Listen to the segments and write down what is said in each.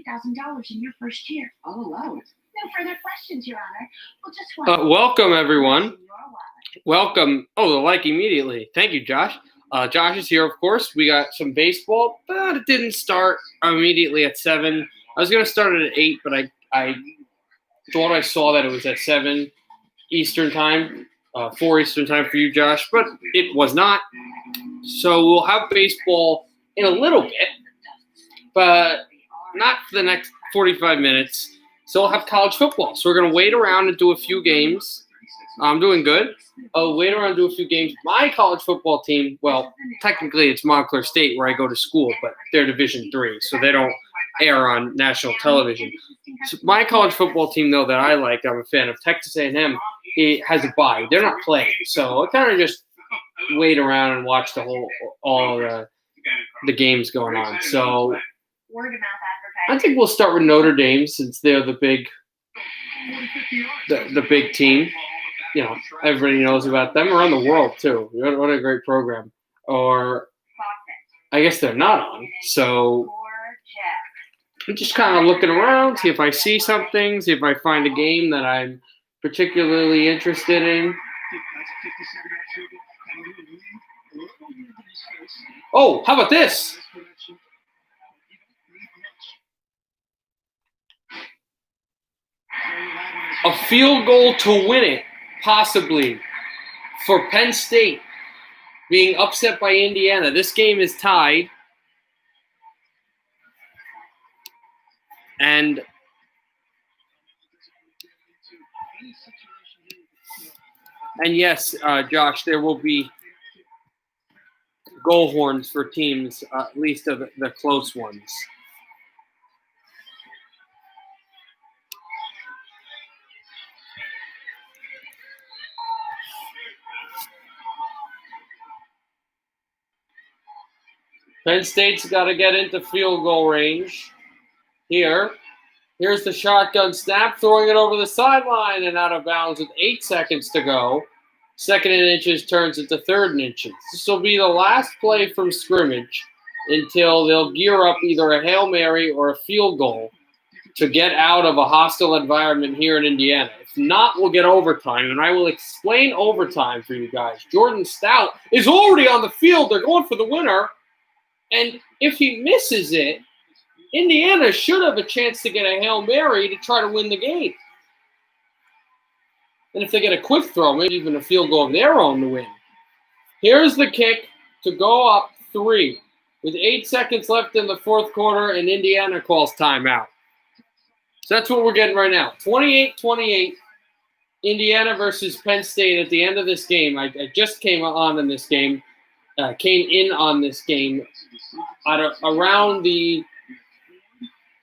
$100,000 in your first year. I'll allow it. No further questions, Your Honor. We'll just welcome, everyone. Welcome. Oh, the like immediately. Thank you, Josh. Josh is here, of course. We got some baseball, but it didn't start immediately at 7. I was going to start it at 8, but I thought I saw that it was at 7 Eastern time, 4 Eastern time for you, Josh, but it was not. So we'll have baseball in a little bit, but not for the next 45 minutes. So we'll have college football. So we're going to wait around and do a few games. I'm doing good. I'll wait around and do a few games. My college football team, well, technically it's Montclair State where I go to school, but they're Division III, so they don't air on national television. So my college football team, though, that I like, I'm a fan of, Texas A&M, it has a bye. They're not playing, so I kind of just wait around and watch all the games going on. So I think we'll start with Notre Dame since they're the big team. You know, everybody knows about them around the world too. What a great program. Or I guess they're not on. So I'm just kind of looking around, see if I see something, see if I find a game that I'm particularly interested in. Oh, how about this? A field goal to win it, possibly, for Penn State being upset by Indiana. This game is tied. And yes, Josh, there will be goal horns for teams, at least of the close ones. Penn State's got to get into field goal range here. Here's the shotgun snap, throwing it over the sideline and out of bounds with 8 seconds to go. Second and inches turns into third and inches. This will be the last play from scrimmage until they'll gear up either a Hail Mary or a field goal to get out of a hostile environment here in Indiana. If not, we'll get overtime, and I will explain overtime for you guys. Jordan Stout is already on the field. They're going for the winner. And if he misses it, Indiana should have a chance to get a Hail Mary to try to win the game. And if they get a quick throw, maybe even a field goal of their own to win. Here's the kick to go up 3 with 8 seconds left in the fourth quarter, and Indiana calls timeout. So that's what we're getting right now. 28-28, Indiana versus Penn State at the end of this game. I just came in on this game at around the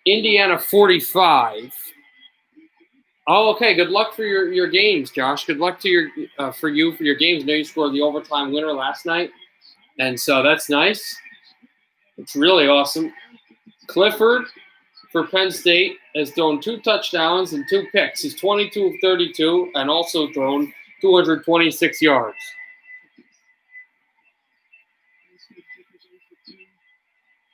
Indiana 45. Oh, okay. Good luck for your games, Josh. Good luck to for your games. I know you scored the overtime winner last night, and so that's nice. It's really awesome. Clifford for Penn State has thrown 2 touchdowns and 2 picks. He's 22 of 32 and also thrown 226 yards.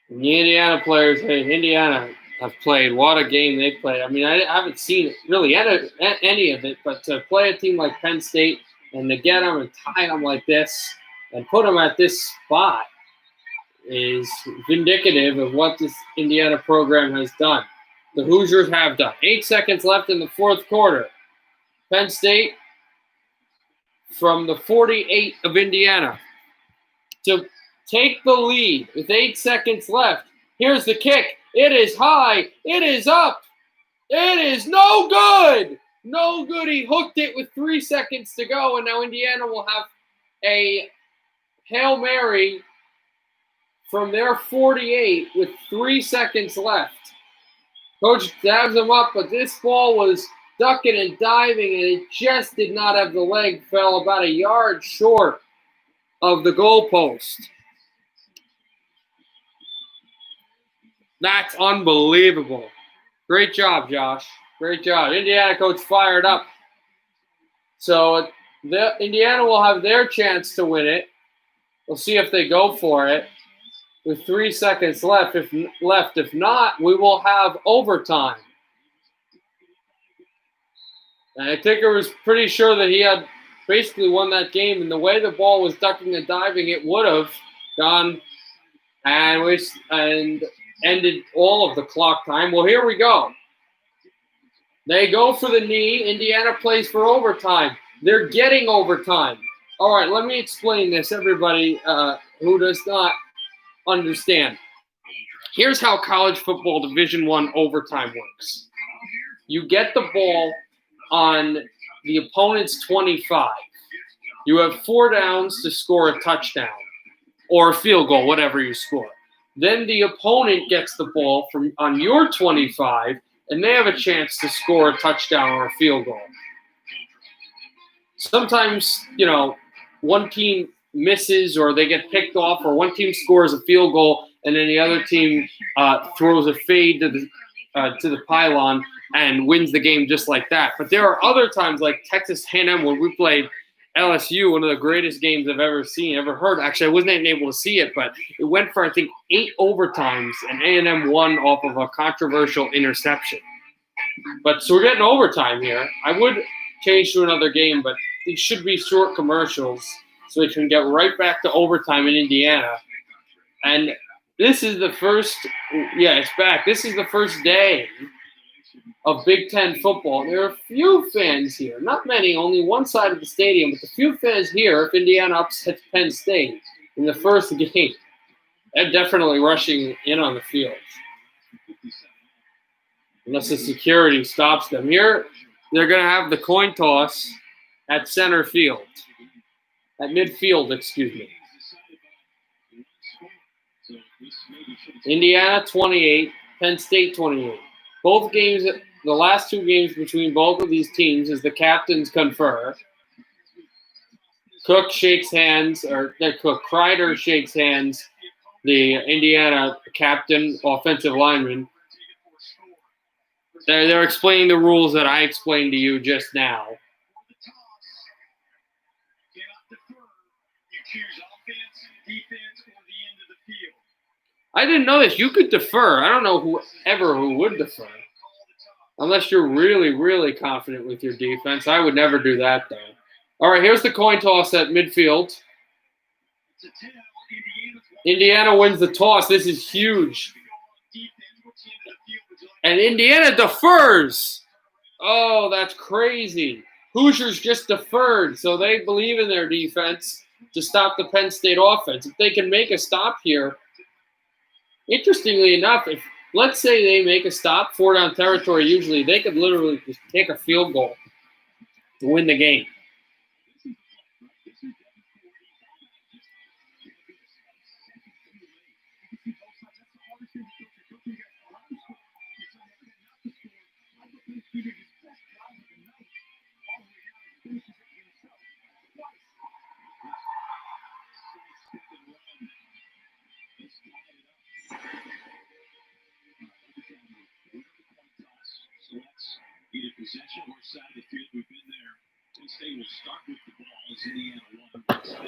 And the Indiana players, Indiana have played. What a game they've played. I mean, I haven't seen really any of it, but to play a team like Penn State and to get them and tie them like this and put them at this spot is vindicative of what this Indiana program has done. The Hoosiers have done. 8 seconds left in the fourth quarter. Penn State from the 48 of Indiana to take the lead with 8 seconds left. Here's the kick. It is high. It is up. It is no good. No good. He hooked it with 3 seconds to go, and now Indiana will have a Hail Mary from their 48 with 3 seconds left. Coach dabs him up, but this ball was ducking and diving, and it just did not have the leg. Fell about a yard short of the goalpost. That's unbelievable. Great job, Josh. Great job. Indiana coach fired up. So Indiana will have their chance to win it. We'll see if they go for it. with 3 seconds left. If not, we will have overtime. And I think I was pretty sure that he had basically won that game. And the way the ball was ducking and diving, it would have gone and ended all of the clock time. Well, here we go. They go for the knee. Indiana plays for overtime. They're getting overtime. All right, let me explain this, everybody who does not understand. Here's how college football Division I overtime works. You get the ball on the opponent's 25. You have 4 downs to score a touchdown or a field goal, whatever you score. Then the opponent gets the ball from on your 25, and they have a chance to score a touchdown or a field goal. Sometimes, one team misses or they get picked off, or one team scores a field goal and then the other team throws a fade to the pylon and wins the game just like that. But there are other times, like Texas A&M, when we played LSU, one of the greatest games I've ever seen, ever heard. Actually, I wasn't even able to see it, but it went for, I think, 8 overtimes, and A&M won off of a controversial interception. But so we're getting overtime here. I would change to another game, but these should be short commercials so we can get right back to overtime in Indiana. And this is the first – it's back. This is the first day of Big Ten football. There are a few fans here, not many, only one side of the stadium, but the few fans here, if Indiana upsets Penn State in the first game, they're definitely rushing in on the field. Unless the security stops them. Here, they're going to have the coin toss at center field. At midfield, excuse me. Indiana 28, Penn State 28. Both games, the last 2 games between both of these teams is the captains confer. Cook shakes hands, Kreider shakes hands, the Indiana captain, offensive lineman. They're explaining the rules that I explained to you just now. I didn't know this. You could defer. I don't know who would defer. Unless you're really, really confident with your defense. I would never do that, though. All right, here's the coin toss at midfield. Indiana wins the toss. This is huge. And Indiana defers. Oh, that's crazy. Hoosiers just deferred, so they believe in their defense to stop the Penn State offense. If they can make a stop here, interestingly enough, if let's say they make a stop, 4 down territory, usually they could literally just take a field goal to win the game.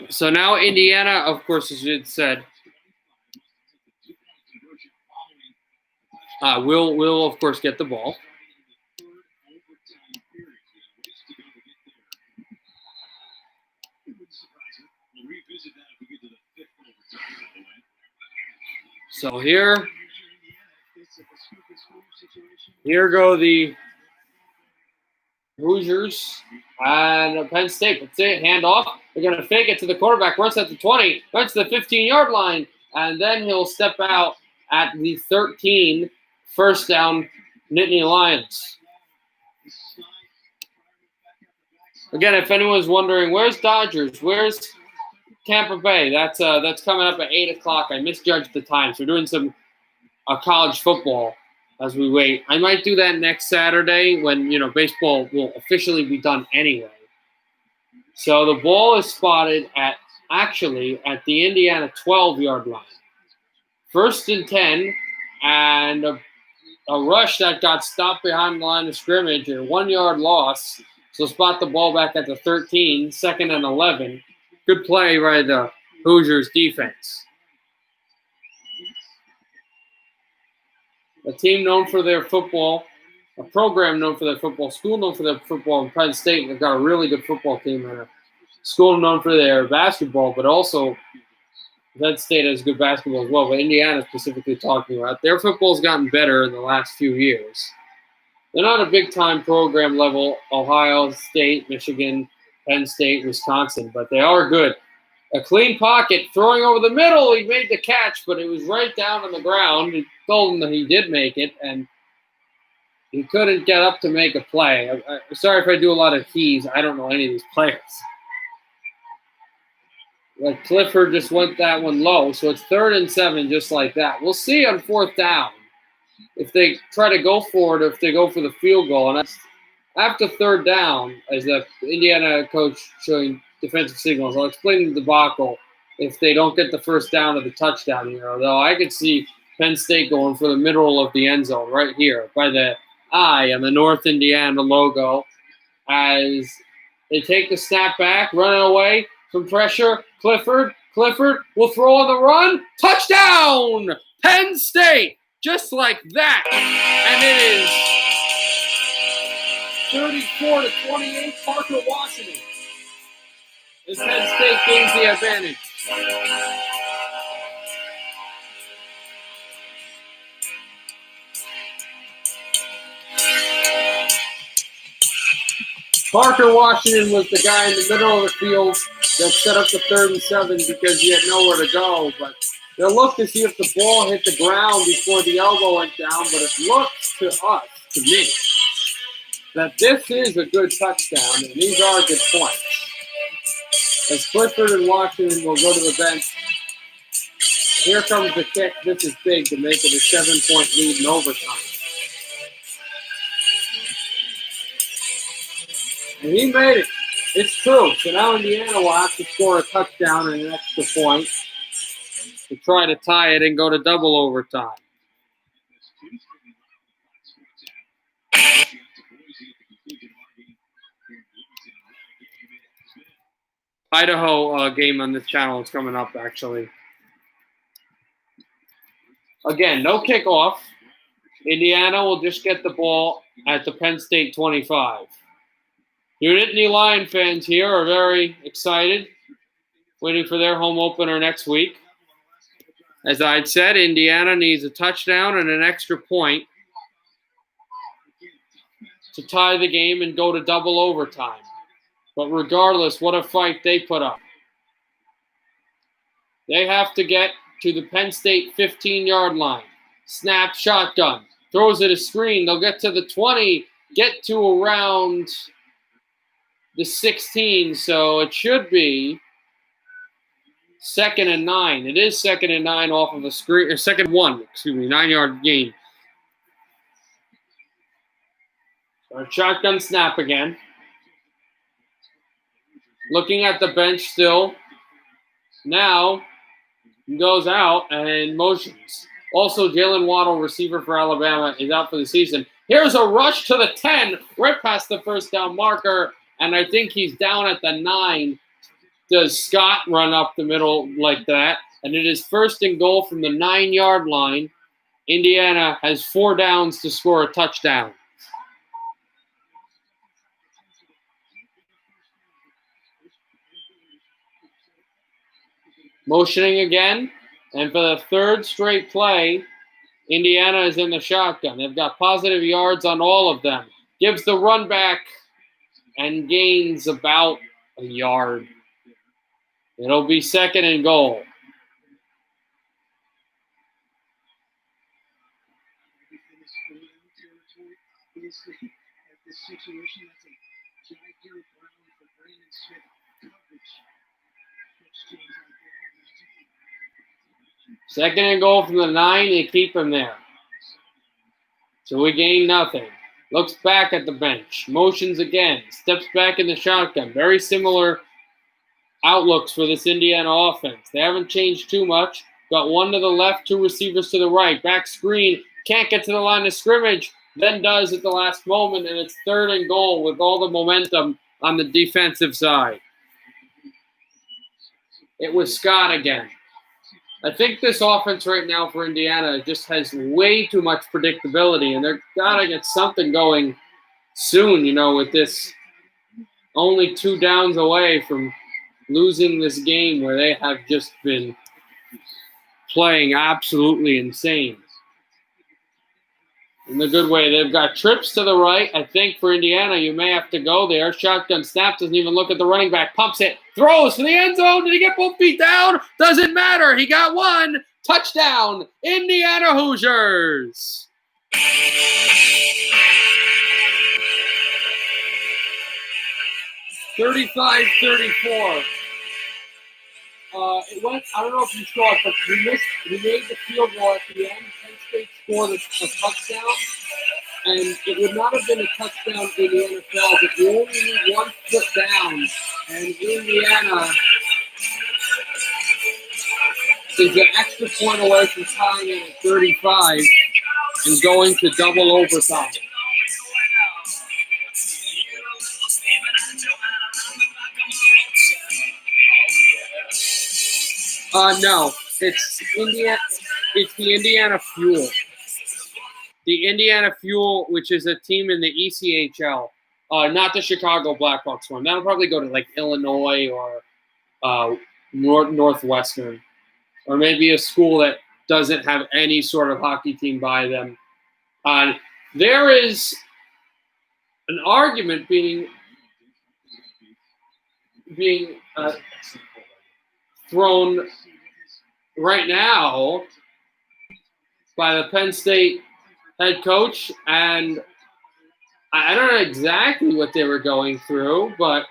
So now Indiana, of course, as you said, will of course get the ball. So here go the Hoosiers and Penn State. That's it. Hand off. They're going to fake it to the quarterback. Runs at the 20. Runs to the 15-yard line. And then he'll step out at the 13. First down, Nittany Lions. Again, if anyone's wondering, where's Dodgers? Where's Tampa Bay? That's coming up at 8 o'clock. I misjudged the time. So we're doing some college football as we wait. I might do that next Saturday when, baseball will officially be done anyway. So the ball is spotted at the Indiana 12-yard line. 1st and 10, and a rush that got stopped behind the line of scrimmage, a 1-yard loss. So spot the ball back at the 13, 2nd and 11. Good play by the Hoosiers defense. A team known for their football, a program known for their football, school known for their football in Penn State. They've got a really good football team and a school known for their basketball, but also Penn State has good basketball as well. But Indiana specifically talking about their football's gotten better in the last few years. They're not a big-time program level, Ohio State, Michigan, Penn State, Wisconsin, but they are good. A clean pocket, throwing over the middle. He made the catch, but it was right down on the ground. He told him that he did make it, and he couldn't get up to make a play. I'm sorry if I do a lot of keys. I don't know any of these players. Like Clifford just went that one low, so it's 3rd and 7 just like that. We'll see on 4th down if they try to go for it or if they go for the field goal. And that's after 3rd down, as the Indiana coach showing defensive signals. I'll explain the debacle if they don't get the first down or the touchdown here. Although I could see Penn State going for the middle of the end zone right here by the I on the North Indiana logo as they take the snap back, running away from pressure. Clifford will throw on the run. Touchdown! Penn State! Just like that. And it is 34-28, Parker Washington. As Penn State gains the advantage. Parker Washington was the guy in the middle of the field that set up the 3rd and 7 because he had nowhere to go. But they'll look to see if the ball hit the ground before the elbow went down. But it looks to us, to me, that this is a good touchdown, and these are good points. As Clifford and Washington will go to the bench. Here comes the kick. This is big to make it a 7-point lead in overtime. And he made it. It's true. So now Indiana will have to score a touchdown and an extra point to try to tie it and go to double overtime. Idaho game on this channel is coming up, actually. Again, no kickoff. Indiana will just get the ball at the Penn State 25. Your Nittany Lion fans here are very excited, waiting for their home opener next week. As I'd said, Indiana needs a touchdown and an extra point to tie the game and go to double overtime. But regardless, what a fight they put up. They have to get to the Penn State 15-yard line. Snap, shotgun. Throws it a screen. They'll get to the 20, get to around the 16, so it should be 2nd and 9. It is 2nd and 9 off of a screen, or 2nd and 1, 9-yard gain. So shotgun snap again. Looking at the bench still. Now he goes out and motions. Also, Jalen Waddle, receiver for Alabama, is out for the season. Here's a rush to the 10, right past the first down marker. And I think he's down at the 9. Does Scott run up the middle like that? And it is 1st and goal from the 9-yard line. Indiana has 4 downs to score a touchdown. Motioning again. And for the 3rd straight play, Indiana is in the shotgun. They've got positive yards on all of them. Gives the run back and gains about a yard. It'll be 2nd and goal. Second and goal from the 9, they keep him there. So we gain nothing. Looks back at the bench. Motions again. Steps back in the shotgun. Very similar outlooks for this Indiana offense. They haven't changed too much. Got one to the left, 2 receivers to the right. Back screen. Can't get to the line of scrimmage. Then does at the last moment, and it's 3rd and goal with all the momentum on the defensive side. It was Scott again. I think this offense right now for Indiana just has way too much predictability, and they're got to get something going soon, with this only 2 downs away from losing this game where they have just been playing absolutely insane. In the good way, they've got trips to the right. I think for Indiana, you may have to go there. Shotgun snap, doesn't even look at the running back. Pumps it, throws for the end zone. Did he get both feet down? Doesn't matter. He got one. Touchdown, Indiana Hoosiers. 35-34. It went. I don't know if you saw it, but he made the field goal at the end. Penn State scored a touchdown, and it would not have been a touchdown in the NFL, but you only need 1 foot down, and Indiana is an extra point away from tying it at 35 and going to double overtime. No, it's Indiana. It's the Indiana Fuel. The Indiana Fuel, which is a team in the ECHL, not the Chicago Blackhawks one. That'll probably go to like Illinois or Northwestern, or maybe a school that doesn't have any sort of hockey team by them. There is an argument being thrown right now by the Penn State head coach, and I don't know exactly what they were going through, but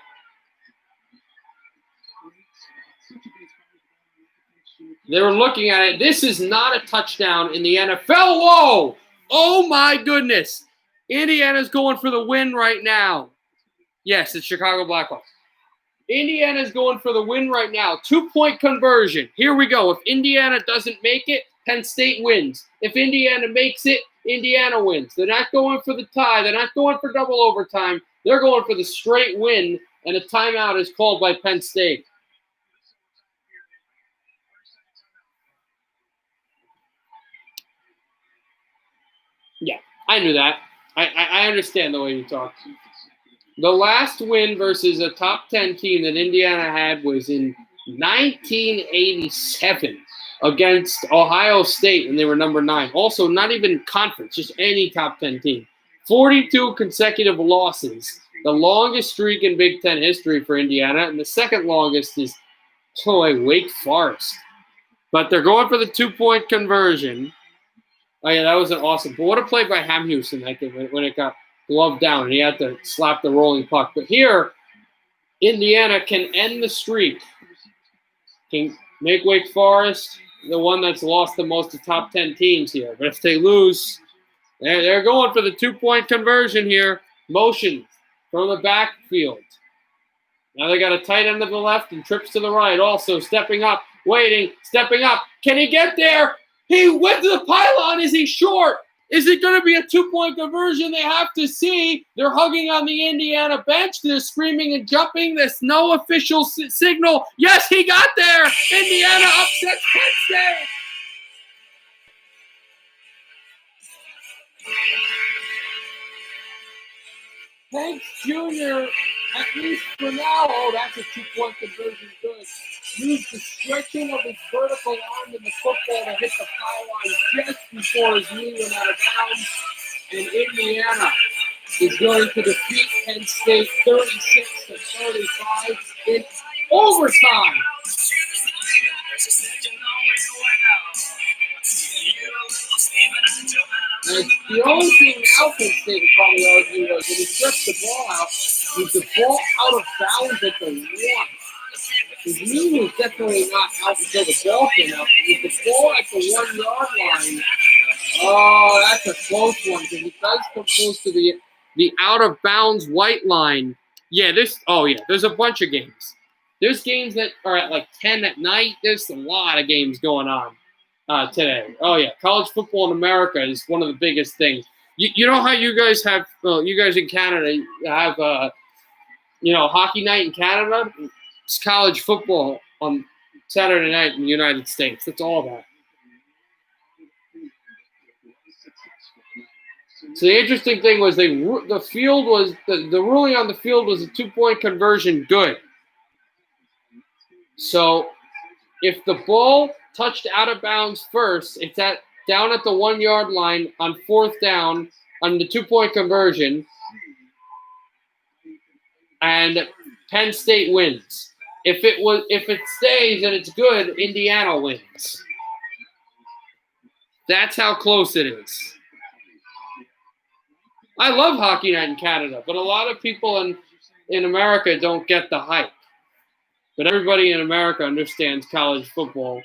they were looking at it. This is not a touchdown in the NFL. Whoa! Oh my goodness! Indiana's going for the win right now. Yes, it's Chicago Blackhawks. Indiana's going for the win right now. 2-point conversion. Here we go. If Indiana doesn't make it, Penn State wins. If Indiana makes it, Indiana wins. They're not going for the tie. They're not going for double overtime. They're going for the straight win, and a timeout is called by Penn State. Yeah, I knew that. I understand the way you talk. The last win versus a top 10 team that Indiana had was in 1987 against Ohio State, and they were number 9. Also, not even conference, just any top 10 team. 42 consecutive losses, the longest streak in Big Ten history for Indiana, and the second longest is Wake Forest. But they're going for the 2-point conversion. Oh, yeah, that was an awesome. But what a play by Ham Houston that game when it got gloved down, and he had to slap the rolling puck. But here, Indiana can end the streak, can make Wake Forest the one that's lost the most of top 10 teams here. But if they lose, they're going for the 2-point conversion here. Motion from the backfield. Now they got a tight end to the left and trips to the right. Also stepping up, waiting, stepping up. Can he get there? He went to the pylon. Is he short? Is it going to be a 2-point conversion? They have to see. They're hugging on the Indiana bench. They're screaming and jumping. There's no official signal. Yes, he got there. Indiana upsets Penn State. Hanks Jr., at least for now, that's a 2-point conversion. Good. Used the stretching of his vertical arm in the football to hit the pylon just before his knee went out of bounds. And Indiana is going to defeat Penn State 36-35 in overtime. And the only thing now Penn State would probably argue was when he stretched the ball out, was the ball out of bounds at the 1. His knee was definitely not out until the ball came out. With the ball at the 1-yard line, oh, that's a close one because it does come close to the out of bounds white line. Yeah, there's a bunch of games. There's games that are at like 10 at night. There's a lot of games going on today. Oh yeah, college football in America is one of the biggest things. You know how you guys have, you guys in Canada have, hockey night in Canada? It's college football on Saturday night in the United States. That's all that. So the interesting thing was the ruling on the field was a 2-point conversion good. So if the ball touched out of bounds first, it's down at the 1-yard line on 4th down on the 2-point conversion, and Penn State wins. If it stays and it's good, Indiana wins. That's how close it is. I love Hockey Night in Canada, but a lot of people in America don't get the hype. But everybody in America understands college football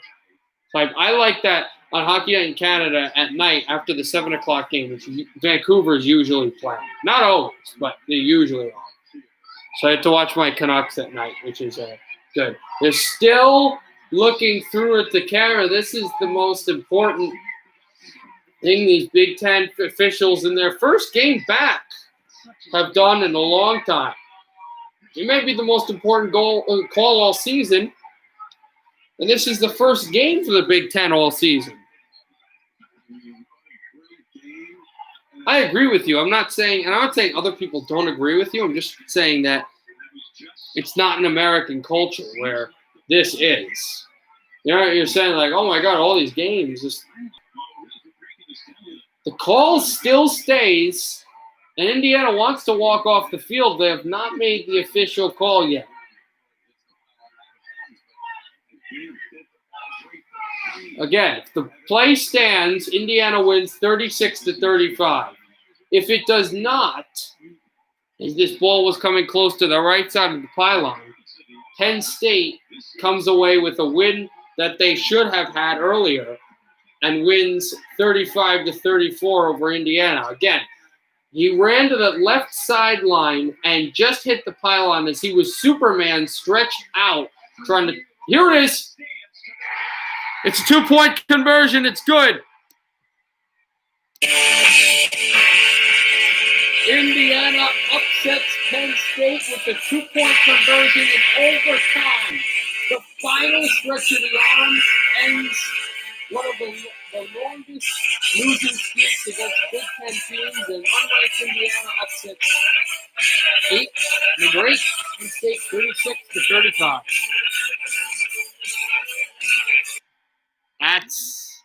hype. I like that on Hockey Night in Canada at night after the 7 o'clock game, which Vancouver's usually playing. Not always, but they usually are. So I had to watch my Canucks at night, which is good. They're still looking through at the camera. This is the most important thing these Big Ten officials in their first game back have done in a long time. It may be the most important call all season, and this is the first game for the Big Ten all season. I agree with you. I'm not saying other people don't agree with you. I'm just saying that it's not an American culture where this is. You're saying like, oh my God, all these games. The call still stays, and Indiana wants to walk off the field. They have not made the official call yet. Again, if the play stands, Indiana wins 36-35. If it does not, as this ball was coming close to the right side of the pylon, Penn State comes away with a win that they should have had earlier and wins 35-34 over Indiana. Again, he ran to the left sideline and just hit the pylon as he was Superman stretched out trying to – here it is. It's a 2-point conversion. It's good. Indiana upsets Penn State with the 2-point conversion in overtime. The final stretch of the arm ends one of the longest losing streaks against Big Ten teams, and unlike Indiana upsets number 8, Penn State 36-35. That's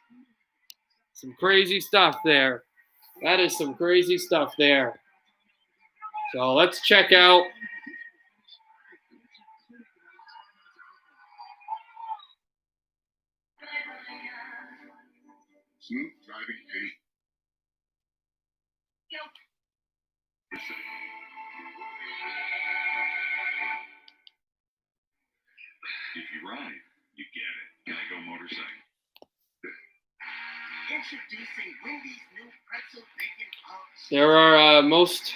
some crazy stuff there. That is some crazy stuff there. So let's check out. Smooth driving aid. If you ride, you get it. Geico Motorcycle. Introducing Wendy's new pretzel bacon pumps. There are most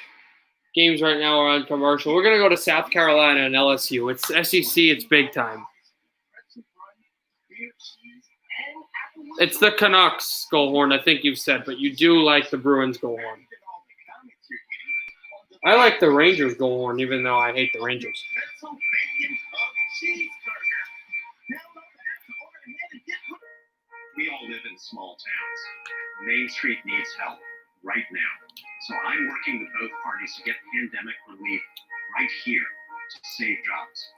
games right now are on commercial. We're going to go to South Carolina and LSU. It's SEC. It's big time. It's the Canucks goal horn, I think you've said, but you do like the Bruins goal horn. I like the Rangers goal horn, even though I hate the Rangers. We all live in small towns. Main Street needs help right now. So I'm working with both parties to get pandemic relief right here to save jobs.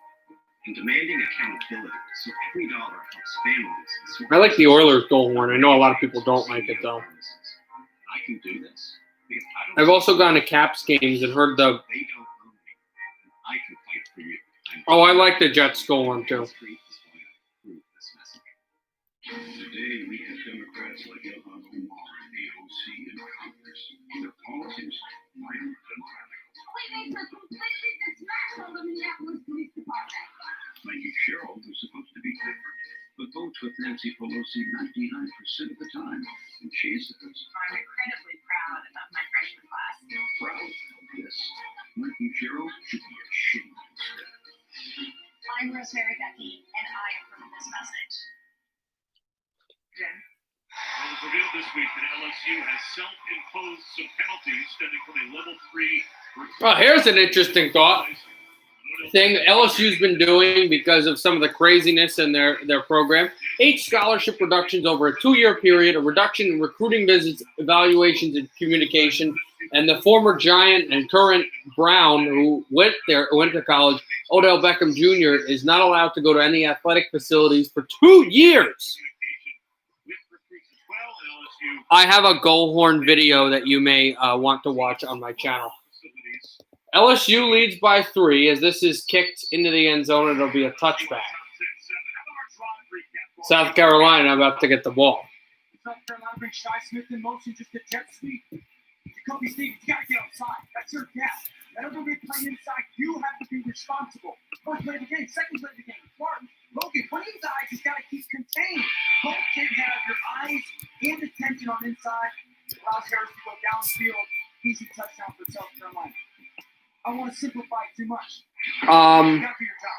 And demanding accountability so every dollar helps families. I like the Oilers goal horn. I know a lot of people don't like it, though. I can do this. I've also gone to Caps games and heard the... They don't own me. I can fight for you. Oh, I like the Jets goal horn, too. Today we have Democrats like Ilhan Omar and AOC in Congress. Their policies violent and radical. We need to completely dismantle the Minneapolis Police Department. Mikey Sherrill was supposed to be different, but votes with Nancy Pelosi 99% of the time. And she's the person. I'm incredibly proud of my freshman class. Proud of this. Mikey Sherrill should be ashamed instead. I'm Rosemary Becky, and I approve this message. Jen? Well, it was revealed this week that LSU has self-imposed some penalties stemming from a level 3. Well, here's an interesting thought. thing LSU's been doing because of some of the craziness in their program. 8 scholarship reductions over a 2-year period, a reduction in recruiting visits, evaluations, and communication. And the former Giant and current Brown, who went to college, Odell Beckham Jr., is not allowed to go to any athletic facilities for 2 years. I have a goal horn video that you may want to watch on my channel. LSU leads by 3 as this is kicked into the end zone. It'll be a touchback. South Carolina about to get the ball. South Carolina brings Shy Smith in motion, just a jet sweep. Jacoby Stevens, you got to get outside. That's your gap. Whenever we play inside, you have to be responsible. First play of the game, second play of the game. Martin, Logan, one of these eyes has got to keep contained. Both kids have your eyes and attention on inside. Allows Harris to go downfield. Easy touchdown for South Carolina. I want to simplify it too much.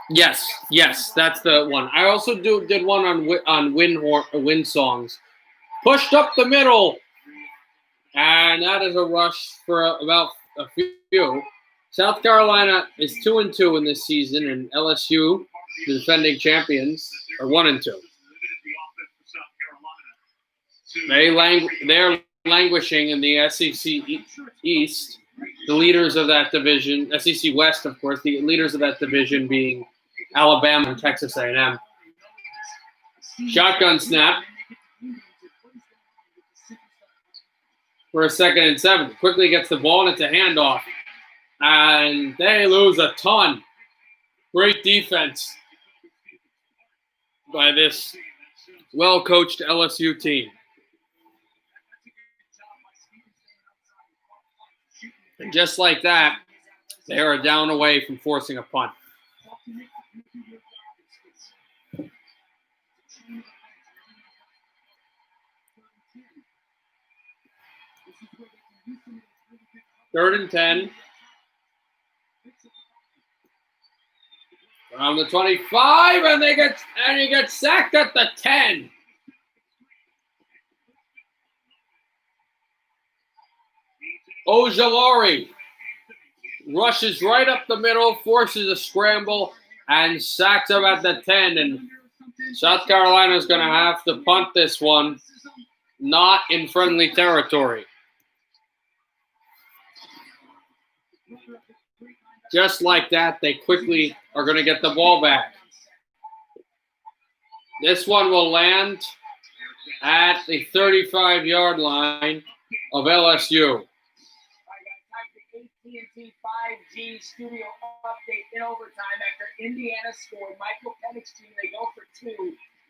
Yes, that's the one. I also did one on win songs. Pushed up the middle, and that is a rush for about a few. South Carolina is 2-2 in this season, and LSU, the defending champions, are 1-2. They're languishing in the SEC East. The leaders of that division, SEC West, of course, the leaders of that division being Alabama and Texas A&M. Shotgun snap for a 2nd and 7. Quickly gets the ball, and it's a handoff. And they lose a ton. Great defense by this well-coached LSU team. And just like that, they are down away from forcing a punt. Third and 10. Around the 25, and he gets sacked at the 10. Ojulari rushes right up the middle, forces a scramble, and sacks him at the 10. And South Carolina is going to have to punt this one, not in friendly territory. Just like that, they quickly are going to get the ball back. This one will land at the 35-yard line of LSU. AT&T 5G studio update in overtime after Indiana scored. Michael Penix's team, they go for 2.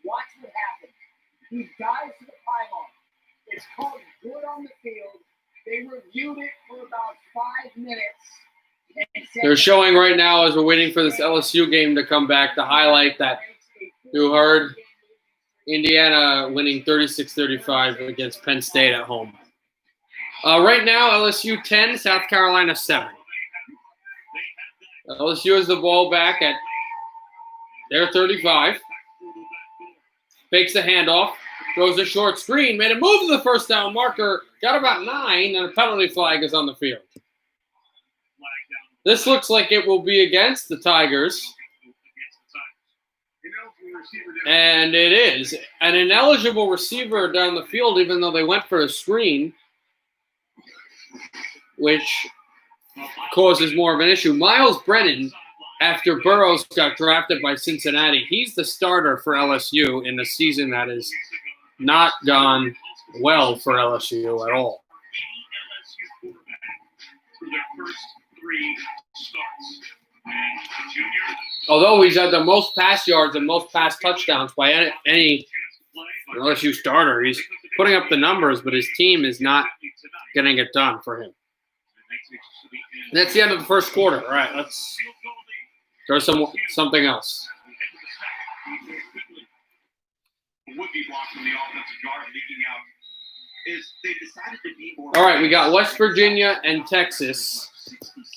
Watch what happens. He dives to the pylon. It's called good on the field. They reviewed it for about 5 minutes. They're showing right now, as we're waiting for this LSU game to come back, to highlight that you heard Indiana winning 36-35 against Penn State at home. Right now, LSU 10, South Carolina 7. LSU has the ball back at their 35. Fakes the handoff, throws a short screen, made a move to the first down marker, got about 9, and a penalty flag is on the field. This looks like it will be against the Tigers. And it is. An ineligible receiver down the field, even though they went for a screen, which causes more of an issue. Miles Brennan, after Burrows got drafted by Cincinnati, he's the starter for LSU in a season that has not gone well for LSU at all. Although he's had the most pass yards and most pass touchdowns by any LSU starter, he's putting up the numbers, but his team is not getting it done for him. And that's the end of the first quarter. All right, let's go something else. All right, we got West Virginia and Texas.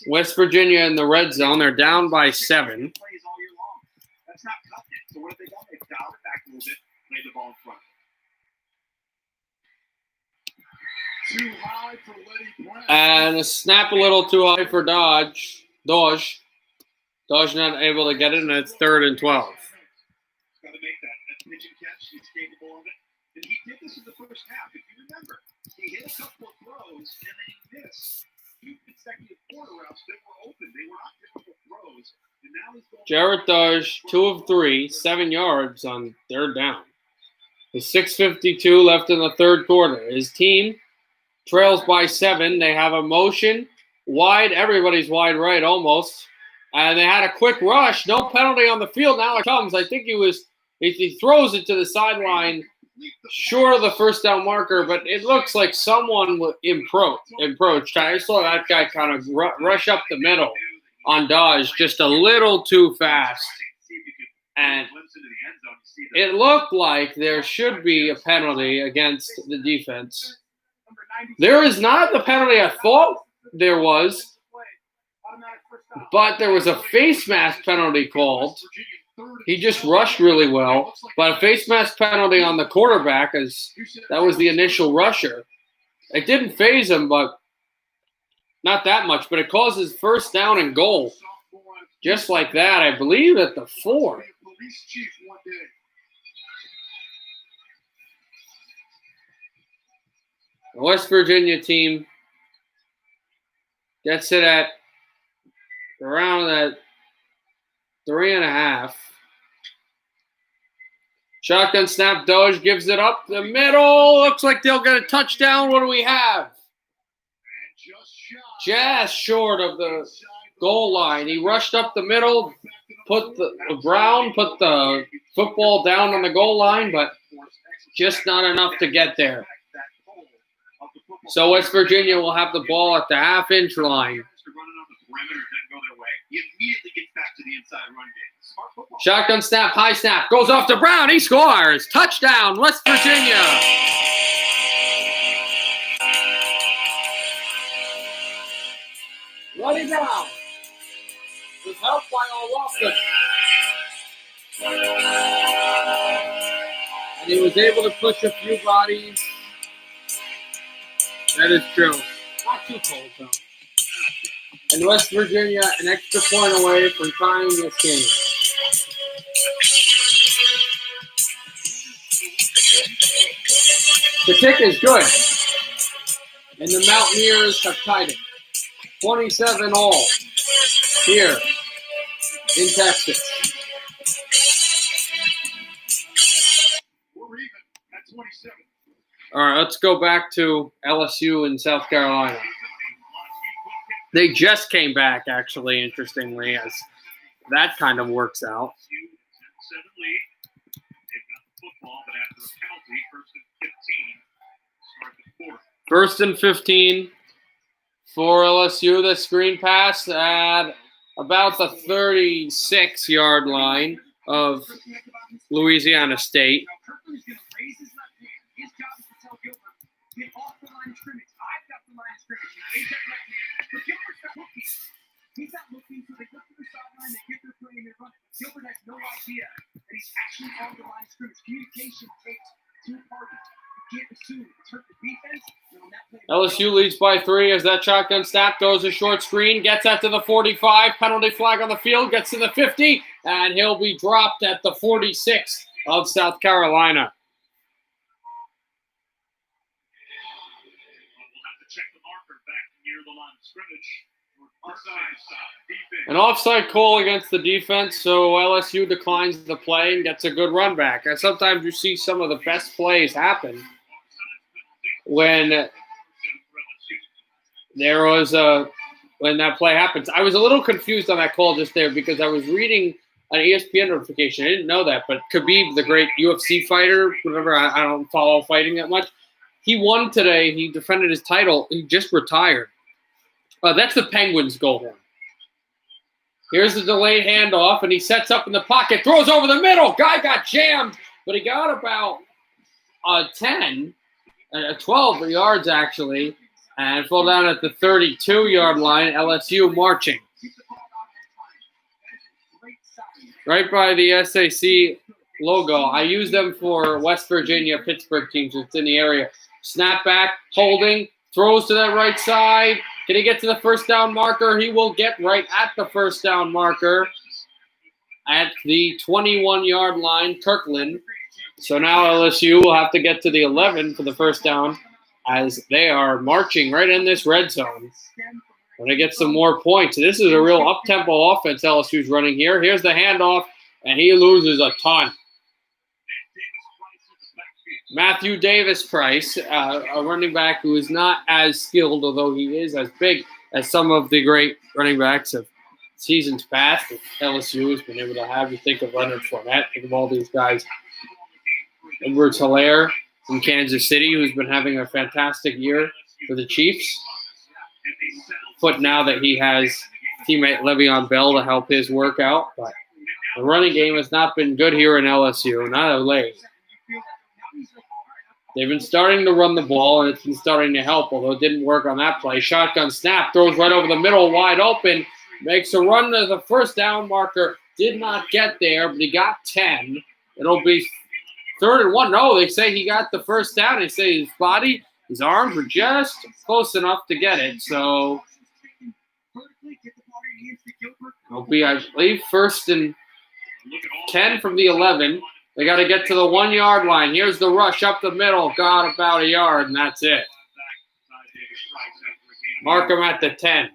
West Virginia in the red zone. They're down by 7. And a snap a little too high for Dodge. Dodge not able to get it, and it's 3rd and 12. Got to make that pitch and catch. He's capable of it. And he did this in the first half. If you remember, he hit a couple of throws and then he missed 2 consecutive quarter routes that were open. They were not difficult throws. And now he's going. Jarrett Dodge, 2 of 3, 7 yards on 3rd down. With 6:52 left in the 3rd quarter. His team trails by 7. They have a motion wide. Everybody's wide right almost. And they had a quick rush. No penalty on the field. Now it comes. I think he throws it to the sideline short of the first down marker, but it looks like someone approached. I saw that guy kind of rush up the middle on Dodge just a little too fast. And it looked like there should be a penalty against the defense. There is not the penalty I thought there was, but there was a face mask penalty called. He just rushed really well, but a face mask penalty on the quarterback, as that was the initial rusher. It didn't phase him, but not that much, but it causes 1st down and goal. Just like that, I believe at the 4. The West Virginia team gets it at around that 3.5. Shotgun snap, Doge gives it up the middle. Looks like they'll get a touchdown. What do we have? Just short of the goal line. He rushed up the middle, put the football down on the goal line, but just not enough to get there. So West Virginia will have the ball at the half-inch line. Shotgun snap, high snap, goes off to Brown. He scores. Touchdown, West Virginia. Running down. With help by Olofsson. And he was able to push a few bodies. That is true. Not too cold, though. And West Virginia an extra point away from tying this game. The kick is good. And the Mountaineers have tied it. 27 all here in Texas. We're even at 27. All right, let's go back to LSU in South Carolina. They just came back, actually, interestingly, as that kind of works out. 7 lead. They've got the football, but after a penalty, 1st and 15. Start the 4th. 1st and 15 for LSU. The screen pass at about the 36-yard line of Louisiana State. Get off the line of scrimmage. I've got the line of scrimmage. He's that right hand. But Gilbert's not looking. He's not looking, so they go to the sideline, they get their play, and they run it. Gilbert has no idea that he's actually on the line of scrimmage. Communication takes 2 parties. You can't assume it's hurt the defense. LSU leads by 3 as that shotgun snap throws a short screen, gets that to the 45, penalty flag on the field, gets to the 50, and he'll be dropped at the 46 of South Carolina. An offside call against the defense, so LSU declines the play and gets a good run back. And sometimes you see some of the best plays happen when when that play happens. I was a little confused on that call just there because I was reading an ESPN notification. I didn't know that, but Khabib, the great UFC fighter, whatever, I don't follow fighting that much. He won today. He defended his title. He just retired. That's the Penguins' goal horn. Here's the delayed handoff, and he sets up in the pocket, throws over the middle. Guy got jammed, but he got about 12 yards, actually, and fell down at the 32-yard line. LSU marching. Right by the SAC logo. I use them for West Virginia, Pittsburgh teams. It's in the area. Snap back, holding, throws to that right side. Can he get to the first down marker? He will get right at the first down marker. at the 21-yard line, Kirkland. So now LSU will have to get to the 11 for the first down as they are marching right in this red zone. When they get some more points. This is a real up-tempo offense LSU's running here. Here's the handoff, and he loses a ton. Matthew Davis-Price, a running back who is not as skilled, although he is as big as some of the great running backs of seasons past that LSU has been able to have. You think of Leonard Fournette, think of all these guys. Edwards-Helaire from Kansas City, who's been having a fantastic year for the Chiefs. Foot now that he has teammate Le'Veon Bell to help his work out. But the running game has not been good here in LSU, not of late. They've been starting to run the ball, and it's been starting to help, although it didn't work on that play. Shotgun snap, throws right over the middle, wide open, makes a run to the first down marker. Did not get there, but he got 10. It'll be 3rd and 1. No, they say he got the first down. They say his arms were just close enough to get it. So it'll be, I believe, 1st and 10 from the 11. They got to get to the 1-yard line. Here's the rush up the middle. Got about a yard, and that's it. Mark him at the 10.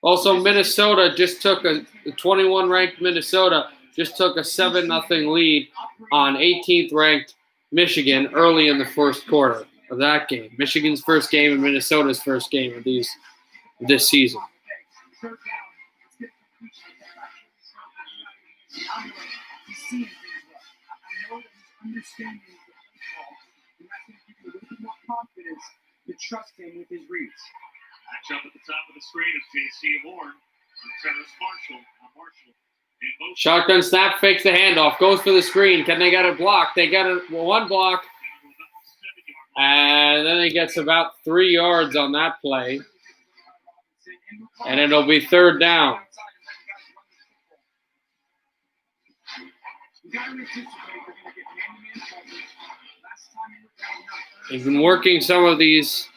Also, Minnesota just took the 21-ranked Minnesota just took a 7-0 lead on 18th-ranked Michigan early in the first quarter of that game. Michigan's first game and Minnesota's first game of this season. To trust him with his reads. Match up at the top of the screen is J.C. Horn. Terrace Marshall. Shotgun snap, fakes the handoff, goes for the screen. Can they get it blocked? They got it one block. And then he gets about 3 yards on that play. And it'll be 3rd down. He's been working some of these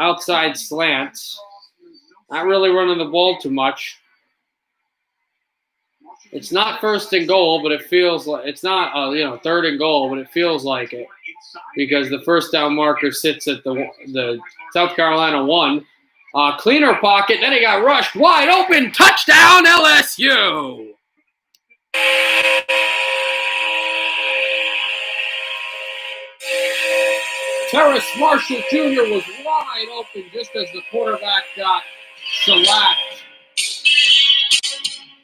outside slants. Not really running the ball too much. It's not 1st and goal, but it feels like it's not 3rd and goal, but it feels like it because the first down marker sits at the South Carolina 1. Cleaner pocket, then he got rushed wide open. Touchdown LSU. Terrace Marshall Jr. was wide open just as the quarterback got shellacked.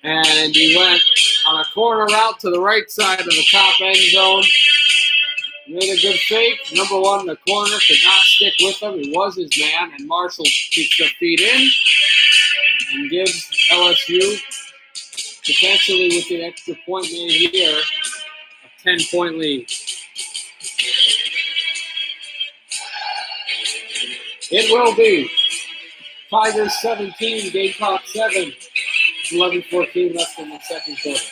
And he went on a corner route to the right side of the top end zone. Made a good fake. Number 1, the corner could not stick with him. He was his man, and Marshall keeps the feet in and gives LSU, potentially with the extra point made here, a 10-point lead. It will be Tigers 17, Gamecocks 7. 11-14 left in the second quarter.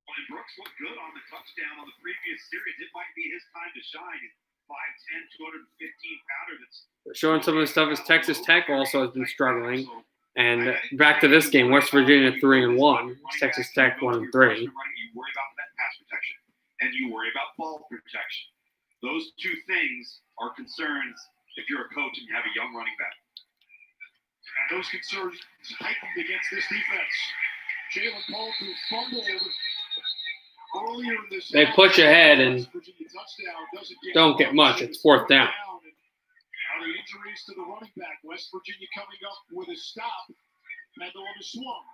When Brooks looked good on the touchdown on the previous series, it might be his time to shine. 5'10", 215-pounder. They're showing some of the stuff as Texas Tech also has been struggling. And back to this game, West Virginia 3-1, Texas Tech 1-3. You worry about that pass protection, and you worry about ball protection. Those two things are concerns if you're a coach and you have a young running back. And those concerns heightened against this defense. Jalen Paul to fumble earlier in this. They push ahead and don't get much. It's 4th down. Now the injuries to the running back. West Virginia coming up with a stop. Pendulum is swung.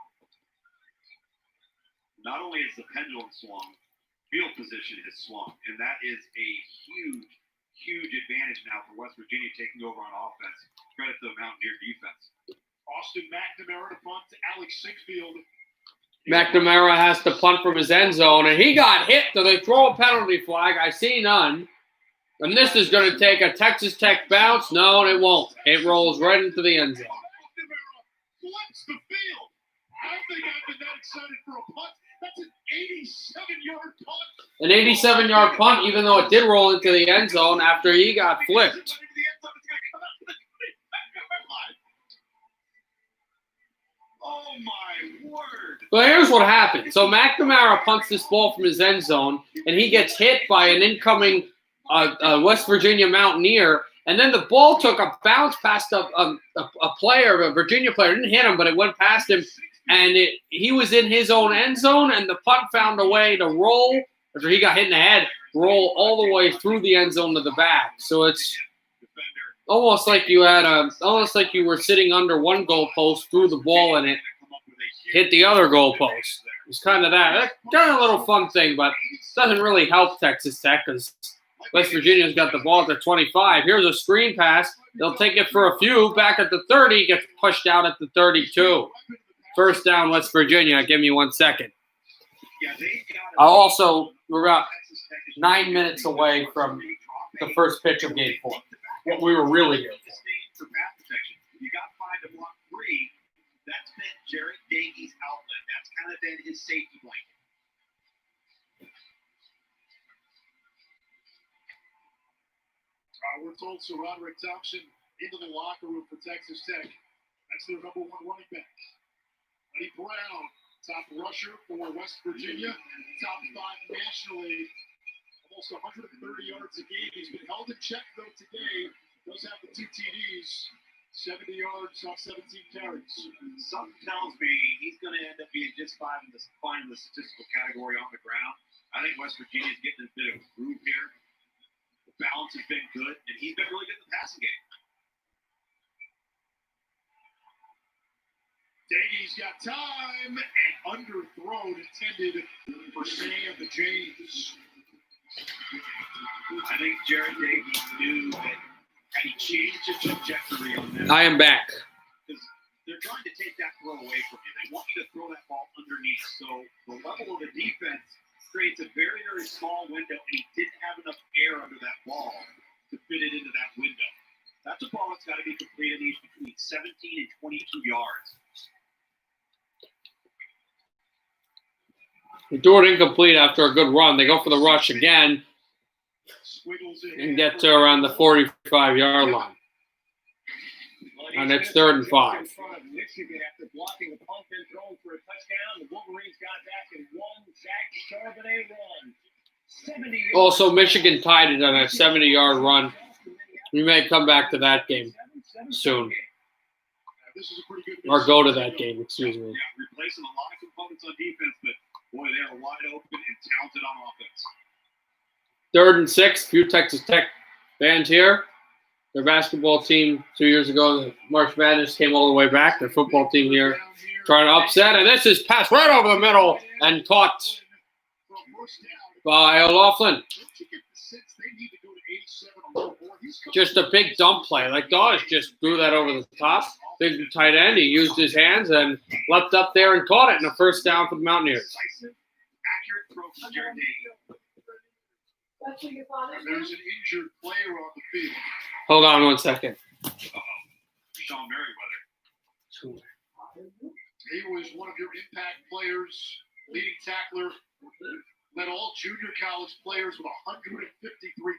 Not only is the pendulum swung, field position is swung, and that is a huge advantage now for West Virginia taking over on offense. Credit to the Mountaineer defense. Austin McNamara to punt to Alex Sinkfield. McNamara has to punt from his end zone, and he got hit. So they throw a penalty flag. I see none. And this is going to take a Texas Tech bounce. No, it won't. It rolls right into the end zone. McNamara flips the field. I don't think I've been that excited for a punt. That's an 87-yard punt. An 87-yard punt, even though it did roll into the end zone after he got flipped. Oh my word! But here's what happened. So McNamara punts this ball from his end zone, and he gets hit by an incoming West Virginia Mountaineer, and then the ball took a bounce past a player, a Virginia player. It didn't hit him, but it went past him, and he was in his own end zone, and the punt found a way to roll, after he got hit in the head, roll all the way through the end zone to the back. So it's almost like you were sitting under one goalpost, threw the ball in it, hit the other goalpost. It's kind of that. Kind of a little fun thing, but doesn't really help Texas Tech because West Virginia's got the ball at their 25. Here's a screen pass. They'll take it for a few. Back at the 30, gets pushed out at the 32. First down, West Virginia. Give me 1 second. We're about 9 minutes away from the first pitch of game 4. What we were really here for. You got 5 to block 3. That's been Jarrett Daigie's outlet. That's kind of been his safety blanket. We're told Sir Roderick Thompson into the locker room for Texas Tech. That's their number 1 running back. Eddie Brown, top rusher for West Virginia, top 5 nationally, almost 130 yards a game. He's been held in check, though, today. Does have the 2 TDs, 70 yards off 17 carries. Something tells me he's going to end up being just fine in the statistical category on the ground. I think West Virginia's getting a bit of a groove here. The balance has been good, and he's been really good in the passing game. Daigie's got time and underthrown intended for Sam James. I think Jarrett Daigie knew that had he changed the trajectory on that. I am back. Because they're trying to take that throw away from you. They want you to throw that ball underneath. So the level of the defense creates a very, very small window, and he didn't have enough air under that ball to fit it into that window. That's a ball that's got to be completed between 17 and 22 yards. They threw it incomplete after a good run. They go for the rush again and get to around the 45-yard line. And it's 3rd and 5. Michigan, after blocking a punt and throwing for a touchdown, the Wolverines got back in 1. Zach Charbonnet run. Also, Michigan tied it on a 70-yard run. We may come back to that game soon. Or go to that game, excuse me. Yeah, replacing a lot of components on defense, but boy, they are wide open and talented on offense. 3rd and 6. Few Texas Tech fans here. Their basketball team 2 years ago, the March Madness came all the way back. Their football team here trying to upset. And this is passed right over the middle and caught by O'Loughlin. Just a big dump play. Like Dawes just threw that over the top. Big tight end. He used his hands and leapt up there and caught it in a first down for the Mountaineers. Accurate throw from Jarrett Daiggie. There's an injured player on the field. Hold on 1 second. Sean Merriweather. He was one of your impact players, leading tackler, led all junior college players with 153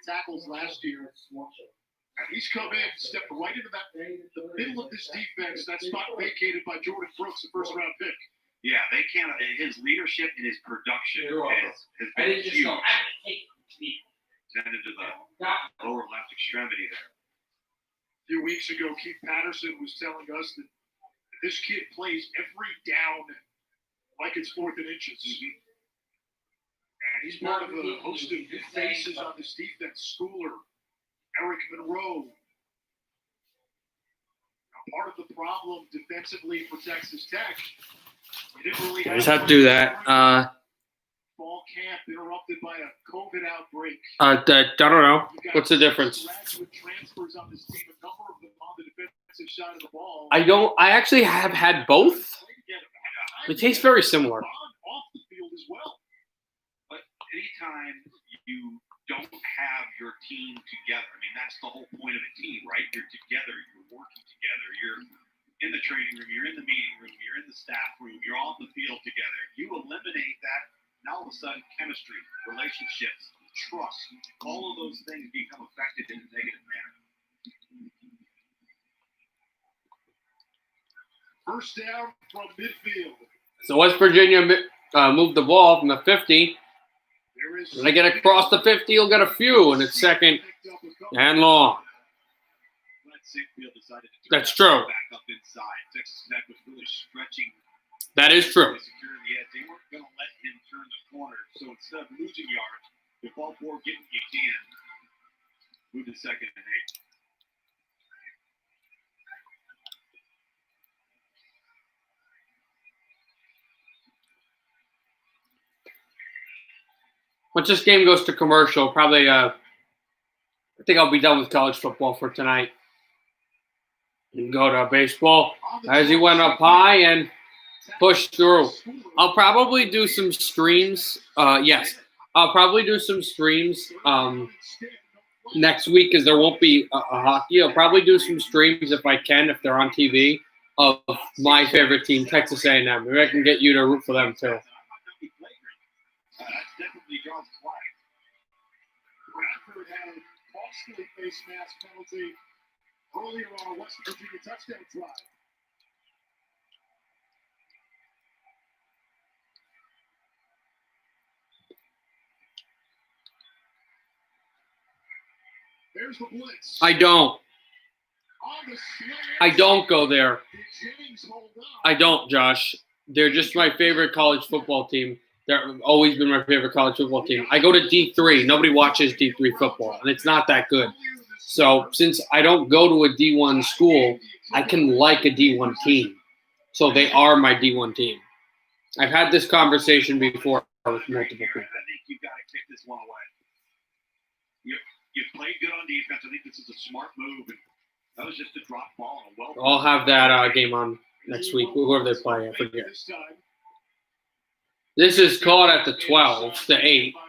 tackles last year. And he's come in, stepped right into the middle of this defense. That spot vacated by Jordan Brooks, the first-round pick. Yeah, they can't. His leadership and his production has been huge. Tended to the lower left extremity there. A few weeks ago, Keith Patterson was telling us that this kid plays every down like it's 4th and inches. And he's part of a host of new faces on this defense. Schooler, Eric Monroe. Now, part of the problem defensively for Texas Tech, you didn't really I just have to do that. Fall camp interrupted by a COVID outbreak. I don't know. What's the difference? Transfers on this team, a number of them on the defensive side of the ball. I actually have had both. They taste very similar. Off the field as well. But anytime you don't have your team together, I mean, that's the whole point of a team, right? You're together, you're working together, you're in the training room, you're in the meeting room, you're in the staff room, you're on the field together. You eliminate that. Now all of of a sudden chemistry, relationships, trust, all of those things become affected in a negative manner. First down from midfield. So West Virginia moved the ball from the 50. When they get across the 50, you'll get a few, and it's second and long. That's true. Back up inside. Texas Tech was really stretching. That is true. They weren't going to let him turn the corner. So instead of losing yards, if all four get what you can, move to second and 8. Once this game goes to commercial, probably I think I'll be done with college football for tonight. And go to baseball as he went up high and pushed through. I'll probably do some streams. Yes, I'll probably do some streams next week because there won't be a hockey. I'll probably do some streams if I can, if they're on TV, of my favorite team, Texas A&M. Maybe I can get you to root for them too. Definitely draws a flag. Bradford had a costly face mask penalty earlier on a West Virginia touchdown drive. There's the blitz. I don't. On the slant. I don't go there. Did Jennings hold on? I don't, Josh. They're just my favorite college football team. They've always been my favorite college football team. I go to D3. Nobody watches D3 football, and it's not that good. So since I don't go to a D1 school, I can like a D1 team. So they are my D1 team. I've had this conversation before with multiple people. I think you've got to kick this one away. You played good on defense. I think this is a smart move. And that was just a drop ball and a well. I'll have that game on next week, whoever they play. I forget. This is called at the 12, the 8. Well,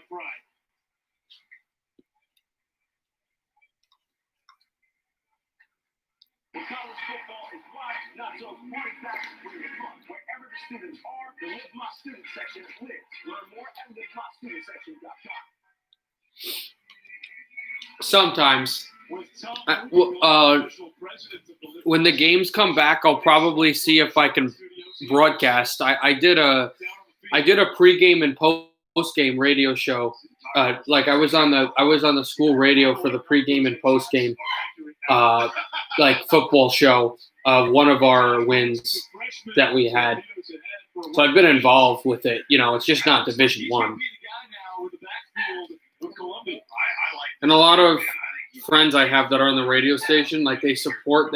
college football is live, not so point back where you're from. Wherever the students are, the Live My Student section lives. Learn more at livemystudentsection.com. Sometimes. When the games come back, I'll probably see if I can broadcast. I did a pregame and postgame radio show. Like I was on the school radio for the pregame and postgame like football show of one of our wins that we had. So I've been involved with it. You know, it's just not Division I. And a lot of friends I have that are on the radio station, like they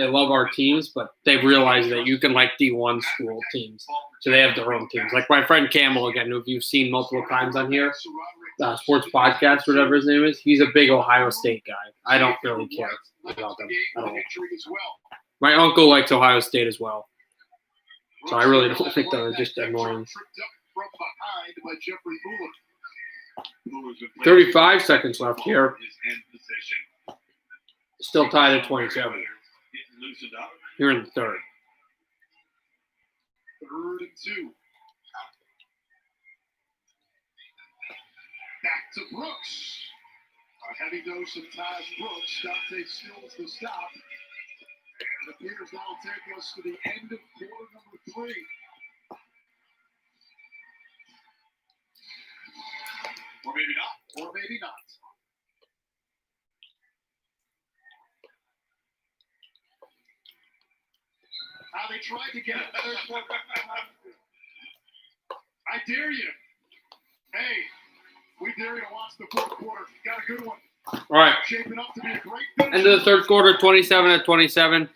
love our teams, but they realize that you can like D1 school teams. So they have their own teams. Like my friend Campbell, again, who you've seen multiple times on here, sports podcast, whatever his name is, he's a big Ohio State guy. I don't really care about them at all. My uncle likes Ohio State as well. So I really don't think they're just annoying. 35 seconds left here. Still tied at 27. Here in the third. 3rd and 2. Back to Brooks. A heavy dose of Taj Brooks. Dante Stills the stop. And it appears that will take us to the end of quarter number 3. Or maybe not. Or maybe not. How they tried to get it. I dare you. Hey, we dare you to watch the 4th quarter. Got a good one. All right. Shaping up to be a great End of the third quarter, 27-27. If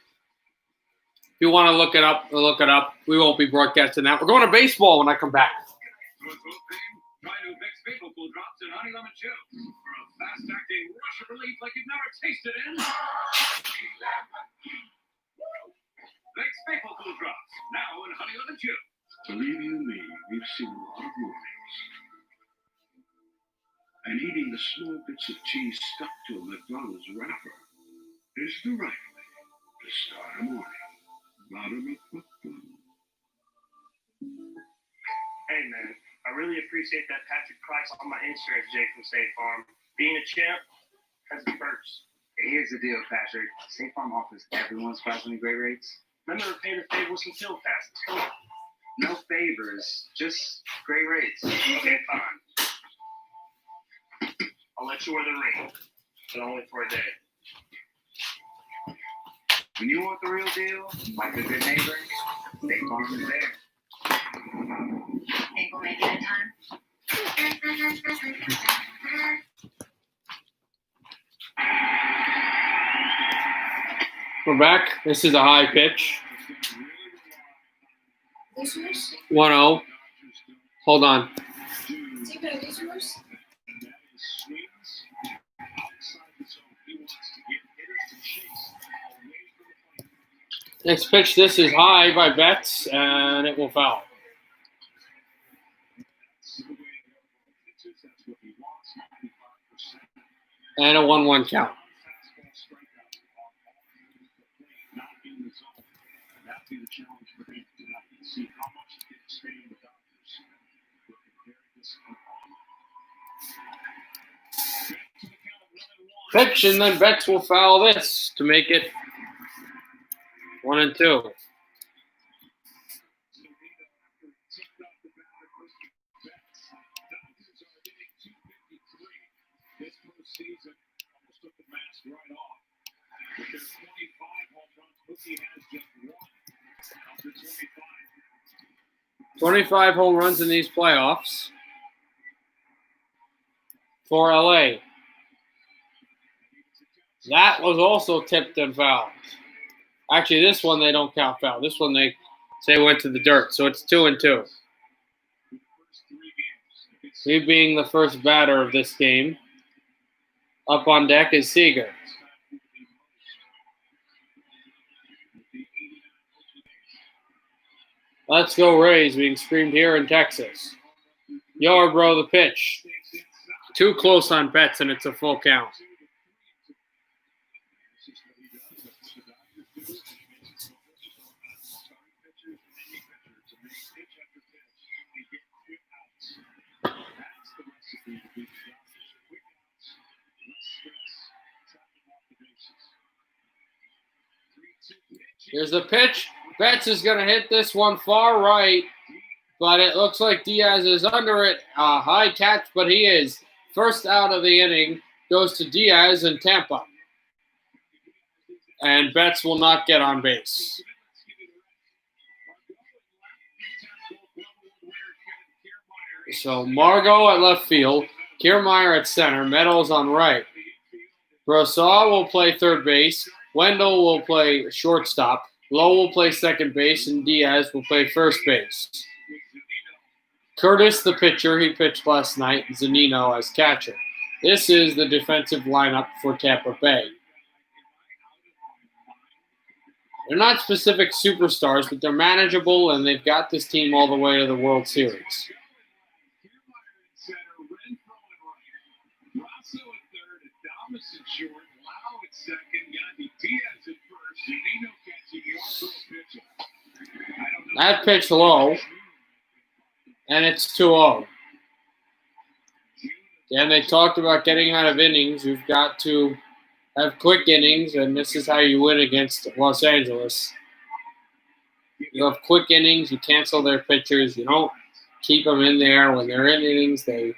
you want to look it up, look it up. We won't be broadcasting that. We're going to baseball when I come back. Try new Vicks Vapor Cool Drops and Honey Lemon Chill for a fast-acting rush of relief like you've never tasted in. Vicks Vapor Cool Drops, now in Honey Lemon Chill. Believe you me, we've seen a lot of movies. And eating the small bits of cheese stuck to a McDonald's wrapper is the right way to start a morning. Hey, man. I really appreciate that Patrick Price on my insurance, Jake from State Farm. Being a champ has its perks. Here's the deal, Patrick. State Farm offers everyone surprisingly great rates. Remember to pay the favors and chill passes. No favors, just great rates. Okay, fine. I'll let you wear the ring, but only for a day. When you want the real deal, like a good neighbor, State Farm is there. Think we'll make it in time? We're back. This is a high pitch. Listeners? 1-0. Hold on. Take that, listeners? Next pitch. This is high by Betts, and it will foul. And a 1-1 count. Pitch, and then Betts will foul this to make it 1-2. This postseason almost took the mask right off. With their 25 home runs, Mookie has just one of the 25. 25 home runs in these playoffs for LA. That was also tipped and fouled. Actually, this one they don't count foul. This one they say went to the dirt. So it's 2-2. He being the first batter of this game. Up on deck is Seager. Let's go Rays being screamed here in Texas. Yarbrough the pitch. Too close on Betts, and it's a full count. Here's the pitch. Betts is going to hit this one far right, but it looks like Diaz is under it. High catch, but he is. First out of the inning goes to Diaz in Tampa. And Betts will not get on base. So Margot at left field, Kiermaier at center, Meadows on right. Brosseau will play third base. Wendell will play shortstop. Lowe will play second base, and Diaz will play first base. Curtis, the pitcher, he pitched last night. Zunino as catcher. This is the defensive lineup for Tampa Bay. They're not specific superstars, but they're manageable, and they've got this team all the way to the World Series. That pitch low, and it's 2-0. And they talked about getting out of innings. You've got to have quick innings, and this is how you win against Los Angeles. You have quick innings. You cancel their pitchers. You don't keep them in there. When they're in innings, they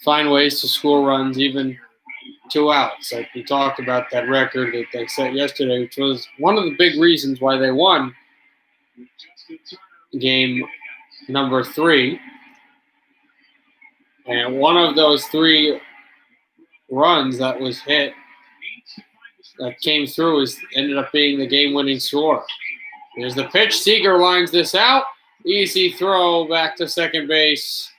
find ways to score runs, even 2 outs. Like we talked about that record that they set yesterday, which was one of the big reasons why they won game number 3. And one of those 3 runs that was hit, that came through, ended up being the game-winning score. Here's the pitch. Seager lines this out. Easy throw back to second base.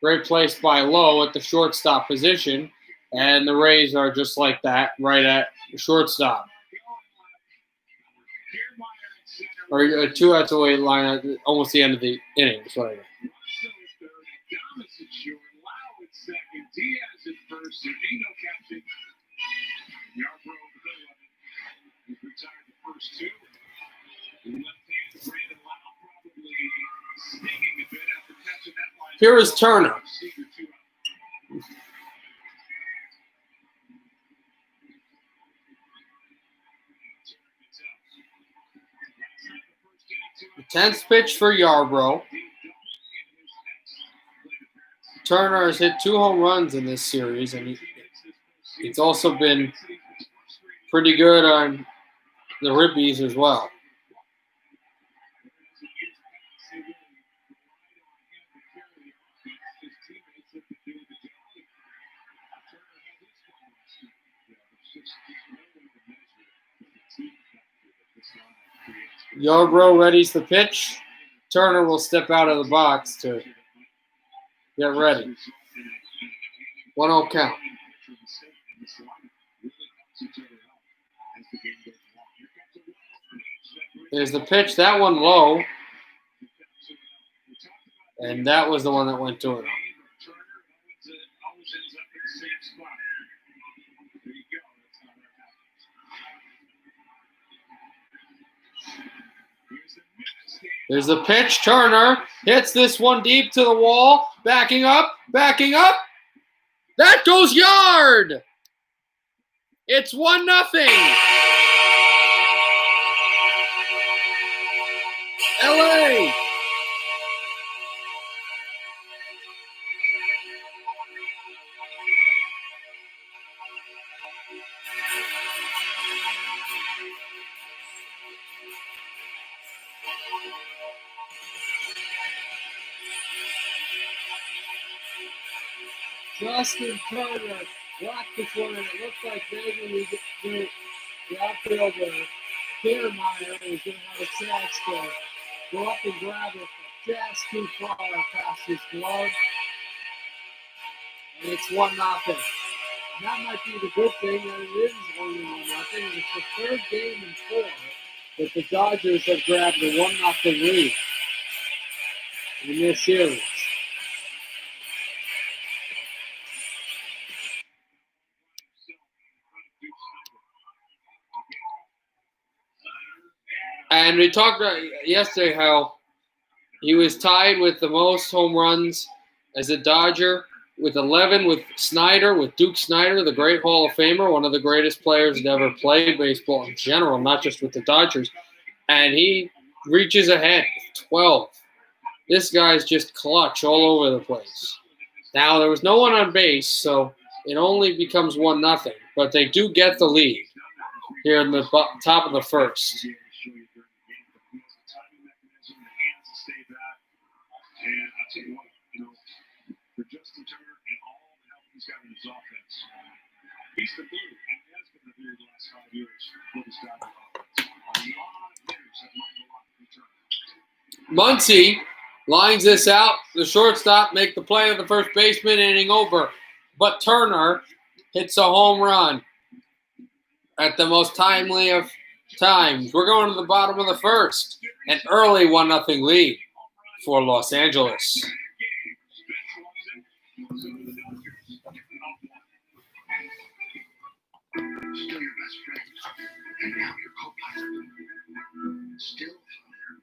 Great place by Lowe at the shortstop position. And the Rays are just like that, right at the shortstop. Or 2 outs away line at almost the end of the inning. That's what I mean. Here is Turner. The 10th pitch for Yarbrough. Turner has hit 2 home runs in this series, and he's also been pretty good on the ribbies as well. Yarbrough readies the pitch. Turner will step out of the box to get ready. 1-0 count. There's the pitch. That one low. And that was the one that went to it. There's the pitch. Turner hits this one deep to the wall. Backing up. Backing up. That goes yard. It's 1-0. LA. Justin Turner blocked this one, and it looks like maybe the outfielder, Kiermaier, is going to have a chance to go up and grab it just too far past his glove. And it's 1-0. And that might be the good thing that it is only 1-0. It's the 3rd game in 4 that the Dodgers have grabbed a 1-0 lead in this series. And we talked about yesterday how he was tied with the most home runs as a Dodger with 11 with Snyder, with Duke Snyder, the great Hall of Famer, one of the greatest players that ever played baseball in general, not just with the Dodgers. And he reaches ahead, 12. This guy's just clutch all over the place. Now, there was no one on base, so it only becomes 1-0. But they do get the lead here in the top of the first. And I'll tell you what, for Justin Turner and all the help he's got in his offense, he's the glue, and he has been the glue the last 5 years for this Dodger offense. A lot of hitters have learned a lot from Turner. Muncy lines this out. The shortstop make the play of the first baseman, inning over. But Turner hits a home run at the most timely of times. We're going to the bottom of the first. An early 1-0 lead for Los Angeles. Still your best friend, and now your co-pilot. Still father,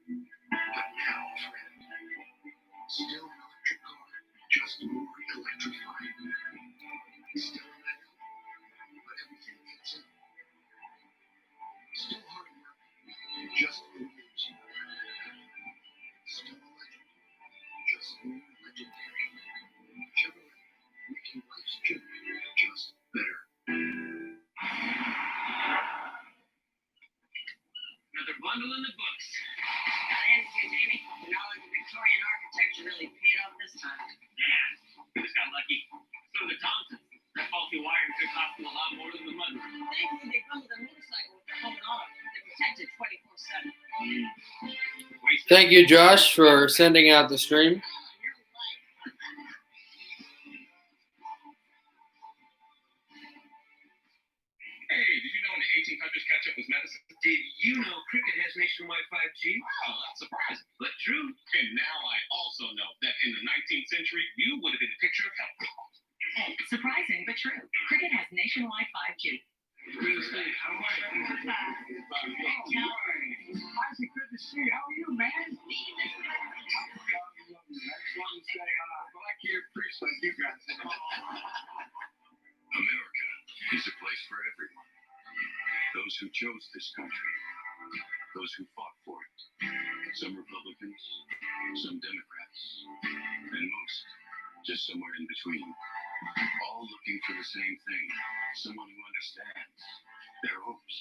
but now friend. Still an electric car, just more electrified. Still a manual, but everything fits in. Still hard work, just for years. Still a legend, just more legendary. Chevrolet, making life's journey just better. Another bundle in the books. Got in here, Jamie. The knowledge of Victorian architecture really paid off this time. Yeah, we just got lucky. So did the Thompsons. That faulty wiring could cost them a lot more than the money. Thankfully, they come with a motorcycle with their helmet on. They're protected 24/7. Thank you, Josh, for sending out the stream. Hey, did you know in the 1800s ketchup was medicine? Did you know cricket has nationwide 5G? Oh, that's surprising, but true. And now I also know that in the 19th century, you would have been a picture of health. Surprising, but true. Cricket has nationwide 5G. Isaac, good to see you. How are you, man? I just want to say hi. Like you guys. America is a place for everyone. Those who chose this country, those who fought for it. Some Republicans, some Democrats, and most just somewhere in between. All looking for the same thing. Someone who understands their hopes,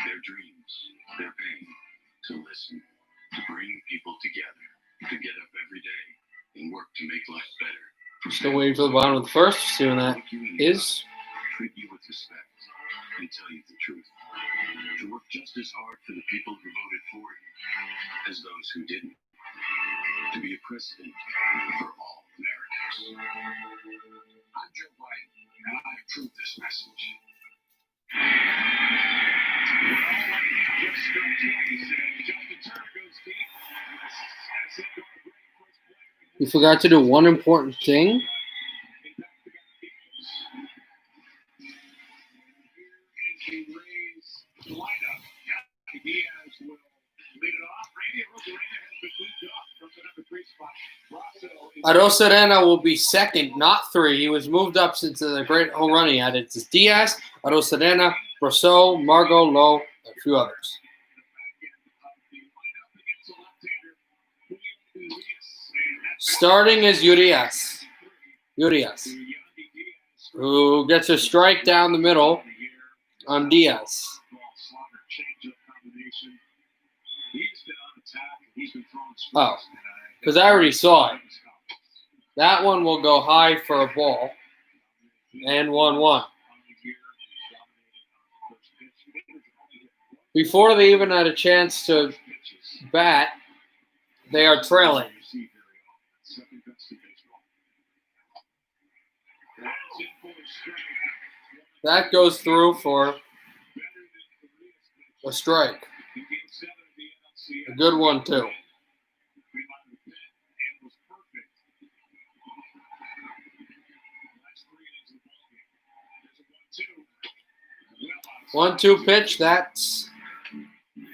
their dreams, their pain. To listen, to bring people together, to get up every day and work to make life better. Still waiting for the bottom of the first. See when that is. Treat you with respect and tell you the truth. To work just as hard for the people who voted for you as those who didn't. To be a president for all Americans. I'm Joe Biden, and I approve this message. You forgot to do one important thing. Arosarena will be second, not three. He was moved up since the great home run he had. It's Diaz, Arosarena, Brosseau, Margot, Lowe, and a few others. Starting is Urias, who gets a strike down the middle on Diaz. Oh, because I already saw it. That one will go high for a ball. And 1-1. Before they even had a chance to bat, they are trailing. That goes through for a strike. A good one, too. One-two pitch, that's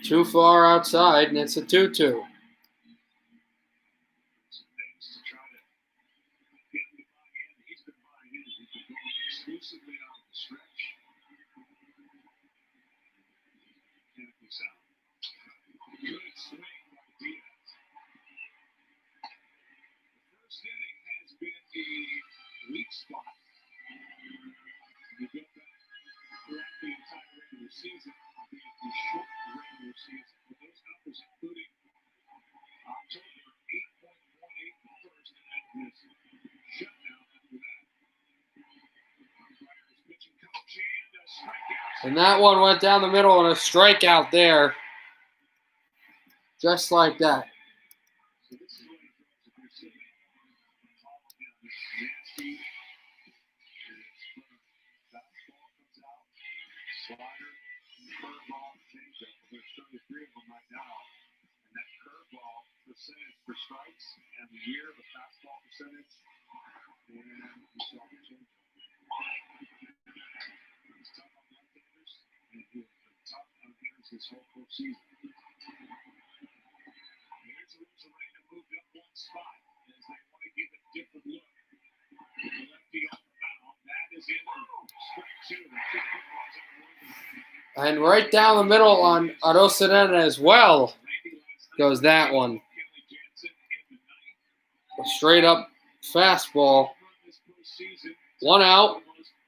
too far outside, and it's a 2-2. And that one went down the middle and a strikeout there. Just like that. And right down the middle on Arosarena as well goes that one. A straight up fastball. 1 out.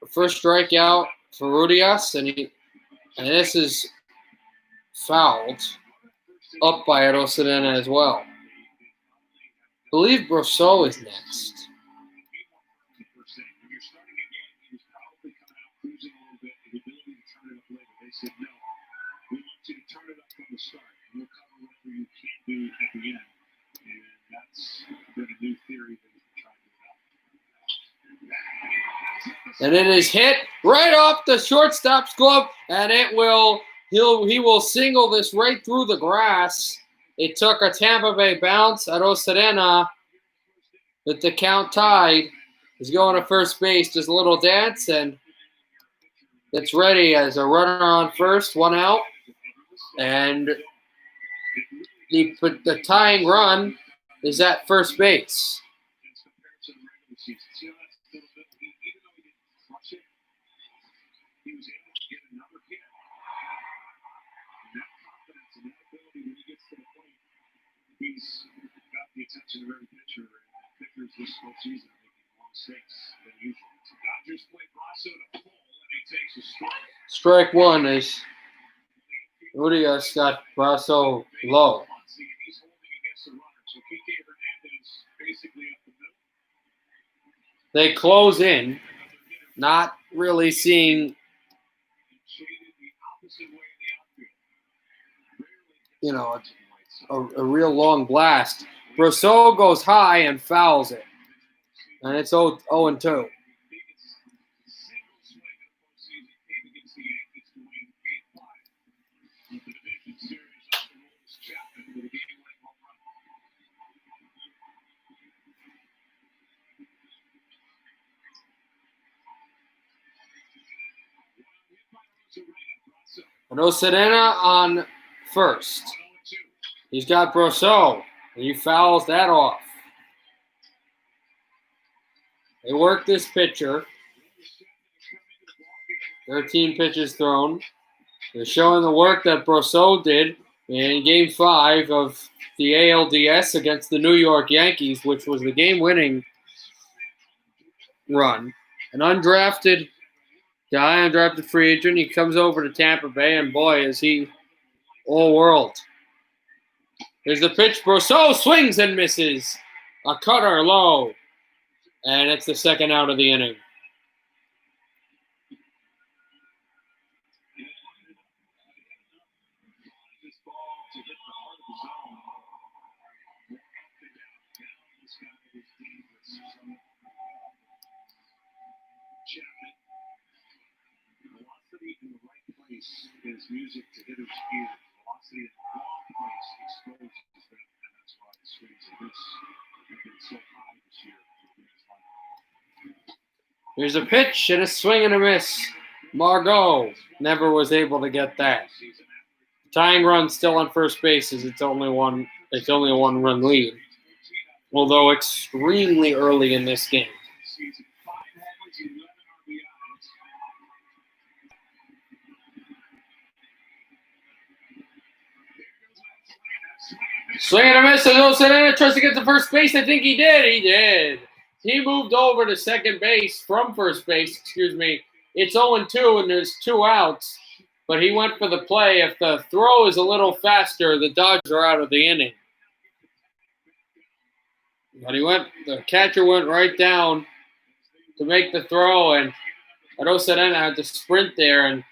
First strikeout for Rudias, and this is fouled up by Arosarena as well. I believe Brosseau is next. And it is hit right off the shortstop's glove, and he will single this right through the grass. It took a Tampa Bay bounce. Arosarena, with the count tied, is going to first base. Just a little dance, and it's ready as a runner on first, 1 out. And the tying run is at first base. he's got the attention of every pitcher, and pitchers this postseason are making more mistakes than usual. Dodgers play Brasso to pull, and he takes a strike. Strike one is Urias got Brasso low. He's holding against the runner, so Kike Hernandez basically up the middle. They close in, not really seeing, a real long blast. Brasso goes high and fouls it, and it's 0-2. Rosadena on first. He's got Brasso, and he fouls that off. They work this pitcher. 13 pitches thrown. They're showing the work that Brasso did in Game 5 of the ALDS against the New York Yankees, which was the game-winning run. An undrafted guy, undrafted free agent. He comes over to Tampa Bay, and boy, is he all world. There's the pitch. Brasso swings and misses. A cutter low. And it's the second out of the inning. Velocity in the right place is music to hitters' ears. Velocity in the wrong place exposes them, and that's why the swings of this have been so high this year. Here's a pitch and a swing and a miss. Margot never was able to get that. Tying run still on first base as it's only a one-run lead, although extremely early in this game. Swing and a miss. Rosadena tries to get to first base. I think he did. He did. He moved over to second base from first base. It's 0-2 and there's 2 outs. But he went for the play. If the throw is a little faster, the Dodgers are out of the inning. But the catcher went right down to make the throw, and Rosadena had to sprint there, and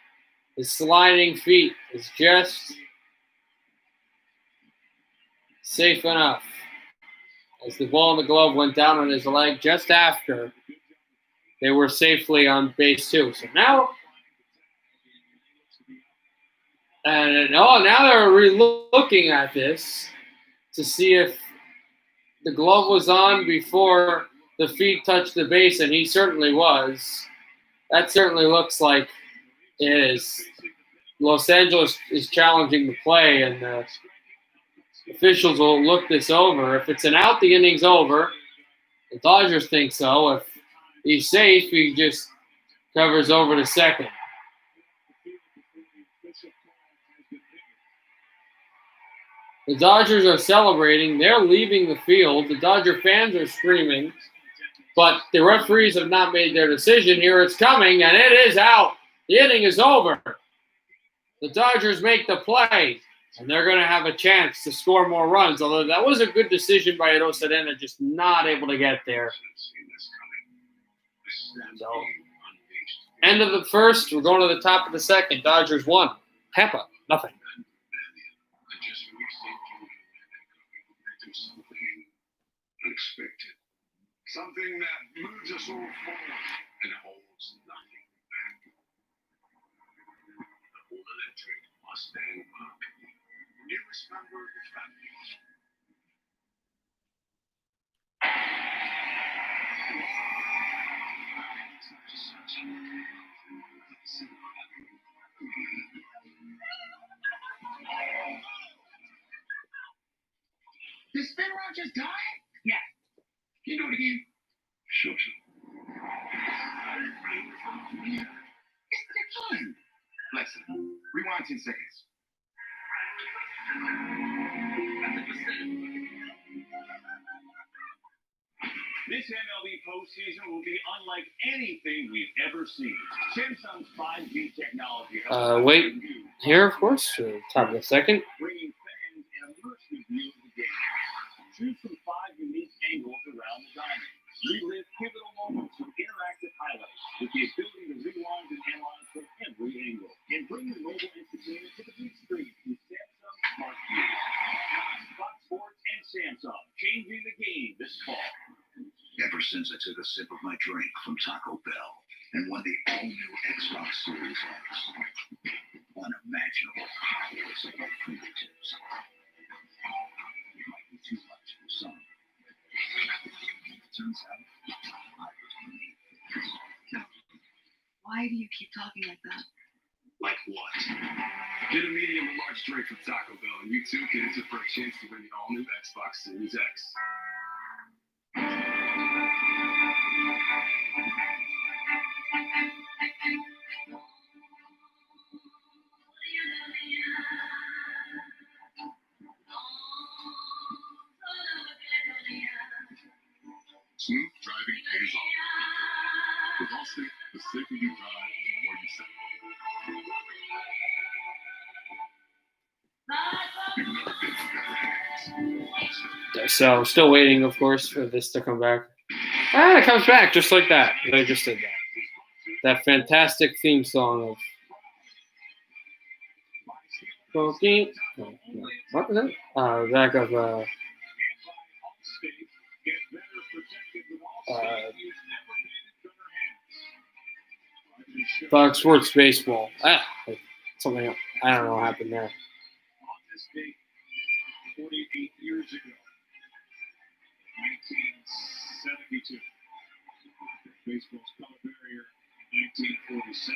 his sliding feet is just safe enough. As the ball in the glove went down on his leg just after they were safely on base 2. So now they're re-looking at this to see if the glove was on before the feet touched the base, and he certainly was. That certainly looks like it is. Los Angeles is challenging the play, and the officials will look this over. If it's an out, the inning's over. The Dodgers think so. If he's safe, he just covers over to second. The Dodgers are celebrating. They're leaving the field. The Dodger fans are screaming. But the referees have not made their decision. Here it's coming, and it is out. The inning is over. The Dodgers make the play, and they're going to have a chance to score more runs, although that was a good decision by Rosadena, just not able to get there. So, end of the first. We're going to the top of the second. Dodgers 1. Tampa, nothing. Unexpected. Something that moves us all forward and holds nothing back. The whole electric Mustang Mach. Newest member of the family. Did Spin Rock just die? Yeah. Can you do it again? Sure. It's the fun. Alexa, rewind 10 seconds. I think it's This MLB postseason will be unlike anything we've ever seen. Samsung's 5G technology Wait, here, of course, top of the second. bringing fans an immersive view of the game. Choose from 5 unique angles around the diamond. Relive pivotal moments with interactive highlights with the ability to rewind and analyze from every angle. And bring your mobile entertainment to the big screen with Samsung Smart TV. Fox Sports and Samsung, changing the game this fall. Ever since I took a sip of my drink from Taco Bell and won the all-new Xbox Series X, unimaginable powers at my fingertips. It might be too much for some. Turns out, I was beneath. Why do you keep talking like that? Like what? Get a medium or large drink from Taco Bell, and you too can enter for a chance to win the all-new Xbox Series X. Smooth driving pays off. With Allstate, the safer you drive, the more you save. You've never been in better hands. So, still waiting, of course, for this to come back. Ah, it comes back just like that. They just did that. That fantastic theme song of. What was that? Back of Fox Sports Baseball. Something else. I don't know what happened there. On this date, 48 years ago, 1972. Baseball's color barrier, 1947.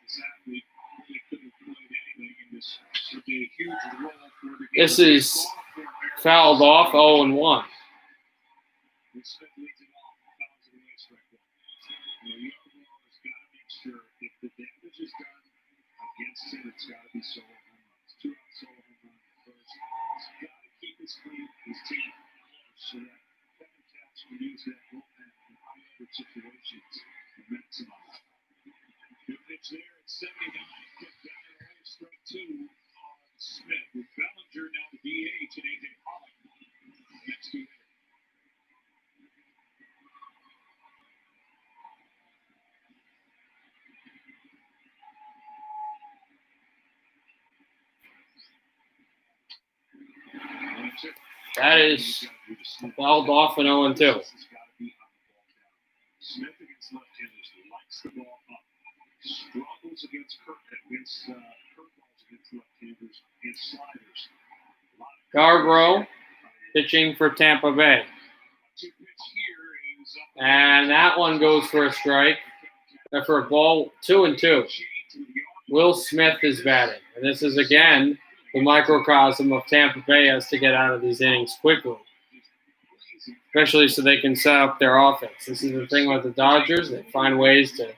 This athlete really couldn't have played anything in this. Took a huge role for the game. This is fouled off 0-1. Smith leads it off, fouls it away, strike one. The Yarbrough has got to make sure if the damage is done against him, it's got to be solo home runs. 2 out solo home run first. He's got to keep his team close so that Kevin Cash can use that bullpen in high leverage situations to maximize. Good pitch there at 79. Kept down the way, strike 2 on Smith. With Bellinger now the DH and AJ Pollock. Next 2 hitters. That is fouled off and 0-2. Smith against left-handers likes the ball up, struggles against curveballs against left-handers and sliders. Yarbrough pitching for Tampa Bay. And that one goes for a strike. For a ball, 2-2. Will Smith is batting. And this is, again, the microcosm of Tampa Bay has to get out of these innings quickly, especially so they can set up their offense. This is the thing with the Dodgers. They find ways to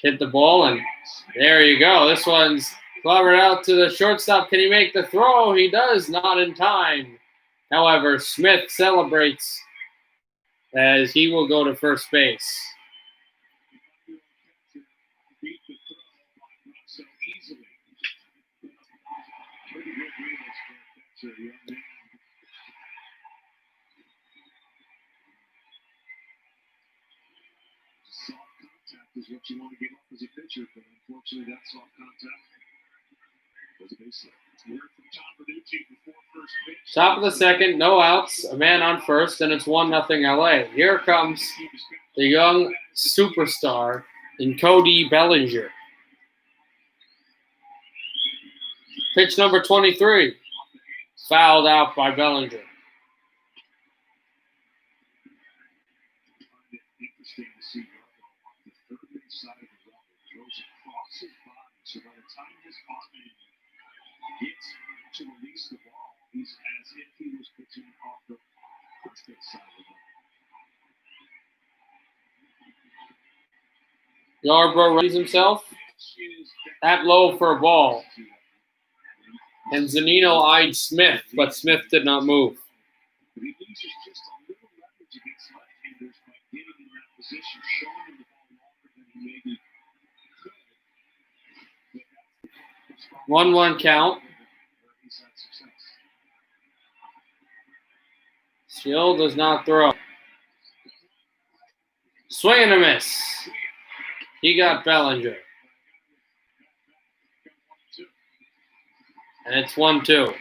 hit the ball, and there you go. This one's clobbered out to the shortstop. Can he make the throw? He does, not in time. However, Smith celebrates as he will go to first base. Soft contact is what you want to give up as a pitcher, but unfortunately, that soft contact was a base hit. Word from Tom Verducci before first pitch. Top of the second, no outs, a man on first, and it's 1-0 LA. Here comes the young superstar in Cody Bellinger. Pitch number 23, fouled out by Bellinger. Interesting to see Yarbrough off the third base side of the rubber, throws across his body, so by the time his arm gets to release the ball, he's as if he was pitching off the first base side of the rubber. Yarbrough raises himself at low for a ball. And Zunino eyed Smith, but Smith did not move. But he loses just a little leverage against left-handers by getting in that position, showing him the ball longer than he maybe could. But that's the 1-1 count. where he's had success. Still does not throw. Swing and a miss. He got Bellinger. And it's 1-2. Because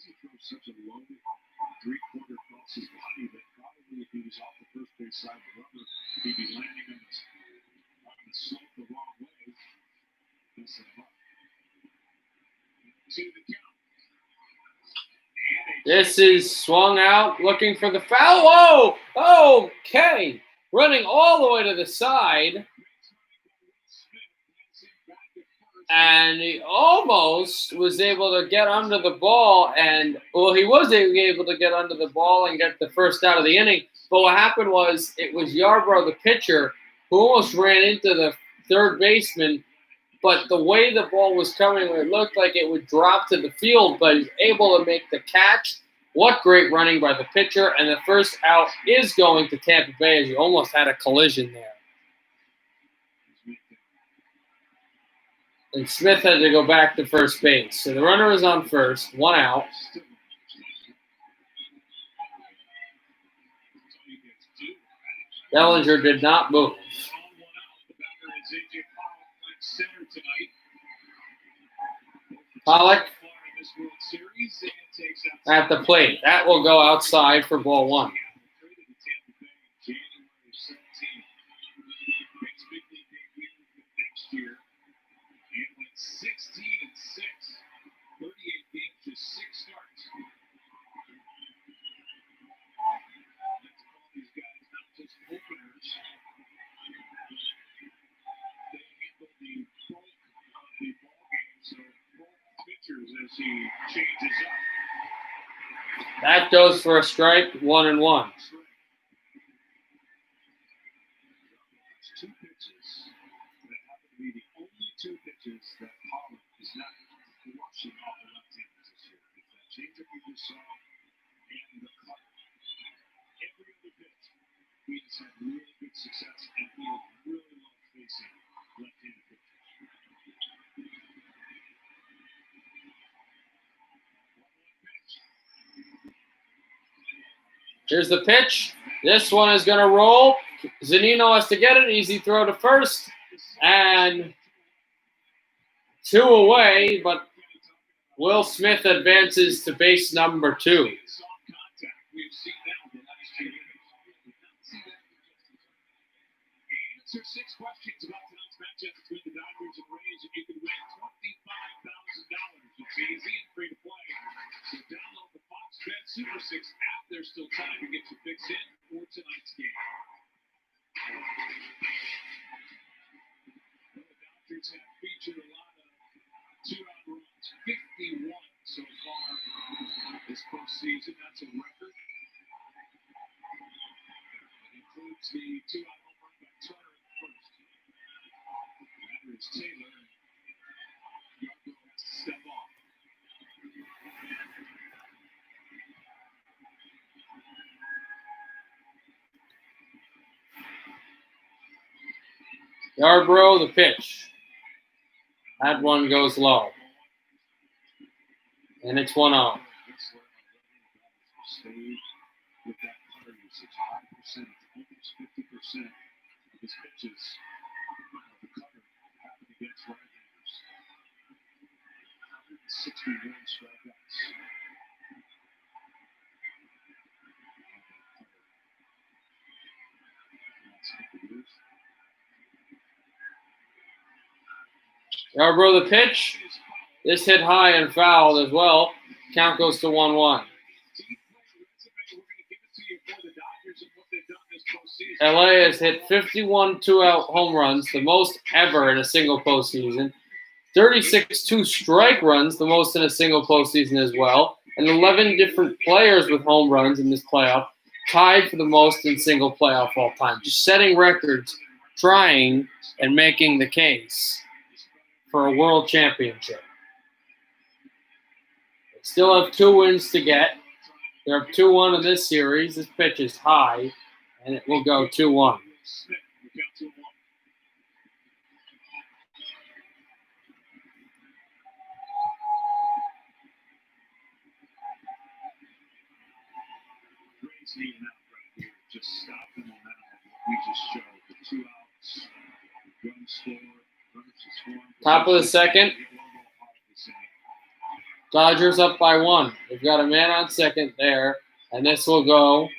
he throws such a loaded three-quarter across his body that probably if he was off the first base side of the rubber, he'd be landing on the slope the wrong way. Messing him up. To the count. This is swung out, looking for the foul. Whoa! Okay. Running all the way to the side. And he almost was able to get under the ball. And, well, he was able to get under the ball and get the first out of the inning. But what happened was it was Yarbrough, the pitcher, who almost ran into the third baseman. But the way the ball was coming, it looked like it would drop to the field, but he's able to make the catch. What great running by the pitcher. And the first out is going to Tampa Bay, as you almost had a collision there. And Smith had to go back to first base. So the runner is on first, 1 out. Bellinger did not move. Pollock at the plate. That will go outside for ball 1. As he changes up. That goes for a strike, 1-1. Two pitches that happen to be the only two pitches that Pollock is not rushing off the left-handers this year. It's that changeup we just saw and the cut. Every other pitch, he's had really good success and he has really loved facing left-handed pitchers. Here's the pitch. This one is going to roll. Zunino has to get it. Easy throw to first. And 2 away, but Will Smith advances to base number 2. Answer 6 questions about tonight's matchup between the Dodgers and Rays, and you can win $25,000. It's easy and free to play. So download the Fox Bet Super 6 app. There's still time to get your picks in for tonight's game. The Dodgers have featured a lot of 2-out runs, 51 so far this postseason. That's a record. It includes the 2-out home run by Turner in the first. That is Taylor. Yarbrough has to step off. Yarbrough, the pitch. That one goes low. And it's 1-0. Stayed with that cutter usage, high percentage, almost 50% of his pitches of the cutter happen against right-handers. 61 strikeouts. Yarbrough, the pitch. This hit high and fouled as well. Count goes to 1-1. LA has hit 51 2-out home runs, the most ever in a single postseason. 36 2-strike runs, the most in a single postseason as well. And 11 different players with home runs in this playoff, tied for the most in single playoff all time. Just setting records, trying, and making the case. for a world championship. They still have 2 wins to get. They're up 2-1 in this series. This pitch is high, and it will go 2-1. Needing out right here. Just stop the momentum of what we just showed. The 2 outs, run score, runners to score. Top of the second. Dodgers up by 1. They've got a man on second there, and this will go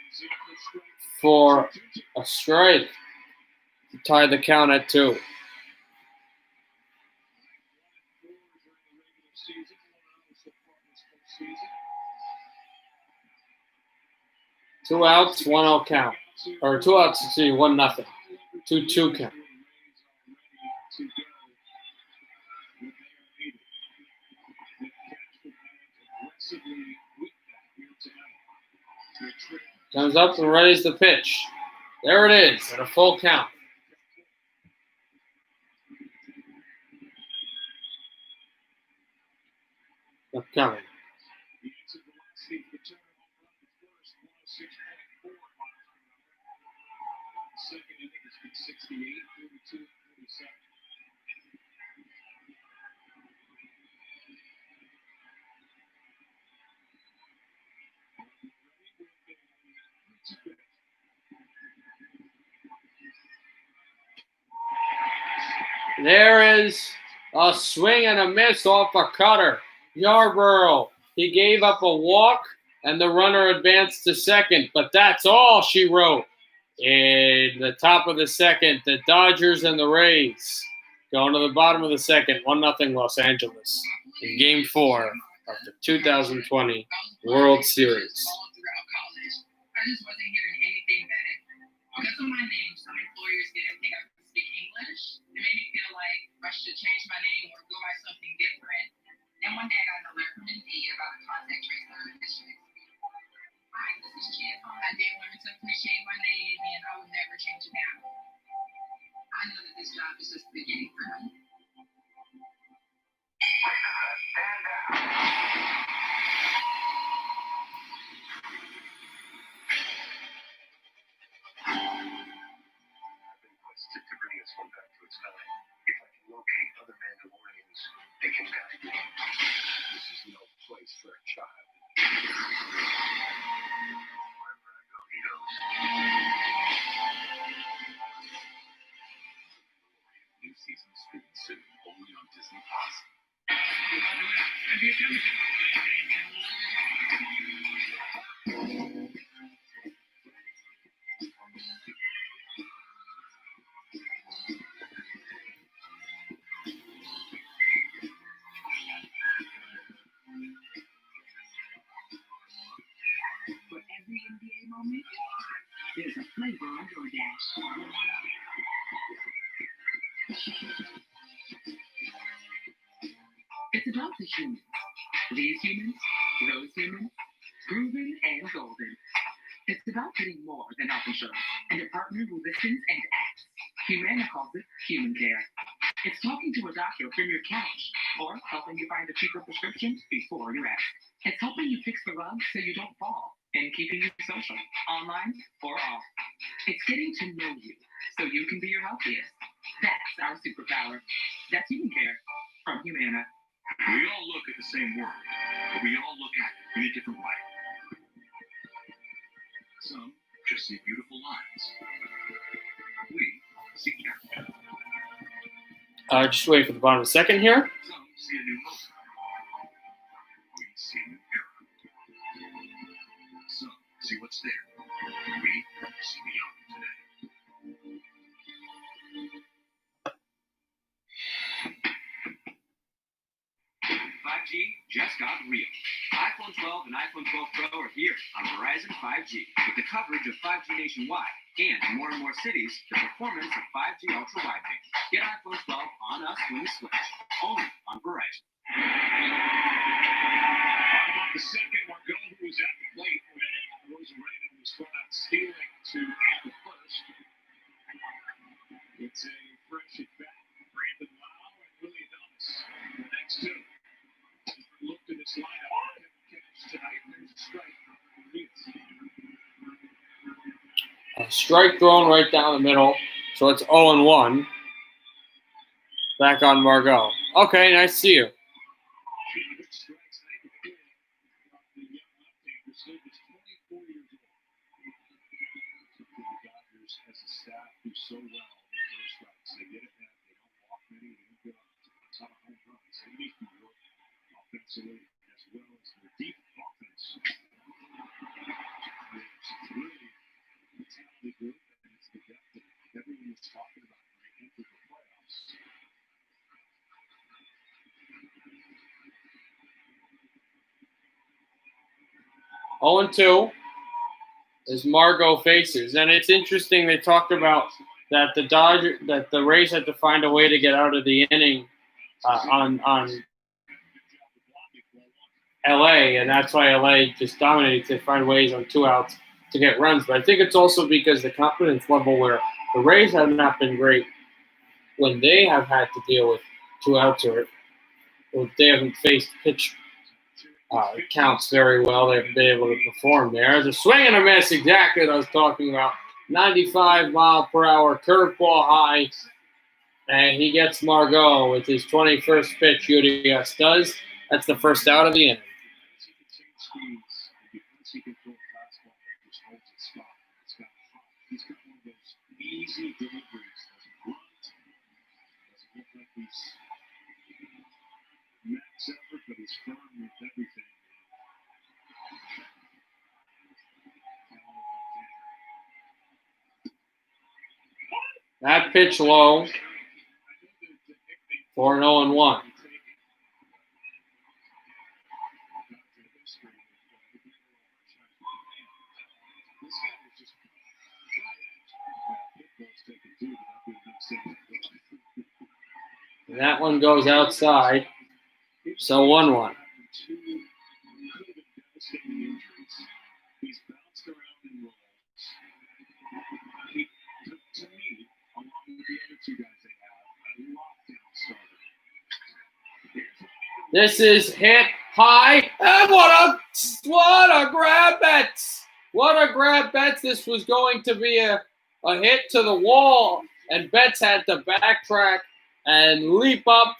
for a strike to tie the count at 2. Two outs, 1-0 count. Or 2 outs, 1-0. 2-2 count. Comes up and readies the pitch. There it is, at a full count. Upcoming. Second inning has been 68, 32, 47. There is a swing and a miss off a cutter. Yarborough. He gave up a walk, and the runner advanced to second. But that's all she wrote. In the top of the second, the Dodgers and the Rays going to the bottom of the second, 1-0 Los Angeles in Game 4 of the 2020 World Series. I just wasn't hearing anything back. Because of my name, some employers didn't think I could speak English. It made me feel like I should change my name or go by something different. And one day I got an alert from Indeed about a contact tracer initiative. Hi, this is Chip. I did learn to appreciate my name, and I will never change it now. I know that this job is just the beginning for me. To bring this one back to its time. If I can locate other Mandalorians, they can guide me. This is no place for a child. Wherever I go, he goes. New season streaming soon, only on Disney Plus. For every NBA moment, there's a flavor on DoorDash. It's about the humans. These humans, those humans, proven and golden. It's about getting more than health insurance and a partner who listens and acts. Humana calls it human care. It's talking to a doctor from your couch or helping you find a cheaper prescription before you ask. It's helping you fix the rug so you don't fall and keeping you social, online or off. It's getting to know you so you can be your healthiest. That's our superpower. That's human care from Humana. We all look at the same world, but we all look at it in a different way. Some just see beautiful lines. We see character. Just wait for the bottom of the second here. Some see a new hope. We see a new era. Some see what's there. We see beyond today. 5G just got real. iPhone 12 and iPhone 12 Pro are here on Verizon 5G with the coverage of 5G nationwide and in more and more cities, the performance of 5G ultra wideband. Get iPhone 12 on us when you switch. Only on Verizon. About the second, Margot, who was at the plate when Rosarena was caught stealing to add the first. It's a fresh at bat. Brandon Lau and Willie Adonis. strike thrown right down the middle. So it's 0-1. Back on Margot. Okay, nice to see you. As a staff do so well with first strikes. They get ahead, they don't walk many, they don't give up a ton of home runs. They need to work offensively as well as their deep offense. It's really a talented group, and it's the depth that everyone was talking about when they entered the playoffs. Oh, 2 as Margot faces, and it's interesting. They talked about that the Rays had to find a way to get out of the inning on LA, and that's why LA just dominates. They find ways on 2 outs to get runs, but I think it's also because the confidence level where the Rays have not been great when they have had to deal with 2 outs or they haven't faced pitch counts very well. They've been able to perform there. There's a swing and a miss, exactly what I was talking about. 95-mile-per-hour curveball high, and he gets Margot with his 21st pitch. Urias does. That's the first out of the inning. He can throw a fastball that just holds its spot. He's got one of those easy deliveries. Doesn't grunt. Doesn't look like he's max effort, but he's firm with everything. That pitch low for an 0-1. And that one goes outside. So 1-1. He's bounced around in roles. To me, along with the other 2 guys they have, a lockdown starter. This is hit high, and what a grab, Betts! What a grab, Betts! This was going to be a hit to the wall, and Betts had to backtrack and leap up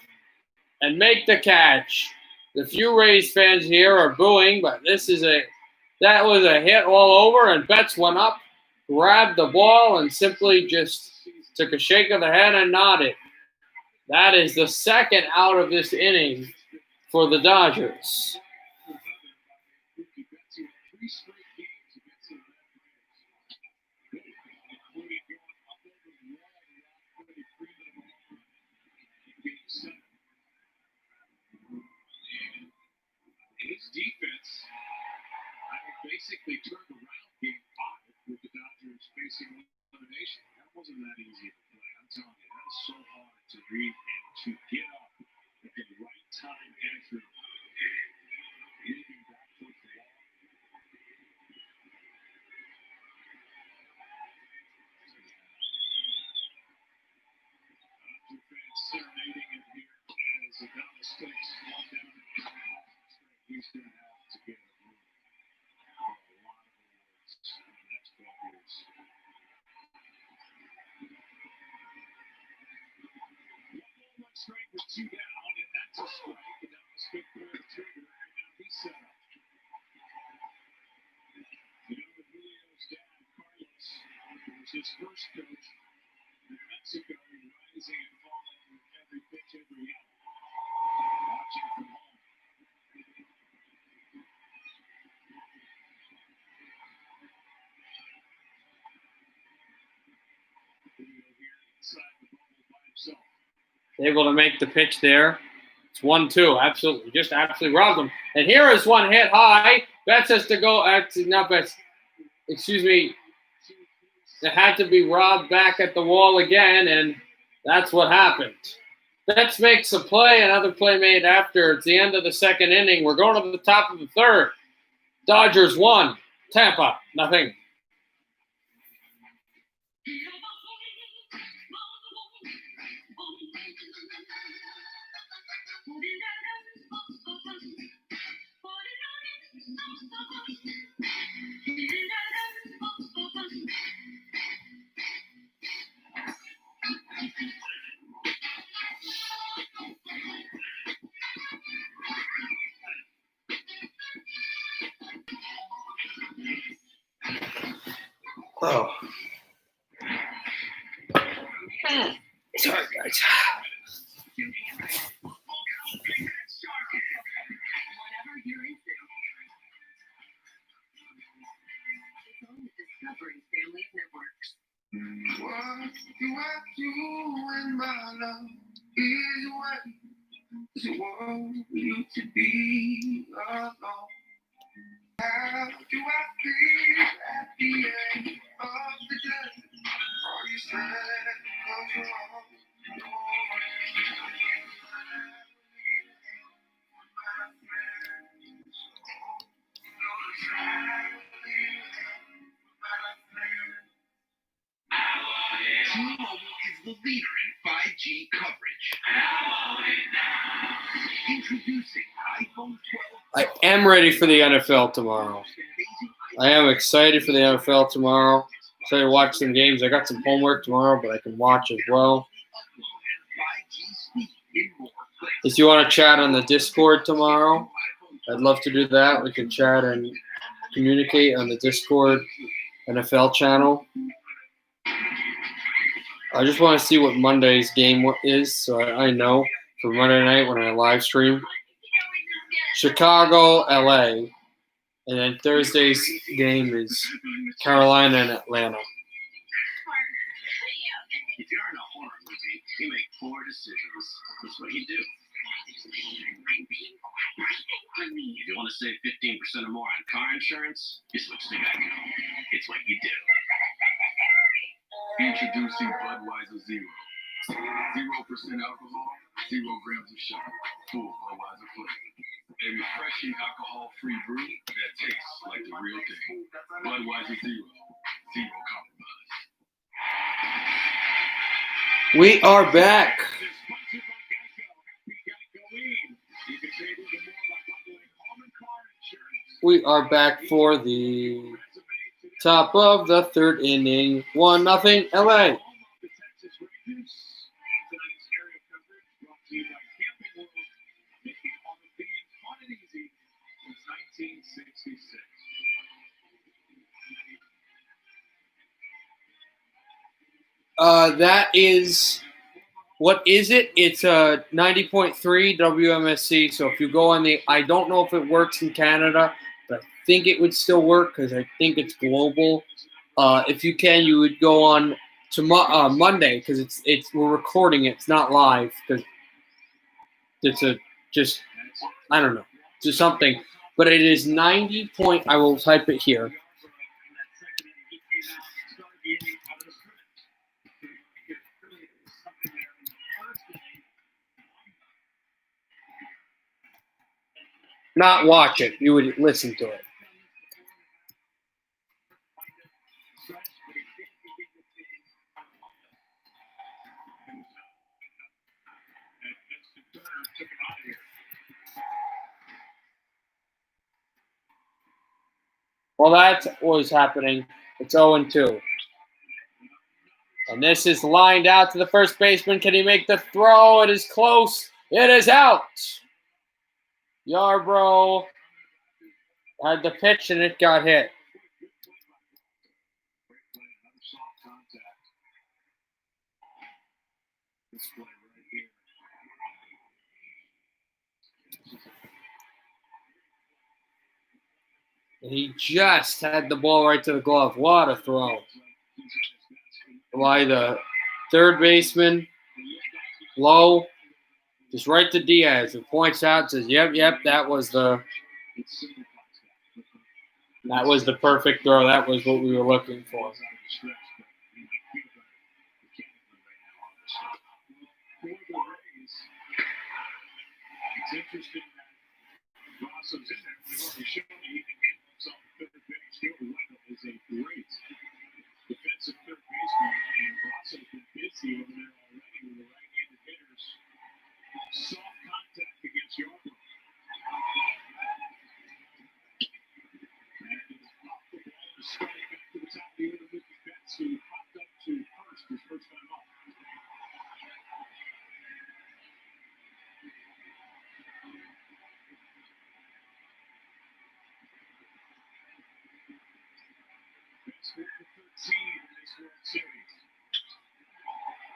and make the catch. The few Rays fans here are booing, but that was a hit all over, and Betts went up, grabbed the ball, and simply just took a shake of the head and nodded. That is the second out of this inning for the Dodgers. His defense basically turned around game 5 with the Dodgers facing elimination. That wasn't that easy to play. I'm telling you, that is so hard to read and to get up at the right time after moving back towards the wall. Dodger fans serenading him here as Adonis takes one down in the he's going to have to get a room for a lot of awards in the next 12 years. One strike with 2 down, and that's a strike. Adonis good for the trigger, and now he's set up. Julio's dad, Carlos, who was his first coach in Mexico, rising and falling with every pitch, every out. Watching from home. Able to make the pitch there. It's 1-2. Absolutely. Just absolutely robbed them. And here is one hit high. Betts has to go. Not Betts. Excuse me. It had to be robbed back at the wall again, and that's what happened. Betts makes a play. Another play made after. It's the end of the second inning. We're going to the top of the third. Dodgers 1. Tampa, nothing. Oh. Sorry, guys. Whatever you're into, it's on the Discovery family of networks. What do I do when my love is away? Does it want you to be alone? How do I feel at the end of the day? Are you sad because you're all T-Mobile is the leader in 5G coverage. Introducing iPhone 12. I am ready for the NFL tomorrow. I am excited for the NFL tomorrow. Excited to watch some games. I got some homework tomorrow, but I can watch as well. If you want to chat on the Discord tomorrow, I'd love to do that. We can chat and communicate on the Discord NFL channel. I just want to see what Monday's game is, so I know for Monday night when I live stream. Chicago, LA, and then Thursday's game is Carolina and Atlanta. If you're in a horror movie, you make 4 decisions. That's what you do. If you want to save 15% or more on car insurance, you switch to Geico. It's what you do. Introducing Budweiser Zero. 0% alcohol, 0 grams of sugar. Full Budweiser flavor. A refreshing alcohol-free brew that tastes like the real thing. Budweiser Zero. Zero compromise. We are back. We are back for the top of the 3rd inning. 1-0 LA. That is, what is it? It's a 90.3 WMSC. So if you go on the, I don't know if it works in Canada, but I think it would still work because I think it's global. If you can, you would go on to Monday because we're recording it. It's not live because it's I don't know, just something. But it is 90 point. I will type it here. Not watch it. You would listen to it. Well, that's what was happening. It's 0-2. And this is lined out to the first baseman. Can he make the throw? It is close. It is out. Yarbrough had the pitch and it got hit. And he just had the ball right to the glove. What a throw. By the third baseman, low, just right to Diaz, who points out, says, yep, that was the perfect throw. That was what we were looking for. It's interesting that Rossum's in there. We've already shown that he can handle himself at third base. Joe Wendell is a great defensive third baseman, and Rossum's been busy over there already with the right-handed hitters. Soft contact against Yarbrough. And it's off the ball to strike back to the top of the order. Mickey Betts, who popped up to first his first time up.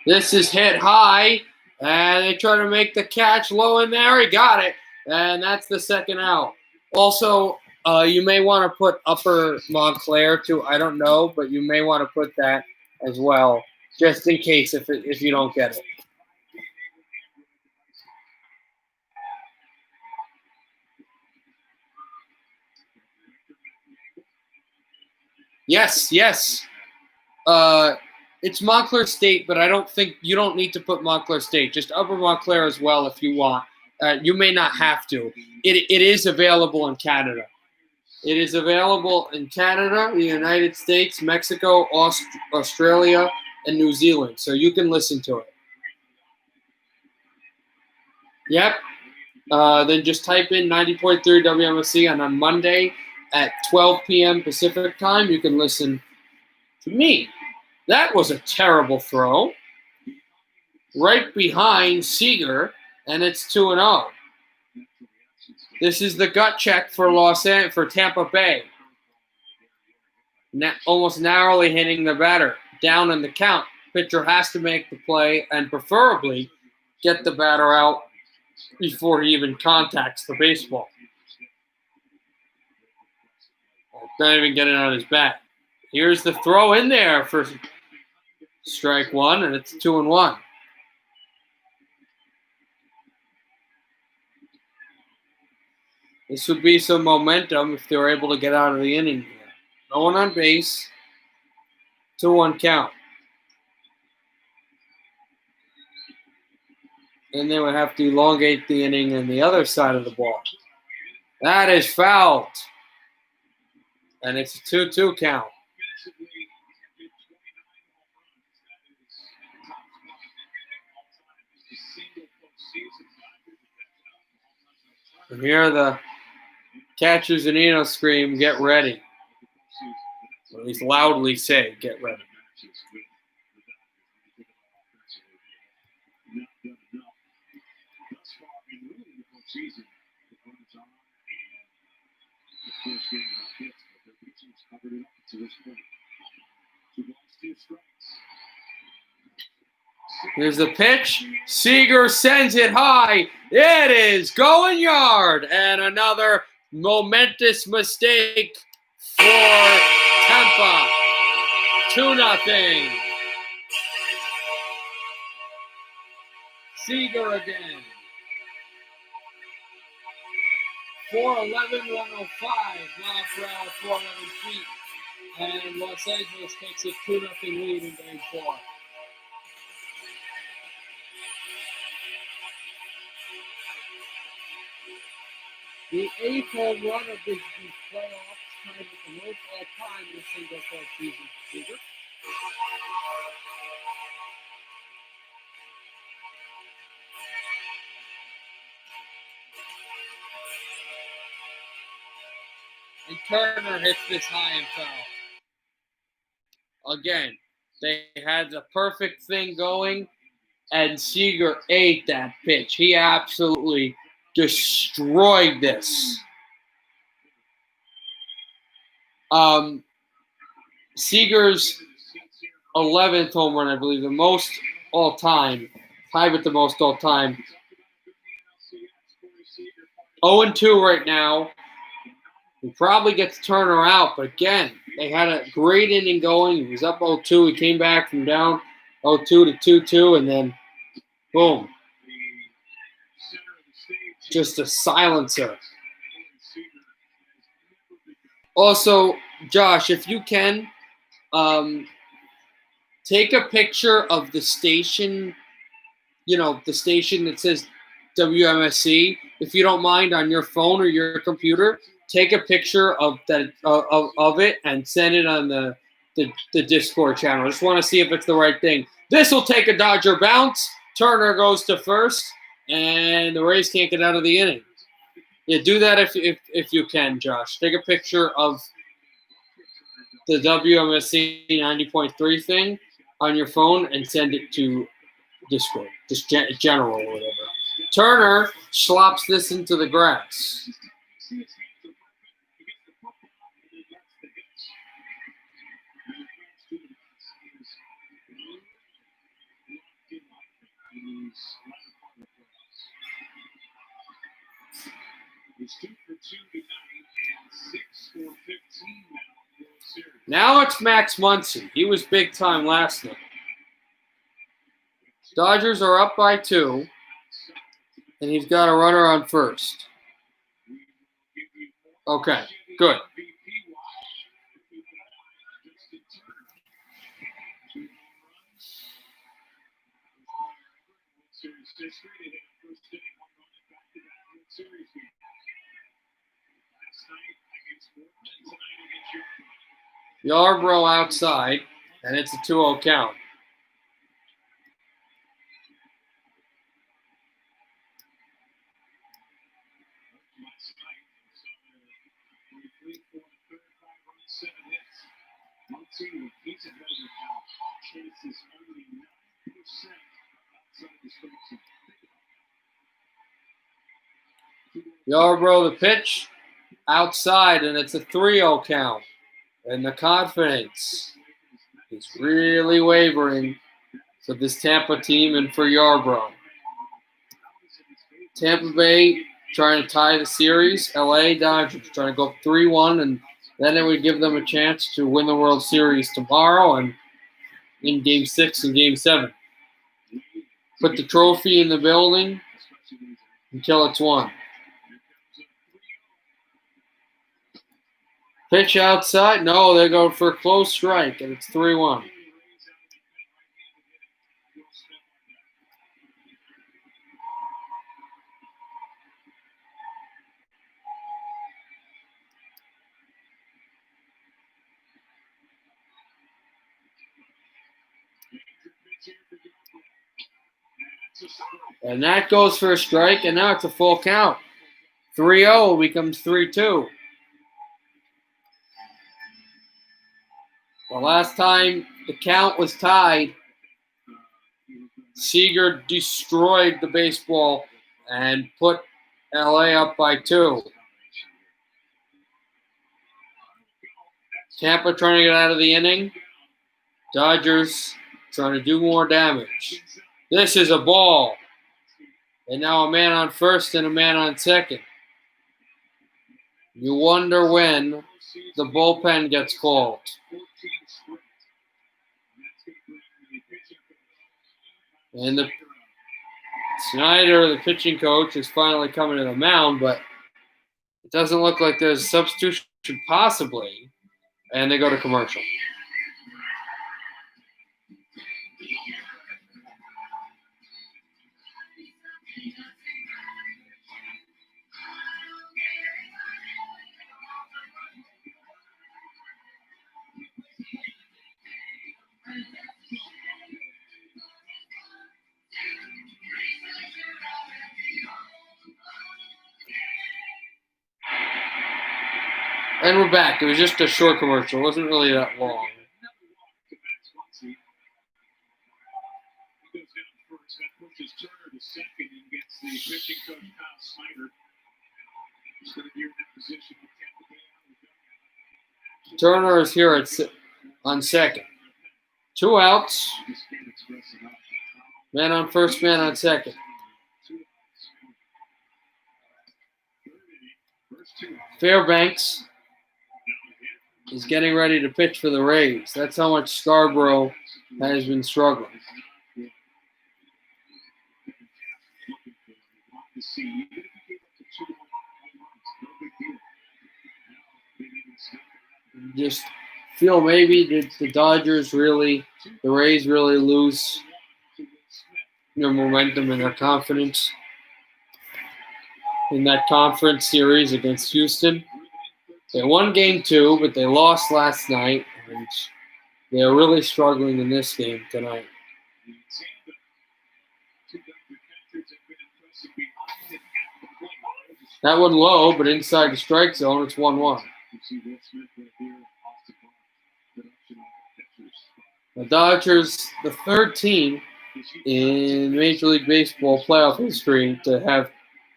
This is hit high, and they try to make the catch low in there. He got it, and that's the second out. Also, you may want to put Upper Montclair too. I don't know, but you may want to put that as well, just in case if you don't get it. Yes. It's Montclair State, but I don't think you don't need to put Montclair State. Just Upper Montclair as well if you want. You may not have to. It is available in Canada. It is available in Canada, the United States, Mexico, Australia, and New Zealand. So you can listen to it. Yep. Then just type in 90.3 WMSC, and on Monday at 12 p.m. Pacific time, you can listen to me. That was a terrible throw. Right behind Seager, and it's 2-0. This is the gut check for for Tampa Bay. Almost narrowly hitting the batter. Down in the count. Pitcher has to make the play and preferably get the batter out before he even contacts the baseball. Not even get it on his bat. Here's the throw in there for strike one, and it's 2-1. This would be some momentum if they were able to get out of the inning here. No one on base. 2-1 count. Then they would have to elongate the inning on the other side of the ball. That is fouled. And it's a 2-2 count. And here the catchers and Eno scream, "Get ready." Or at least loudly say, "Get ready." Here's the pitch. Seager sends it high. It is going yard. And another momentous mistake for Tampa. 2-0. Seager again. 411, 105 miles per hour, 411 feet. And Los Angeles takes a 2-0 lead in game 4. The 8th home run of this playoffs, tied with the most all-time in a single postseason for Seager. And Turner hits this high and foul. Again, they had the perfect thing going, and Seager ate that pitch. He absolutely destroyed this. Seager's 11th home run, I believe, the most all-time, tied with the most all-time. 0-2 right now. He probably gets Turner out, but again, they had a great inning going. He was up 0-2. He came back from down 0-2 to 2-2, and then boom. Just a silencer. Also, Josh, if you can, take a picture of the station, the station that says WMSC, if you don't mind, on your phone or your computer. Take a picture of that of it and send it on the Discord channel. I just want to see if it's the right thing. This will take a Dodger bounce. Turner goes to first, and the Rays can't get out of the inning. Yeah, do that if you can, Josh. Take a picture of the WMSC 90.3 thing on your phone and send it to Discord, just general or whatever. Turner slops this into the grass. He's 2 for 2 tonight and 6 for 15 now in the World Series. Now it's Max Muncy. He was big time last night. Dodgers are up by 2, and he's got a runner on first. Okay, good. Yarbrough outside, and it's a 2-0 count. Yarbrough the pitch, outside, and it's a 3-0 count. And the confidence is really wavering for this Tampa team and for Yarbrough. Tampa Bay trying to tie the series. LA Dodgers trying to go 3-1, and then it would give them a chance to win the World Series tomorrow and in Game 6 and Game 7. Put the trophy in the building until it's won. Pitch outside. No, they go for a close strike, and it's 3-1. And that goes for a strike, and now it's a full count. 3-0 becomes 3-2. The last time the count was tied, Seager destroyed the baseball and put LA up by 2. Tampa trying to get out of the inning. Dodgers trying to do more damage. This is a ball. And now a man on first and a man on second. You wonder when the bullpen gets called. And the Snyder, the pitching coach, is finally coming to the mound, but it doesn't look like there's a substitution possibly. And they go to commercial. And we're back. It was just a short commercial. It wasn't really that long. Turner is here on second. 2 outs. Man on first, man on second. Fairbanks is getting ready to pitch for the Rays. That's how much Scarborough has been struggling. Just feel maybe did the Rays really lose their momentum and their confidence in that conference series against Houston. They won Game 2, but they lost last night, and they're really struggling in this game tonight. That one low, but inside the strike zone, it's 1-1. The Dodgers, the third team in Major League Baseball playoff history to have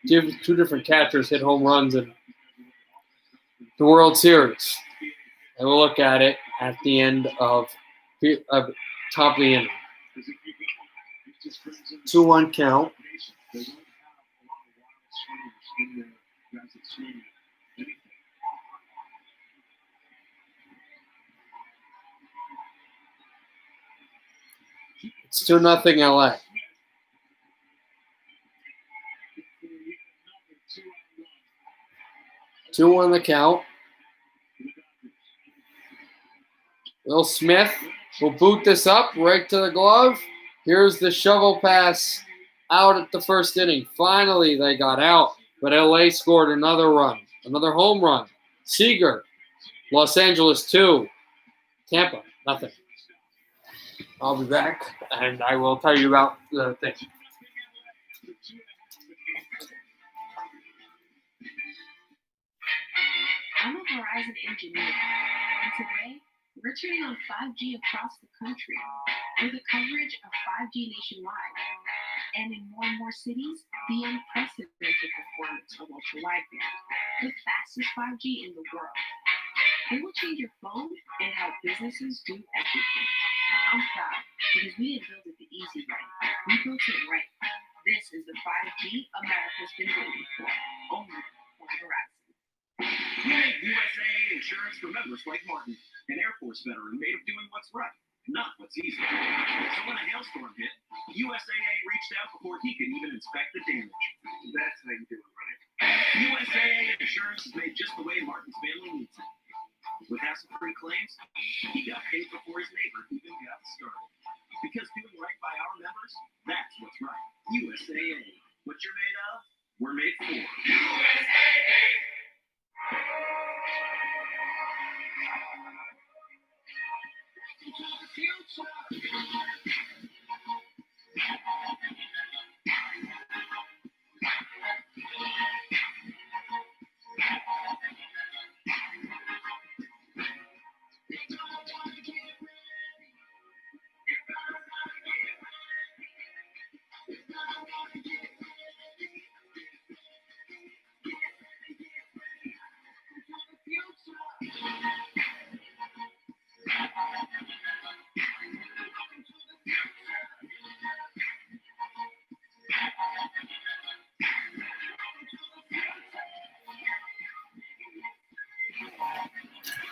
two different catchers hit home runs in the World Series. And we'll look at it at the end of top of the inning. 2-1 count. Guys that swing at anything. It's 2-0 LA. 2-1 the count. Will Smith will boot this up right to the glove. Here's the shovel pass out at the first inning. Finally, they got out, but LA scored another run, another home run. Seager, Los Angeles 2, Tampa, nothing. I'll be back, and I will tell you about the thing. I'm a Verizon engineer, and today we're turning on 5G across the country with the coverage of 5G nationwide, and in more and more cities, the unprecedented performance of ultra-wideband, the fastest 5G in the world. It will change your phone and how businesses do everything. I'm proud because we didn't build it the easy way. We built it right. This is the 5G America's been waiting for, only from Verizon. You make USAA insurance for members like Martin, an Air Force veteran made of doing what's right, not what's easy. So when a hailstorm hit, USAA reached out before he could even inspect the damage. That's how you do it right. USAA insurance is made just the way Martin's family needs it. With hassle-free claims, he got paid before his neighbor even got started. Because doing right by our members, that's what's right. USAA. What you're made of, we're made for. USAA!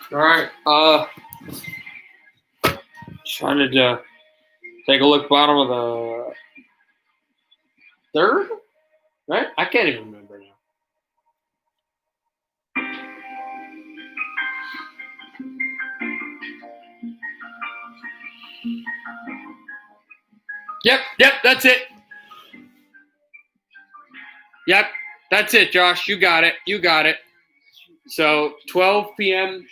All right. Trying to take a look bottom of the third, right? I can't even remember now. Yep, that's it. Yep, that's it, Josh. You got it. So 12 p.m.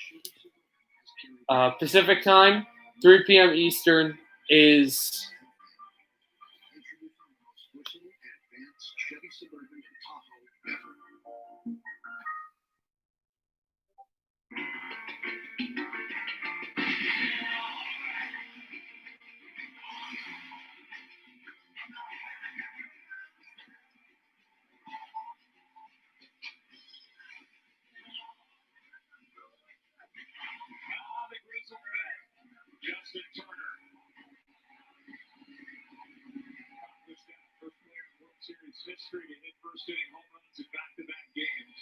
Pacific time, 3 p.m. Eastern is Justin Turner. Accomplished that first player in World Series history to hit first inning home runs in back-to-back games.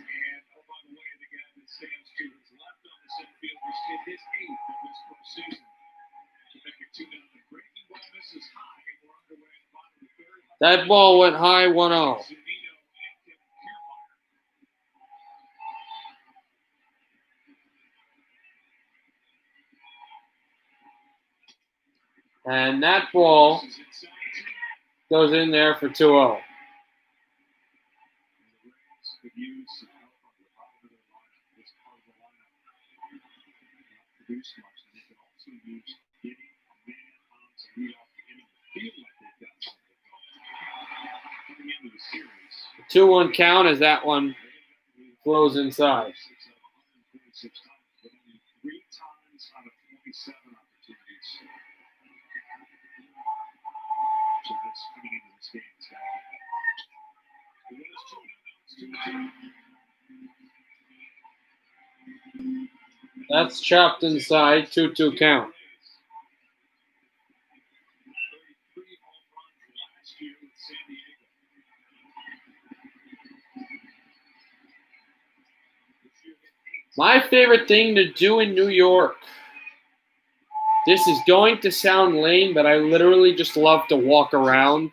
And oh, by the way, the guy that stands to his left on the center field just hit his 8th of this postseason to make it 2-0. Breaking ball misses high, and we're underway in the bottom of the third. that ball went high 1-0. And that ball goes in there for 2-0. The 2-1 count as that one flows inside. That's chopped inside, 2-2 count. My favorite thing to do in New York. This is going to sound lame, but I literally just love to walk around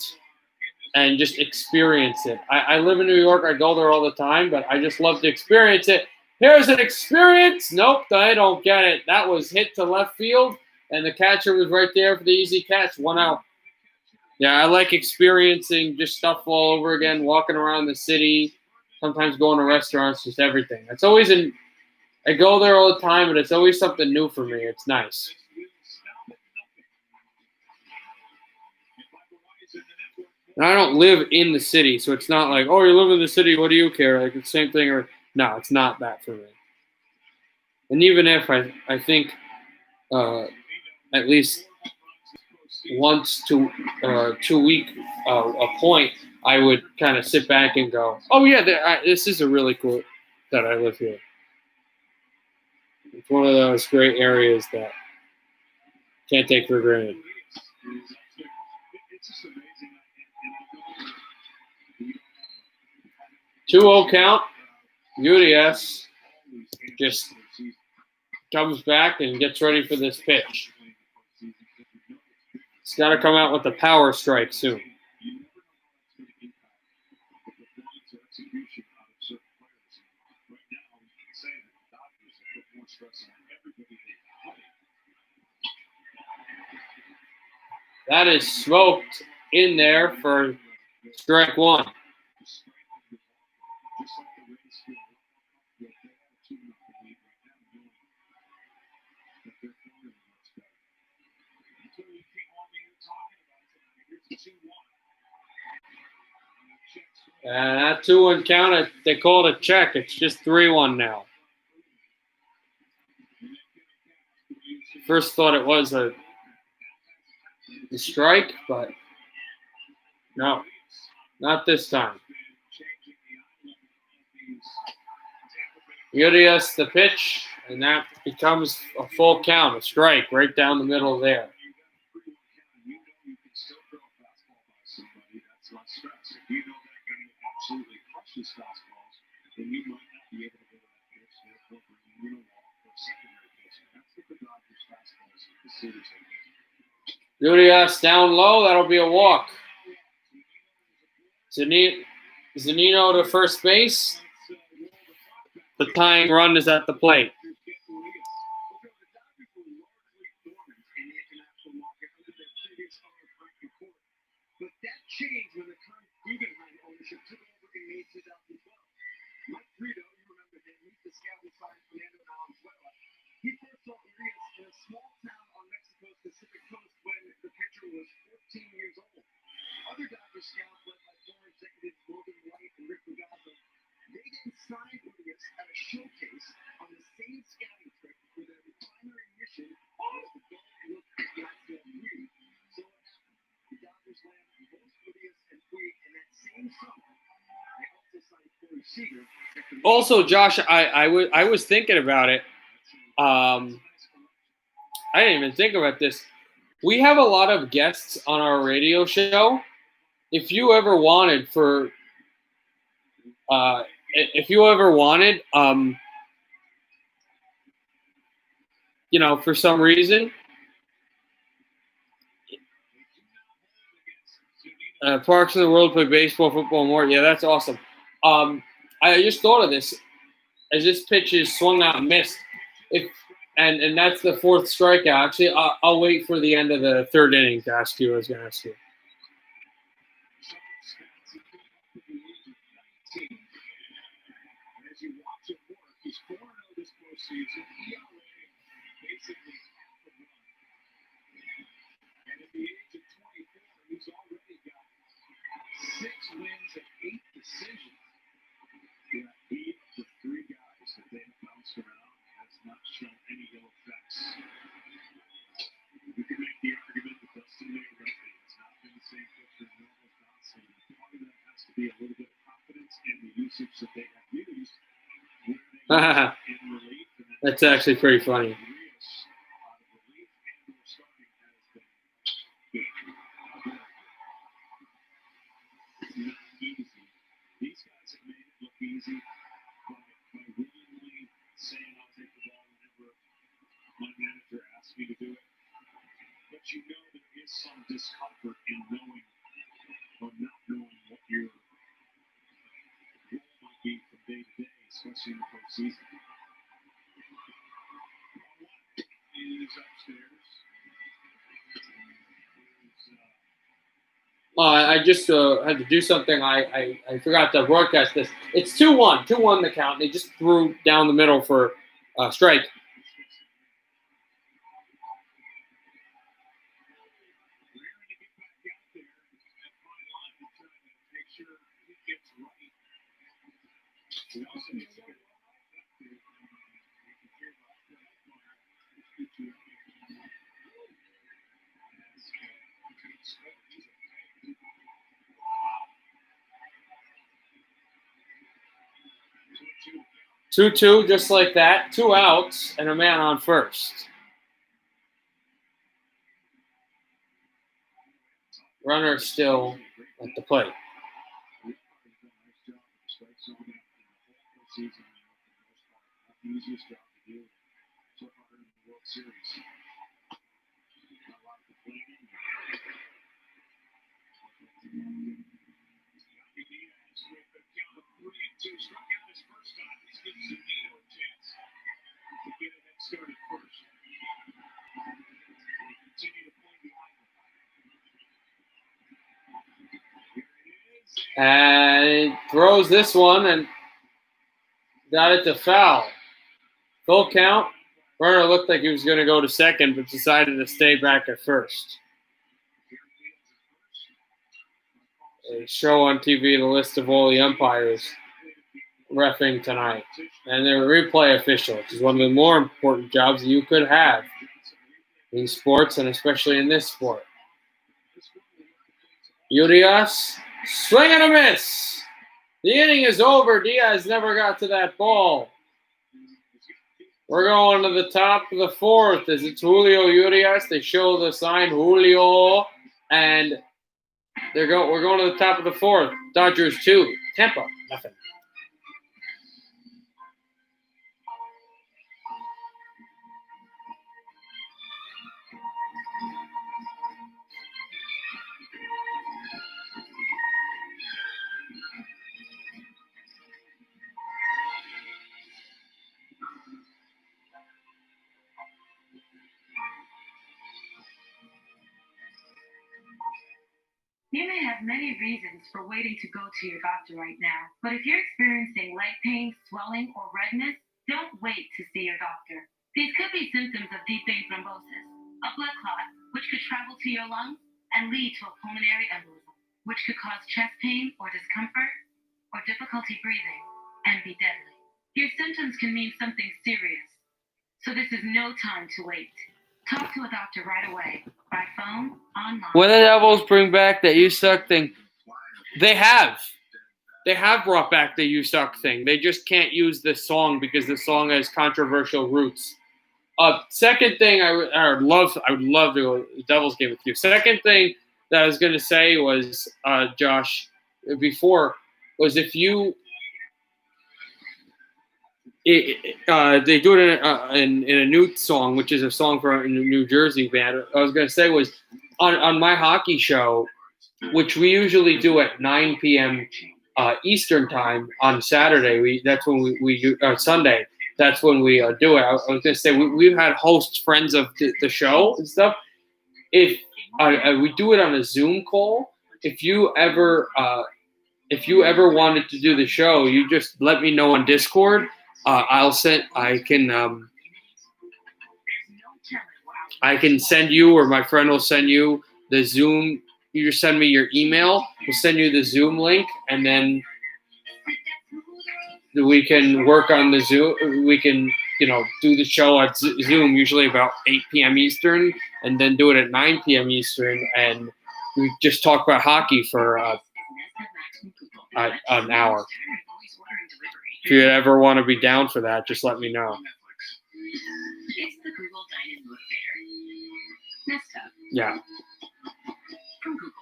and just experience it. I live in New York. I go there all the time, but I just love to experience it. Here's an experience. Nope, I don't get it. That was hit to left field, and the catcher was right there for the easy catch. 1 out. Yeah, I like experiencing just stuff all over again, walking around the city, sometimes going to restaurants, just everything. It's always I go there all the time, and it's always something new for me. It's nice. And I don't live in the city, so it's not like, oh, you live in the city, what do you care? Like, it's the same thing. Or no, it's not that for me. And even if I think at least once to 2 week a point, I would kind of sit back and go, oh, yeah, this is a really cool that I live here. It's one of those great areas that can't take for granted. 2-0 count. UDS just comes back and gets ready for this pitch. It's got to come out with a power strike soon. That is smoked in there for strike 1. And that 2-1 count, they call it a check. It's just 3-1 now. First thought it was a strike, but no, not this time. UDS the pitch, and that becomes a full count, a strike right down the middle there. UDS down low, that'll be a walk. Zanino to first base. The tying run is at the plate. But that changed when the current Guggenheim ownership took over in May 2012. Mike Frito, you remember him, he's the scout who signed Fernando Valenzuela. He first saw Urias in a small town on Mexico's Pacific coast when the pitcher was 14 years old. Other Dodgers scouts, led by former executives Logan White and Rick Rugazzo, they then signed Urias at a showcase on the same scouting trip where their primary mission was to go look at the outfield breed. So what happened? The Dodgers landed both Urias and Puig in that same summer. They also signed Corey Seager. Also, Josh, I was thinking about it. I didn't even think about this. We have a lot of guests on our radio show. If you ever wanted for for some reason, Parks in the World play baseball, football, and more. Yeah, that's awesome. I just thought of this as this pitch is swung out and missed. And that's the 4th strikeout. Actually, I'll wait for the end of the 3rd inning to ask you what I was going to ask you. As you watch it work, he's 4-0 this postseason. ERA basically half a run. And at the age of 24, he's already got 6 wins and 8 decisions. Yeah, he of the 3 guys that they have bounced around has not shown any ill effects. You can make the argument that Dustin May has not been the same pitcher as Noah Johnson. Part of that has to be a little bit of confidence and the usage that they have used. That's actually pretty funny. These guys have made it look easy by willingly saying day to day, especially in the postseason. Is upstairs. I just had to do something. I forgot to broadcast this. It's 2-1. 2-1 the count. They just threw down the middle for strike. Two, just like that. 2 outs and a man on first. Runner still at the plate. Easiest job to do so far in the World Series. Not a lot of complaining. Diaz with the count of 3-2. Struck out his first time. This gives Zunino a chance to get it and started first. They continue to play the line. Here it is. And throws this one and got it to foul. Full count. Runner looked like he was going to go to second, but decided to stay back at first. They show on TV the list of all the umpires reffing tonight. And they're replay official, which is one of the more important jobs that you could have in sports, and especially in this sport. Urias, swing and a miss. The inning is over. Diaz never got to that ball. We're going to the top of the fourth as it's Julio Urias. They show the sign Julio, and we're going to the top of the fourth. Dodgers 2, Tampa nothing. You may have many reasons for waiting to go to your doctor right now, but if you're experiencing leg pain, swelling, or redness, don't wait to see your doctor. These could be symptoms of deep vein thrombosis, a blood clot, which could travel to your lungs and lead to a pulmonary embolism, which could cause chest pain or discomfort or difficulty breathing and be deadly. Your symptoms can mean something serious, so this is no time to wait. Talk to a doctor right away, by phone, online. When the Devils bring back that "you suck" thing, they have brought back the "you suck" thing. They just can't use this song because the song has controversial roots. Second thing, I would love to go to the Devils game with you. Second thing that I was going to say was, Josh, before, was if you. They do it in a new song, which is a song from a New Jersey band. I was going to say was on my hockey show, which we usually do at 9 p.m. Eastern time on Saturday. That's when we do Sunday. That's when we do it. I was going to say we've had hosts, friends of the show and stuff. If we do it on a Zoom call, if you ever wanted to do the show, you just let me know on Discord. I can send you, or my friend will send you the Zoom. You just send me your email. We'll send you the Zoom link, and then we can work on the Zoom. We can, do the show at Zoom, usually about 8 p.m. Eastern, and then do it at 9 p.m. Eastern, and we just talk about hockey for an hour. If you ever want to be down for that, just let me know. It's the Google Dine Motivator. Next up. Yeah. From Google.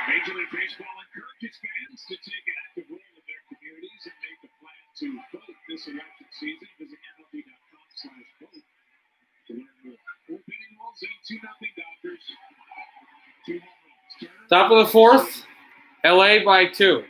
Major League Baseball encourages fans to take an active role Top of the fourth, LA by 2.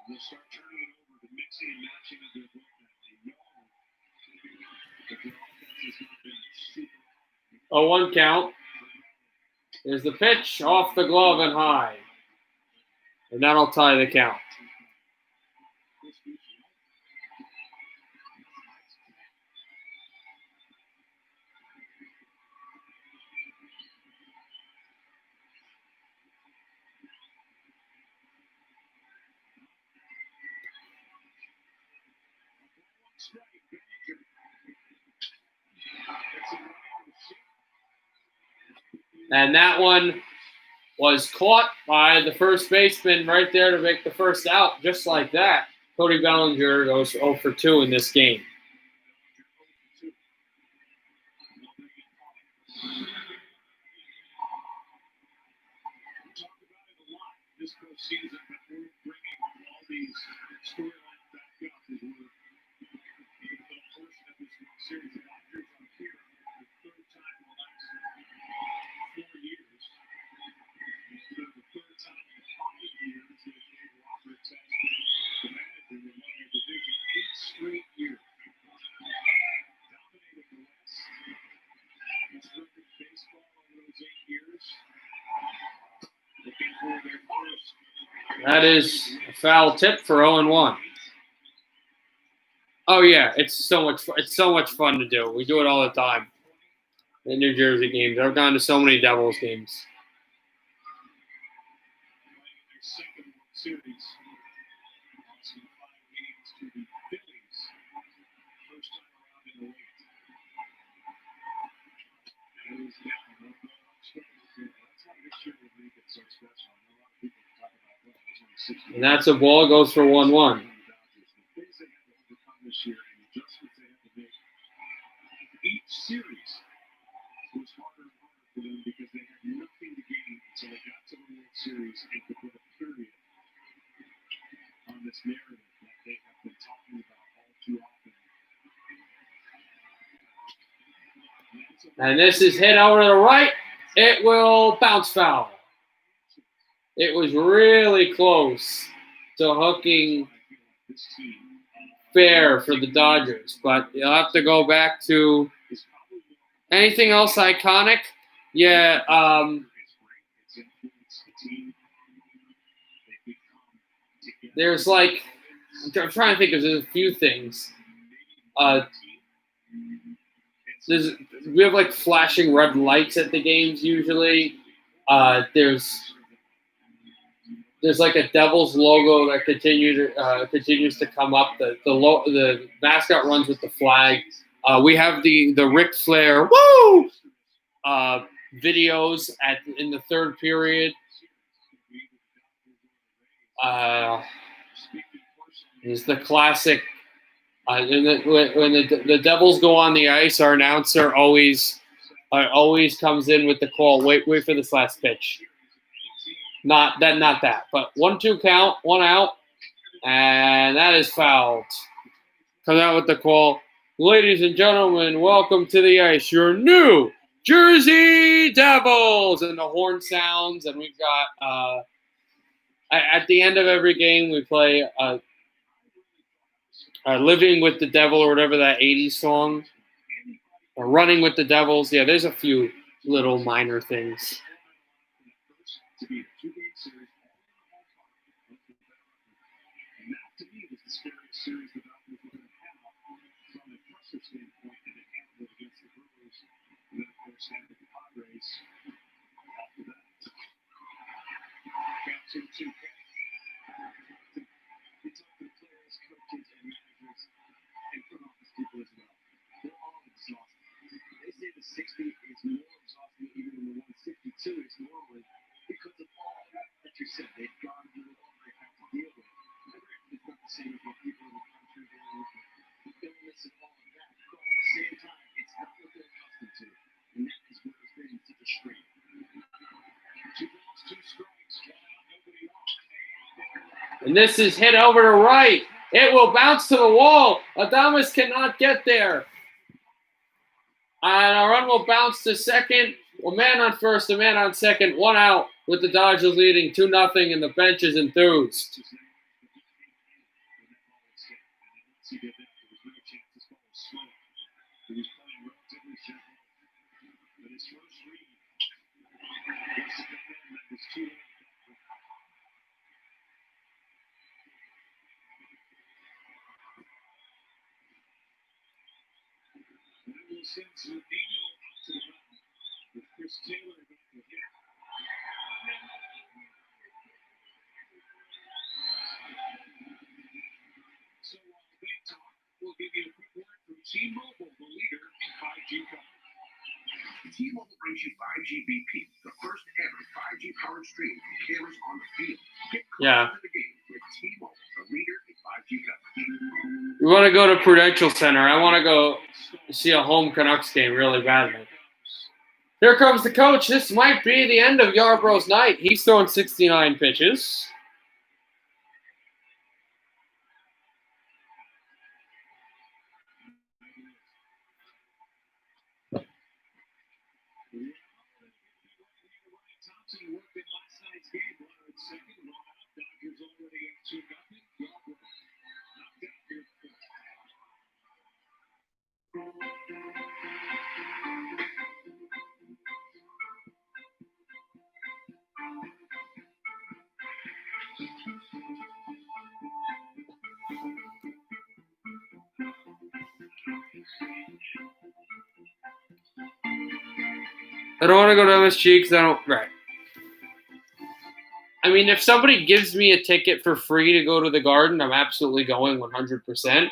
They'll start turning it over to mixing and matching of their book now. They know that their offense has not been super. 0-1 count. There's the pitch off the glove and high. And that'll tie the count. And that one was caught by the first baseman right there to make the first out, just like that. Cody Bellinger goes 0 for 2 in this game. This postseason, but we're bringing all these storylines back up as we're in the middle portion of this World Series. The Dodgers are here for the third time in the last 4 years. And the third time in 5 years that Dave Roberts has been the manager in one division. 8 straight years. Dominated the West. He's perfect baseball over those 8 years. Looking for their first. That is a foul tip for 0-1. Oh yeah, it's so much fun to do. We do it all the time. The New Jersey games. I've gone to so many Devils games. Their second World Series. Lost in 5 games to the Phillies. First time around in the late. And it was down. That's why this year will make it so special. I know a lot of people talk about that. There's only 6 And that's a ball, goes for 1-1. things they had to overcome this year and adjustments they had to make. Each series was harder and harder for them because they had nothing to gain until they got to the World Series and could put a period on this narrative that they have been talking about all too often. And this is hit over to the right. It will bounce foul. It was really close to hooking fair for the Dodgers, but you'll have to go back to anything else iconic. Yeah, there's like, I'm trying to think of there's a few things. We have like flashing red lights at the games usually. There's like a Devils logo that continues to come up. The mascot runs with the flag. We have the Ric Flair woo videos in the third period. There's the classic. When the Devils go on the ice, our announcer always comes in with the call. Wait for this last pitch. Not that. But 1-2 count, 1 out, and that is fouled. Comes out with the call. Ladies and gentlemen, welcome to the ice. Your New Jersey Devils, and the horn sounds, and we've got at the end of every game we play Living with the Devil or whatever that 80s song. Or Running with the Devils. Yeah, there's a few little minor things. And that, to me, was the scariest series the Dodgers were going to have from a pressure standpoint, and they handled it against the Brewers, and then, of course, handled the Padres after that. Count 2-2. It's up to the players, coaches, and managers, and front office people as well. They're all exhausted. They say the 60 is more exhausting even than the 162 is normally because of all that you said. They've gone through all they have to deal with. It's not the same as what people in the country deal with illness and all of that. But at the same time, it's not what they're accustomed to. And this is hit over to right. It will bounce to the wall. Adames cannot get there. And a run will bounce to second. A man on first, a man on second. One out with the Dodgers leading 2-0, and the bench is enthused. So while they talk, we'll give you a quick word from T-Mobile, the leader in 5G coverage. T-Mobile brings you 5G BP, the first ever 5G powered stream from cameras on the field. Get closer to the game with T-Mobile, the leader in 5G coverage. We want to go to Prudential Center. I want to go see a home Canucks game really badly. Here comes the coach. This might be the end of Yarbrough's night. He's throwing 69 pitches. I don't want to go to MSG because I don't. Right. I mean, if somebody gives me a ticket for free to go to the Garden, I'm absolutely going 100%.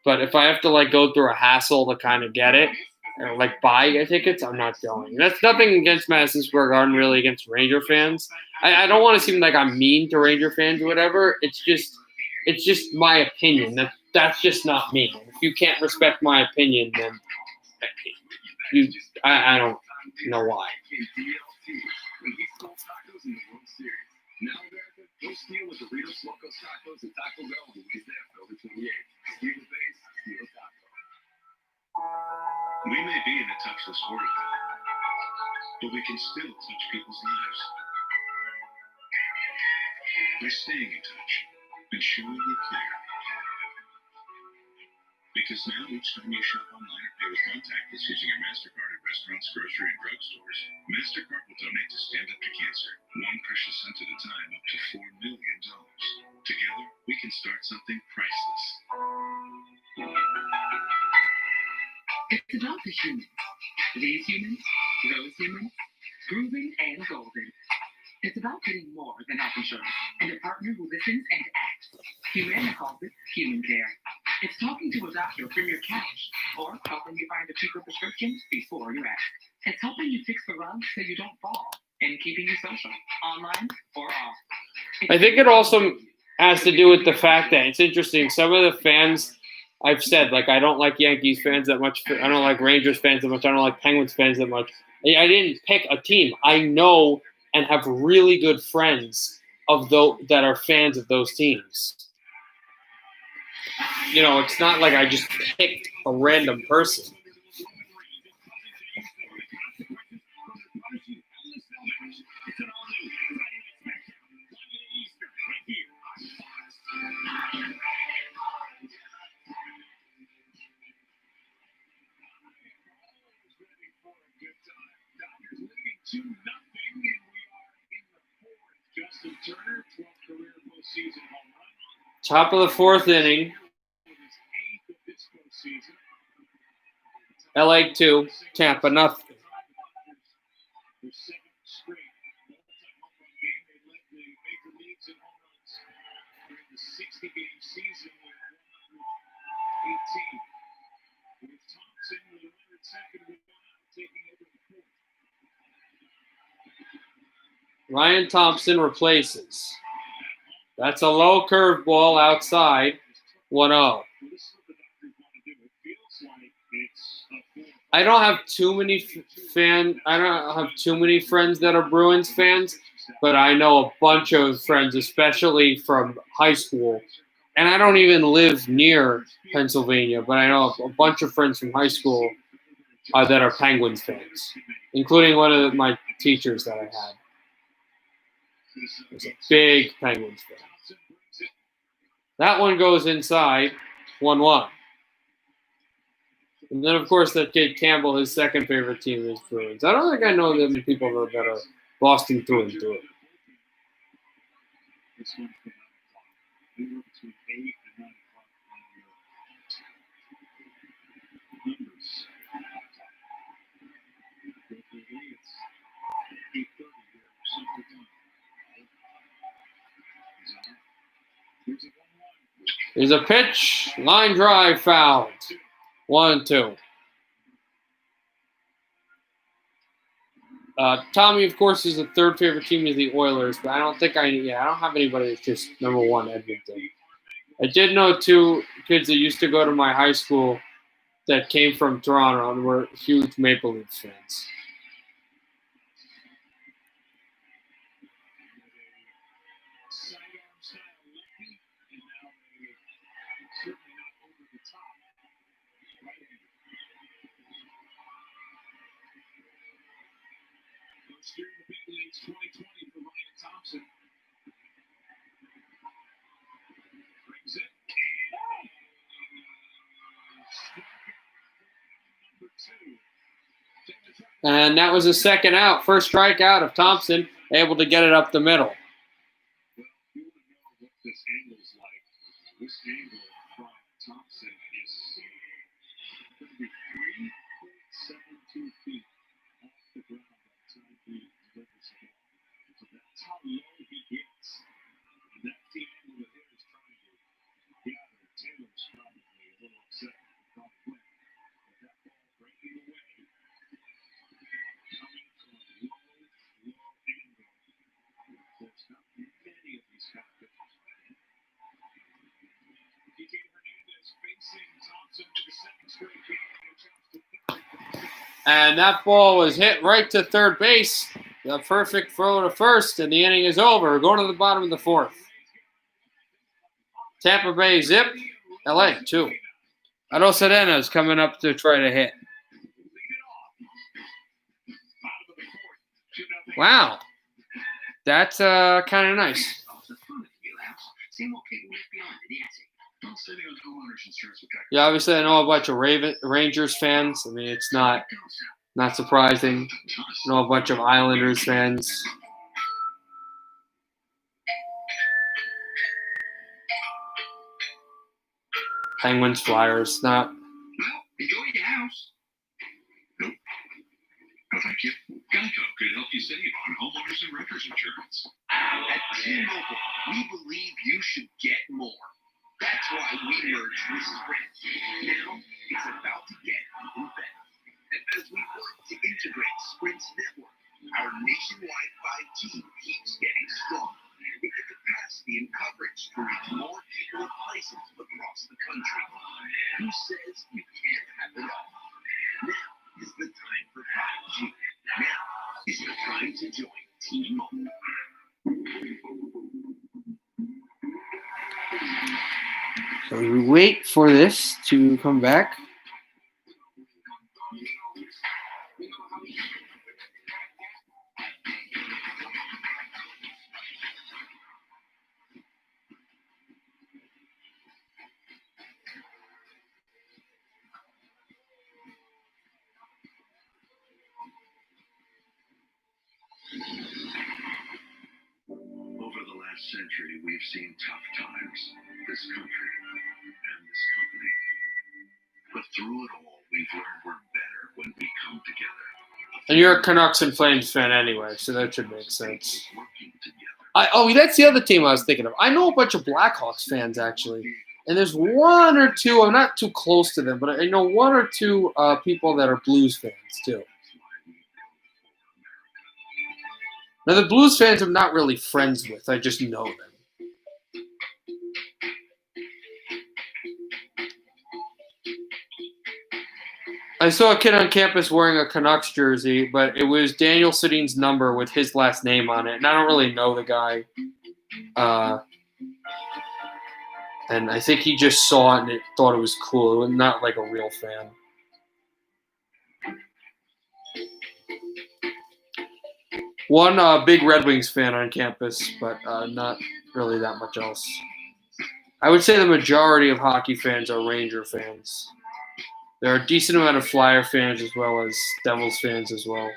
But if I have to like go through a hassle to kind of get it, or like buy tickets, I'm not going. That's nothing against Madison Square Garden, really against Ranger fans. I don't want to seem like I'm mean to Ranger fans or whatever. It's just my opinion. That's just not me. If you can't respect my opinion, then I don't know why. Now America, go steal with Doritos, Locos Tacos, and Taco Bell on Wednesday, October 28th. Steal the base, steal taco. We may be in a touchless world, but we can still touch people's lives. By staying in touch and showing you care. Because now each time you shop online or pay with contactless using your MasterCard at restaurants, grocery, and drugstores, MasterCard will donate to Stand Up to Cancer, one precious cent at a time, up to $4 million. Together, we can start something priceless. It's about the humans. These humans, those humans, proven and golden. It's about getting more than health insurance and a partner who listens and acts. Humana calls it human care. It's talking to a doctor from your couch or helping you find a cheaper prescription before you ask. It's helping you fix the rug so you don't fall and keeping you social, online or off. I think it also has to do with the fact that it's interesting. Some of the fans, I've said, like, I don't like Yankees fans that much. I don't like Rangers fans that much. I don't like Penguins fans that much. I didn't pick a team. I know and have really good friends of those that are fans of those teams. You know, it's not like I just picked a random person. Top of the fourth inning. LA 2, Tampa nothing. Ryan Thompson replaces. That's a low curveball outside. 1-0. I don't have too many friends that are Bruins fans, but I know a bunch of friends, especially from high school. And I don't even live near Pennsylvania, but I know a bunch of friends from high school that are Penguins fans, including one of my teachers that I had. He's a big Penguins fan. That one goes inside 1-1. And then, of course, that kid Campbell, his second favorite team is Bruins. I don't think I know that many people that are Boston through and through. This one's from 9 o'clock. Anywhere between 8 and 9 o'clock on your numbers. Locally, it's 8:30 here or something. Here's a 1-1. There's a pitch, line drive, fouled. 1-2. Tommy, of course, is the third favorite team is the Oilers, but I don't have anybody that's just number one Edmonton. I did know two kids that used to go to my high school that came from Toronto and were huge Maple Leafs fans. Sidearm style lefty, and now they certainly not over the top. Right-hander. First year in the big leagues, 2020 for Ryan Thompson. Brings it. Number 2. And that was a second out. First strikeout of Thompson, able to get it up the middle. Well, you want to know what this angle's like. This angle from Thompson is going to be 3.72 feet off the ground by the time he delivers the ball. So that's how low he gets. And that's the angle that hitter's trying to gather. Taylor's probably a little upset with the win. But that ball breaking away, coming from a low angle. There's not many of these kind of pitchers. DJ Hernandez facing Thompson for the second straight game. And that ball was hit right to third base. The perfect throw to first, and the inning is over. We're going to the bottom of the fourth. Tampa Bay zip, LA 2. Ado Sedena is coming up to try to hit. Wow. That's kind of nice. Yeah, obviously I know a bunch of Rangers fans. I mean, it's not surprising. I know a bunch of Islanders fans. Penguins, Flyers, not. Well, enjoy your house. Nope. No, thank you. Geico could help you save on homeowners and renters insurance. At T-Mobile, we believe you should get more. That's why we merged with Sprint. Now, it's about to get even better. And as we work to integrate Sprint's network, our nationwide 5G keeps getting stronger, with the capacity and coverage to reach more people and places across the country. Who says you can't have it all? Now is the time for 5G. Now is the time to join T-Mobile. So we wait for this to come back. Over the last century, we've seen tough times, this country and this company. But through it all, we've learned we're better when we come together. And you're a Canucks and Flames fan anyway, so that should make sense. Working together. That's the other team I was thinking of. I know a bunch of Blackhawks fans, actually. And there's one or two, I'm not too close to them, but I know one or two people that are Blues fans, too. Now, the Blues fans I'm not really friends with. I just know them. I saw a kid on campus wearing a Canucks jersey, but it was Daniel Sedin's number with his last name on it, and I don't really know the guy. And I think he just saw it and thought it was cool, not like a real fan. One big Red Wings fan on campus, but not really that much else. I would say the majority of hockey fans are Ranger fans. There are a decent amount of Flyer fans as well as Devils fans as well.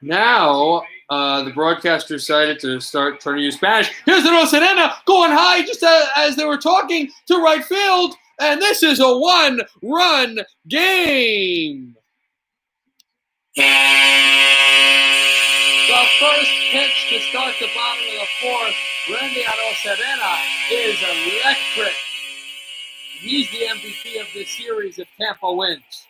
Now, the broadcaster decided to start trying to use Spanish. Here's the Rosalena going high just as they were talking to right field, and this is a one-run game. The first pitch to start the bottom of the fourth, Randy Rosalena, is electric. He's the MVP of this series if Tampa wins.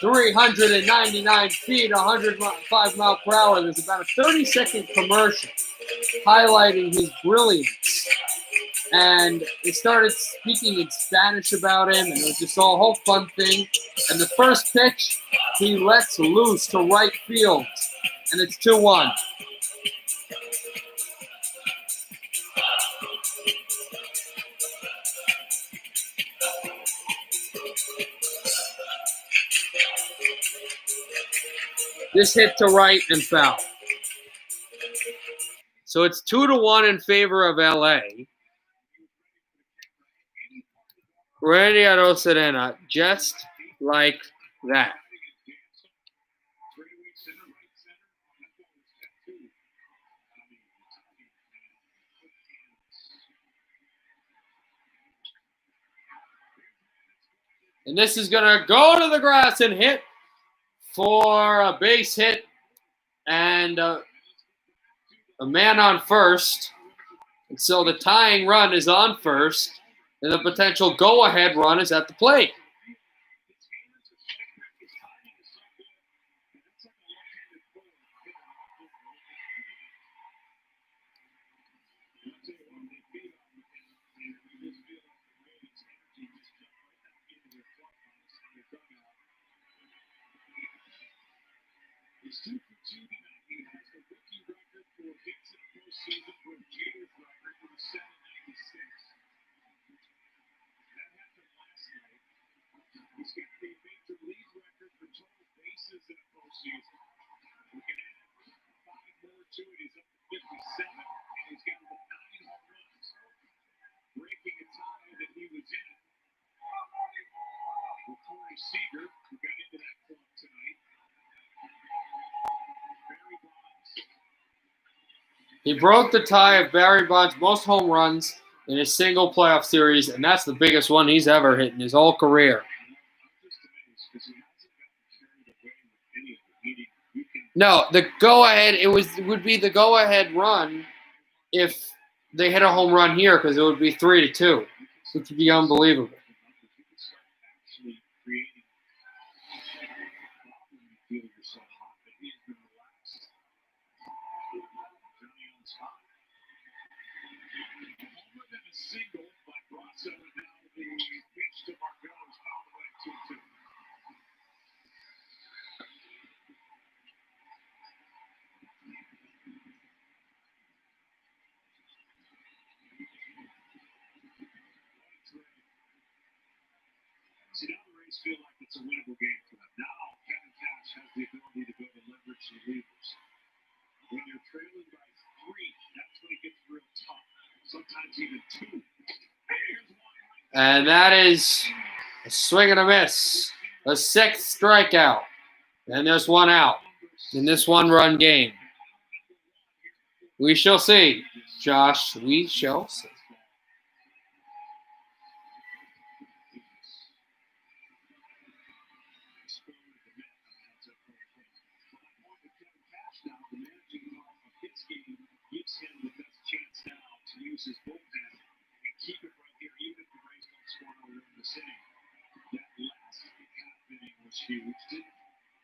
399 feet, 105 miles per hour. There's about a 30-second commercial highlighting his brilliance. And they started speaking in Spanish about him, and it was just a whole fun thing. And the first pitch, he lets loose to right field, and it's 2-1. This hit to right and foul. So it's 2-1 in favor of LA. Randy Rosalena, just like that. And this is going to go to the grass and hit for a base hit and a man on first. And so the tying run is on first, and the potential go-ahead run is at the plate. He broke the tie of Barry Bonds' most home runs in a single playoff series, and that's the biggest one he's ever hit in his whole career. No, the go-ahead, it would be the go-ahead run if they hit a home run here, because it would be 3-2, which would be unbelievable. See, now the Rays feel like it's a winnable game for them. Now, Kevin Cash has the ability to go to leverage the levers. When you're trailing by 3, that's when it gets real tough. Sometimes even 2. And that is a swing and a miss. A 6th strikeout. And there's one out in this one-run game. We shall see, Josh. We shall see. use his bullpen and keep it right here, even if the Rays don't score no run in the inning. That last half inning was huge. Didn't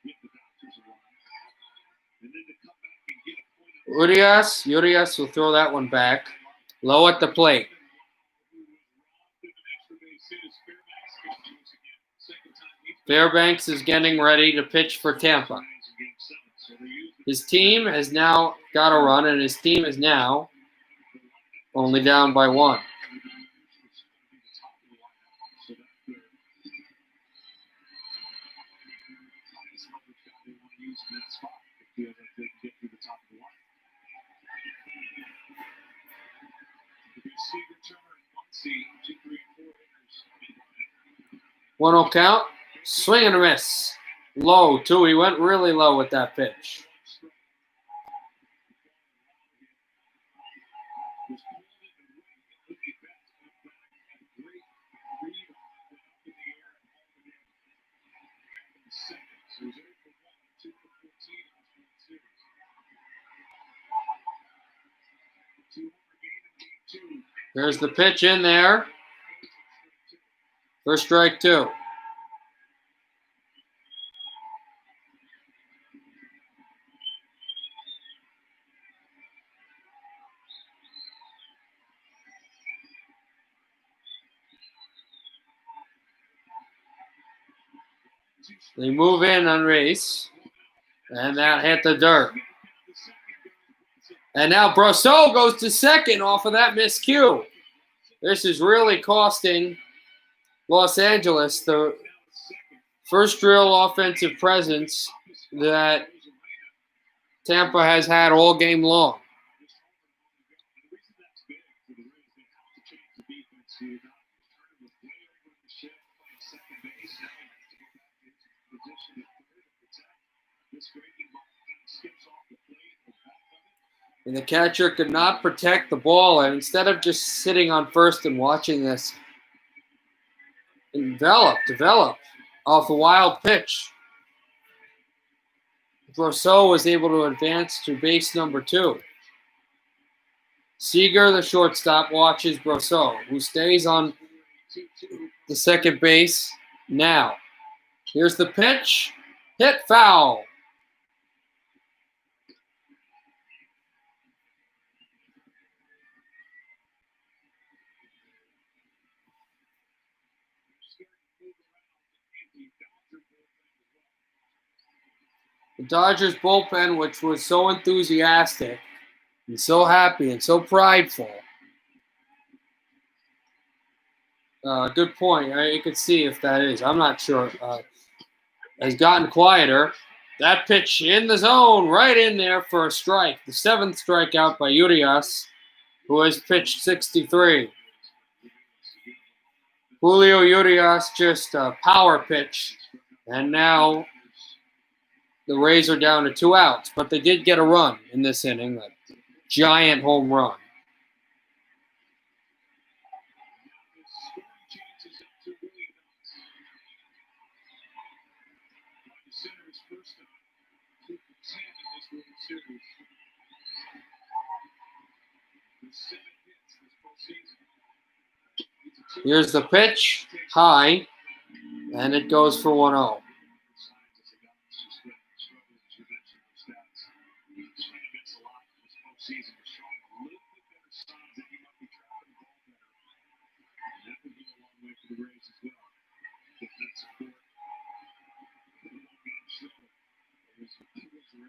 get the Dodgers a run. And then to come back and get a point. Urias will throw that one back. Low at the plate. Fairbanks is getting ready to pitch for Tampa. His team has now got a run, and his team is now only down by 1. One 0 count. Swing and a miss. Low, too. He went really low with that pitch. There's the pitch in there. First strike, 2. They move in on Reese, and that hit the dirt. And now Brosseau goes to second off of that miscue. This is really costing Los Angeles the first real offensive presence that Tampa has had all game long. And the catcher could not protect the ball, and instead of just sitting on first and watching this develop off a wild pitch, Brosseau was able to advance to base number 2. Seager, the shortstop, watches Brosseau, who stays on the second base now. Here's the pitch. Hit foul. The Dodgers bullpen, which was so enthusiastic and so happy and so prideful. Good point. You could see if that is. I'm not sure. Has gotten quieter. That pitch in the zone, right in there for a strike. The 7th strikeout by Urias, who has pitched 63. Julio Urias just a power pitch, and now the Rays are down to 2 outs, but they did get a run in this inning, a giant home run. Here's the pitch, high, and it goes for 1-0.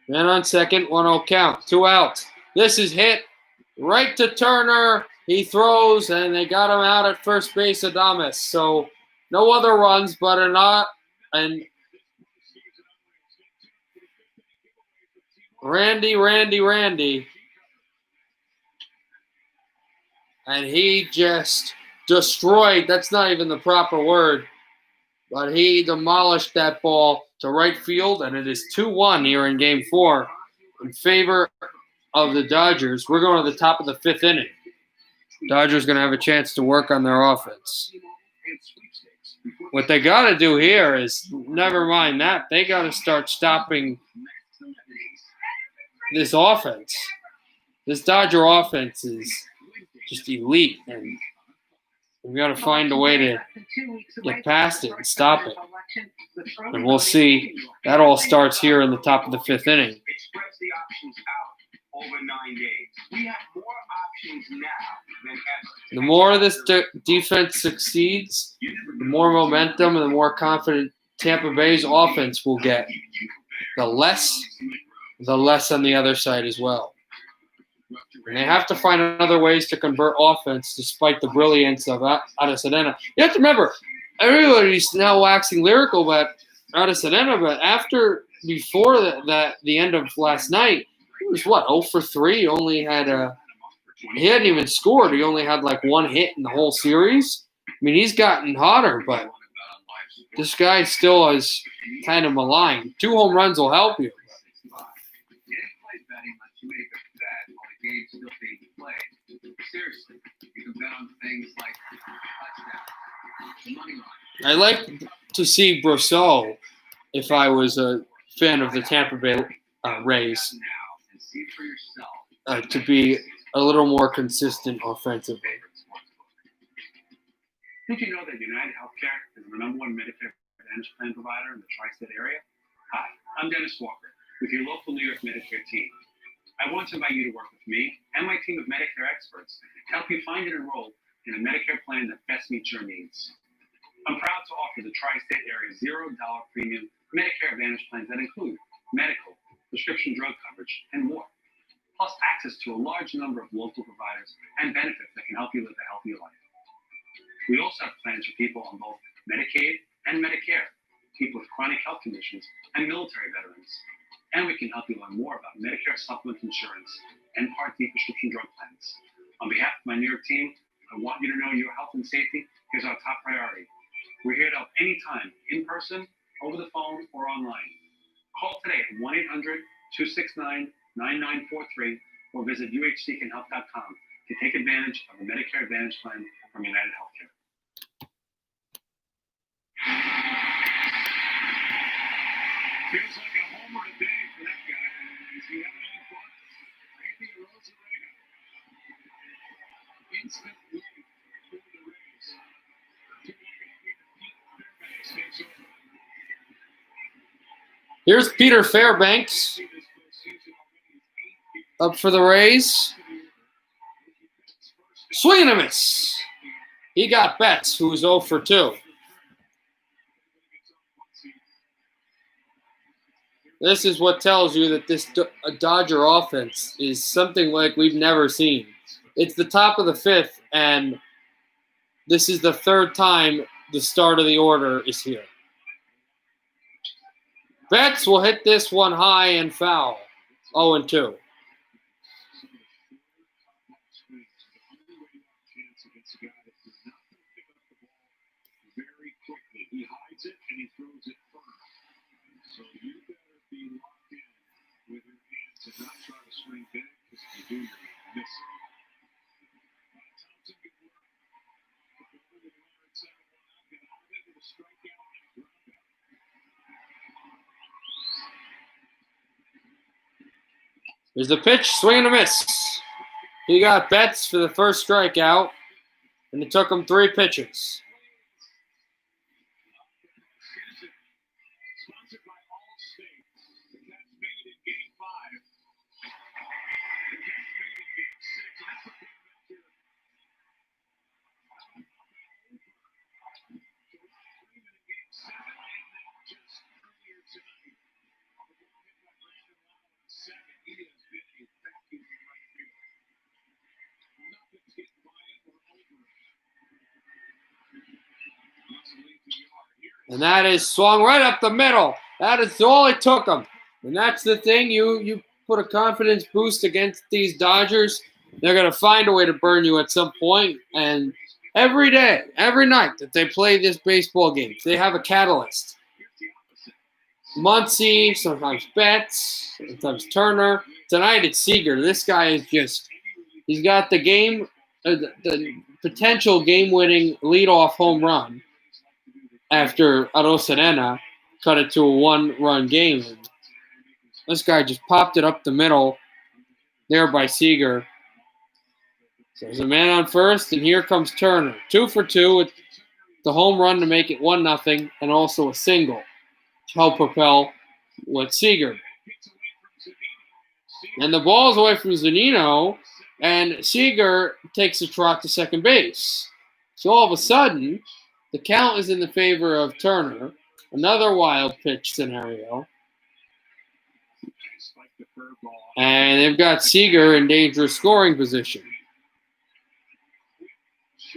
Man on second, 1-0 count, 2 outs. This is hit right to Turner. He throws, and they got him out at first base, Adames. So no other runs, but and Randy. And he just destroyed, that's not even the proper word, but he demolished that ball to right field, and it is 2-1 here in Game 4 in favor of the Dodgers. We're going to the top of the 5th inning. Dodgers going to have a chance to work on their offense. What they got to do here is, never mind that, they got to start stopping this offense. This Dodger offense is just elite, and we got to find a way to get past it and stop it. And we'll see. That all starts here in the top of the fifth inning. It spreads the options out over 9 days. We have more options now than ever. The more this defense succeeds, the more momentum and the more confident Tampa Bay's offense will get. The less on the other side as well. And they have to find other ways to convert offense despite the brilliance of Aracena. You have to remember, everybody's now waxing lyrical about Aracena, but before the end of last night, he was 0 for 3. He hadn't even scored. He only had like one hit in the whole series. I mean, he's gotten hotter, but this guy still is kind of maligned. 2 home runs will help you. Seriously, you can bet on things like touchdown, money line. I like to see Brosseau, if I was a fan of the Tampa Bay Rays, to be a little more consistent offensively. Did you know that United Healthcare is the #1 Medicare Advantage plan provider in the tri-state area? Hi, I'm Dennis Walker with your local New York Medicare team. I want to invite you to work with me and my team of Medicare experts to help you find and enroll in a Medicare plan that best meets your needs. I'm proud to offer the tri-state area $0 premium Medicare Advantage plans that include medical, prescription drug coverage, and more, plus access to a large number of local providers and benefits that can help you live a healthier life. We also have plans for people on both Medicaid and Medicare, people with chronic health conditions, and military veterans. And we can help you learn more about Medicare supplement insurance and Part D prescription drug plans. On behalf of my New York team, I want you to know your health and safety is our top priority. We're here to help anytime, in person, over the phone, or online. Call today at 1-800-269-9943 or visit uhccanhelp.com to take advantage of the Medicare Advantage plan from United Healthcare. Feels like a homer a day for that guy. Is he having any fun? Randy Arozarena. Instant lead for the Rays. 2-1 Pete Fairbanks takes over. Here's Peter Fairbanks up for the Rays. Swing and a miss. He got Betts, who was 0 for 2. This is what tells you that this Dodger offense is something like we've never seen. It's the top of the fifth, and this is the third time the start of the order is here. Betts will hit this one high and foul. 0-2. Very quickly. He hides it and he throws it firm. So you better be locked in with your hands and not try to swing big, because if you do, you're going to miss it. Thompson can work. Over the line, set one up, and I'm able to strike out and ground out. There's the pitch, swing and a miss. He got Betts for the first strikeout, and it took him 3 pitches. Sponsored by Allstate. The Cats made in Game 5. The Cats made in Game 6. That's a big measure. Freeman in Game 7, and then just earlier tonight. The ball hit by Brandon Lau in 7. He has been a vacuum in right field. Nothing's getting by him or over him. And that is swung right up the middle. That is all it took him. And that's the thing. You put a confidence boost against these Dodgers, they're going to find a way to burn you at some point. And every day, every night that they play this baseball game, they have a catalyst. Muncy, sometimes Betts, sometimes Turner. Tonight it's Seager. This guy is he's got the potential game-winning leadoff home run after Arozarena cut it to a 1-run game. This guy just popped it up the middle there by Seager. So there's a man on first, and here comes Turner. 2 for 2 with the home run to make it 1-0, and also a single to help propel with Seager. And the ball's away from Zunino, and Seager takes a trot to second base. So all of a sudden, the count is in the favor of Turner. Another wild pitch scenario. And they've got Seager in dangerous scoring position.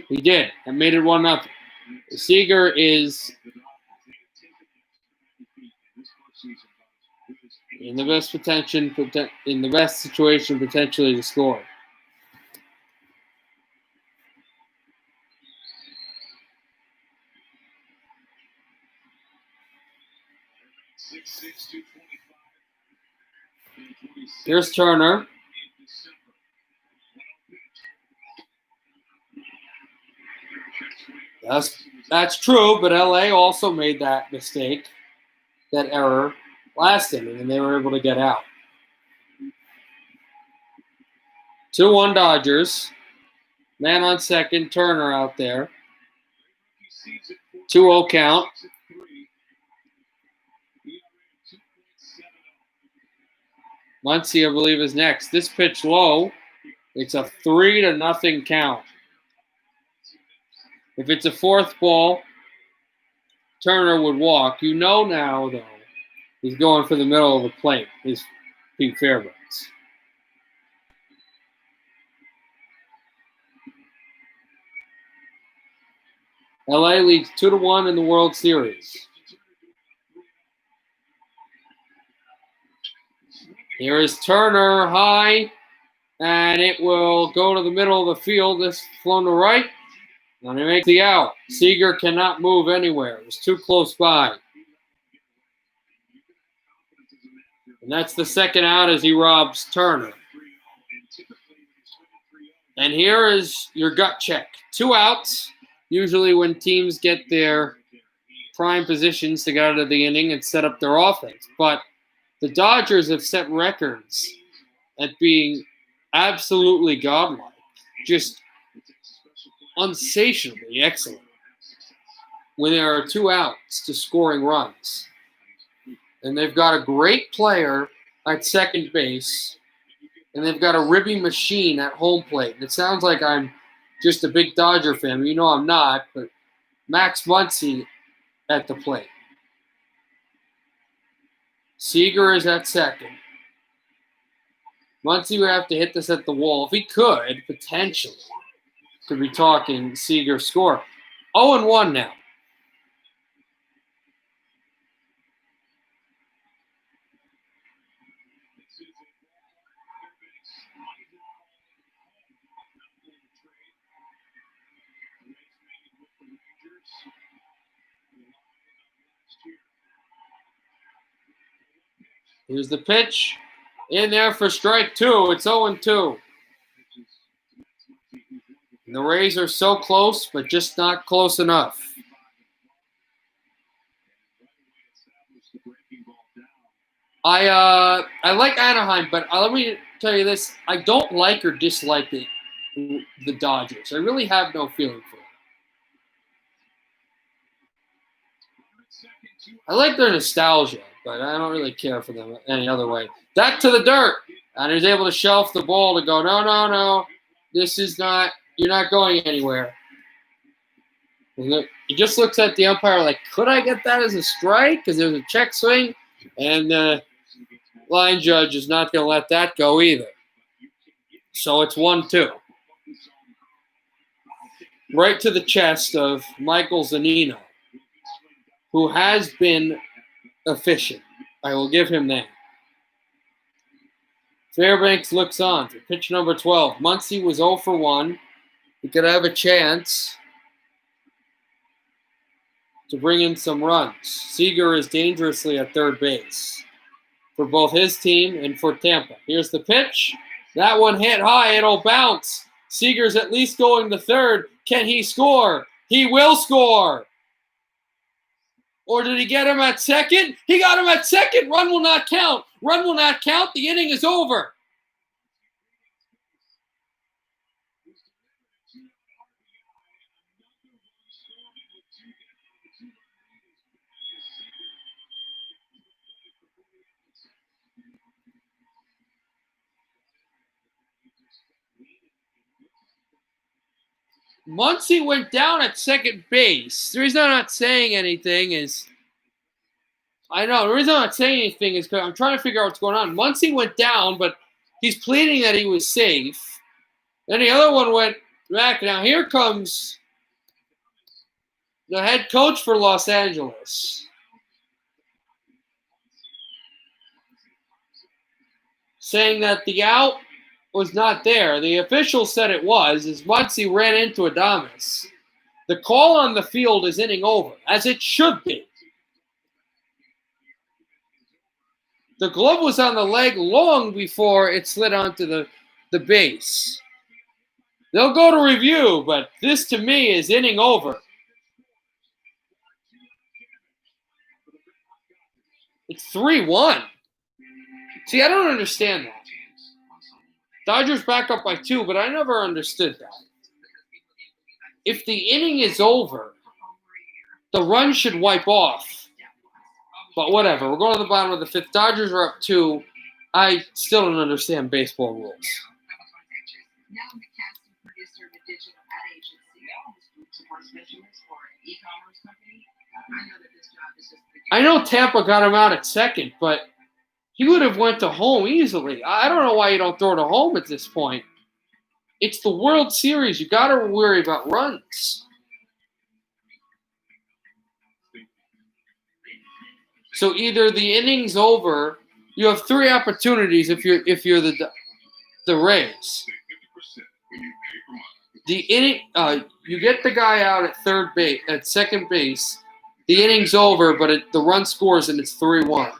He did. And made it 1-0. Seager is in the best situation potentially to score. Here's Turner. That's true, but LA also made that mistake, that error, last inning, and they were able to get out. 2-1 Dodgers. Man on second, Turner out there. 2-0 count. Muncy, I believe, is next. This pitch low. It's a 3-0 count. If it's a fourth ball, Turner would walk. You know now, though, he's going for the middle of the plate. Is Pete Fairbanks. LA leads 2-1 in the World Series. Here is Turner high, and it will go to the middle of the field. This flown to right, and he makes the out. Seager cannot move anywhere. It was too close by. And that's the second out as he robs Turner. And here is your gut check. 2 outs. Usually when teams get their prime positions to get out of the inning and set up their offense. But the Dodgers have set records at being absolutely godlike. Just unsatiably excellent when there are 2 outs to scoring runs. And they've got a great player at second base, and they've got a ribbing machine at home plate. And it sounds like I'm just a big Dodger fan. You know I'm not, but Max Muncy at the plate. Seager is at second. Muncy would have to hit this at the wall. If he could, potentially, could be talking Seager score. 0-1 now. Here's the pitch. In there for strike 2. It's 0-2. And the Rays are so close, but just not close enough. I like Anaheim, but let me tell you this. I don't like or dislike the Dodgers. I really have no feeling for them. I like their nostalgia, but I don't really care for them any other way. That to the dirt. And he's able to shelf the ball to go, no. This is not, you're not going anywhere. And he just looks at the umpire like, could I get that as a strike? Because there's a check swing. And the line judge is not going to let that go either. So it's 1-2. Right to the chest of Michael Zunino, who has been efficient. I will give him that. Fairbanks looks on for pitch number 12. Muncy was 0 for 1. He could have a chance to bring in some runs. Seager is dangerously at third base for both his team and for Tampa. Here's the pitch. That one hit high. It'll bounce. Seager's at least going to third. Can he score? He will score. Or did he get him at second? He got him at second. Run will not count. Run will not count. The inning is over. Muncy went down at second base. The reason I'm not saying anything is, I know, the reason I'm not saying anything is because I'm trying to figure out what's going on. Muncy went down, but he's pleading that he was safe. Then the other one went back. Now here comes the head coach for Los Angeles, saying that the out was not there. The official said it was, as Muncy ran into Adames. The call on the field is inning over, as it should be. The glove was on the leg long before it slid onto the base. They'll go to review, but this to me is inning over. It's 3-1. See, I don't understand that. Dodgers back up by 2, but I never understood that. If the inning is over, the run should wipe off. But whatever. We're going to the bottom of the 5th. Dodgers are up 2. I still don't understand baseball rules. Now I'm the casting producer of a digital ad agency. I almost group support specialist for an e-commerce company. I know that this job is just the beginning. I know Tampa got him out at second, but he would have went to home easily. I don't know why you don't throw to home at this point. It's the World Series. You got to worry about runs. So either the inning's over, you have 3 opportunities if you're the Rays. The inning, you get the guy out at second base. The inning's over, but the run scores and it's 3-1.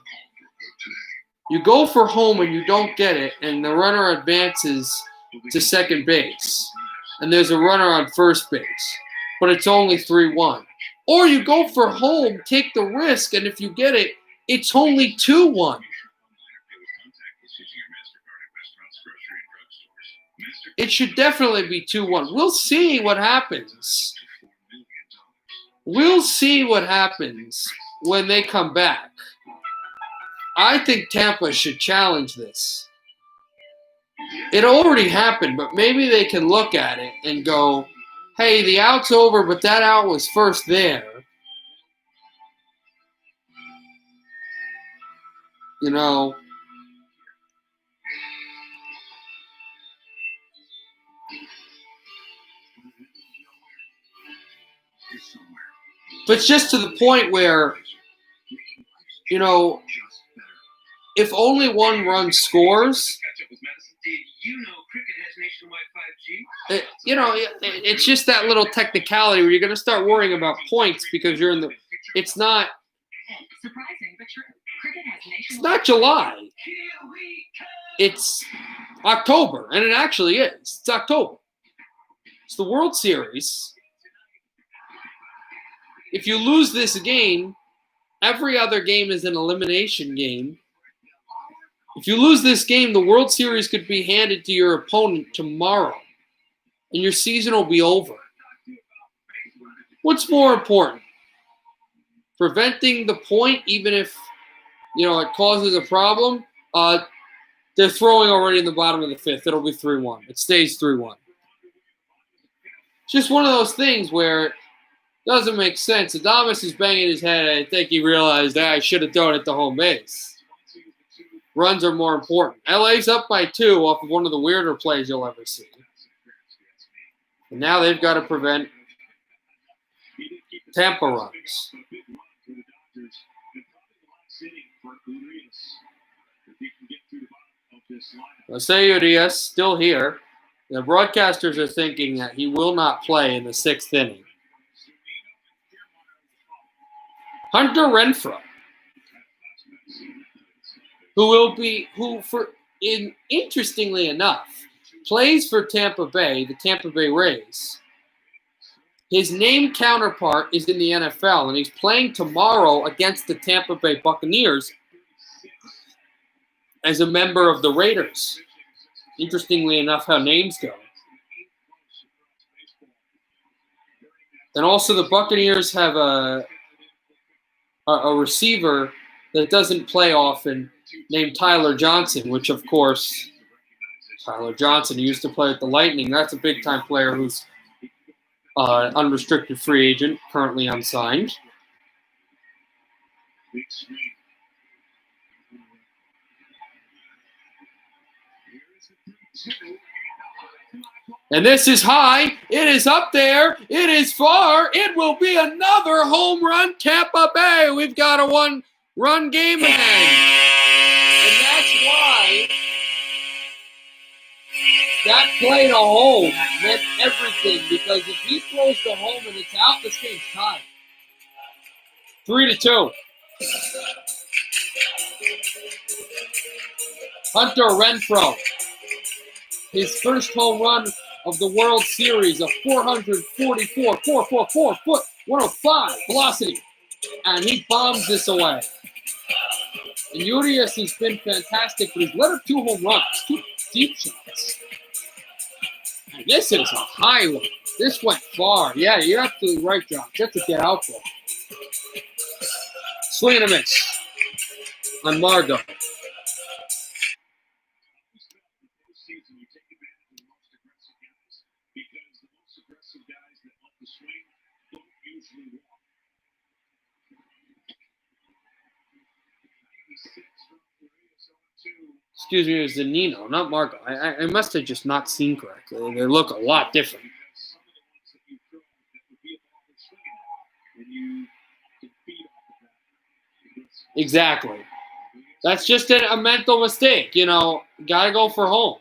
You go for home and you don't get it, and the runner advances to second base, and there's a runner on first base, but it's only 3-1. Or you go for home, take the risk, and if you get it, it's only 2-1. It should definitely be 2-1. We'll see what happens. We'll see what happens when they come back. I think Tampa should challenge this. It already happened, but maybe they can look at it and go, hey, the out's over, but that out was first there. You know, but it's just to the point where, you know, if only one run scores, it's just that little technicality where you're going to start worrying about points because you're in the. It's not. Surprising, but true. Cricket has nationwide. It's not July. It's October, and it actually is. It's October. It's the World Series. If you lose this game, every other game is an elimination game. If you lose this game, the World Series could be handed to your opponent tomorrow, and your season will be over. What's more important? Preventing the point, even if, it causes a problem? They're throwing already in the bottom of the 5th. It'll be 3-1. It stays 3-1. It's just one of those things where it doesn't make sense. Adames is banging his head. I think he realized that I should have thrown it to home base. Runs are more important. LA's up by 2 off of one of the weirder plays you'll ever see. And now they've got to prevent Tampa runs. Jose Urias still here. The broadcasters are thinking that he will not play in the 6th inning. Hunter Renfroe, interestingly enough, plays for Tampa Bay, the Tampa Bay Rays. His name counterpart is in the NFL, and he's playing tomorrow against the Tampa Bay Buccaneers as a member of the Raiders. Interestingly enough, how names go. And also the Buccaneers have a receiver that doesn't play often named Tyler Johnson, which, of course, Tyler Johnson used to play at the Lightning. That's a big-time player who's unrestricted free agent, currently unsigned. Big swing. Here is the 3-2. And this is high. It is up there. It is far. It will be another home run, Tampa Bay. We've got a one-run game again. And that's why that play to home meant everything, because if he throws to home and it's out, this game's tied. 3-2. Hunter Renfroe, his first home run of the World Series, a 444 foot, 105 velocity, and he bombs this away. And Urias has been fantastic, but he's let up 2 home runs, 2 deep shots. And this is a high one. This went far. Yeah, you're absolutely right, John. That's a get out ball. Swing and a miss on Margot. Season, you take advantage of the most aggressive guys because the most aggressive guys that love the swing don't usually walk. 96 from Urias 0-2. Excuse me, it was Zanino, not Margot. I must have just not seen correctly. They look a lot different. Because some of the ones that you throw that would be a ball they're swinging at, and you can feed off of that. Exactly. That's just a mental mistake. You know, got to go for home.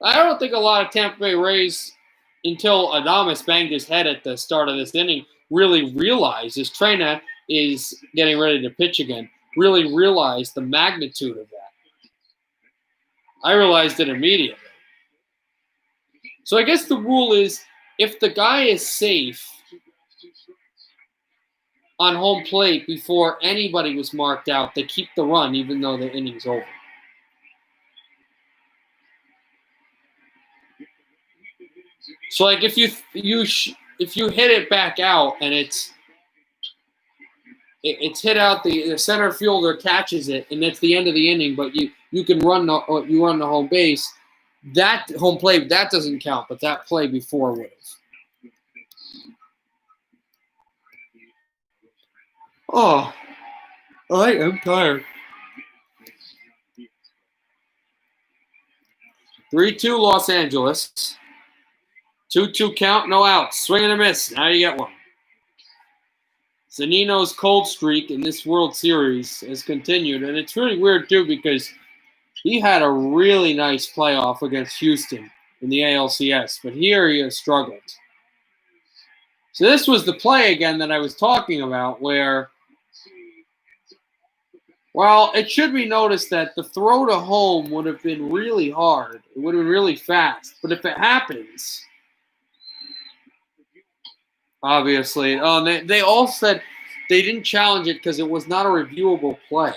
I don't think a lot of Tampa Bay Rays, until Adames banged his head at the start of this inning, really realized this trainer is getting ready to pitch again. Really realized the magnitude of that. I realized it immediately. So I guess the rule is if the guy is safe on home plate before anybody was marked out, they keep the run even though the inning's over. So like if you hit it back out and it's hit out, the center fielder catches it and that's the end of the inning, but you can run the home base, that home plate that doesn't count, but that play before would have. Oh, I am tired. 3-2 Los Angeles. 2-2 count, no outs. Swing and a miss. Now you get one. Zanino's cold streak in this World Series has continued, and it's really weird too because he had a really nice playoff against Houston in the ALCS, but here he has struggled. So this was the play again that I was talking about where, well, it should be noticed that the throw to home would have been really hard. It would have been really fast. But if it happens, obviously, they all said they didn't challenge it because it was not a reviewable play.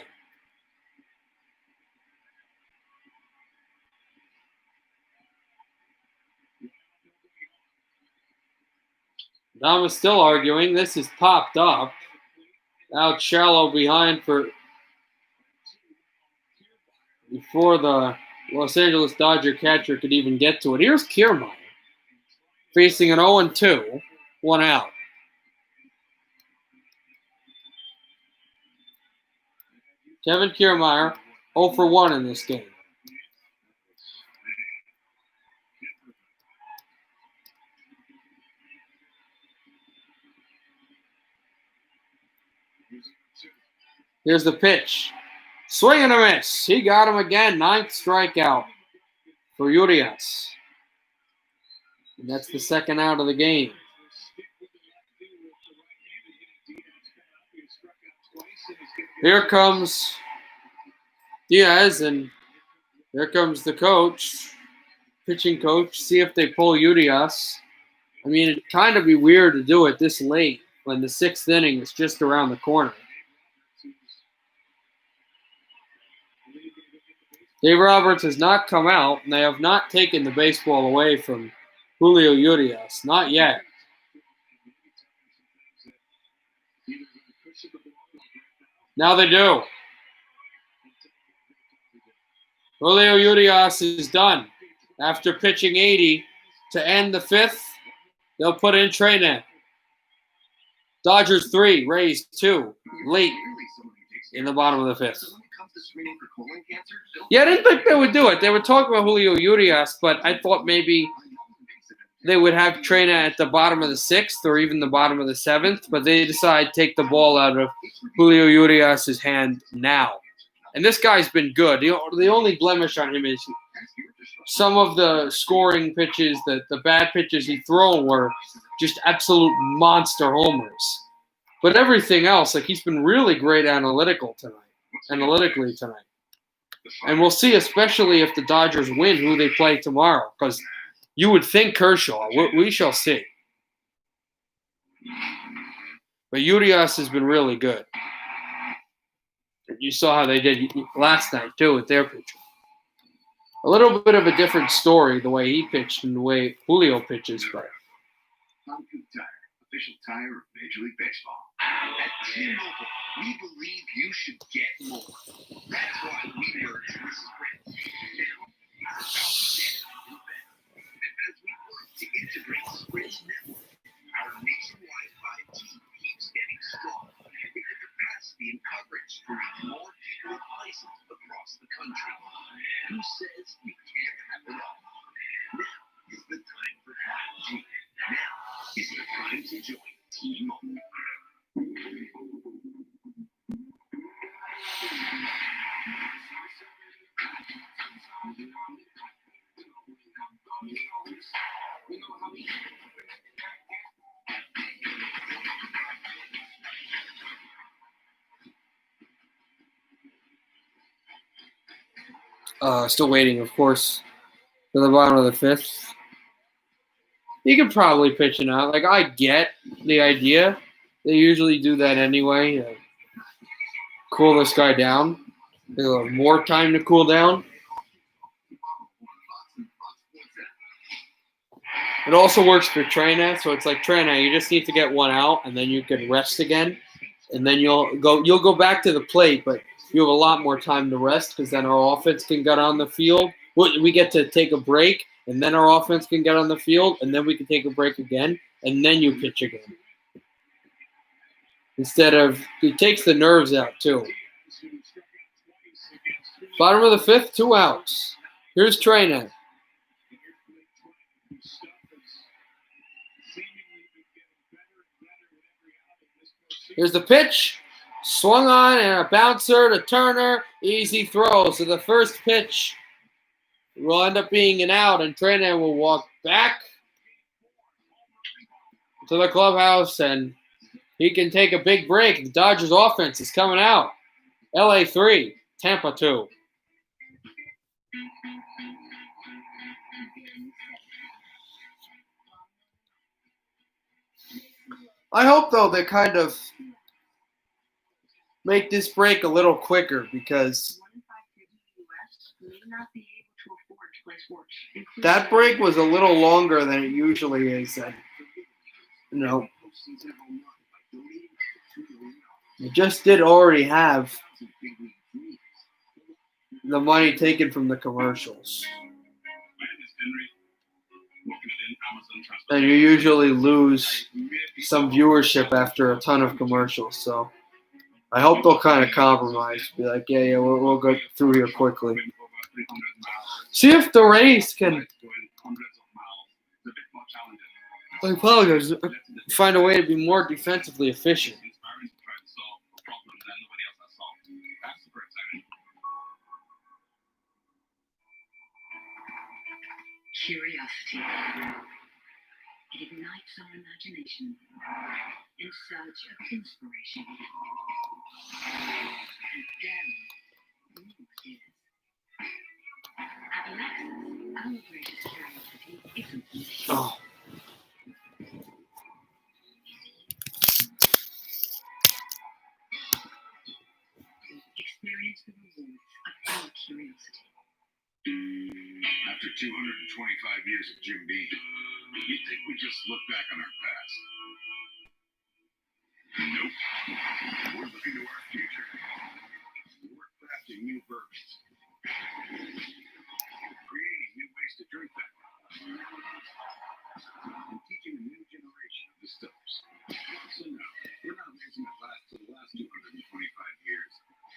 Dom is still arguing. This is popped up. Now shallow behind before the Los Angeles Dodger catcher could even get to it. Here's Kiermaier facing an 0-2, 1 out. Kevin Kiermaier 0 for 1 in this game. Here's the pitch. Swing and a miss. He got him again. 9th strikeout for Urias. And that's the 2nd out of the game. Here comes Diaz, and here comes the coach, pitching coach. See if they pull Urias. I mean, it'd kind of be weird to do it this late when the 6th inning is just around the corner. Dave Roberts has not come out, and they have not taken the baseball away from Julio Urias. Not yet. Now they do. Julio Urias is done. After pitching 80 to end the fifth, they'll put in Trey Nance. Dodgers 3, Rays 2, late in the bottom of the fifth. Yeah, I didn't think they would do it. They were talking about Julio Urias, but I thought maybe they would have Trey Nance at the bottom of the sixth or even the bottom of the seventh, but they decide to take the ball out of Julio Urias' hand now. And this guy's been good. The only blemish on him is some of the scoring pitches, the bad pitches he thrown were just absolute monster homers. But everything else, like he's been really great analytically tonight. And we'll see, especially if the Dodgers win, who they play tomorrow. Because you would think Kershaw. We shall see. But Urias has been really good. You saw how they did last night, too, with their pitching. A little bit of a different story, the way he pitched and the way Julio pitches. But official tire of Major League Baseball. At T-Mobile, we believe you should get more. That's why we merged with Sprint. Now, it's about getting better. And as we work to integrate Sprint's network, our nationwide 5G keeps getting stronger, with the capacity and coverage to reach more people and places across the country. Who says we can't have it all? Now is the time for 5G. Now is the time to join T-Mobile. Still waiting, of course, for the bottom of the fifth. He could probably pitch it out. Like, I get the idea. They usually do that anyway. Cool this guy down. They'll have more time to cool down. It also works for Trey Nance, so it's like Trey Nance, you just need to get one out, and then you can rest again, and then you'll go back to the plate, but you have a lot more time to rest because then our offense can get on the field. We get to take a break, and then our offense can get on the field, and then we can take a break again, and then you pitch again. Instead of it takes the nerves out too. Bottom of the fifth, 2 outs. Here's Trey Nance. Here's the pitch. Swung on and a bouncer to Turner. Easy throw. So the first pitch will end up being an out, and Trey Nance will walk back to the clubhouse, and he can take a big break. The Dodgers offense is coming out. LA 3, Tampa 2. I hope, though, they kind of make this break a little quicker because that break was a little longer than it usually is. And, it just did already have the money taken from the commercials. And you usually lose some viewership after a ton of commercials. So I hope they'll kind of compromise. Be like, yeah, we'll go through here quickly. See if the Rays can find a way to be more defensively efficient. Curiosity. It ignites our imagination in search of inspiration. And then, here. At Lexus, our greatest curiosity isn't mission. Oh. Experience the rewards of our curiosity. After 225 years of Jim Beam, you'd think we just look back on our past. Nope. We're looking to our future. We're crafting new bursts, creating new ways to drink that and teaching a new generation of distillers. So no, we're not raising a glass for the last 225 years.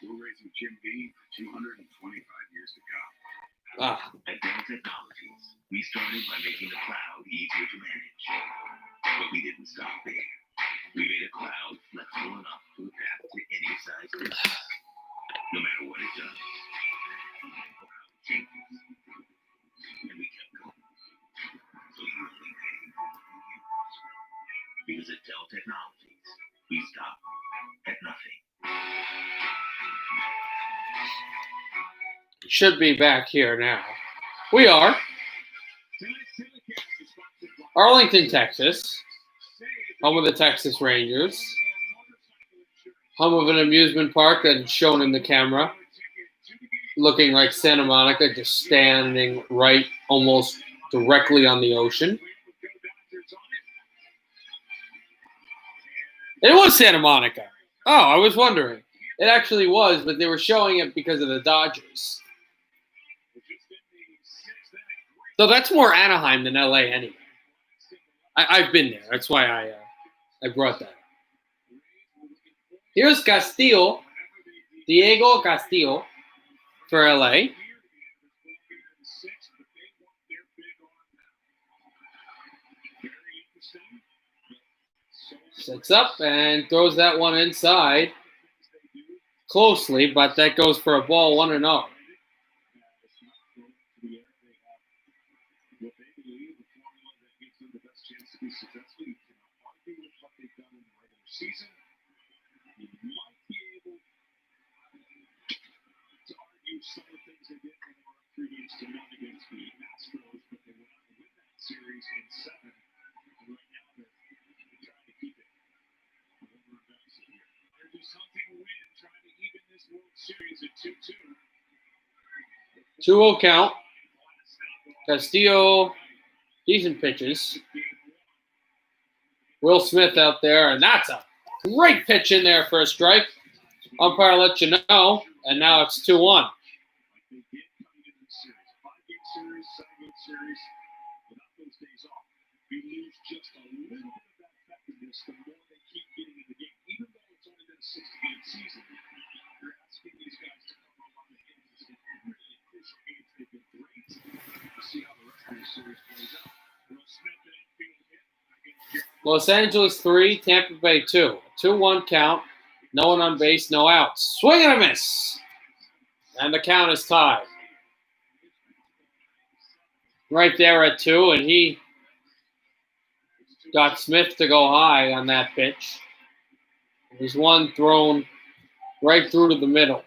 We're raising Jim Beam for 225 years to come. At Dell Technologies, we started by making the cloud easier to manage. But we didn't stop there. We made a cloud flexible enough to adapt to any size business, no matter what it does. No matter how it changes. And we kept going. So you only pay for what you use. Because at Dell Technologies, we stop at nothing. Should be back here now. We are. Arlington, Texas. Home of the Texas Rangers. Home of an amusement park that's shown in the camera. Looking like Santa Monica, just standing right almost directly on the ocean. It was Santa Monica. Oh, I was wondering. It actually was, but they were showing it because of the Dodgers. So that's more Anaheim than LA anyway. I've been there. That's why I brought that. Here's Castillo, Diego Castillo for LA. Sets up and throws that one inside closely, but that goes for a ball 1-0. Season, you might be able to argue some of the things they did when they were up 3-1 against the Astros, but they went on to win that series in 7. And right now they're trying to keep it. They're just hunting a win, trying to even this World Series at 2-2. 2-0 count. Castillo, decent pitches. Will Smith out there, and that's a great pitch in there for a strike. Umpire let you know, and now it's 2-1. Los Angeles 3, Tampa Bay 2. 2-1 count. No one on base, no outs. Swing and a miss. And the count is tied. Right there at 2, and he got Smith to go high on that pitch. There's one thrown right through to the middle.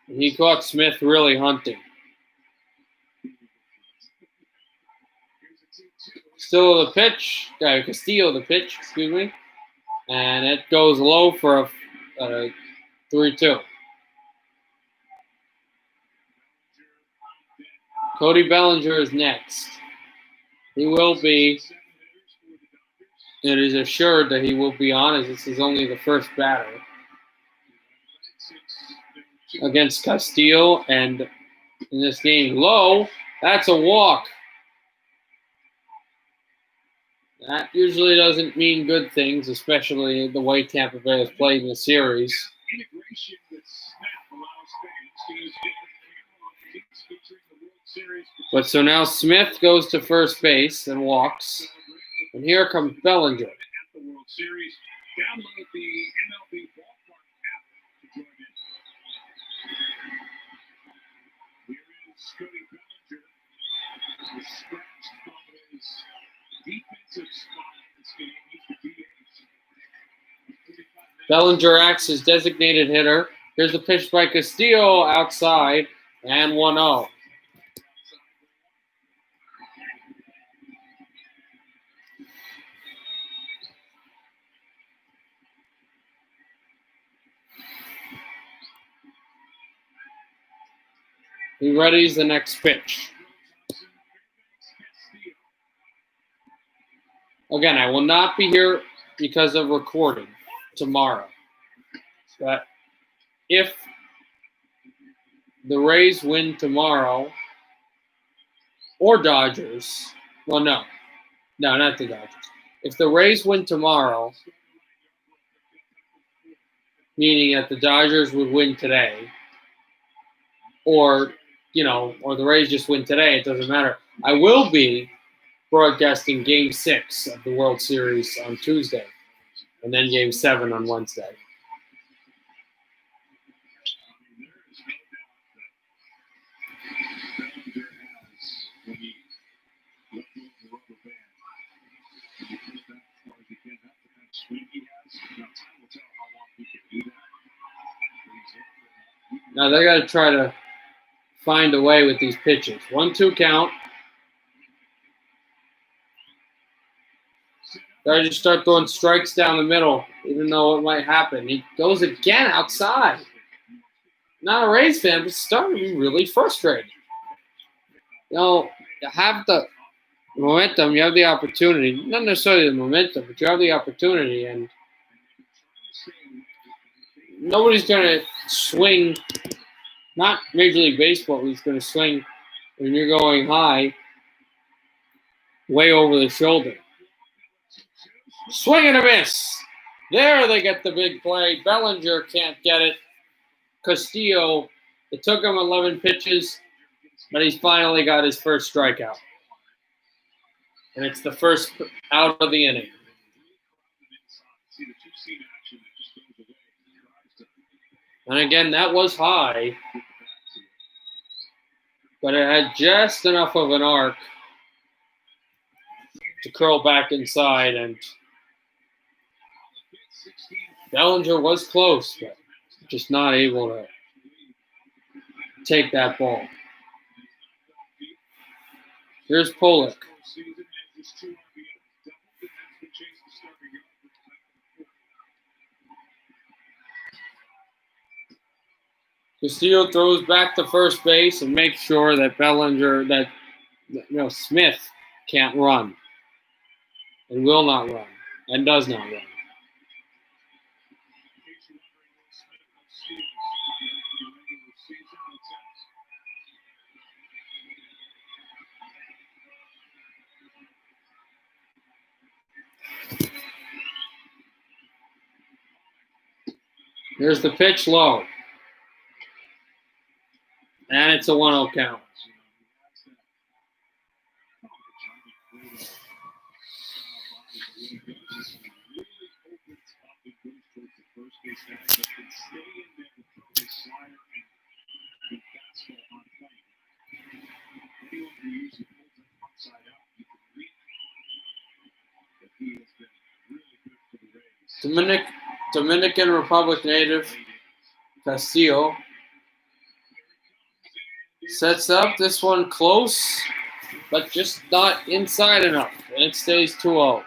And he caught Smith really hunting. Still the pitch, Castillo the pitch, excuse me. And it goes low for a 3-2. Cody Bellinger is next. He will be, it is assured that he will be on as this is only the first batter against Castillo. And in this game, low, that's a walk. That usually doesn't mean good things, especially the way Tampa Bay has played in the series. But so now Smith goes to first base and walks. And here comes Bellinger. Bellinger acts as designated hitter. Here's the pitch by Castillo outside, and 1-0. He readies the next pitch. Again, I will not be here because of recording tomorrow. But if the Rays win tomorrow, or Dodgers, well, no, not the Dodgers. If the Rays win tomorrow, meaning that the Dodgers would win today, or or the Rays just win today, it doesn't matter. I will be broadcasting Game 6 of the World Series on Tuesday, and then Game 7 on Wednesday. Now they got to try to find a way with these pitches. 1-2 count. Got to just start throwing strikes down the middle, even though it might happen. He goes again outside. Not a Rays fan, but starting to be really frustrated. You have the momentum, you have the opportunity. Not necessarily the momentum, but you have the opportunity, and nobody's going to swing. Not Major League Baseball, who's going to swing when you're going high, way over the shoulder. Swing and a miss. There they get the big play. Bellinger can't get it. Castillo, it took him 11 pitches, but he's finally got his first strikeout. And it's the first out of the inning. And again, that was high, but it had just enough of an arc to curl back inside, and Bellinger was close, but just not able to take that ball. Here's Pollock. Castillo throws back to first base and makes sure that Smith can't run and will not run and does not run. Here's the pitch low. And it's a 1-0 count. Dominican Republic native Castillo sets up this one close, but just not inside enough, and it stays 2-0.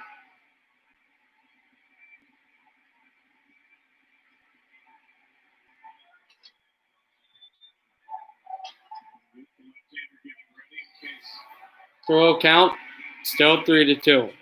Throw count, still 3-2.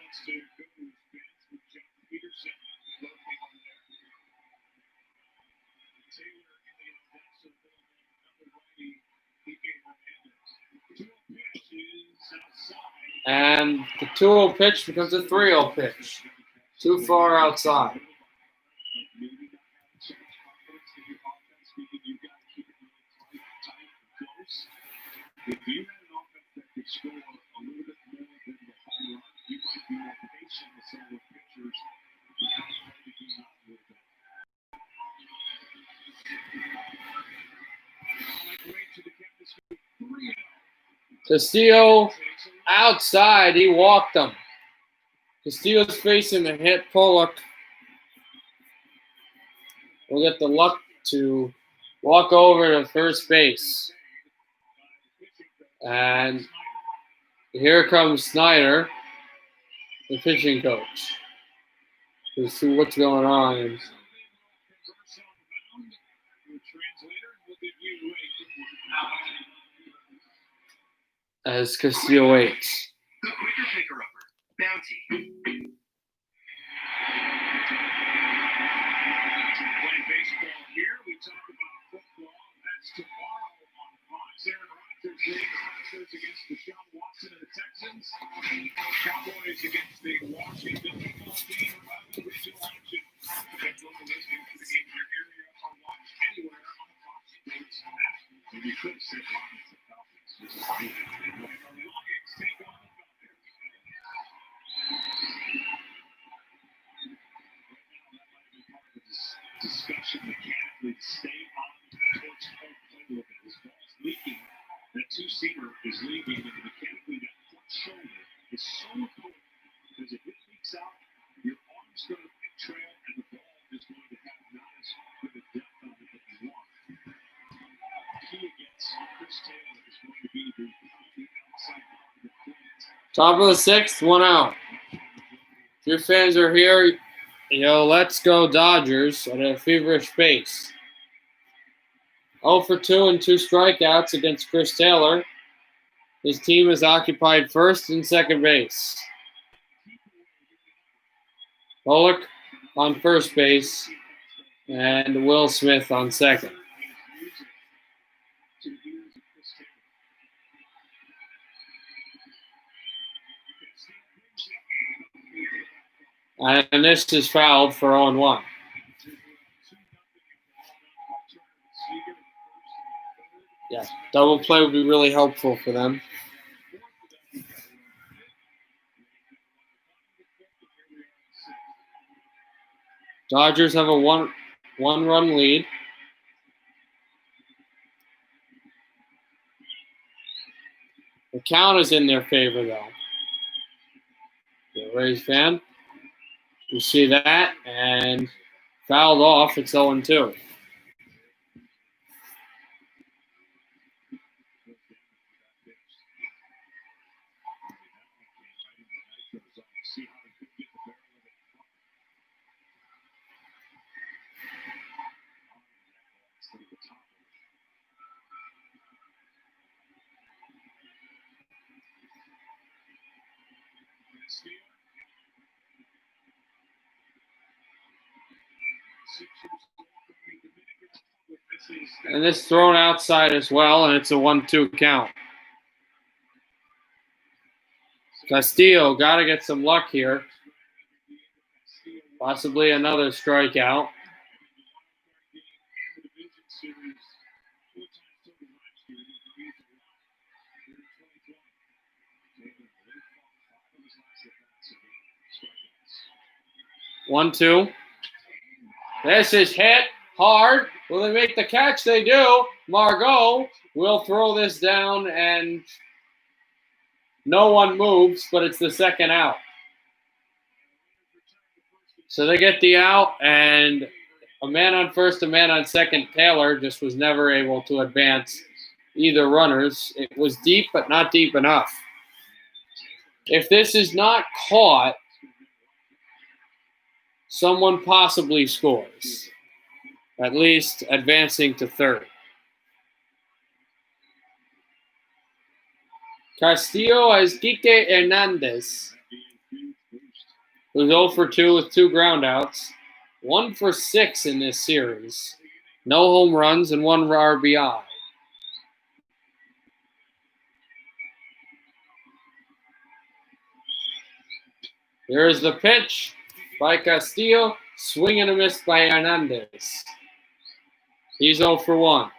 And the 2-0 pitch becomes a 3-0 pitch. Too far outside. Castillo outside, he walked him. Castillo's facing the hit. Pollock will get the luck to walk over to first base. And here comes Snyder, the pitching coach, to see what's going on. As Castillo waits. The quicker picker-upper, Bounty. Playing baseball here, we talk about discussion mechanically to stay on towards home plate a little bit. His ball's leaking. That two-seamer is leaking, and mechanically that front shoulder is so important because if it leaks out, your arm's going to trail, and the ball is going to have not as good a depth on it that you want. Key against Chris Taylor is going to be the outside part of the plate. Top of the sixth, 1 out. If your fans are here, let's go Dodgers at a feverish pace. 0 for 2 and 2 strikeouts against Chris Taylor. His team is occupied first and second base. Bullock on first base and Will Smith on second. And this is fouled for 0-1. Yeah, double play would be really helpful for them. Dodgers have a one-run lead. The count is in their favor, though. The Rays fan, you see that, and fouled off. It's 0-2. And it's thrown outside as well, and it's a 1-2 count. Castillo got to get some luck here. Possibly another strikeout. One, two. This is hit hard. Will they make the catch? They do. Margot will throw this down, and no one moves, but it's the second out. So they get the out, and a man on first, a man on second. Taylor just was never able to advance either runners. It was deep, but not deep enough. If this is not caught, someone possibly scores, at least advancing to third. Castillo has Kike Hernandez, who's 0 for 2 with 2 groundouts, 1 for 6 in this series, no home runs and 1 RBI. Here is the pitch by Castillo, swing and a miss by Hernandez. He's 0 for 1.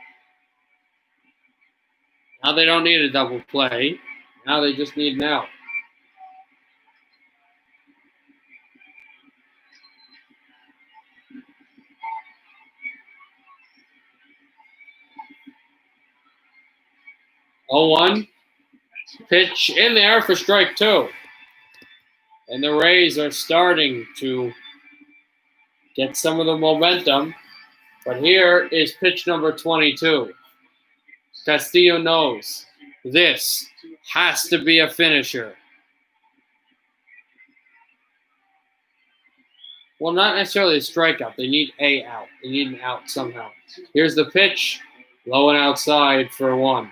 Now they don't need a double play. Now they just need an out. Oh, 1. Pitch in there for strike 2. And the Rays are starting to get some of the momentum. But here is pitch number 22. Castillo knows this has to be a finisher. Well, not necessarily a strikeout. They need a out. They need an out somehow. Here's the pitch. Low and outside for 1.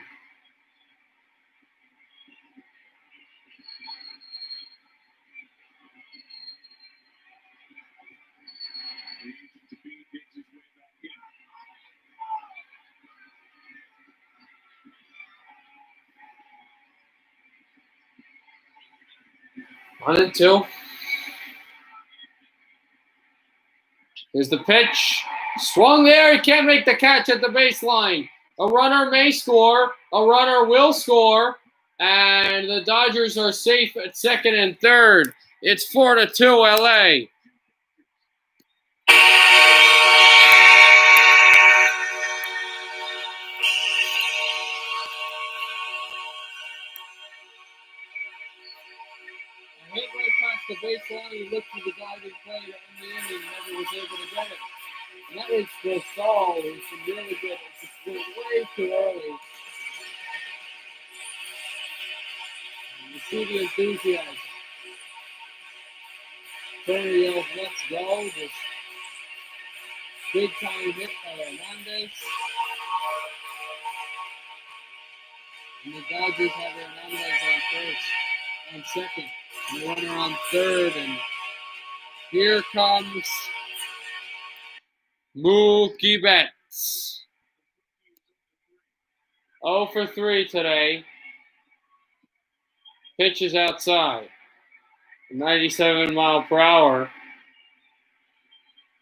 One and 2. Here's the pitch. Swung there. He can't make the catch at the baseline. A runner may score. A runner will score. And the Dodgers are safe at second and third. It's 4-2 LA. the baseline. He looked for the diving play to end the inning, never was able to get it. And that was the stall. It was really good. It's way too early. You see the enthusiasm. Turner yells, "Let's go!" This big time hit by Hernandez. And the Dodgers have Hernandez on first, on second, and the runner on third, and here comes Mookie Betts. 0 for 3 today. Pitches outside. 97 mile per hour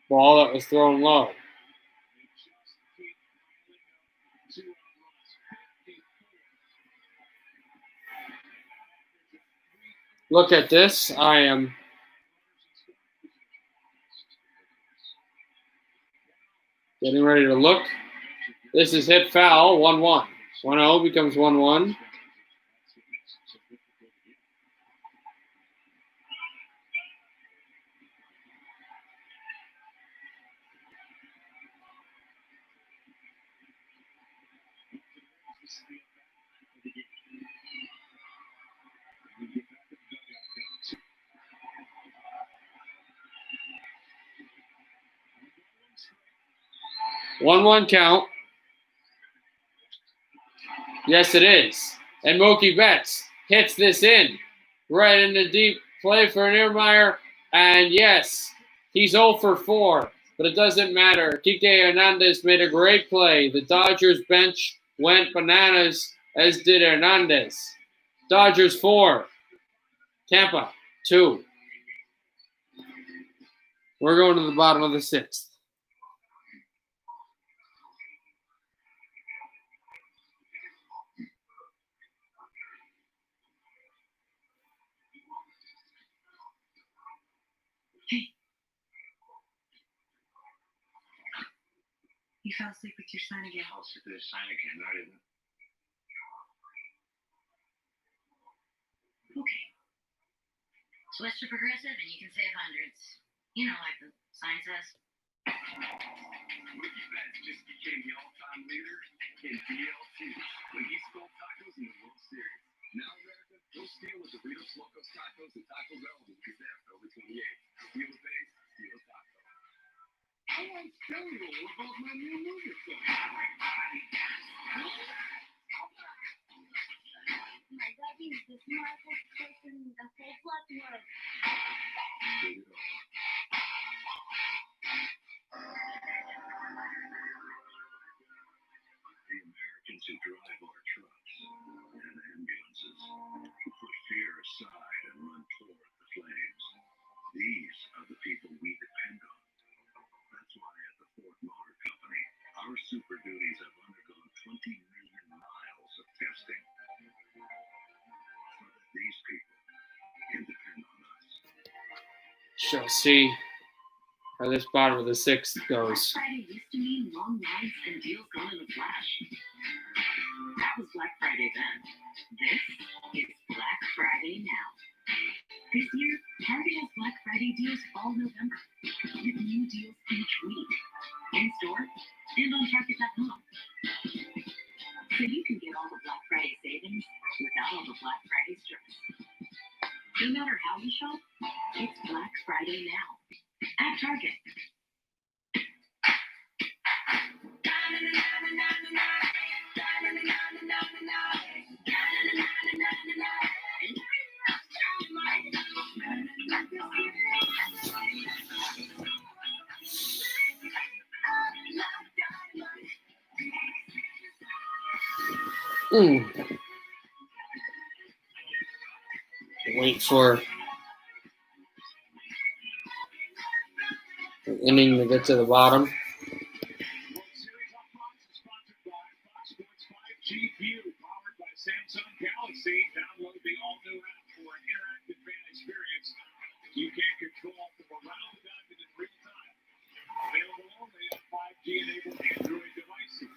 ball that was thrown low. Look at this. I am getting ready to look. This is hit foul, 1-1. 1-0 becomes 1-1. One count. Yes, it is. And Mookie Betts hits this in. Right in the deep play for Niemeyer. And yes, he's 0 for 4. But it doesn't matter. Kike Hernandez made a great play. The Dodgers bench went bananas, as did Hernandez. Dodgers 4. Tampa 2. We're going to the bottom of the 6th. You fell asleep with your sign again. I'll sleep with this sign again, not even. Okay. Switch to progressive and you can save hundreds. You know, like the sign says. Mookie Betts just became the all-time leader in BLT when he stole tacos in the World Series. Now, America, go steal with Doritos Locos Tacos and Taco Bell the week after over 28. Steal a base, steal a taco. I want to tell you all about my new movie film. My daddy is the smartest person in the whole flat world. The Americans who drive our trucks and ambulances, who push fear aside and run toward the flames. These are the people we depend on. That's why at the Ford Motor Company, our Super Duties have undergone 20 million miles of testing so that these people can depend on us. Shall see how this bottom of the 6th goes. Black Friday used to mean long lines and deals gone in a flash. That was Black Friday then. This is Black Friday now. This year, Target has Black Friday deals all November, with new deals each week, in store and on Target.com. So you can get all the Black Friday savings without all the Black Friday stress. No matter how you shop, it's Black Friday now at Target. Wait for the inning to get to the bottom. World Series Upfronts is sponsored by Fox Sports 5G View, powered by Samsung Galaxy. Download the all-new app for an interactive fan experience. You can control from around the diamond in real time. Available only on 5G-enabled Android devices.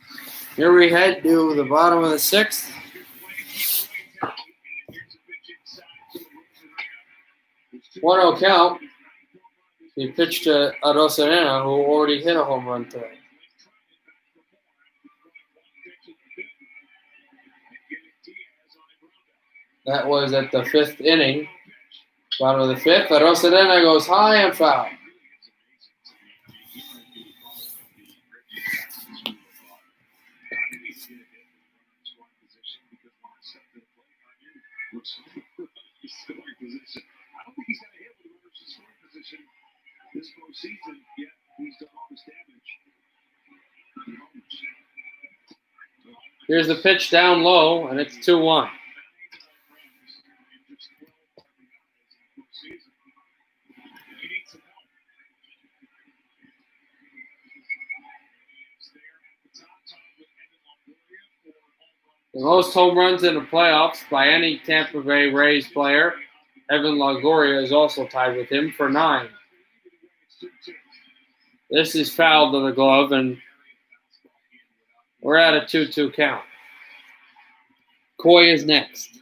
Here we head to the bottom of the 6th. 1-0 count. He pitched to Arosarena, who already hit a home run today. That was at the 5th inning. Bottom of the 5th. Arosarena goes high and foul. I don't think he's got a hit with runners in scoring position this postseason, yet he's done all this damage. Here's the pitch down low, and it's 2-1. The most home runs in the playoffs by any Tampa Bay Rays player. Evan Longoria is also tied with him for 9. This is fouled to the glove, and we're at a 2-2 count. Coy is next.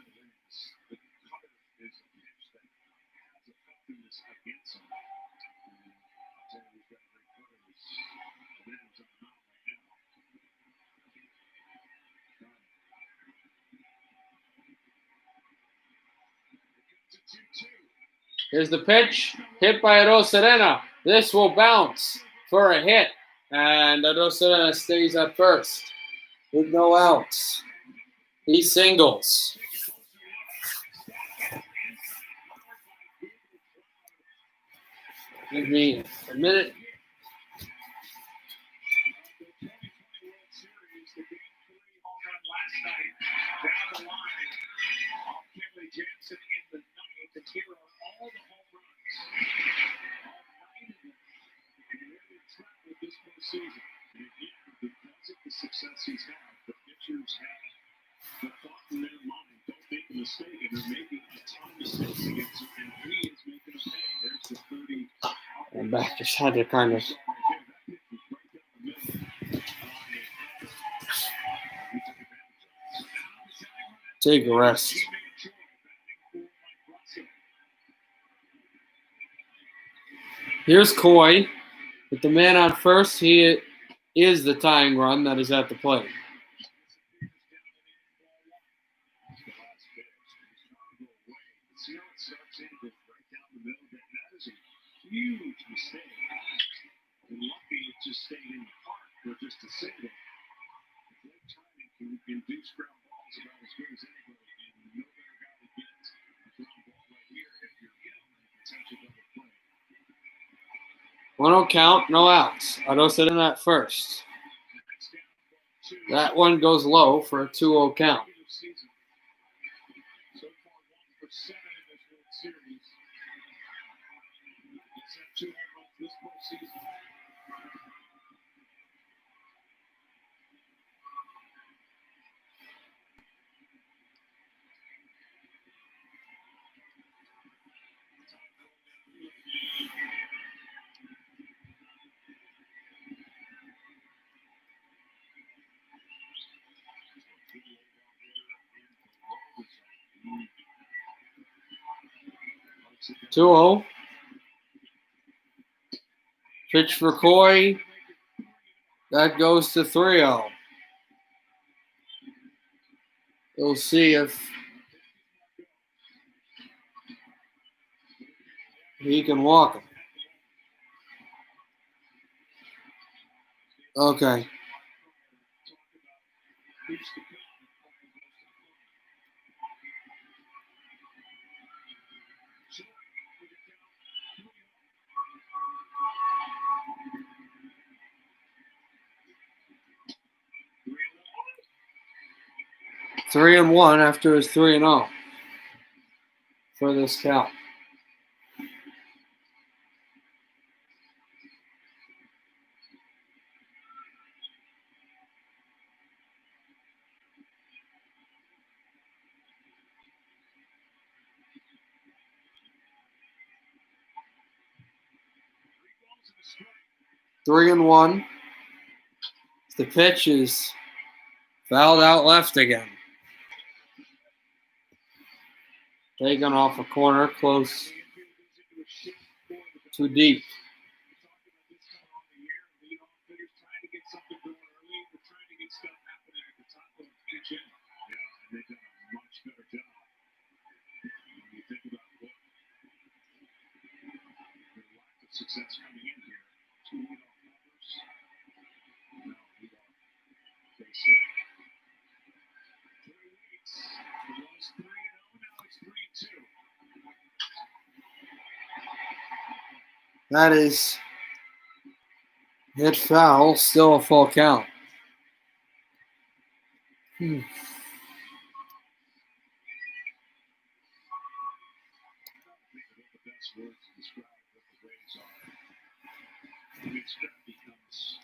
Here's the pitch, hit by Arosarena. This will bounce for a hit, and Arosarena stays at first with no outs. He singles. Give me a minute. Because of the success he's had, the pitchers have the thought in their mind, don't make a mistake, and they're making a ton of mistakes against him, and he is making them pay. There's the 30. And back just had to kind of take a rest. Here's Coy with the man on first. He is the tying run that is at the plate. Huge mistake. And lucky it just stayed in the park for just a single. Late timing can induce ground balls about as good as anybody, and no better guy to get a ground ball right here if you're him and potential double play. 1-0 count, no outs. Arosarena at first. That one goes low for a 2-0 count. So far, 1 for 7 in this World Series. Let's have 2 home runs this postseason. Two-0. Pitch for Coy. That goes to 3-0. We'll see if he can walk him. Okay. Three and 1 after his 3-0 for this count. Three and 1. The pitch is fouled out left again. Taken off a corner, close Too deep. Success coming in here. 2 leadoff numbers. No, leadoff. They sit. 3 weeks. It was 3-0. Now it's 3-2. That is hit foul. Still a full count. I think that the best words to describe what the Rays are. When it's got becomes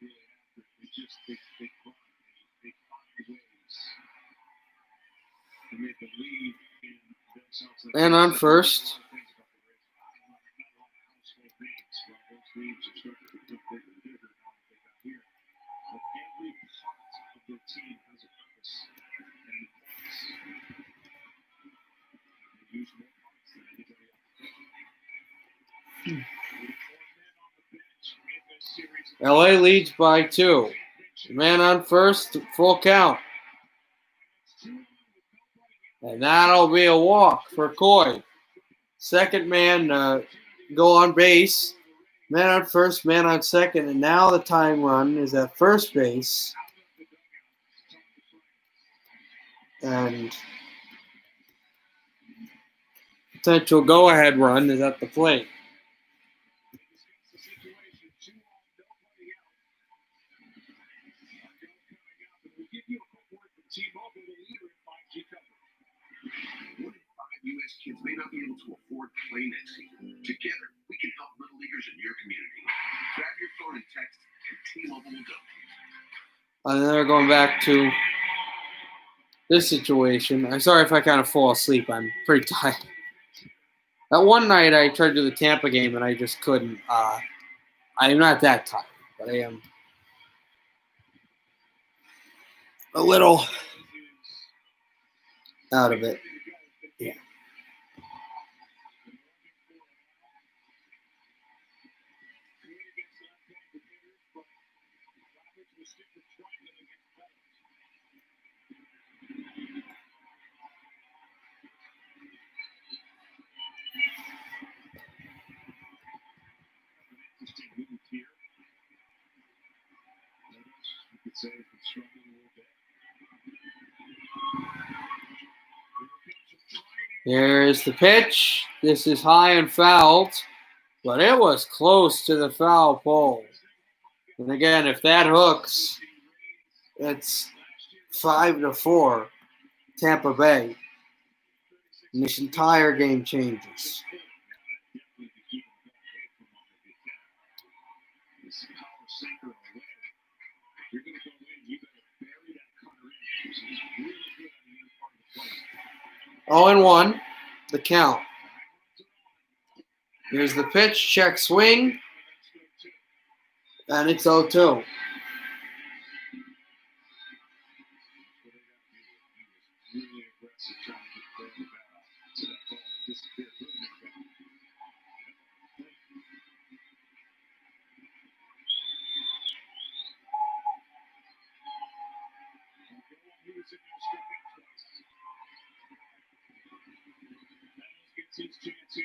really accurate. They just they run. They find ways. And they believe in themselves. And on first. LA leads by 2. Man on first, full count. And that'll be a walk for Coy. Second man go on base. Man on first, man on second. And now the tying run is at first base. And potential go-ahead run is at the plate. U.S. kids may not be able to afford play next season. Together, we can help little leaguers in your community. Grab your phone and text, and T-Mobile will donate. And then they're going back to this situation. I'm sorry if I kind of fall asleep. I'm pretty tired. That one night I tried to do the Tampa game and I just couldn't. I'm not that tired, but I am a little out of it. Yeah. Here's the pitch. This is high and fouled, but it was close to the foul pole. And again, if that hooks, it's 5-4, Tampa Bay. And this entire game changes. Oh, and 1, the count. Here's the pitch, check swing, and it's 0-2. His chance here.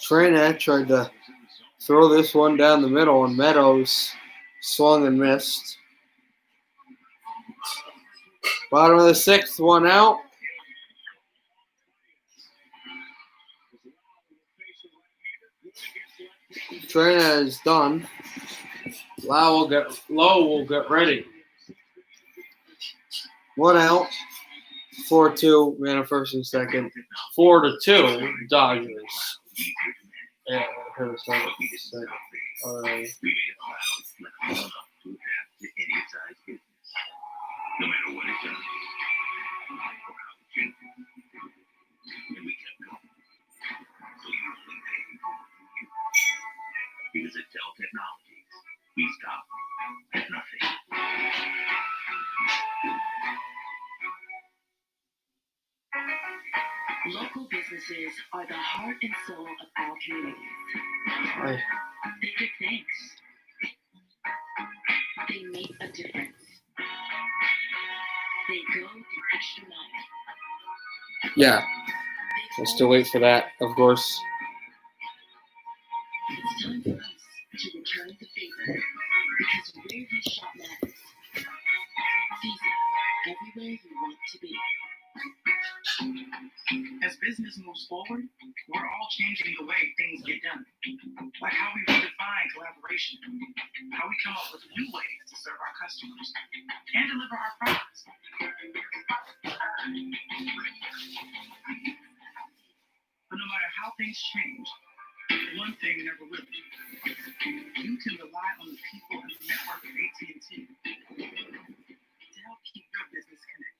Trina tried to throw this one down the middle, and Meadows swung and missed. Bottom of the 6th, 1 out. Trina is done. Lowe will get ready. 1 out. 4-2, man on first and second. 4-2, Dodgers. Yeah, all right. Local businesses are the heart and soul of our communities. They give thanks. They make a difference. They go the extra mile. Yeah. We'll still wait for that, of course. It's time for us to return the favor because where you shop matters. Visa, everywhere you want to be. As business moves forward, we're all changing the way things get done. Like how we redefine collaboration, how we come up with new ways to serve our customers and deliver our products. But no matter how things change, one thing never will. You can rely on the people and the network of AT&T to help keep your business connected.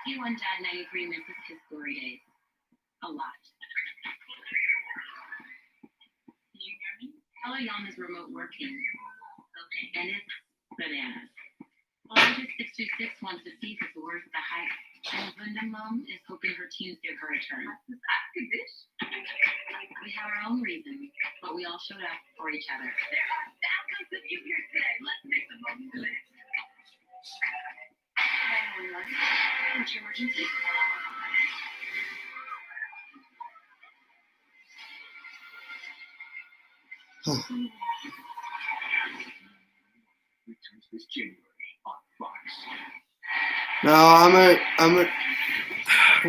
Q1 Dad 93 misses his glory days. A lot. Can you hear me? Hello, Yom is remote working. Okay. And it's bananas. Well, Aegis 626 wants to see if it's worth the hype. And Linda Mom is hoping her teams give her a turn. We have our own reasons, but we all showed up for each other. There are thousands of you here today. Let's make the most of it. 911. What's your emergency? Returns this January on Fox. No, I'm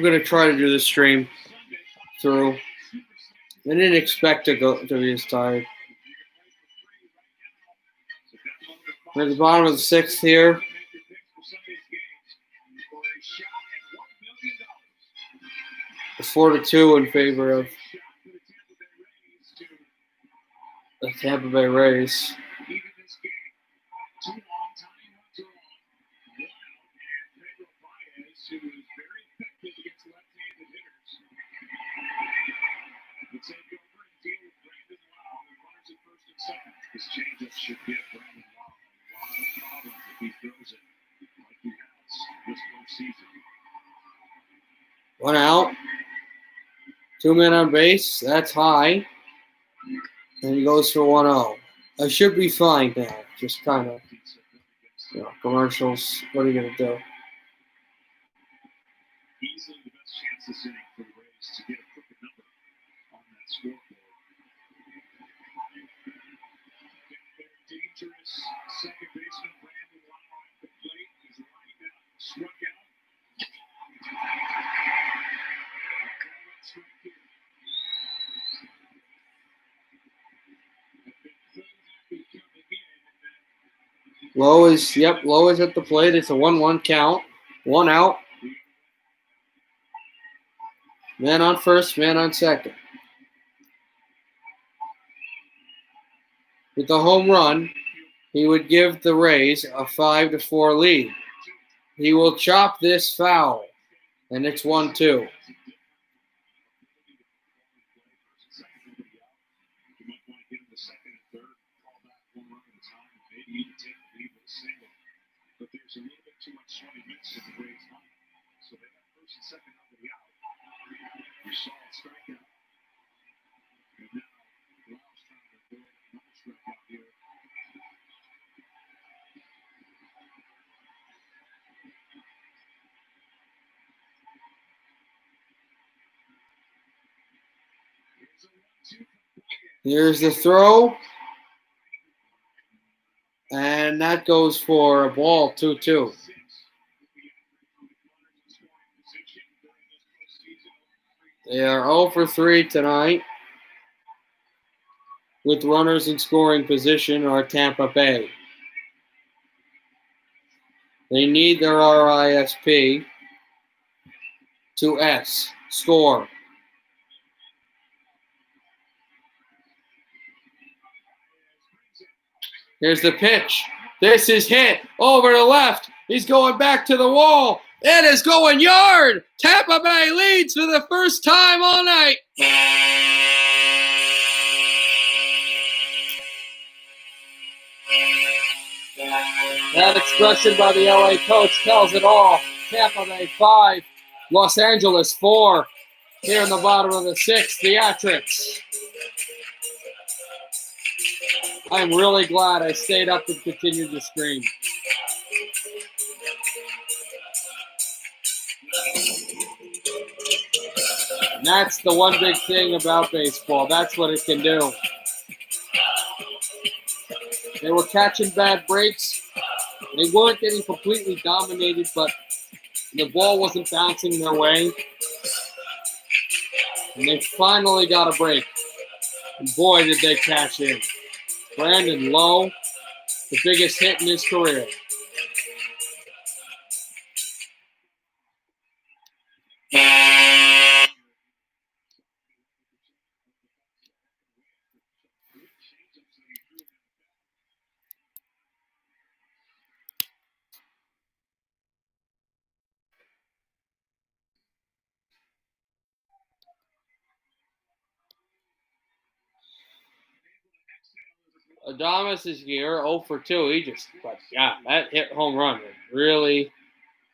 gonna try to do the stream through. I didn't expect to be this tired. We're at the bottom of the sixth here. It's 4-2 in favor of the Tampa Bay Rays. His changeup should give Brandon Law a lot of problems if he throws it like he has this postseason. One out. 2 men on base. That's high. And he goes for 1-0. I should be fine now. Just kind of, commercials. What are you going to do? Easily the best chance this inning for the Rays to get a crooked number on that scoreboard. Dangerous second baseman Brandon Lau at the plate. He's lined out, struck out. Low is at the plate. It's a 1-1 count. 1 out. Man on first, man on second. With the home run, he would give the Rays a 5-4 lead. He will chop this foul, and it's 1-2. But there's a little bit too much swing mixed in the Rays' line. So they got first and second over the out. You saw a strikeout. And now Lau's trying to avoid another strikeout here. Here's the throw. And that goes for a ball, 2-2. They are 0 for 3 tonight. With runners in scoring position are Tampa Bay. They need their RISP to S. Score. Here's the pitch. This is hit over the left. He's going back to the wall. It is going yard. Tampa Bay leads for the first time all night. That expression by the LA coach tells it all. Tampa Bay 5, Los Angeles 4. Here in the bottom of the 6th, Theatrics. I'm really glad I stayed up and continued to scream. And that's the one big thing about baseball. That's what it can do. They were catching bad breaks. They weren't getting completely dominated, but the ball wasn't bouncing their way. And they finally got a break. And boy, did they cash in. Brandon Lowe, the biggest hit in his career. Adames is here, 0 for 2. But yeah, that hit home run really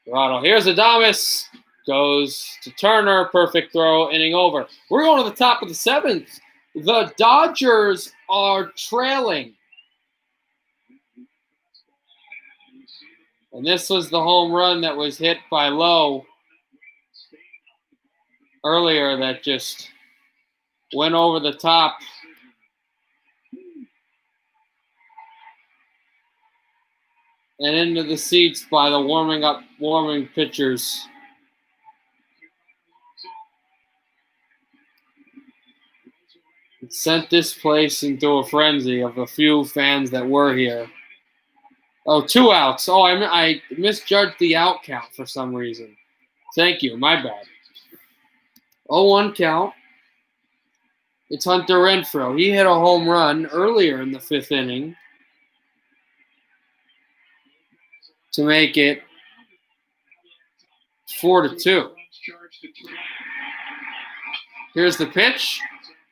throttle. Here's Adames, goes to Turner, perfect throw, inning over. We're going to the top of the 7th. The Dodgers are trailing. And this was the home run that was hit by Lowe earlier that just went over the top. And into the seats by the warming pitchers. It sent this place into a frenzy of a few fans that were here. Oh, 2 outs. Oh, I misjudged the out count for some reason. Thank you. My bad. 0-1 count. It's Hunter Renfroe. He hit a home run earlier in the 5th inning to make it 4-2. Here's the pitch.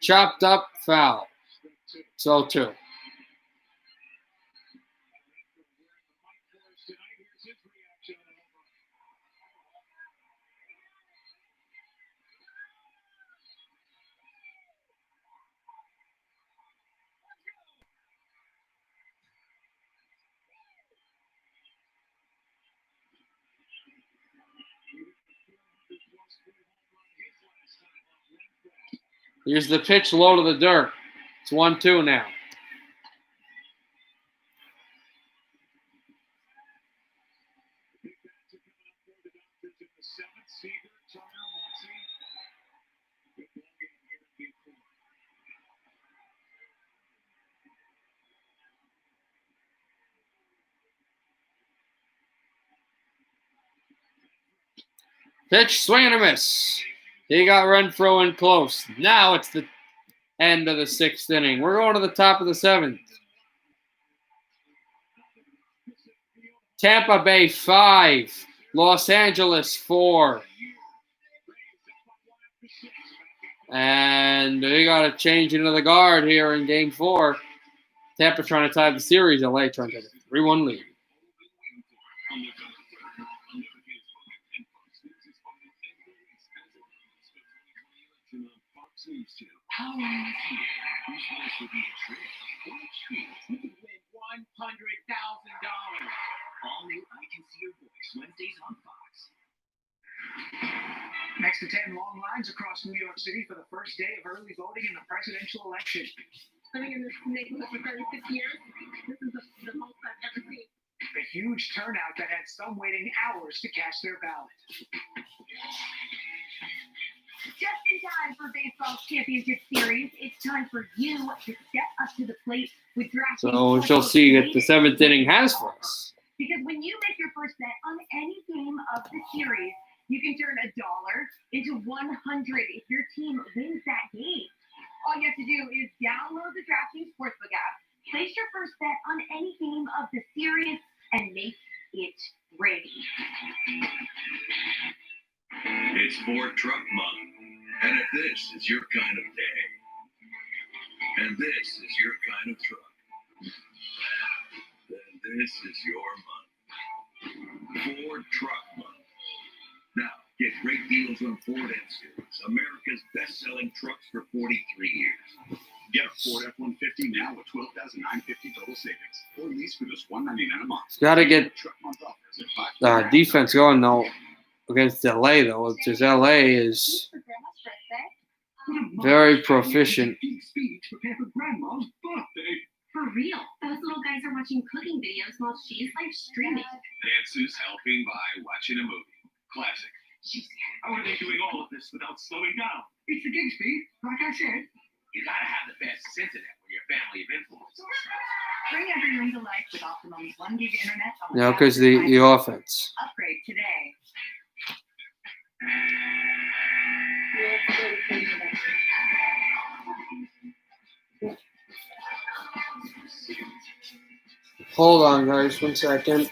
Chopped up, foul. It's 0-2. Here's the pitch low to the dirt. It's 1-2 now. Pitch, swing and a miss. He got Renfroe in close. Now it's the end of the 6th inning. We're going to the top of the 7th. Tampa Bay 5, Los Angeles 4. And we got to change into the guard here in Game 4. Tampa trying to tie the series. LA trying to take a 3-1 lead. How long is here? Whose voice will be a trick? Or a treat? You could win $100,000. All new I Can See Your Voice, Wednesdays on Fox. Next to 10 long lines across New York City for the first day of early voting in the presidential election. Living in this neighborhood for 36 years, this is the most I've ever seen. A huge turnout that had some waiting hours to cast their ballot. Just in time for baseball's championship series, it's time for you to step up to the plate with DraftKings. So we shall see what the 7th inning has for us. Because when you make your first bet on any game of the series, you can turn $1 into $100 if your team wins that game. All you have to do is download the DraftKings Sportsbook app, place your first bet on any game of the series, and make it rain. It's Ford Truck Month, and if this is your kind of day, and this is your kind of truck, then this is your month. Ford Truck Month. Now, get great deals on Ford F-Series, America's best-selling trucks for 43 years. Get a Ford F-150 now with $12,950 total savings, or lease for just $199 a month. Got to get Truck month offers at defense going though against LA though. Because LA is very proficient. For real. Those little guys are watching cooking videos while she's live streaming. Dances helping by watching a movie. Classic. How are they doing all of this without slowing down? It's the gig speed, like I said. You gotta have the best internet with your family of influencers. Bring every room to life with Optimum's 1 gig internet. Yeah, because the offense. Upgrade today. Hold on, guys, 1 second.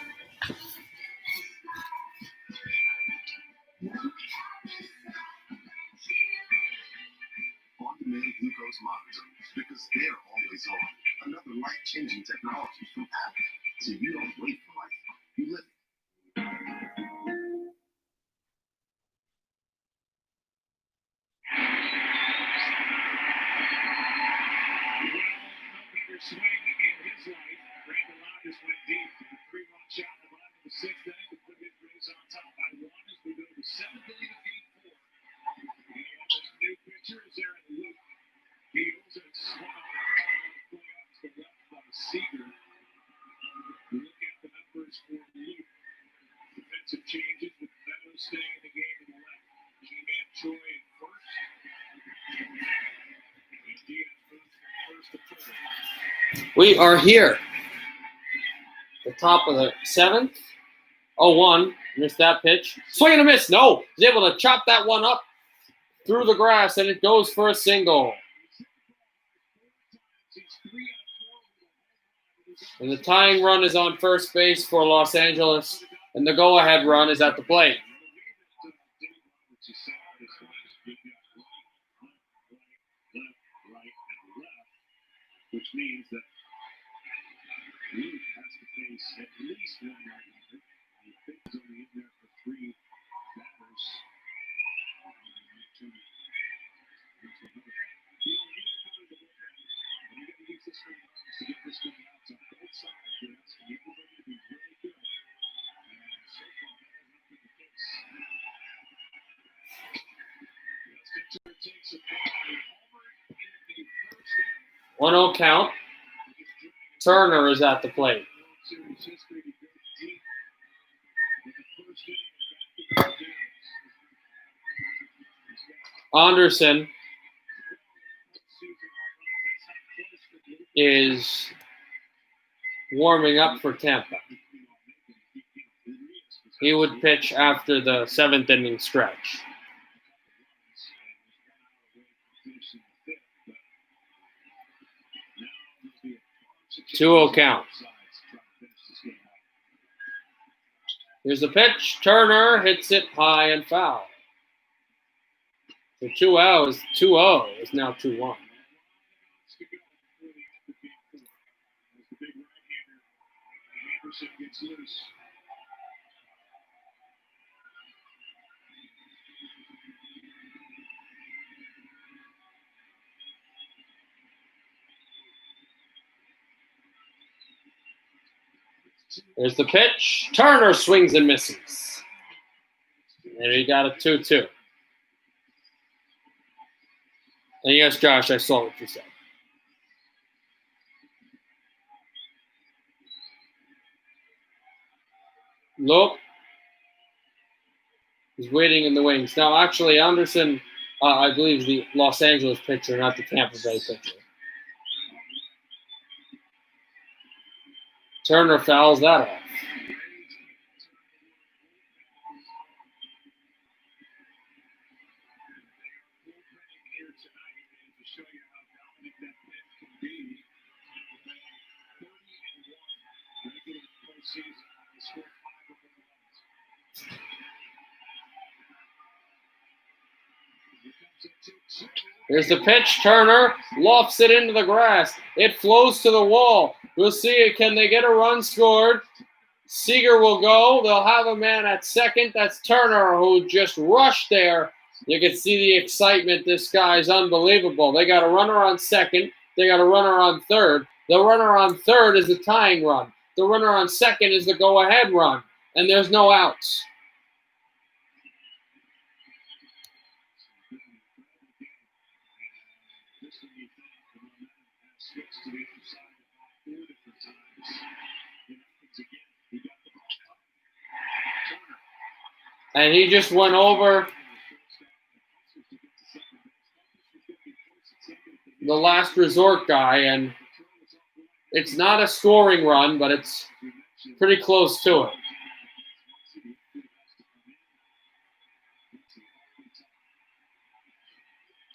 On-demand glucose monitoring, because they're always on. Another life-changing technology from Apple. So you don't wait for life, you live it. swing in his life. Brandon Rodgers went deep for the 3-run shot in the bottom of the 6th inning to put his Rays on top by 1 as we go to 7th inning of Game 4. And the new pitcher is Aaron Luke. Heels and swung on the playoffs to left by Seager. Look at the numbers for Luke. Defensive changes with Meadows staying in the game to the left. G-Man Choi in first. And Diaz moves from first to third. We are here. The top of the 7th. 0-1. Missed that pitch. Swing and a miss. No. He's able to chop that one up through the grass, and it goes for a single. And the tying run is on first base for Los Angeles, and the go-ahead run is at the plate. Which means that Luke has to face at least one right-hander. And I think he's only in there for 3 batters. You got to use this one to get this one out on both sides. You're asking everybody to be really good. And so far, that has not been the case. Justin takes a ball. Homer in the first inning. 1-0 count. Turner is at the plate. Anderson is warming up for Tampa. He would pitch after the 7th inning stretch. 2-0 count. Here's the pitch. Turner hits it high and foul. So 2-0 is 2-0. It's now 2-1. There's the pitch. Turner swings and misses. And he got a 2-2. And yes, Josh, I saw what you said. Look. He's waiting in the wings. Now, actually, Anderson, I believe, is the Los Angeles pitcher, not the Tampa Bay pitcher. Turner fouls that off. Here's the pitch. Turner lofts it into the grass. It flows to the wall. We'll see. Can they get a run scored? Seager will go. They'll have a man at second. That's Turner, who just rushed there. You can see the excitement. This guy's unbelievable. They got a runner on second. They got a runner on third. The runner on third is the tying run. The runner on second is the go-ahead run. And there's no outs. And he just went over the last resort guy, and it's not a scoring run, but it's pretty close to it.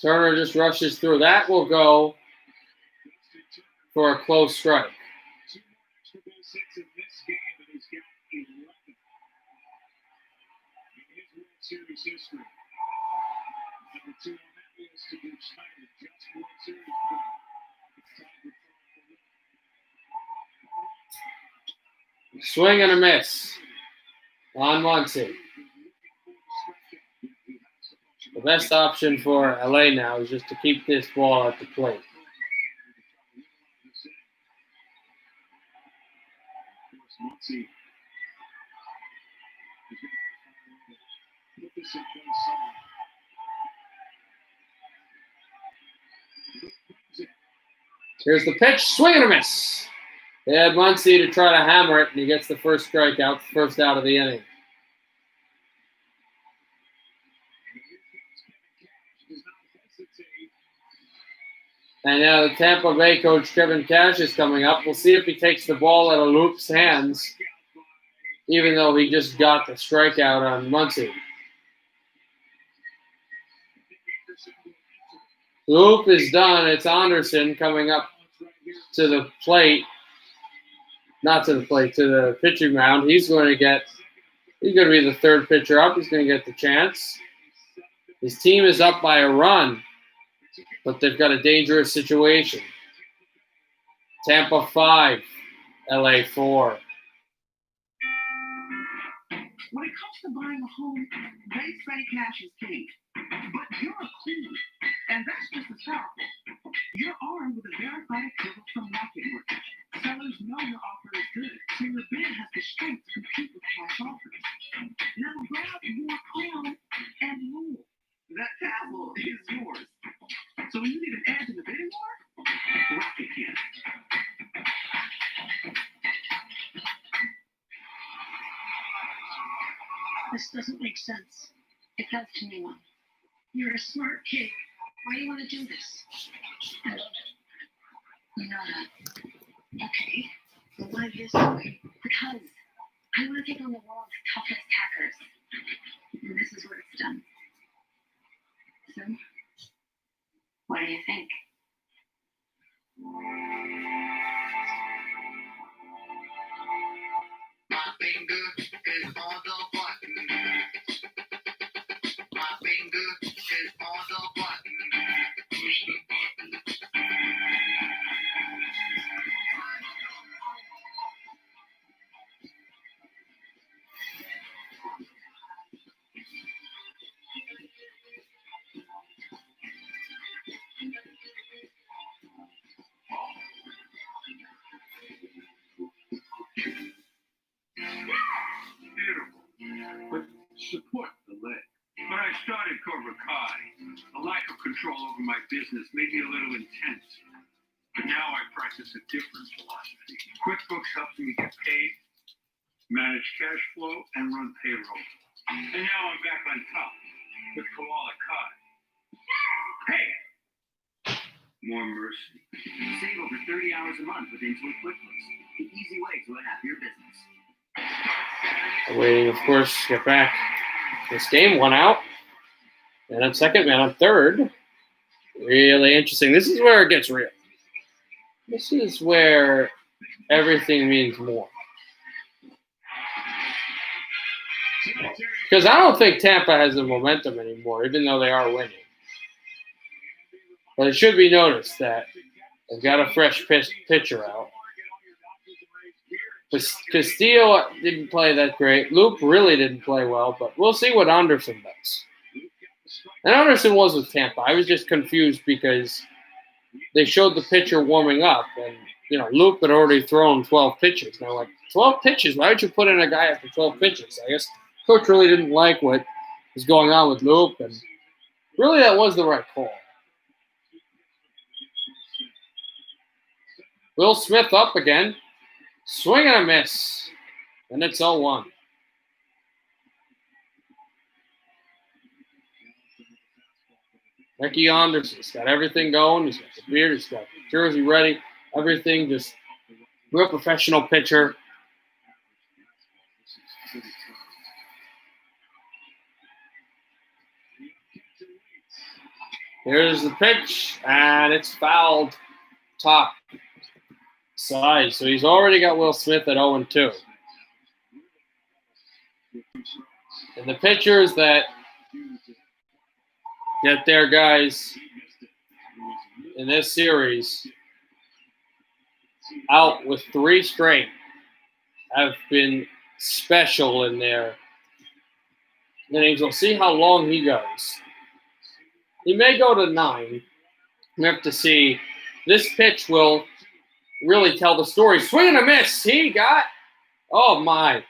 Turner just rushes through. That will go for a close strike. Series history. Number 2 on that list to be excited. Just one series. Swing and a miss on Muncy. The best option for LA now is just to keep this ball at the plate. Here's the pitch, swing and a miss. They had Muncy to try to hammer it, and he gets the first strikeout, first out of the inning. And now the Tampa Bay coach, Kevin Cash, is coming up. We'll see if he takes the ball out of Loop's hands, even though he just got the strikeout on Muncy. Loop is done. It's Anderson coming up to the plate. Not to the plate, to the pitching mound. He's going to be the third pitcher up. He's going to get the chance. His team is up by a run, but they've got a dangerous situation. Tampa 5, LA 4. When it comes to buying a home, they say cash is king. But you're a queen, and that's just the start. You're armed with a verified approval from Rocket Mortgage. Sellers know your offer is good, so your bid has the strength to compete with cash offers. Now grab your crown and rule. That castle is yours. So when you need an edge in the bidding war, Rocket can. This doesn't make sense. It does to me, Mom. You're a smart kid. Why do you want to do this? I love it. You know that. Okay. Well, why this way? Because I want to take on the world's toughest hackers. And this is what it's done. So, what do you think? My finger is on the button. My finger is on the button. Beautiful. But support the leg. When I started Cobra Kai, a lack of control over my business made me a little intense. But now I practice a different philosophy. QuickBooks helps me get paid, manage cash flow, and run payroll. And now I'm back on top with Koala Kai. Hey! More mercy. Save over 30 hours a month with Intuit QuickBooks, the easy way to a happier business. Waiting, of course, to get back this game. One out. Man on second, man on third. Really interesting. This is where it gets real. This is where everything means more. Because I don't think Tampa has the momentum anymore, even though they are winning. But it should be noticed that they've got a fresh pitcher out. Castillo didn't play that great. Loop really didn't play well, but we'll see what Anderson does. And Anderson was with Tampa. I was just confused because they showed the pitcher warming up, and Loop had already thrown 12 pitches. And I'm like, 12 pitches? Why would you put in a guy after 12 pitches? I guess coach really didn't like what was going on with Loop, and really that was the right call. Will Smith up again. Swing and a miss. And it's 0-1. Ricky Anderson's got everything going. He's got the beard. He's got the jersey ready. Everything just real professional pitcher. Here's the pitch, and it's fouled top side. So he's already got Will Smith at 0-2. And the pitchers that get their guys in this series out with 3 straight have been special in their innings. We'll see how long he goes. He may go to 9. We have to see. This pitch will really tell the story. Swing and a miss. He got, oh my.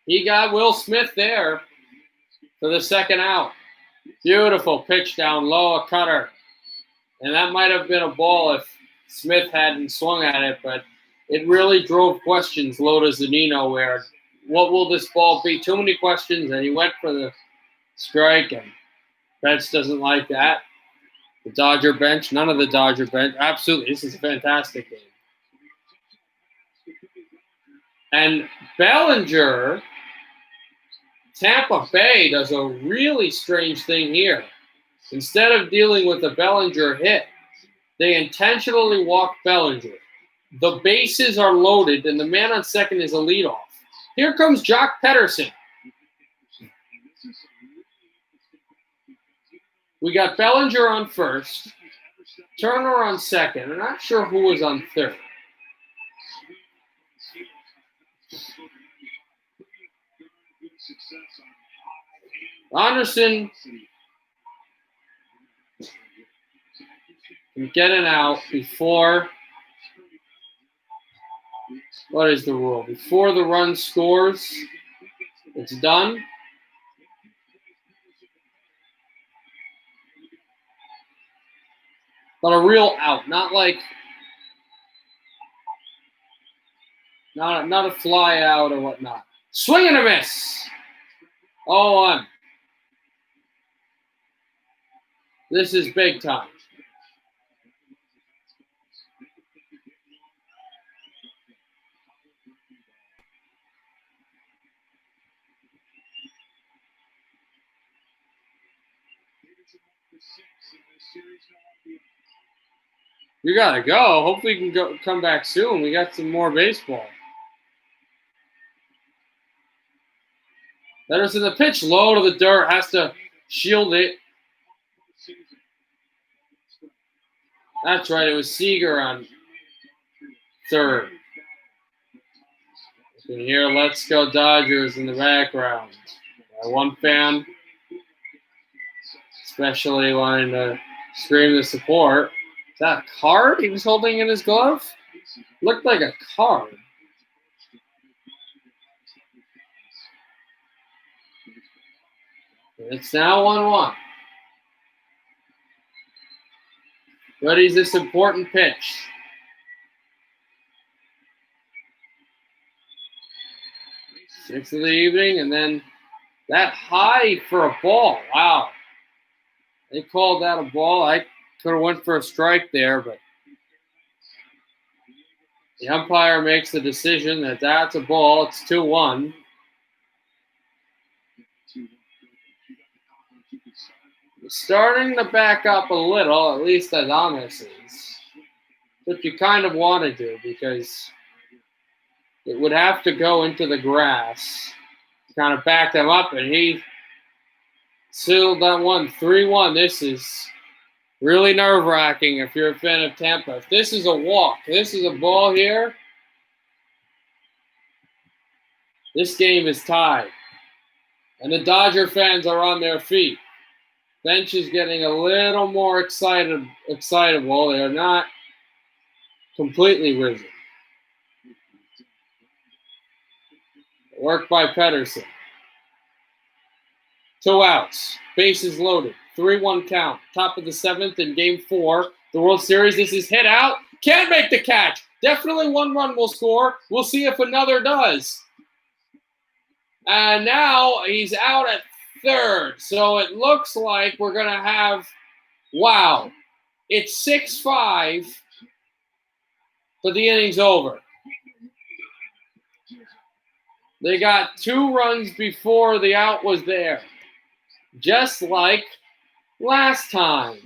He got Will Smith there for the second out. Beautiful pitch down low, a cutter. And that might have been a ball if Smith hadn't swung at it, but it really drove questions low to Zunino where, what will this ball be? Too many questions, and he went for the strike, and Betts doesn't like that. The Dodger bench, none of the Dodger bench. Absolutely, this is a fantastic game. And Bellinger, Tampa Bay does a really strange thing here. Instead of dealing with a Bellinger hit, they intentionally walk Bellinger. The bases are loaded, and the man on second is a leadoff. Here comes Jock Pederson. We got Bellinger on first, Turner on second. I'm not sure who was on third. Anderson can get an out before, what is the rule? Before the run scores, it's done. But a real out, not a fly out or whatnot. Swing and a miss. 0-1. This is big time. You gotta go. Hopefully you can come back soon. We got some more baseball. There's in the pitch, low to the dirt, has to shield it. That's right, it was Seager on third. You can hear "Let's Go Dodgers" in the background. One fan especially wanting to scream the support. Is that a card he was holding in his glove? Looked like a card. It's now 1-1. Ready's this important pitch. Sixth of the evening, and then that high for a ball. Wow. They called that a ball. I could have went for a strike there, but the umpire makes the decision that that's a ball. It's 2-1. Starting to back up a little, at least Adames is. What you kind of want to do, because it would have to go into the grass to kind of back them up, and he sealed that one. 3-1. This is Really nerve-wracking if you're a fan of Tampa. If this is a walk, this is a ball here, this game is tied. And the Dodger fans are on their feet. Bench is getting a little more excitable. They're not completely risen. Work by Pedersen. 2 outs. Bases loaded. 3-1 count. Top of the 7th in Game 4. The World Series. This is hit out. Can't make the catch. Definitely 1 run will score. We'll see if another does. And now he's out at third. So it looks like we're going to have, wow, it's 6-5, but the inning's over. They got 2 runs before the out was there, just like last time.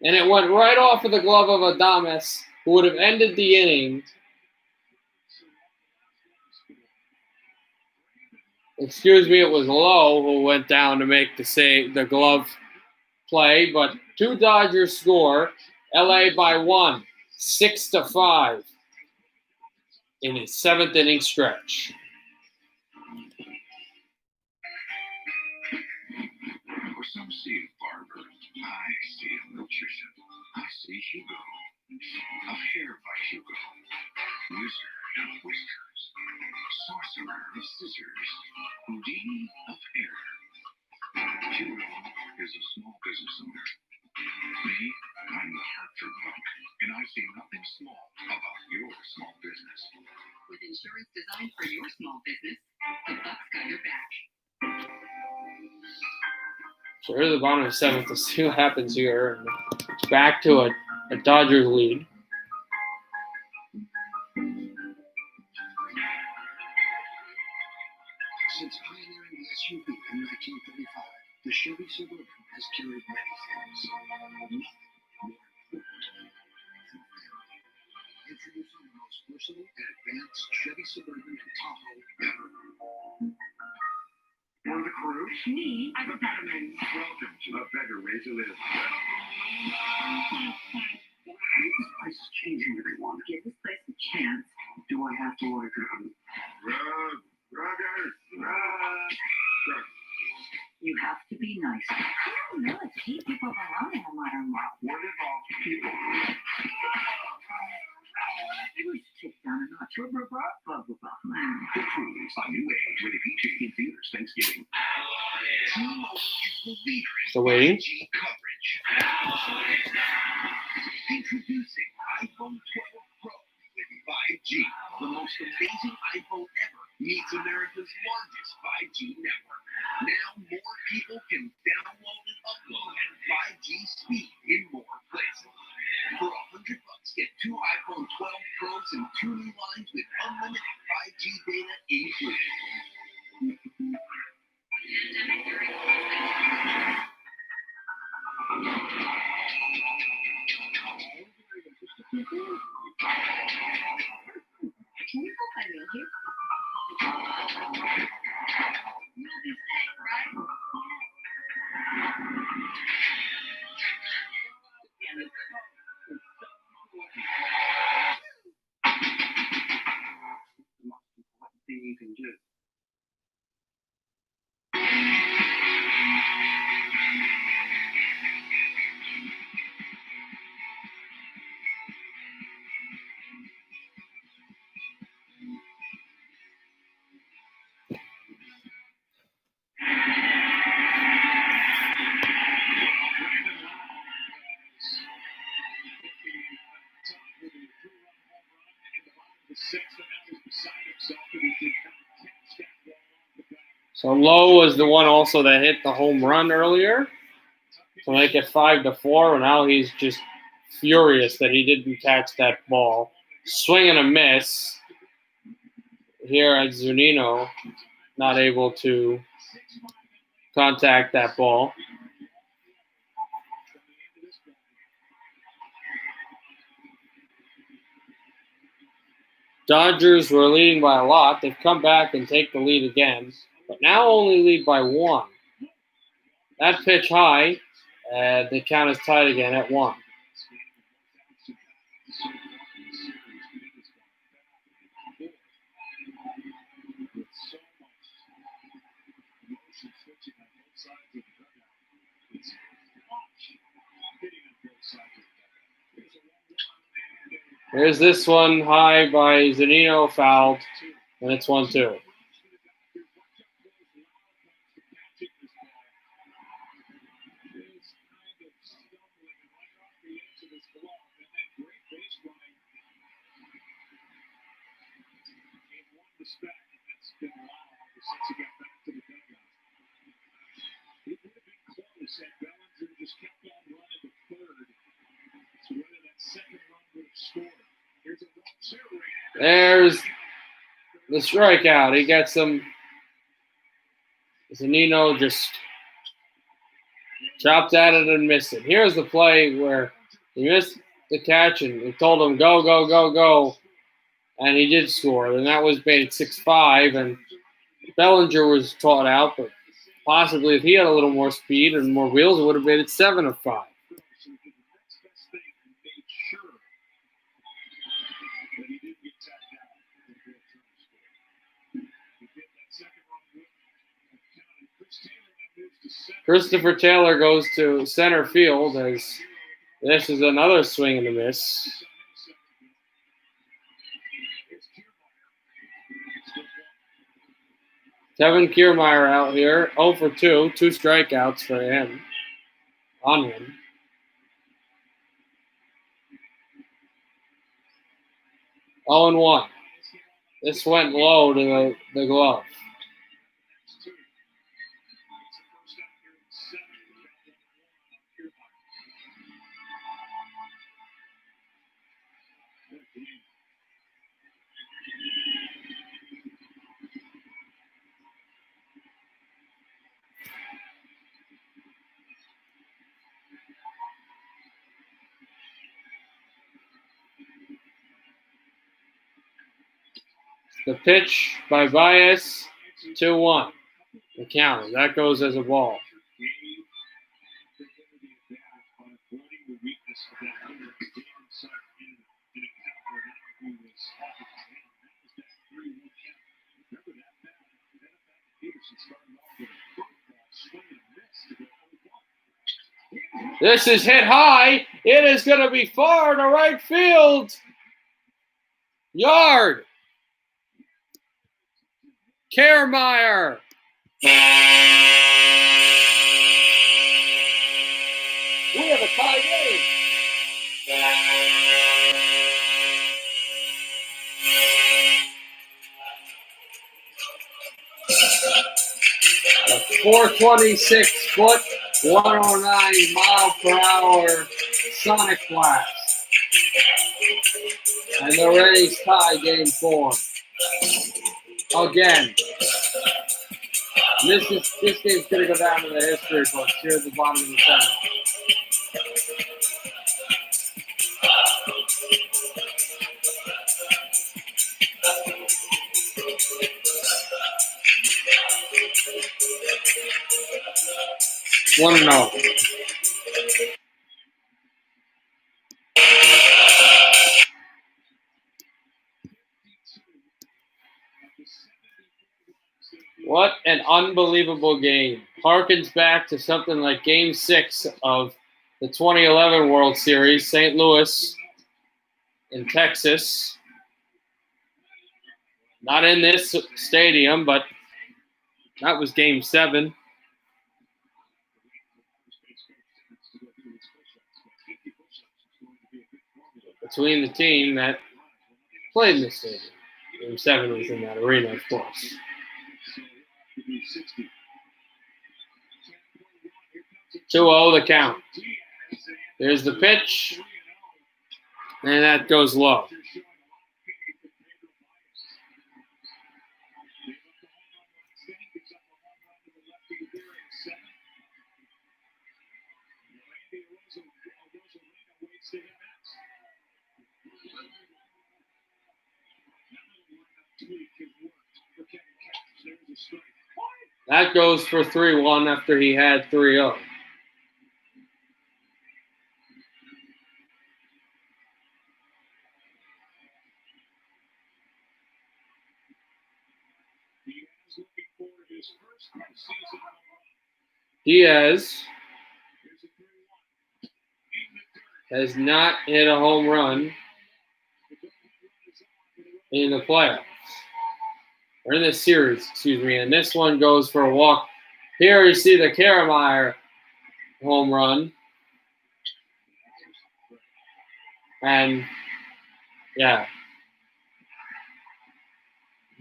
And it went right off of the glove of Adames, who would have ended the inning. Excuse me, it was Lowe who went down to make the glove play, but 2 Dodgers score. LA by 1, 6-5 in his 7th inning stretch. For some see a barber, I see a electrician. I see Hugo. Of hair by Hugo. Wizard of whiskers. Sorcerer of scissors. Houdini of hair. Hugo is a small business owner. Me, I'm the Hartford Buck, and I see nothing small about your small business. With insurance designed for your small business, the Buck's got your back. So here's the bottom of the 7th. Let's see what happens here. Back to a Dodgers lead. Since pioneering the SUV in 1935, the Chevy Suburban has carried many things. Nothing more important than family. Introducing the most versatile and advanced Chevy Suburban and Tahoe ever. For the crew, Me, I'm a Betterman. Welcome to a better way to live. this place is changing everyone. Give this place a chance. Do I have to like Run, ruggers, run. You have to be nice. I don't know if keep people alone in a modern world. What involves people? It was kicked down a notch. Blah, blah, blah, blah, blah, blah. The Cruise on New Age with a feature in theaters Thanksgiving. T-Mobile is the leader in So waiting. 5G coverage. Introducing iPhone 12 Pro with 5G. The most amazing iPhone ever meets America's largest 5G network. Now more people can download and upload at 5G speed in more places. For $100, get 2 iPhone 12 Pros and 2 new lines with unlimited 5G data included. Can you help my meal here? You'll be safe, right? the most important thing you can do? So Lowe was the one also that hit the home run earlier to make it 5-4. And now he's just furious that he didn't catch that ball. Swing and a miss. Here at Zunino, not able to contact that ball. Dodgers were leading by a lot. They've come back and take the lead again, but now only lead by 1. That pitch high, And the count is tied again at 1. Here's this one high by Zanino, fouled, and it's 1-2. There's the strikeout. He gets him. Zanino just chopped at it and missed it. Here's the play where he missed the catch and he told him, go, go, go, go. And he did score. And that was made 6-5. And Bellinger was taught out, but possibly if he had a little more speed and more wheels, it would have made it 7-5. Christopher Taylor goes to center field as this is another swing and a miss. Kevin Kiermaier out here, 0 for 2, 2 strikeouts for him, on him. Oh and 1. This went low to the glove. The pitch by Baez, 2-1. The counter. That goes as a ball. This is hit high. It is going to be far to right field. Yard. Kiermaier. We have a tie game. A 426-foot, 109-mile-per-hour Sonic Blast. And the Rays tie game 4. Again. This game's going to go down to the history books here at the bottom of the 7th. One and all. What an unbelievable game. Harkens back to something like Game 6 of the 2011 World Series, St. Louis in Texas. Not in this stadium, but that was Game 7. Between the team that played in this stadium. Game 7 was in that arena, of course. 2-0 the count. There's the pitch, and that goes low. That goes for 3-1 after he had 3-0. Diaz has not hit a home run in the playoffs. Or in this series, excuse me. And this one goes for a walk. Here you see the Karameyer home run. And, yeah.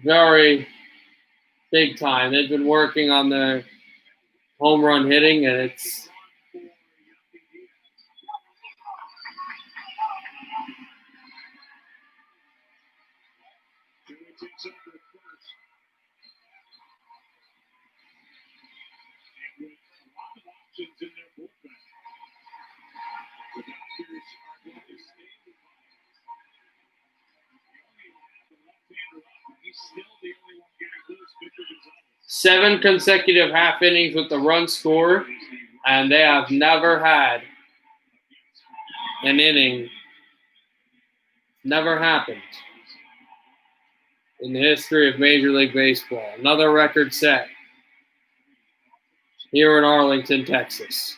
Very big time. They've been working on the home run hitting, and it's seven consecutive half innings with the run scored, and they have never had an inning. Never happened in the history of Major League Baseball. Another record set here in Arlington, Texas.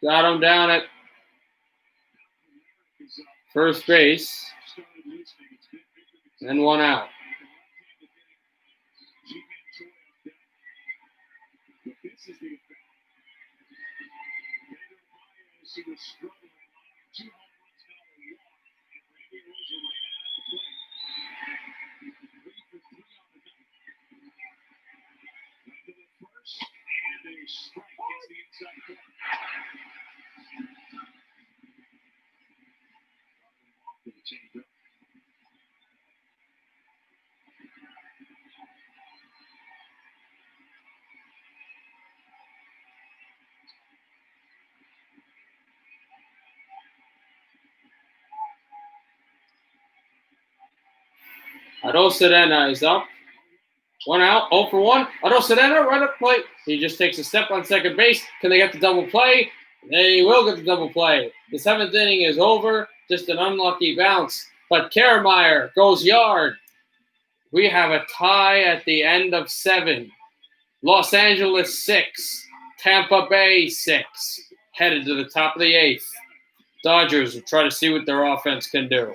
Got him down at first base. And one out. Arosadena is up. One out, 0 for 1. Arosadena right up plate. He just takes a step on second base. Can they get the double play? They will get the double play. The seventh inning is over. Just an unlucky bounce. But Karameyer goes yard. We have a tie at the end of 7. Los Angeles 6. Tampa Bay 6. Headed to the top of the 8th. Dodgers will try to see what their offense can do.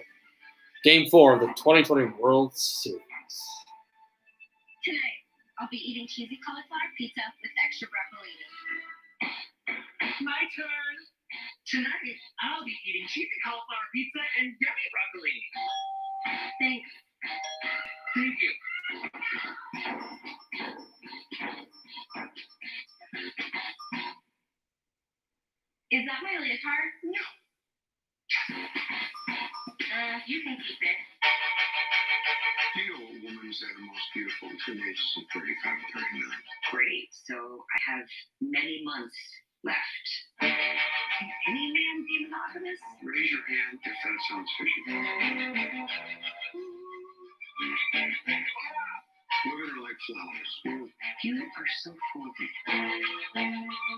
Game 4 of the 2020 World Series. Tonight, I'll be eating cheesy cauliflower pizza with extra broccolini. My turn. Tonight, I'll be eating cheesy cauliflower pizza and yummy broccoli. Thanks. Thank you. Is that my leotard? No. You can keep it. Do you know what woman said the most beautiful between the ages of 35 and 39? Great. So I have many months left. Can any man be monogamous? Raise your hand if that sounds fishy. Women are like flowers. You are so full of it. Thank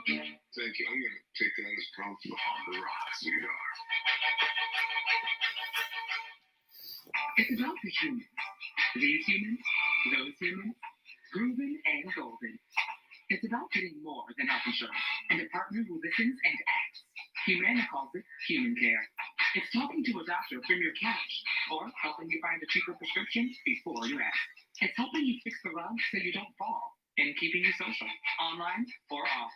you. I'm going to take that as a compliment on the rocks, sweetheart. It's about the humans. These humans, those humans, proven and golden. It's about getting more than health insurance and a partner who listens and acts. Humana calls it human care. It's talking to a doctor from your couch or helping you find a cheaper prescription before you ask. It's helping you fix the rug so you don't fall and keeping you social, online or off.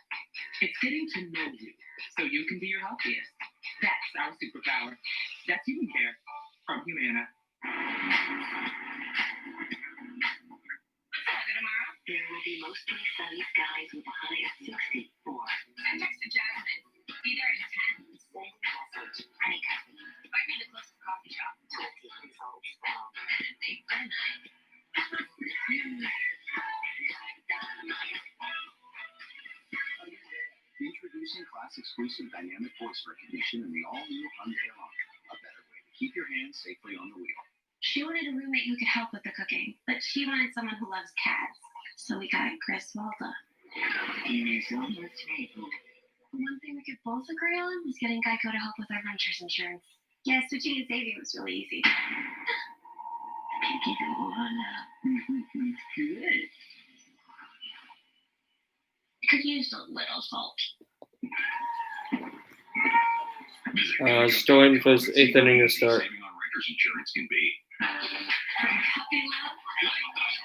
It's getting to know you so you can be your healthiest. That's our superpower. That's human care from Humana. Tomorrow, there will be mostly sunny skies with a high of 64. I texted Jasmine. Be there in 10. Send message. Honey coffee. Find me the closest coffee shop. 20 results. And a date for the night. Introducing class-exclusive dynamic voice recognition in the all-new Hyundai Elantra. keep your hands safely on the wheel. She wanted a roommate who could help with the cooking, but she wanted someone who loves cats. So we got Chris Walda. One thing we could both agree on was getting Geico to help with our renter's insurance. Yeah, switching and saving was really easy. Good. Could use a little salt. Still waiting for this 8th inning to start. Saving on renter's insurance can be. From puppy love,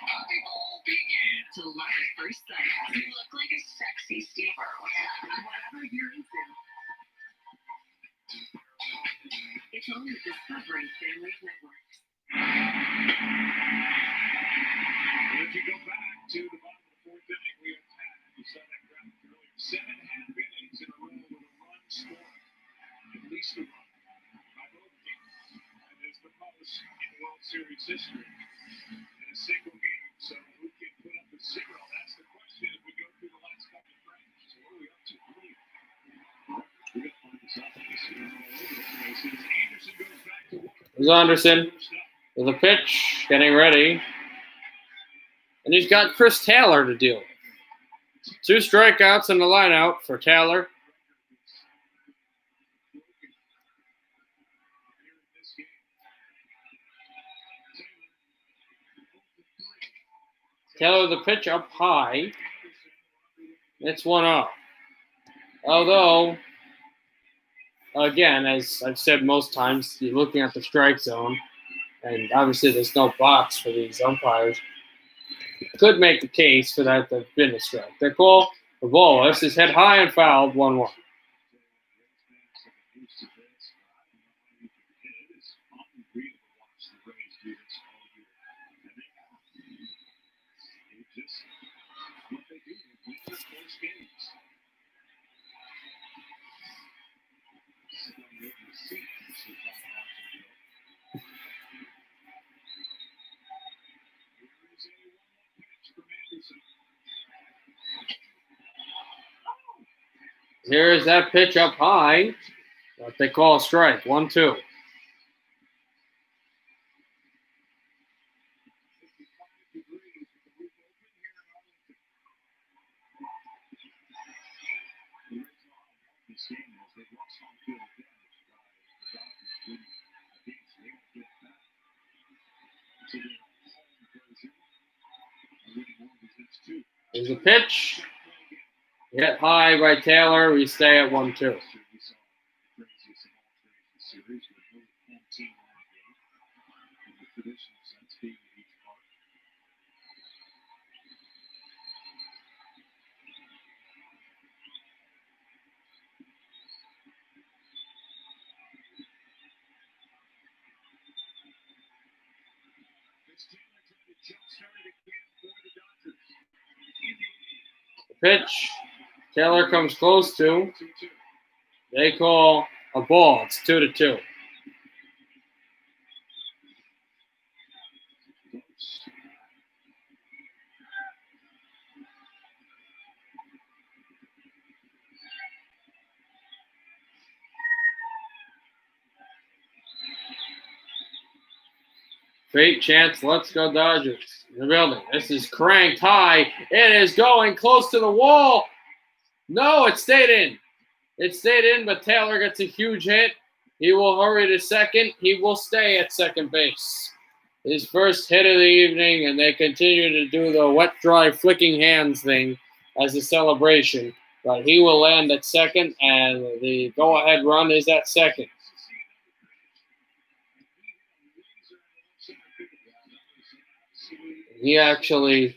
puppy bowl began to love at first sight. You look like a sexy steamer. Whatever you're into. It's on the Discovery Family Networks. And if you go back to the bottom of the 4th inning, we have had, you saw that graphic earlier, 7.5 innings in a row with a run scored. At least a run by both teams. And it's the most in World Series history in a single game. So who can put up a zero? That's the question as we go through the last couple of frames. So what are we up to? We're going to find this out. Anderson goes back to work. There's Anderson. There's a pitch, getting ready. And he's got Chris Taylor to deal with. 2 strikeouts and a line out for Taylor. Taylor the pitch up high. It's 1-0. Although, again, as I've said most times, you're looking at the strike zone, and obviously there's no box for these umpires. Could make the case for that to have been a strike. They call the ball. This is hit high and fouled 1-1. Here's that pitch up high. What they call a strike. 1-2. There's a pitch. Hit high by Taylor. We stay at 1-2. Pitch. Taylor comes close to. They call a ball. It's 2-2. Great chance. Let's go Dodgers. In the building. This is cranked high. It is going close to the wall. No, it stayed in. It stayed in, but Taylor gets a huge hit. He will hurry to second. He will stay at second base. His first hit of the evening, and they continue to do the wet, dry, flicking hands thing as a celebration. But he will land at second, and the go-ahead run is at second. He actually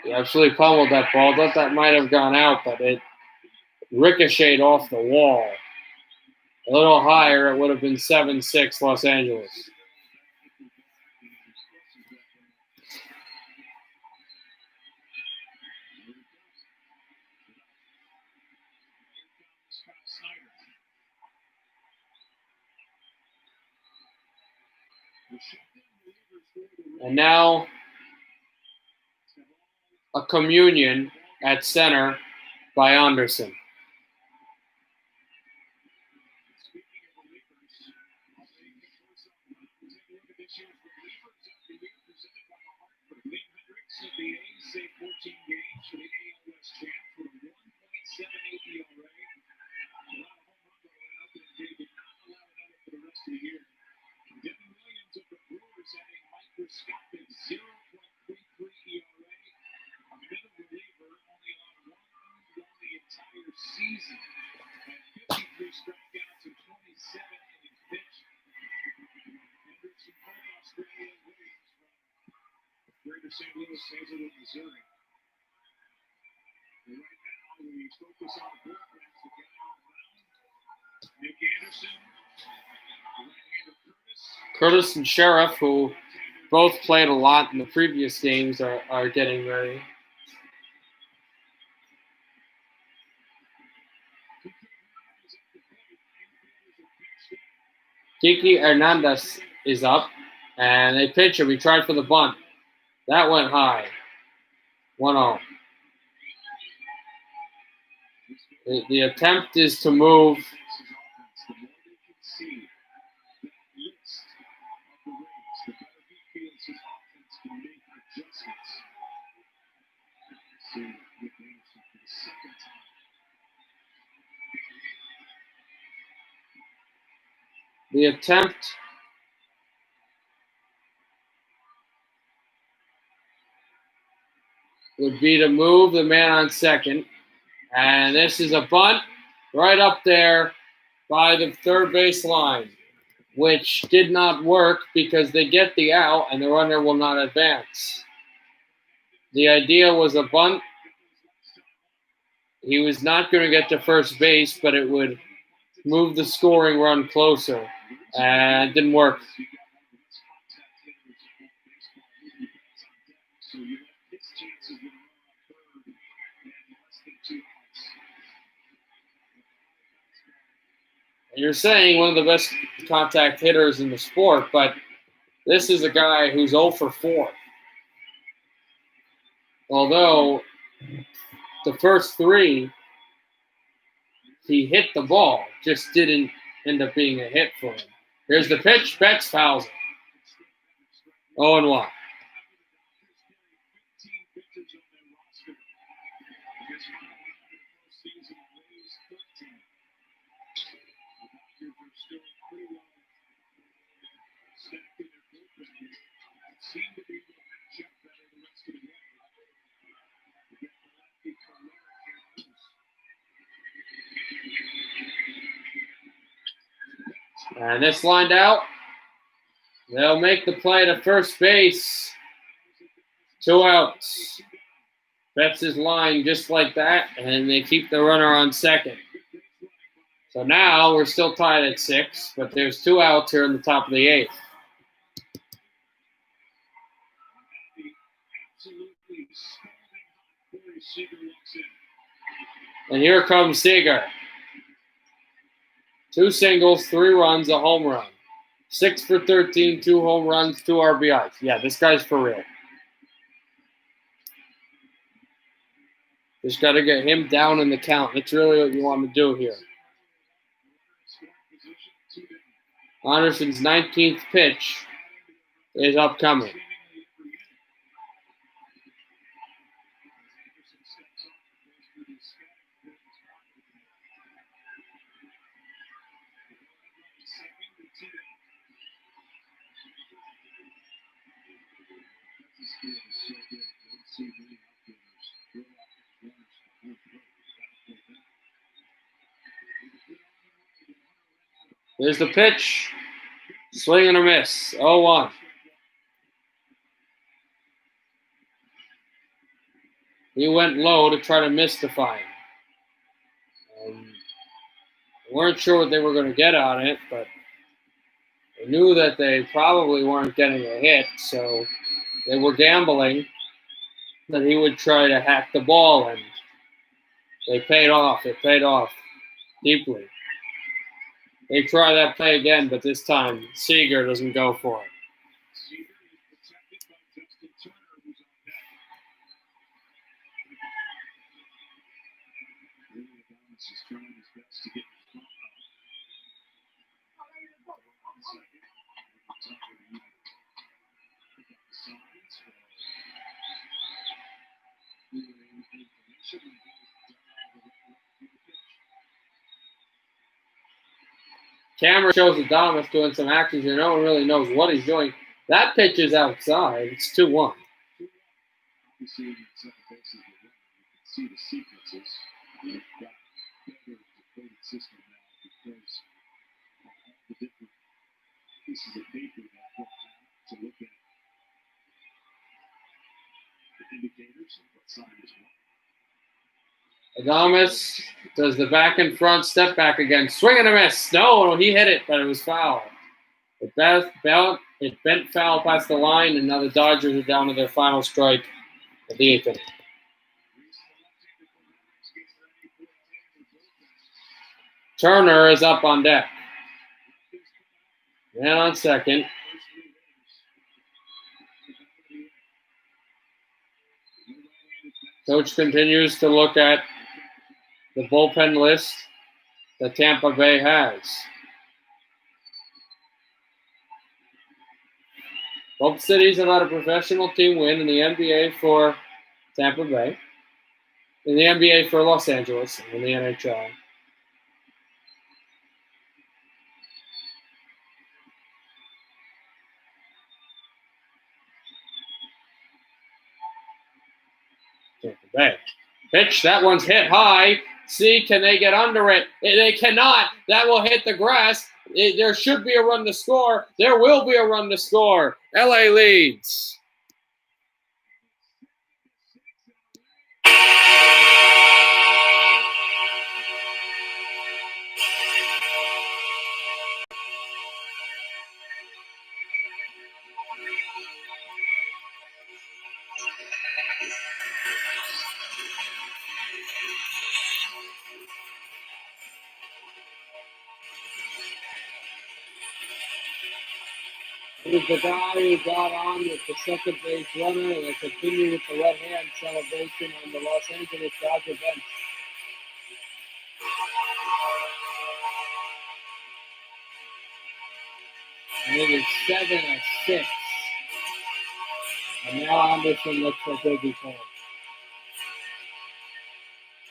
pummeled that ball. Thought that might have gone out, but it ricocheted off the wall. A little higher, it would have been 7-6 Los Angeles. And now a communion at center by Anderson. 14 games for the AL West champ with a 1.78 ERA. Allowed a home run by the opening day, did not allow another for the rest of the year. Devin Williams of the Brewers had a microscopic 0.33 ERA. A middle reliever, only allowed one earned run the entire season. Had 53 strikeouts and 27 innings pitched. Hendrickson from Australia, Williams from Greater St. Louis, Hazelwood, Missouri. And right now, we focus on the bullpens. The guy on the mound, Nick Anderson, right-hander Curtis and Sheriff, who both played a lot in the previous games, are getting ready. Kiki Hernandez is up, and they pitch him. He tried for the bunt. That went high. 1-0. The attempt is to move. The attempt would be to move the man on second. And this is a bunt right up there by the third base line, which did not work because they get the out and the runner will not advance. The idea was a bunt. He was not going to get to first base, but it would move the scoring run closer. And it didn't work. And you're saying one of the best contact hitters in the sport, but this is a guy who's 0 for 4. Although the first 3, he hit the ball, just didn't end up being a hit for him. Here's the pitch. Betts fouls it. 0-1. And this lined out. They'll make the play to first base. 2 outs. Betts is lined just like that, and they keep the runner on second. So now we're still tied at 6, but there's 2 outs here in the top of the 8th. And here comes Seager. 2 singles, 3 runs, a home run. 6 for 13, 2 home runs, 2 RBIs. Yeah, this guy's for real. Just got to get him down in the count. That's really what you want to do here. Anderson's 19th pitch is upcoming. There's the pitch. Swing and a miss. 0-1. He went low to try to mystify him. They weren't sure what they were going to get on it, but they knew that they probably weren't getting a hit, so they were gambling that he would try to hack the ball, and they paid off. It paid off deeply. They try that play again, but this time Seager doesn't go for it. Camera shows Adames doing some actions and no one really knows what he's doing. That pitch is outside. It's 2-1. You see in second bases, you can see the sequences. They've got better deployed system now because of all the different pieces of paper that help to look at the indicators and what sign is what. Adames does the back and front step back again. Swing and a miss. No, he hit it, but it was foul. It bent foul past the line, and now the Dodgers are down to their final strike of the 8th inning. Turner is up on deck. Man on second. Coach continues to look at the bullpen list that Tampa Bay has. Both cities have had a professional team win in the NBA for Tampa Bay, in the NBA for Los Angeles, and in the NHL. Tampa Bay. Pitch, that one's hit high. See, can they get under it? They cannot. That will hit the grass. There should be a run to score. There will be a run to score. LA leads. It was the guy who got on with the second base runner and they continue with the right hand celebration on the Los Angeles Dodger bench. And it is 7-6. And now Anderson looks for Biggie for him.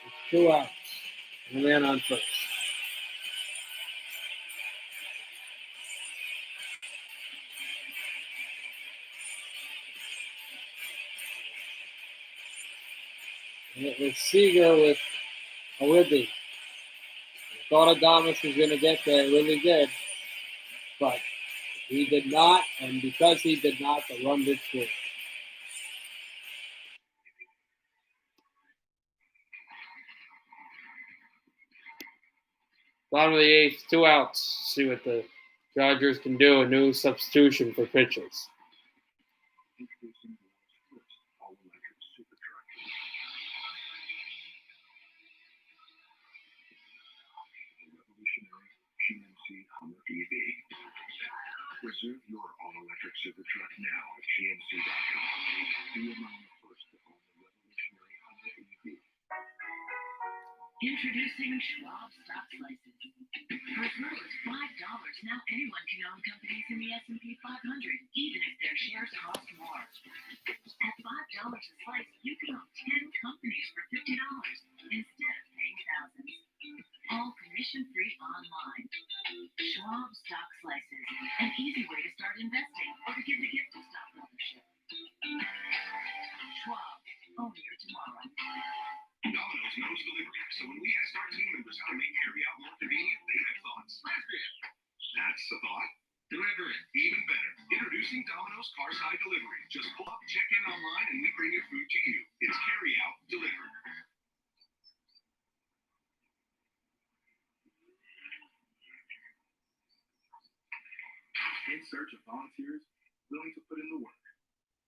It's 2 outs. And a man on first. And it was Seager with a ribby. I thought Adames was going to get there, really did. But he did not, and because he did not, the run did score. Bottom of the 8th, 2 outs. See what the Dodgers can do. A new substitution for pitchers. Introducing the world's first all-electric super truck. The revolutionary GMC Hummer EV. Reserve your all-electric super truck now at GMC.com. Be among the first to own the revolutionary Hummer EV. Introducing Schwab stock slices. For as little as $5, now anyone can own companies in the S&P 500, even if their shares cost more. At $5 a slice, you can own 10 companies for $50 instead of paying thousands. All commission-free online. Schwab stock slices, an easy way to start investing or to give the gift of stock ownership. Schwab, own your tomorrow. Domino's knows delivery, so when we asked our team members how to make carry-out more convenient, they had thoughts. That's the thought. Deliver it even better. Introducing Domino's Carside Delivery. Just pull up, check in online, and we bring your food to you. It's carry-out delivery. In search of volunteers willing to put in the work.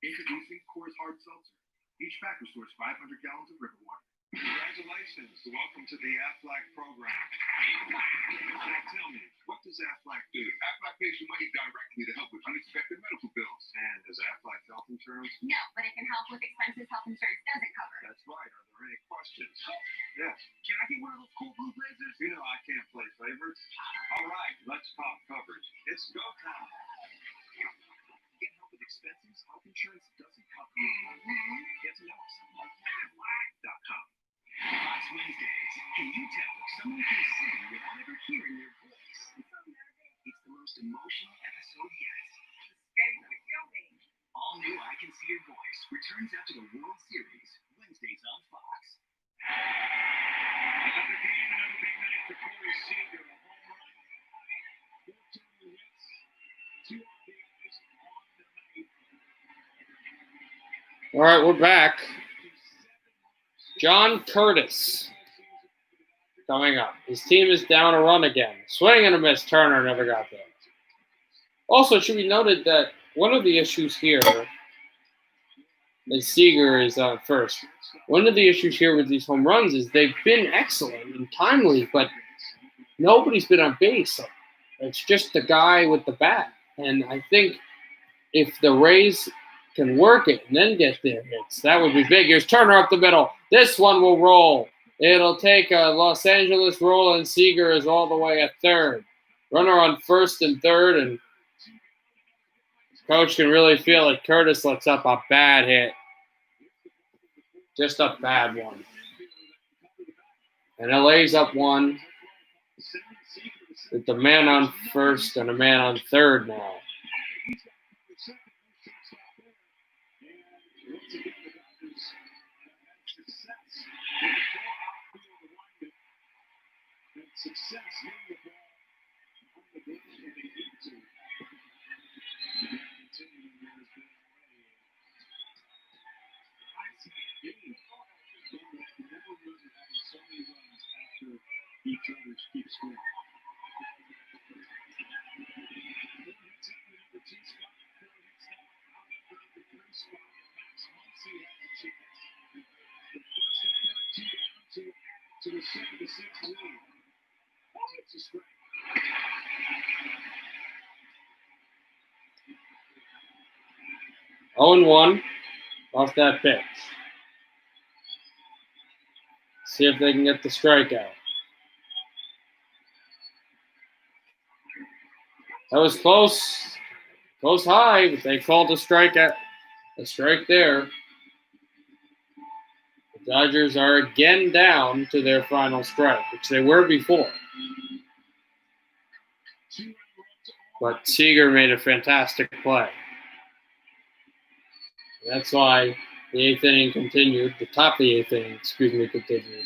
Introducing Coors Hard Seltzer. Each pack restores 500 gallons of river water. Congratulations. Welcome to the AFLAC program. Now tell me, what does AFLAC do? Aflac pays you money directly to help with unexpected medical bills. And does AFLAC health insurance? No, but it can help with expenses health insurance doesn't cover. That's right. Are there any questions? Yes. Can I get one of those cool blue blazers? You know I can't play favorites. All right, let's talk coverage. It's go time. Get help with expenses health insurance doesn't cover. Get to know us. AFLAC.com. Fox Wednesdays. Can you tell if someone can All right, we're back. John Curtis coming up. His team is down a run again. Swing and a miss. Turner never got there. Also, it should be noted that one of the issues here, and Seager is on first. One of the issues here with these home runs is they've been excellent and timely, but nobody's been on base. It's just the guy with the bat. And I think if the Rays can work it and then get their hits, that would be big. Here's Turner up the middle. This one will roll. It'll take a Los Angeles roll, and Seager is all the way at third. Runner on first and third, and coach can really feel it. Curtis lets up a bad hit. Just a bad one. And LA's up one with the man on first and a man on third now. Oh and 1 off that pitch. See if they can get the strikeout. That was close. Close high, but they called a strikeout. A strike there. The Dodgers are again down to their final strike, which they were before. But Seager made a fantastic play. That's why the eighth inning continued. The top of the eighth inning, continued.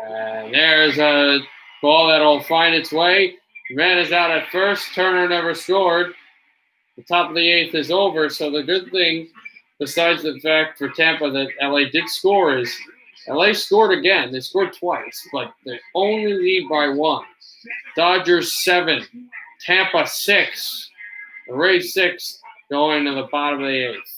And there's a ball that'll find its way. Man is out at first. Turner never scored. The top of the eighth is over. So the good thing, besides the fact for Tampa that LA did score, is LA scored again. They scored twice, but they only lead by one. Dodgers 7, Tampa 6, the Rays 6, going to the bottom of the eighth.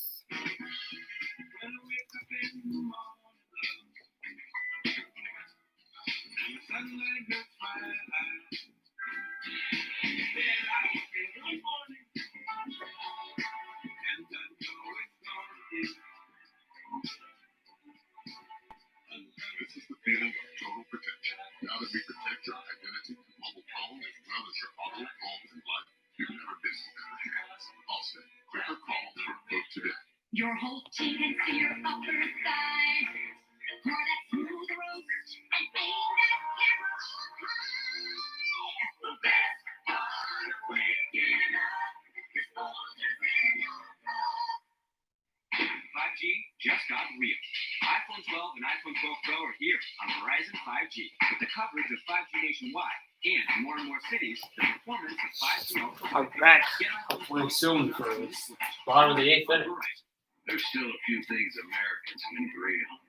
This is the feeling of total protection. Now that we protect your identity, mobile phone, as well as your auto, home, and life, you've never been in better hands. Also, quicker call for a quote today. Your whole chicken to your upper side. Pour that smooth roast and bang that camera on high. The best part of waking up is Folgers in your cup. 5G just got real. iPhone 12 and iPhone 12 Pro are here on Verizon 5G with the coverage of 5G nationwide and in more and more cities, the performance of 5G. I'm back hopefully soon for the bottom of the eighth inning. There's still a few things Americans can agree on.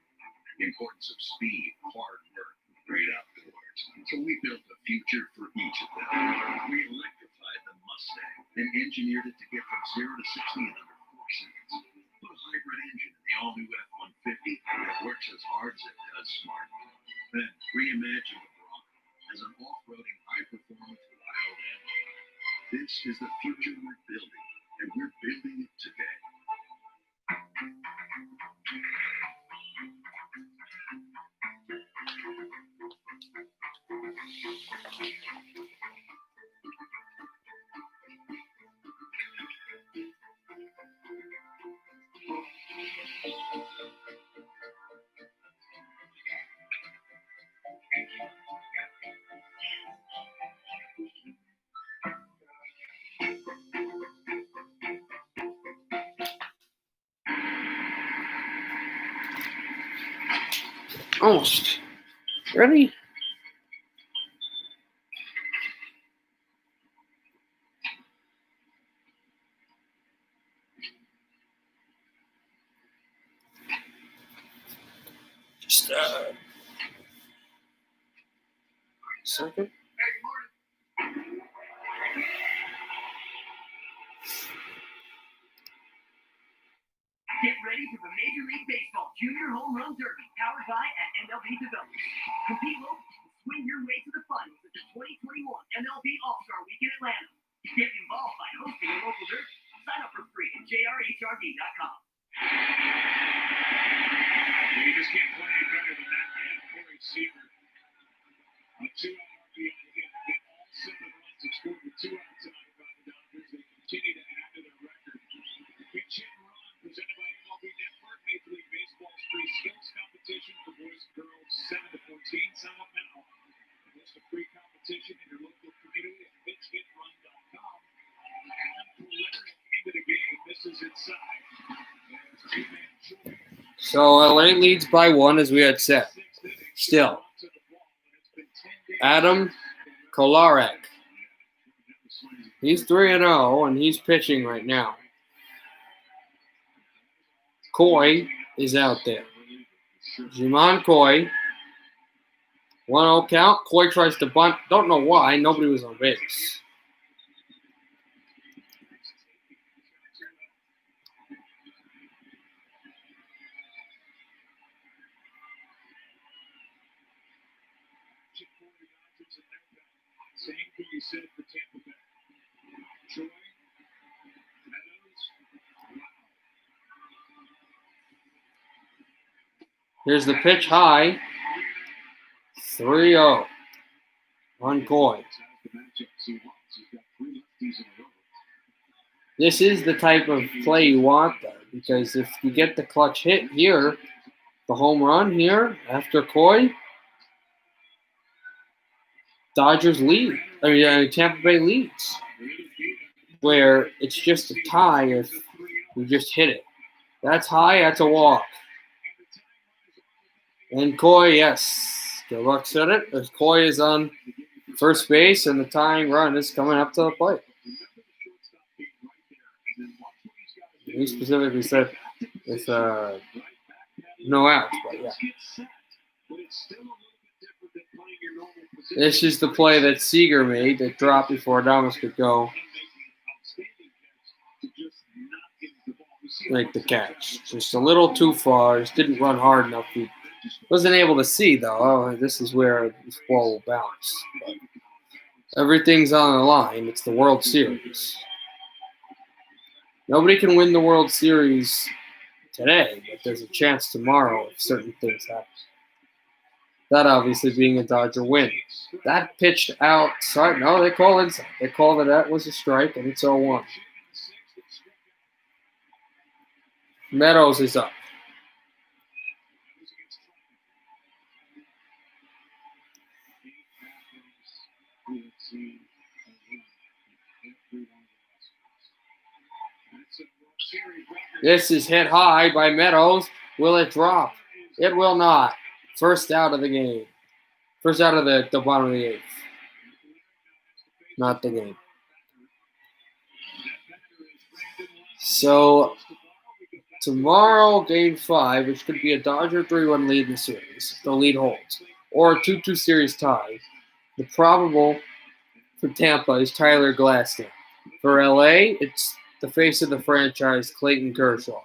The importance of speed, hard work, and great outdoors. So we built a future for each of them. We electrified the Mustang and engineered it to get from 0 to 60 in under 4 seconds. Put a hybrid engine in the all-new F-150 that works as hard as it does smart. Then reimagine the Bronco as an off-roading, high-performance wild animal. This is the future we're building, and we're building it today. Almost. Ready? Second. Get ready for the Major League Baseball Junior Home Run Derby, powered by at MLB Development. Compete locally and swing your way to the finals at the 2021 MLB All-Star Week in Atlanta. Get involved by hosting a local derby. Sign up for free at jrhrd.com. You just can't play any better than that man, Corey Seager. A 2-out RBI hit to get all 7 runs. He scored with 2 outs tonight by the Dodgers. They continue to add to their record. Pitch Hit and Run, presented by MLB Network, Major League Baseball's free skills competition for boys and girls 7 to 14. Sign up now. Host a free competition in your local community at pitchhitrun.com. And into the game. This is inside. So LA leads by 1, as we had said. Still, Adam Kolarek. He's 3-0, and he's pitching right now. Coy is out there. Jimon Coy. 1-0 count. Coy tries to bunt. Don't know why. Nobody was on base. Same can be said for Tampa Bay. Troy, Meadows, Here's the pitch high. 3-0 on Coy. This is the type of play you want, though, because if you get the clutch hit here, the home run here after Coy, Dodgers lead. Tampa Bay leads. Where it's just a tie if you just hit it. That's high, that's a walk. And Coy, yes. Good luck said it. As Coy is on first base and the tying run is coming up to the plate. He specifically said it's no outs, but yeah. This is the play that Seager made that dropped before Adames could go make the catch. Just a little too far. Just didn't run hard enough. He wasn't able to see, though. Oh, this is where this ball will bounce. But everything's on the line. It's the World Series. Nobody can win the World Series today, but there's a chance tomorrow if certain things happen. That obviously being a Dodger win. That pitched outside. No, they call inside. They call that was a strike, and it's 0-1. Meadows is up. This is hit high by Meadows. Will it drop? It will not. First out of the game. First out of the bottom of the 8th. Not the game. So tomorrow, Game 5, which could be a Dodger 3-1 lead in the series, if the lead holds, or a 2-2 series tie. The probable for Tampa is Tyler Glasnow. For LA, it's the face of the franchise, Clayton Kershaw.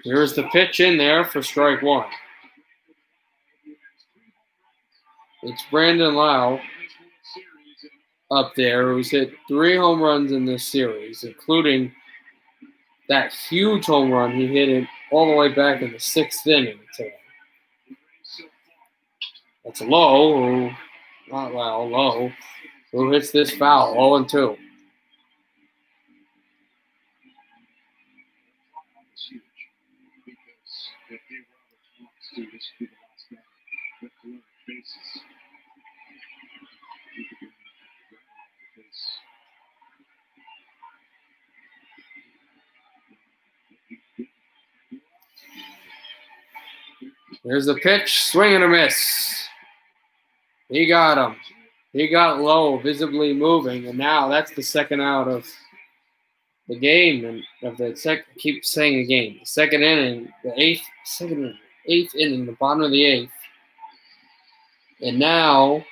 Here's the pitch in there for strike 1. It's Brandon Lau up there who's hit 3 home runs in this series, including that huge home run he hit it all the way back in the 6th inning today. That's Lowe, Lowe, who hits this foul, 0-2. Here's the pitch, swing and a miss. He got him. He got low, visibly moving, and now that's the second out of the game, and of the second. Keep saying the game. The second inning, the eighth inning, the bottom of the eighth, and now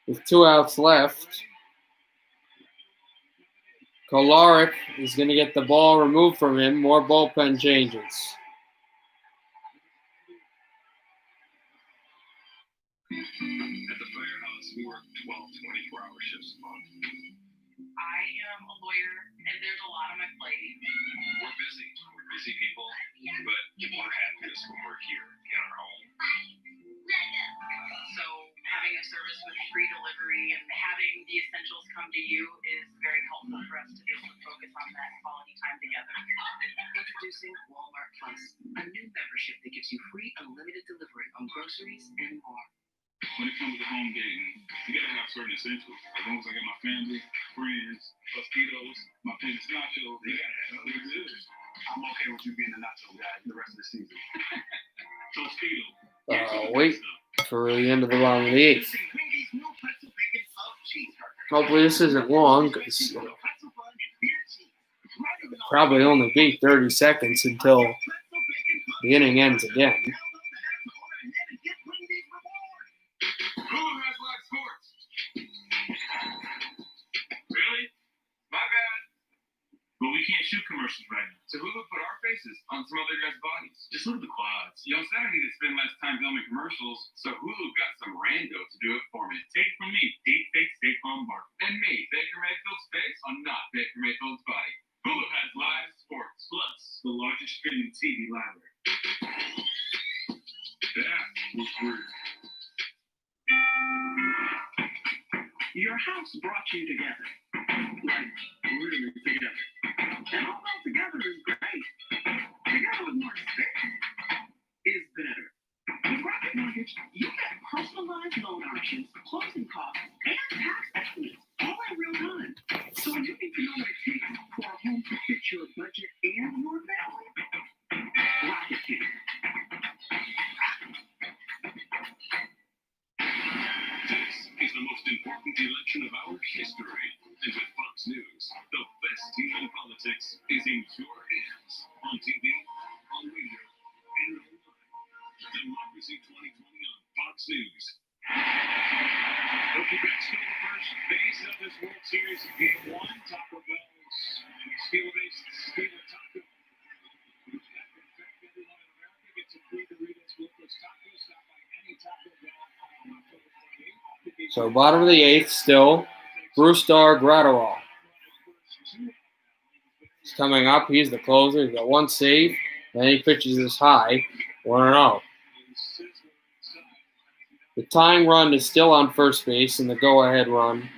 with 2 outs left, Kolarek is going to get the ball removed from him. More bullpen changes. At the firehouse, we work 12, 24-hour shifts a month. I am a lawyer, and there's a lot on my plate. We're busy. We're busy people, but we're happiest when we're here in our home. So having a service with free delivery and having the essentials come to you is very helpful for us to be able to focus on that quality time together. Introducing Walmart Plus, a new membership that gives you free unlimited delivery on groceries and more. When it comes to home dating, you gotta have certain essentials. As long as I got my family, friends, mosquitoes, my famous nachos, they gotta have other goods. I'm okay with you being the nacho guy the rest of the season. Tostitos. Wait for the end of the bottom of the eighth. Hopefully this isn't long, because probably only be 30 seconds until the inning ends again. Hulu has live sports. Really? My bad. But we can't shoot commercials right now. So Hulu put our faces on some other guys' bodies. Just look at the quads. Yo said I need to spend less time filming commercials, so Hulu got some rando to do it for me. Take it from me, deep fake State Farm Bark. And me, Baker Mayfield's face on not Baker Mayfield's body. Hulu has live sports, plus the largest streaming TV library. That was weird. Your house brought you together. Like, really together. And although together is great, together with more space is better. With Rocket Mortgage, you get personalized loan options, closing costs, and tax estimates all in real time. So when you need to know what it takes for a home to fit your budget and your family, Rocket can. This is the most important election of our history. And with Fox News, the best team in politics is in your hands. On TV, on radio, and online. Democracy 2020 on Fox News. Looking back to the first base of this World Series in Game 1, Taco Bell's steel-based Steeler Taco. In fact, everyone in America gets a free Doritos Locos Taco. Stop by any Taco Bell on October 28th. So bottom of the eighth still, Brusdar Graterol. He's coming up. He's the closer. He's got one save. Then he pitches this high. 1-0. The tying run is still on first base, and the go-ahead run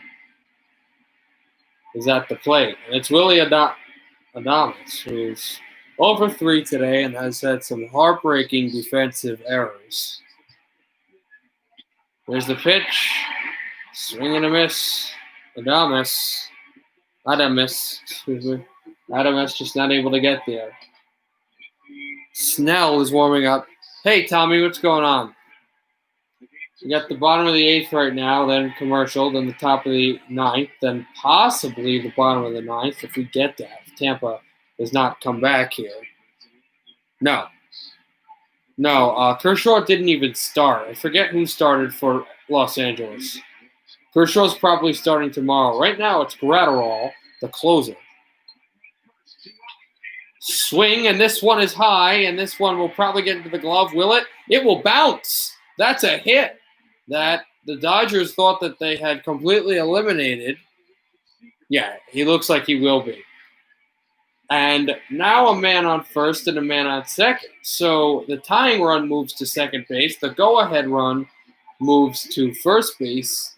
is at the plate. And it's Willie Adames, who's over 3 today and has had some heartbreaking defensive errors. There's the pitch. Swing and a miss. Adames, just not able to get there. Snell is warming up. Hey, Tommy, what's going on? We got the bottom of the eighth right now, then commercial, then the top of the ninth, then possibly the bottom of the ninth if we get that. If Tampa does not come back here. No, Kershaw didn't even start. I forget who started for Los Angeles. Kershaw's probably starting tomorrow. Right now, it's Graterol, the closer. Swing, and this one is high, and this one will probably get into the glove. Will it? It will bounce. That's a hit that the Dodgers thought that they had completely eliminated. Yeah, he looks like he will be. And now a man on first and a man on second. So the tying run moves to second base. The go-ahead run moves to first base.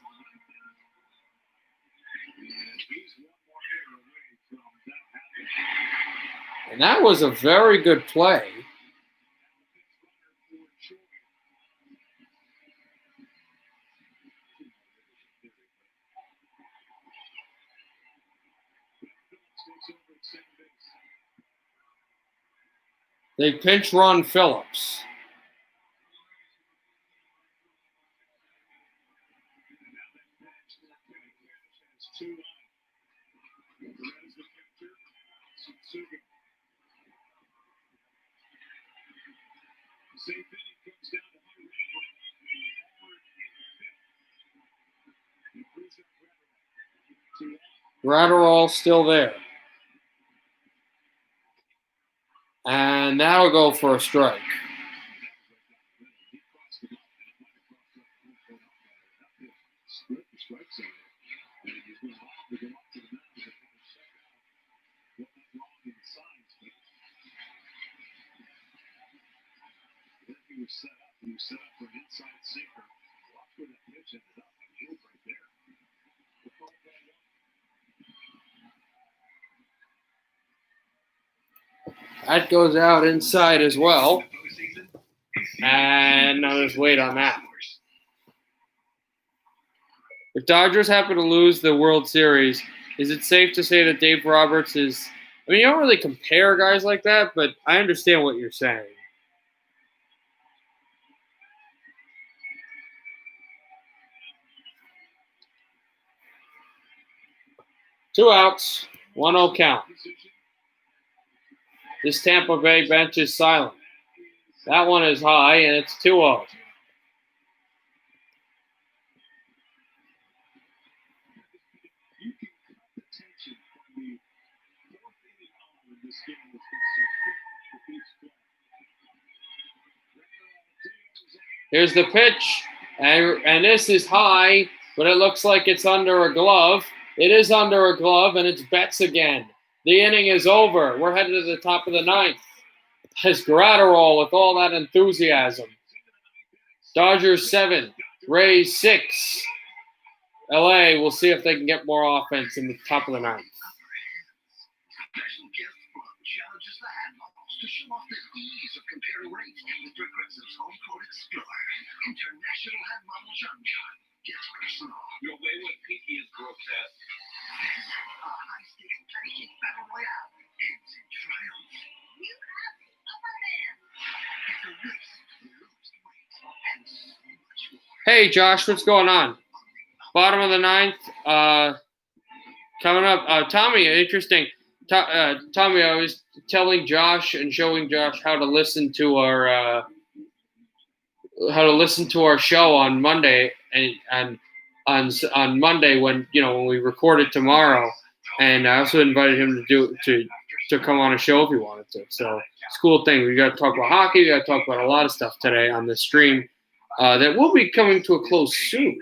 And that was a very good play. They pinch run Phillips. Two. Perez the catcher. Suga. Same thing comes down to Hunter Gratterall still there. And that'll go for a strike. He was set up for an inside sinker. Watch where that pitch ended up. I mean, right there. That goes out inside as well. And I'll just wait on that. If Dodgers happen to lose the World Series, is it safe to say that Dave Roberts is... I mean, you don't really compare guys like that, but I understand what you're saying. Two outs, 1-0 count. This Tampa Bay bench is silent. That one is high, and it's 2-0. Here's the pitch, and this is high, but it looks like it's under a glove. It is under a glove, and it's Betts again. The inning is over. We're headed to the top of the ninth. As Gratterall with all that enthusiasm. Dodgers 7, Rays 6. LA, we'll see if they can get more offense in the top of the ninth. Special gift from Challenges the Hat Models to show off the ease of comparing rates with Progressive's Home Quote Explorer. International Hat Model John gets personal. Your wayward pinky is grotesque. Then, a high-stakes penny kick battle royale ends in triumph. You have the upper hand. It's a race to lose weight and so much more. Hey, Josh, what's going on? Bottom of the ninth. Coming up, Tommy, interesting. Tommy, I was telling Josh and showing Josh how to listen to our show on Monday and on Monday when we record it tomorrow, and I also invited him to come on a show if he wanted to. So it's a cool thing. We got to talk about hockey. We got to talk about a lot of stuff today on the stream that will be coming to a close soon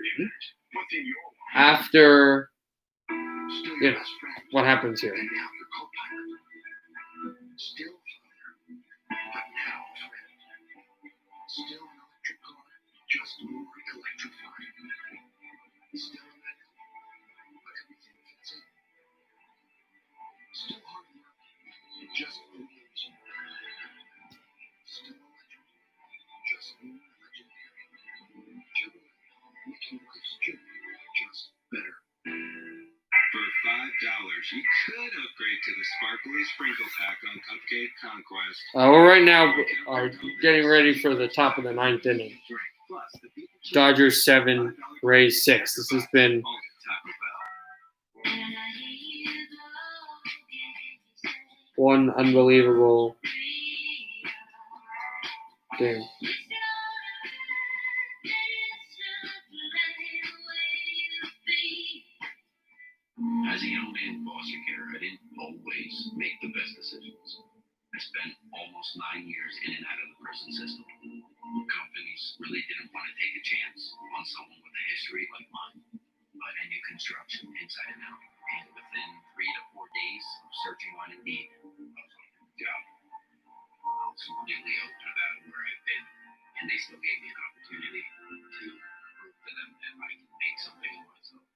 after what happens here. Still father, but now friend. Still an electric car, just more electrified. Still a manual, but everything fits in. Still hard work, just for the engine. Still a legend, just more legendary. Chevrolet, making life's journey just better. For $5, you could upgrade to the Sparkly Sprinkle Pack on Cupcake Conquest. We're right now getting ready for the top of the ninth inning. Dodgers 7, Rays 6. This has been one unbelievable game. As a young man in foster care, I didn't always make the best decisions. I spent almost 9 years in and out of the prison system. Companies really didn't want to take a chance on someone with a history like mine. But I knew construction inside and out. And within 3 to 4 days of searching on Indeed, I was offered the job. I was completely open about where I've been, and they still gave me an opportunity to prove to them that I can make something of myself.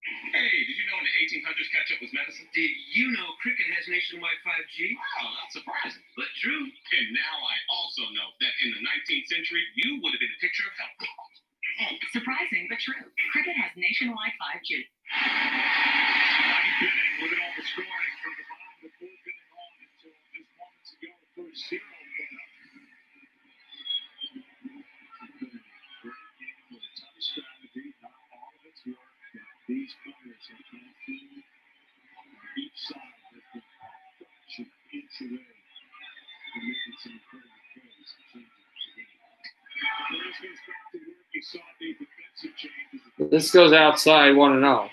Hey, did you know in the 1800s ketchup was medicine? Did you know cricket has nationwide 5G? Wow, that's surprising, but true. And now I also know that in the 19th century, you would have been a picture of health. Surprising, but true. Cricket has nationwide 5G. Ninth inning, look at all the scoring from the bottom of the fourth inning on until just moments ago, the first zero put up. Great game with a ton of strategy, not all This goes outside 1-0.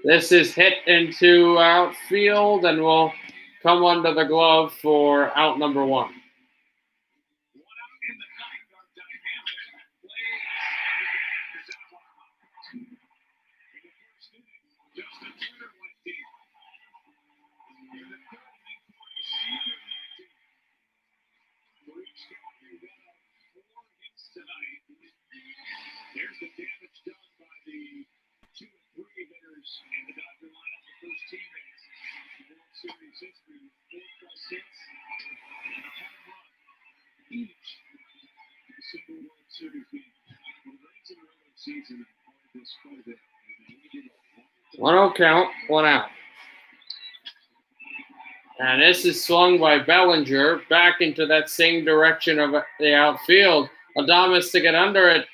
This is hit into outfield and will come under the glove for out number 1. There's the damage done by the 2 and 3 hitters in the Dodger lineup, the first teammates in World Series history with 4+ hits and a home run each in a single World Series game. Well, the Rays in the regular season have played this quite a bit. 1-0 count, 1 out. And this is swung by Bellinger back into that same direction of the outfield. Adames to get under it.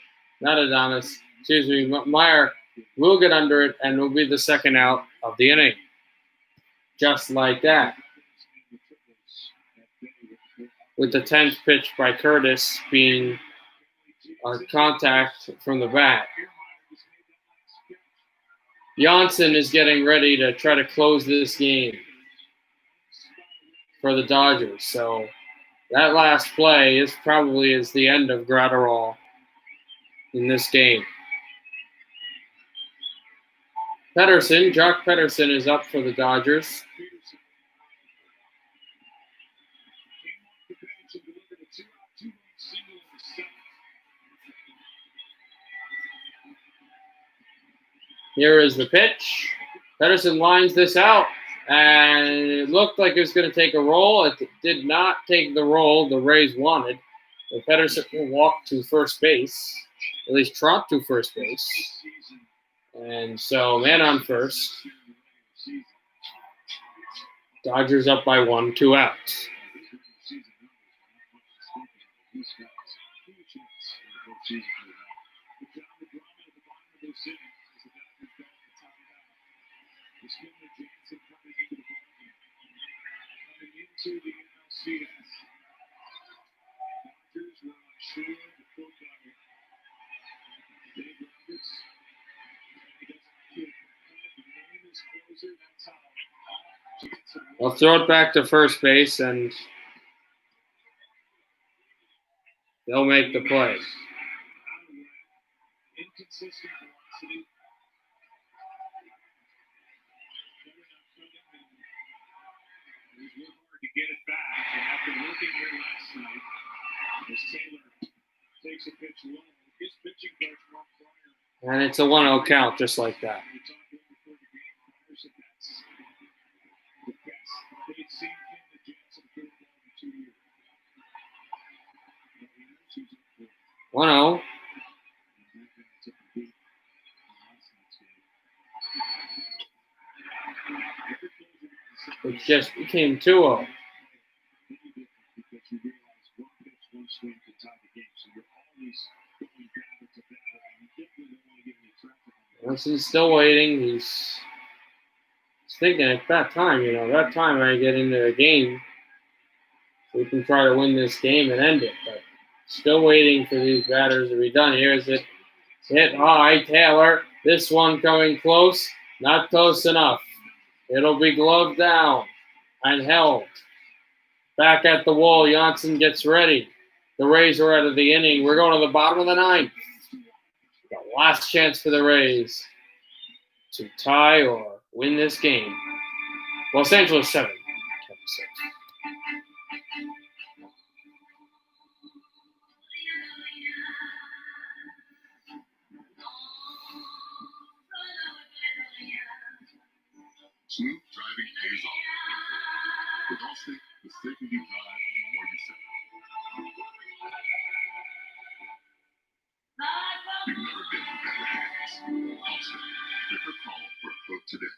Not Adames, excuse me, Meyer will get under it and will be the second out of the inning. Just like that. With the 10th pitch by Curtis being a contact from the bat. Janssen is getting ready to try to close this game for the Dodgers. So that last play is probably the end of Gratterall in this game. Pedersen, Jock Pedersen is up for the Dodgers. Here is the pitch. Pedersen lines this out, and it looked like it was going to take a roll. It did not take the roll the Rays wanted. But Pedersen will walk to first base, at least trot to first base. And so, man on first. Dodgers up by 1, 2 outs. Into the NLCS. Dodgers were unsure before Dave Roberts. He doesn't feel the name is closer. That's how I'll throw it back to first base, and they'll make the play. inconsistent velocity. To get it back, and after working here last night, as Taylor takes a pitch low, his pitching coach Mark Fryer. And it's a 1-0 count, just like that. We talked about before the game, Fryer said that's the best they'd seen him that Jansen could have done in 2 years. 1-0. It just became 2-0. He's still waiting. He's thinking at that time, that time I get into the game, we can try to win this game and end it. But still waiting for these batters to be done. Here's it. Hit high, Taylor. This one coming close. Not close enough. It'll be gloved down and held. Back at the wall, Janssen gets ready. The Rays are out of the inning. We're going to the bottom of the 9th. The last chance for the Rays to tie or win this game. Los Angeles 7, Tampa 6. Smooth driving pays off. With Allstate, the safer you drive, the more you save. You've never been in better hands. Also, give her a call or a quote today.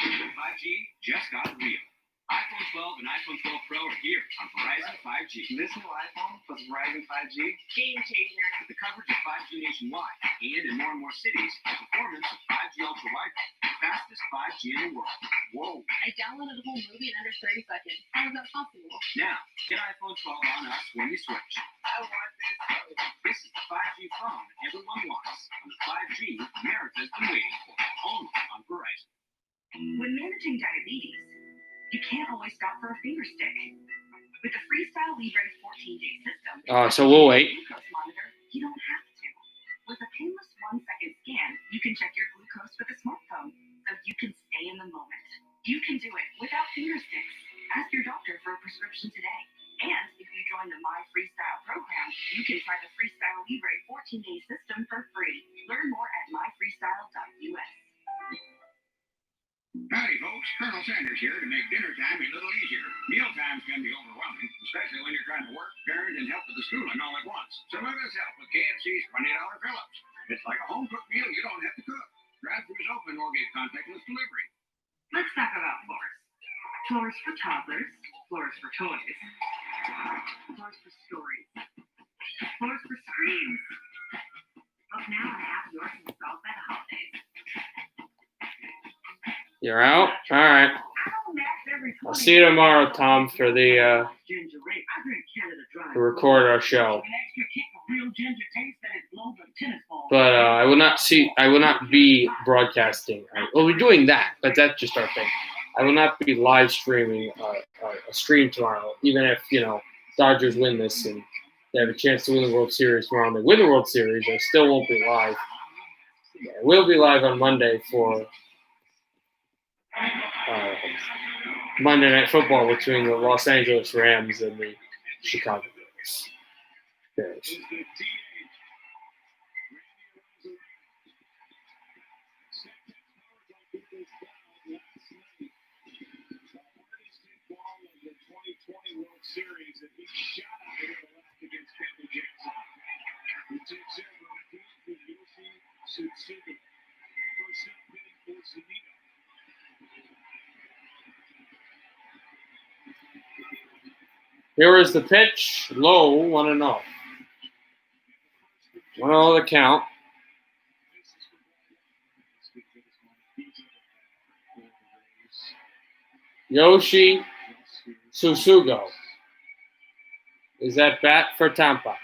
5G just got real. iPhone 12 and iPhone 12 Pro are here on Verizon 5G. This new iPhone plus Verizon 5G? Game changer. With the coverage of 5G nationwide and in more cities, the performance of 5G Ultra Wi-Fi, the fastest 5G in the world. Whoa. I downloaded a whole movie in under 30 seconds. How is that possible? Now, get iPhone 12 on us when you switch. I want this phone. This is the 5G phone everyone wants. On the 5G America's been waiting for. Only on Verizon. When managing diabetes, you can't always stop for a finger stick. With the Freestyle Libre 14-day system, So we'll wait. glucose monitor, you don't have to. With a painless 1-second scan, you can check your glucose with a smartphone, so you can stay in the moment. You can do it without finger sticks. Ask your doctor for a prescription today. And if you join the My Freestyle program, you can try the Freestyle Libre 14-day system for free. Learn more at myfreestyle.us. Howdy, folks. Colonel Sanders here to make dinner time a little easier. Meal times can be overwhelming, especially when you're trying to work, parent, and help with the schooling all at once. So let us help with KFC's $20 fill-ups. It's like a home-cooked meal you don't have to cook. Drive-throughs open or get contactless delivery. Let's talk about floors. Floors for toddlers, floors for toys, floors for stories, floors for screens. Book now and have yours installed by the holidays. You're out? All right. I'll see you tomorrow, Tom, for the to record our show. But I will not be broadcasting. I will be doing that, but that's just our thing. I will not be live streaming a stream tomorrow, even if Dodgers win this and they have a chance to win the World Series tomorrow. And they win the World Series, I still won't be live. I will be live on Monday for Monday Night Football between the Los Angeles Rams and the Chicago Bears. Series that he shot out of the left against Tampa Jackson. He takes over on the field with Yoshi Tsutsuga. First up hitting for Sunita. Here is the pitch. Low, 1-0. 1-0 the count. Yoshi Tsutsuga is at bat for Tampa.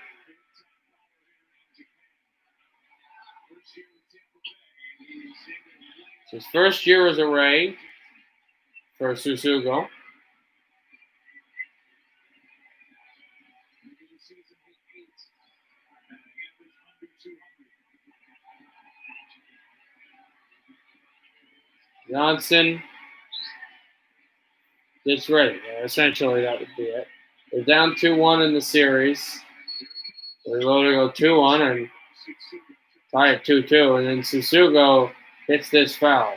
It's his first year as a Ray for Tsutsuga. Johnson gets ready. Essentially, that would be it. They're down 2-1 in the series. They're going to go 2-1 and tie it 2-2. And then Tsutsuga hits this foul.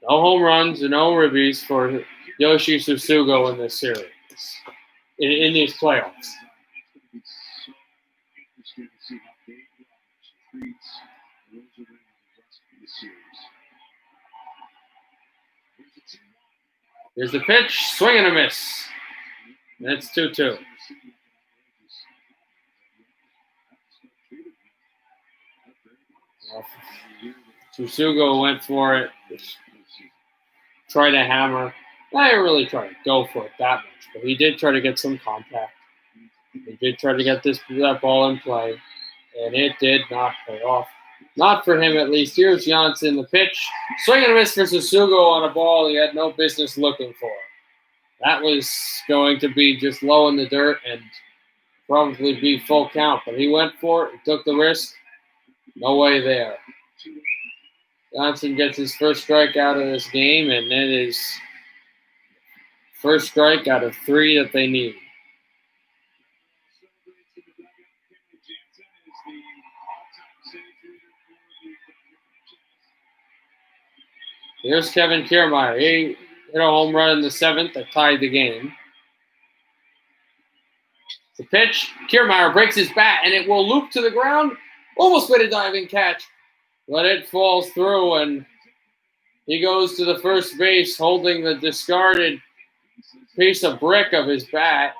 No home runs and no ribbies for Yoshi Tsutsuga in this series, in these playoffs. Here's the pitch, swing and a miss. That's 2-2. Tsutsuga went for it, tried to hammer. I didn't really try to go for it that much, but he did try to get some contact. He did try to get that ball in play, and it did not pay off. Not for him, at least. Here's Janssen, the pitch. Swing and a miss for Tsutsuga on a ball he had no business looking for. That was going to be just low in the dirt and probably be full count, but he went for it. He took the risk. No way there. Johnson gets his first strike out of this game, and it is first strike out of 3 that they need. Here's Kevin Kiermaier. He hit a home run in the 7th that tied the game. The pitch. Kiermaier breaks his bat, and it will loop to the ground. Almost made a diving catch, but it falls through, and he goes to the first base holding the discarded piece of brick of his bat,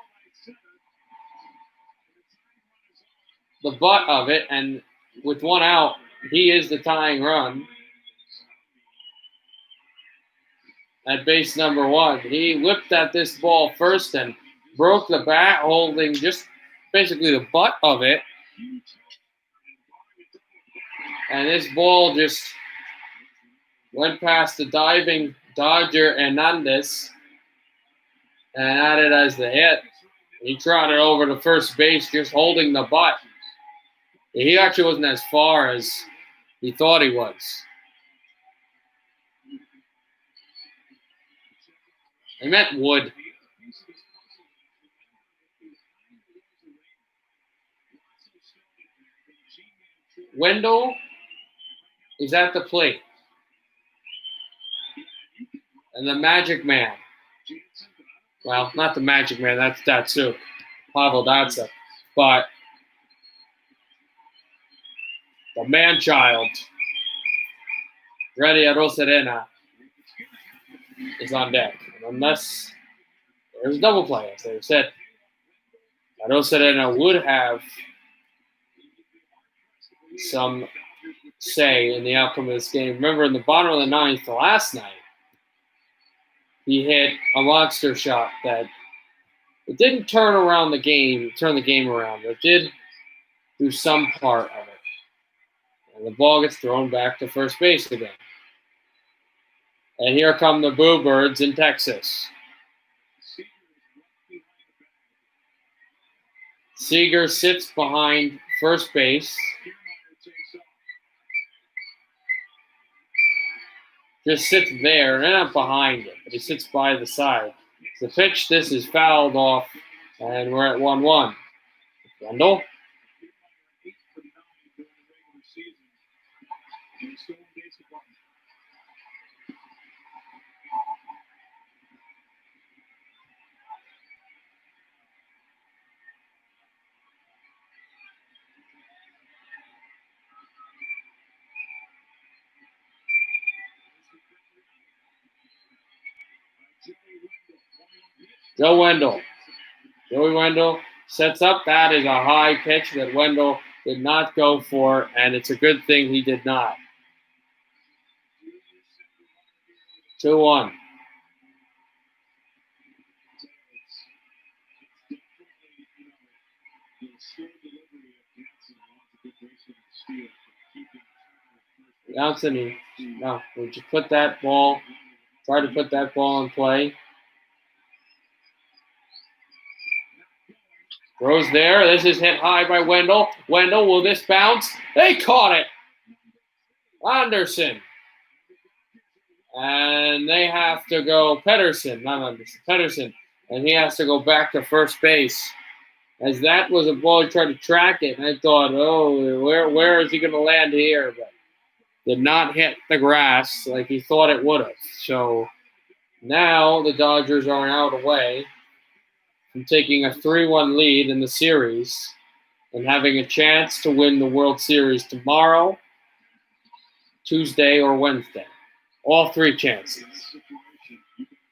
the butt of it, and with one out, he is the tying run at base number 1. He whipped at this ball first and broke the bat, holding just basically the butt of it. And this ball just went past the diving Dodger Hernandez and had it as the hit. He trotted over to first base just holding the butt. He actually wasn't as far as he thought he was. I meant wood. Wendell is at the plate. And the Magic Man. Well, not the Magic Man, that's Datsuk. Pavel Datsyuk. But the man-child, Ready Arosarena, is on deck. And unless there's a double play, as they said, Arosarena would have some say in the outcome of this game. Remember, in the bottom of the 9th last night, he hit a monster shot that it didn't turn the game around. It did do some part of it. And the ball gets thrown back to first base again. And here come the Boo Birds in Texas. Seager sits behind first base. Just sits there, and not behind it, but he sits by the side. The pitch, this is fouled off, and we're at 1-1. Wendell. Joey Wendell sets up. That is a high pitch that Wendell did not go for, and it's a good thing he did not. 2-1. Johnson, would you try to put that ball in play? Throws there. This is hit high by Wendell. Wendell, will this bounce? They caught it. Anderson. And they have to go Pedersen. And he has to go back to first base. As that was a ball, he tried to track it. And I thought, where is he going to land here? But did not hit the grass like he thought it would have. So now the Dodgers are an out away from taking a 3-1 lead in the series and having a chance to win the World Series tomorrow, Tuesday, or Wednesday. All 3 chances.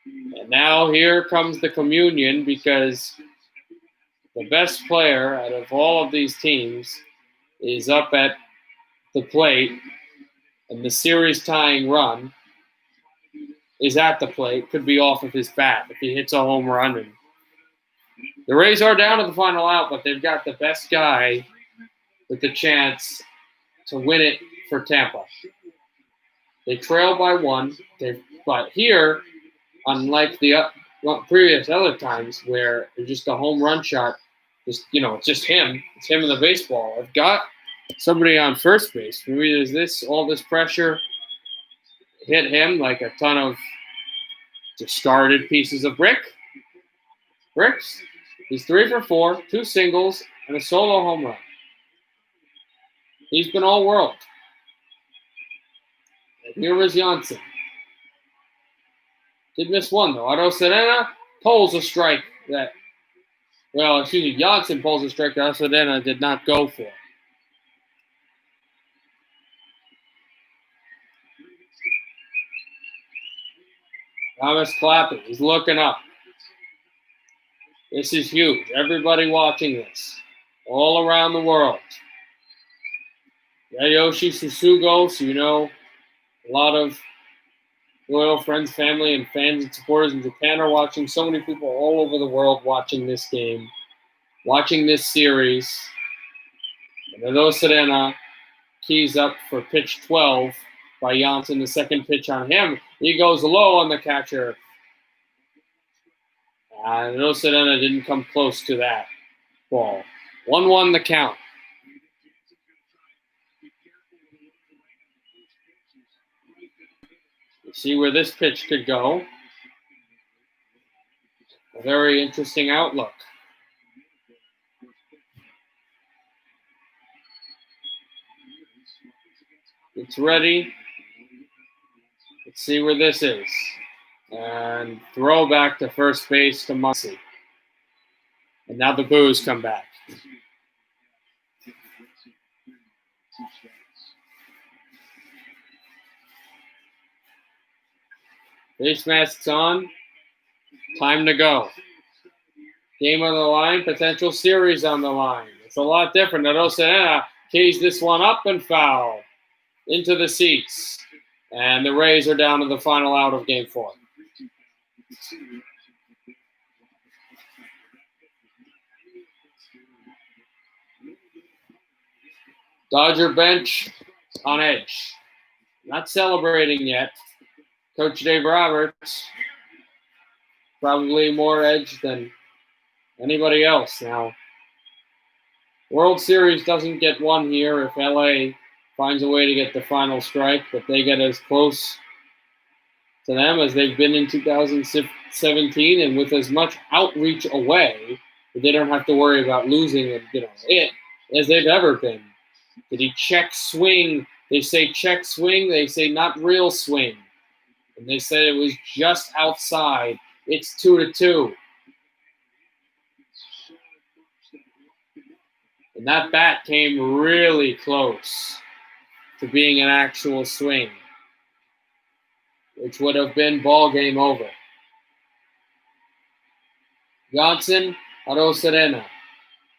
And now here comes the communion, because the best player out of all of these teams is up at the plate, and the series tying run is at the plate. Could be off of his bat if he hits a home run. And the Rays are down to the final out, but they've got the best guy with the chance to win it for Tampa. They trail by 1, but here, unlike the previous other times where it's just a home run shot, it's just him. It's him in the baseball. I've got somebody on first base. Maybe there's all this pressure hit him like a ton of discarded pieces of bricks. He's 3 for 4, 2 singles, and a solo home run. He's been all world. And here is Janssen. Did miss one, though. Arosarena pulls a strike that Well, excuse me, Janssen pulls a strike that Sedena did not go for. Thomas clapping. He's looking up. This is huge. Everybody watching this. All around the world. Yoshi Susugo, so you know a lot of loyal friends, family, and fans and supporters in Japan are watching. So many people all over the world watching this game, watching this series. Renato Serena keys up for pitch 12 by Janssen. The second pitch on him. He goes low on the catcher. Renato Serena didn't come close to that ball. 1-1 the count. Let's see where this pitch could go. A very interesting outlook. It's ready. Let's see where this is. And throw back to first base to Muncy. And now the boos come back. Face masks on. Time to go. Game on the line. Potential series on the line. It's a lot different. Serena keys this one up and foul. Into the seats. And the Rays are down to the final out of Game 4. Dodger bench on edge. Not celebrating yet. Coach Dave Roberts, probably more edge than anybody else now. World Series doesn't get won here if LA finds a way to get the final strike, but they get as close to them as they've been in 2017, and with as much outreach away, they don't have to worry about losing it as they've ever been. Did he check swing? They say check swing. They say not real swing. And they said it was just outside. It's 2-2. And that bat came really close to being an actual swing, which would have been ball game over. Janssen, Renato Serena.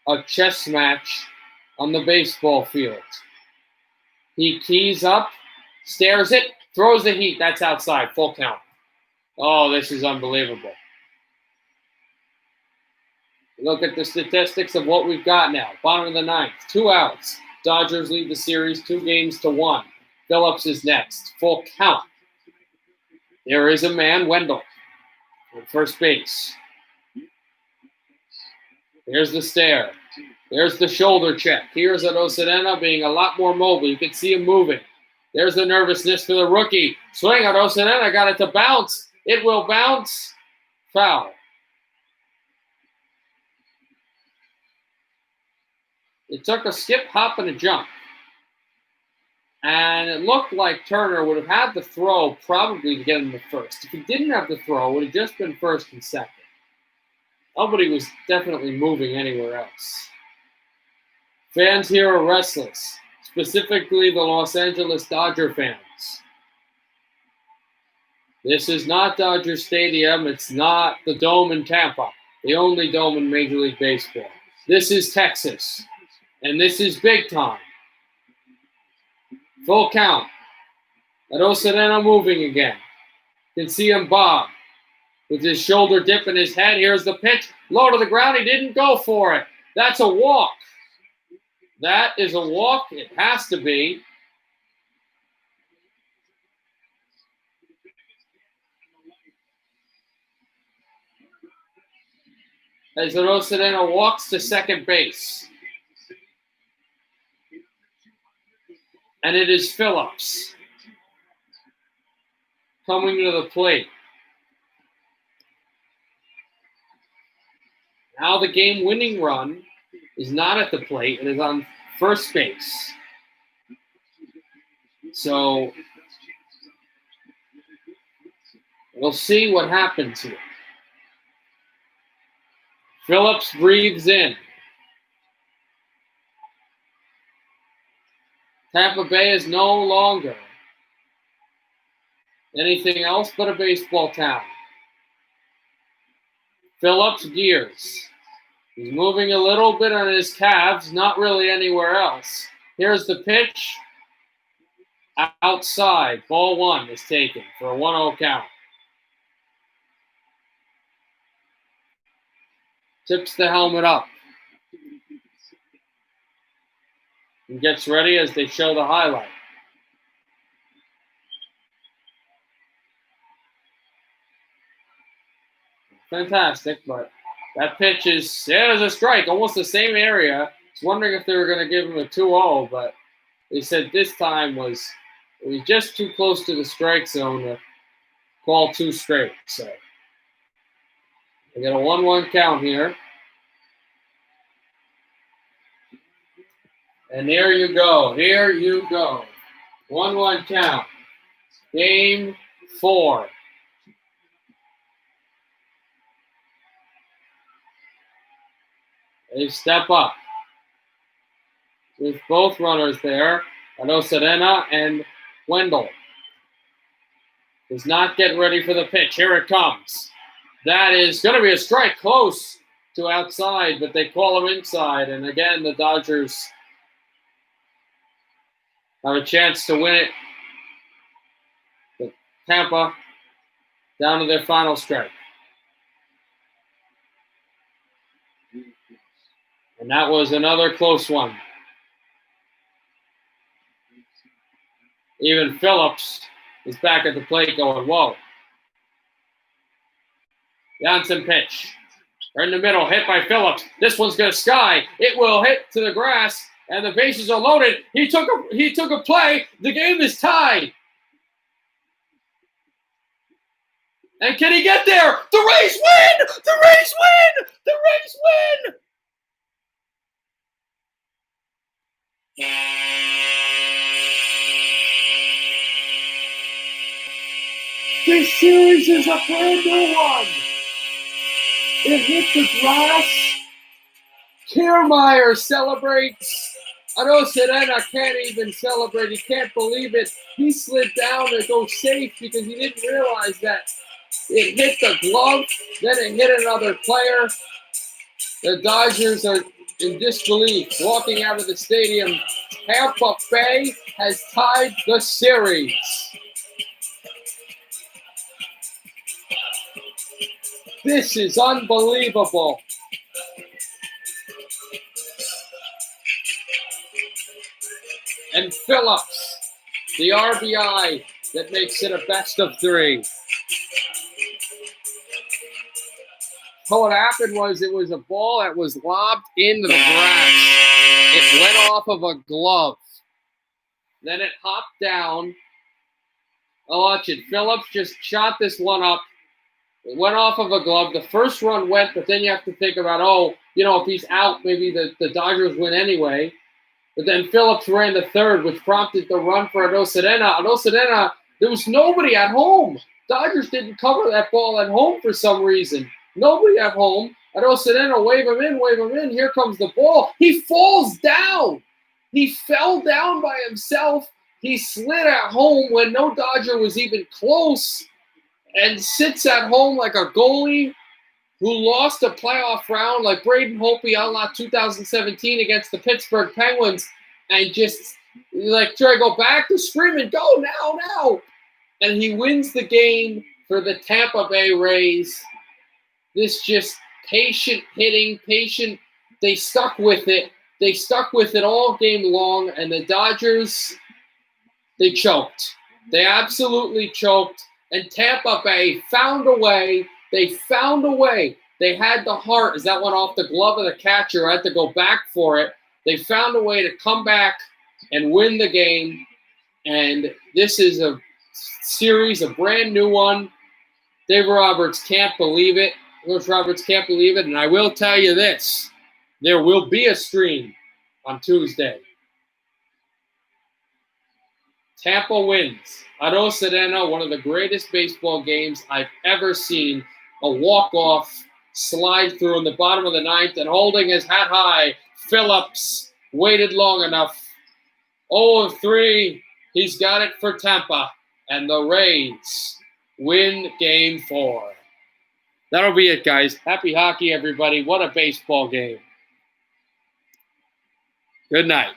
A chess match on the baseball field. He keys up, stares it, throws the heat. That's outside. Full count. Oh, this is unbelievable. Look at the statistics of what we've got now. Bottom of the ninth. 2 outs. Dodgers lead the series 2-1. Phillips is next. Full count. There is a man, Wendell, at first base. There's the stare. There's the shoulder check. Here's Serena being a lot more mobile. You can see him moving. There's the nervousness for the rookie. Swing. Serena got it to bounce. It will bounce. Foul. It took a skip, hop, and a jump. And it looked like Turner would have had the throw probably to get him the first. If he didn't have the throw, it would have just been first and second. Nobody was definitely moving anywhere else. Fans here are restless, specifically the Los Angeles Dodger fans. This is not Dodger Stadium. It's not the Dome in Tampa, the only dome in Major League Baseball. This is Texas, and this is big time. Full count. Renato Serena moving again. You can see him bob with his shoulder dip in his head. Here's the pitch. Low to the ground. He didn't go for it. That's a walk. That is a walk. It has to be. As Renato Serena walks to second base. And it is Phillips coming to the plate. Now the game-winning run is not at the plate. It is on first base. So we'll see what happens here. Phillips breathes in. Tampa Bay is no longer anything else but a baseball town. Phillips gears. He's moving a little bit on his calves, not really anywhere else. Here's the pitch. Outside. Ball 1 is taken for a 1-0 count. Tips the helmet up. And gets ready as they show the highlight. Fantastic, but that pitch is, there's a strike, almost the same area. I was wondering if they were going to give him a 2-0, but they said this time it was just too close to the strike zone to call 2 straight. So they got a 1-1 count here. And there you go. Here you go. 1-1 count. Game 4. They step up. With both runners there. Serena and Wendell. Does not get ready for the pitch. Here it comes. That is going to be a strike close to outside, but they call him inside. And again, the Dodgers have a chance to win it. But Tampa down to their final strike. And that was another close one. Even Phillips is back at the plate going, whoa. Jansen pitch. Right in the middle, hit by Phillips. This one's going to sky. It will hit to the grass, and the bases are loaded. He took a play. The game is tied. And can he get there? The Rays win! The Rays win! The Rays win! This series is a brand new one. It hit the grass. Kiermaier celebrates. Serena can't even celebrate. He can't believe it. He slid down to go safe because he didn't realize that it hit the glove. Then it hit another player. The Dodgers are in disbelief. Walking out of the stadium, Tampa Bay has tied the series. This is unbelievable. And Phillips, the RBI that makes it a best of 3. So what happened was it was a ball that was lobbed into the grass. It went off of a glove. Then it hopped down. Oh, watch it. Phillips just shot this one up. It went off of a glove. The first run went, but then you have to think about, if he's out, maybe the Dodgers win anyway. But then Phillips ran the third, which prompted the run for Serena. There was nobody at home. Dodgers didn't cover that ball at home for some reason. Nobody at home. Serena, wave him in. Here comes the ball. He falls down. He fell down by himself. He slid at home when no Dodger was even close and sits at home like a goalie who lost a playoff round like Braden Holtby a la 2017 against the Pittsburgh Penguins and just try to go back to screaming, go now. And he wins the game for the Tampa Bay Rays. This just patient hitting, they stuck with it. They stuck with it all game long, and the Dodgers, they choked. They absolutely choked. And Tampa Bay found a way. They found a way. They had the heart as that went off the glove of the catcher. I had to go back for it. They found a way to come back and win the game. And this is a series, a brand new one. Dave Roberts can't believe it. And I will tell you this. There will be a stream on Tuesday. Tampa wins. Serena, one of the greatest baseball games I've ever seen. A walk-off slide through in the bottom of the ninth, and holding his hat high, Phillips waited long enough. 0-3, he's got it for Tampa, and the Rays win Game 4. That'll be it, guys. Happy hockey, everybody. What a baseball game. Good night.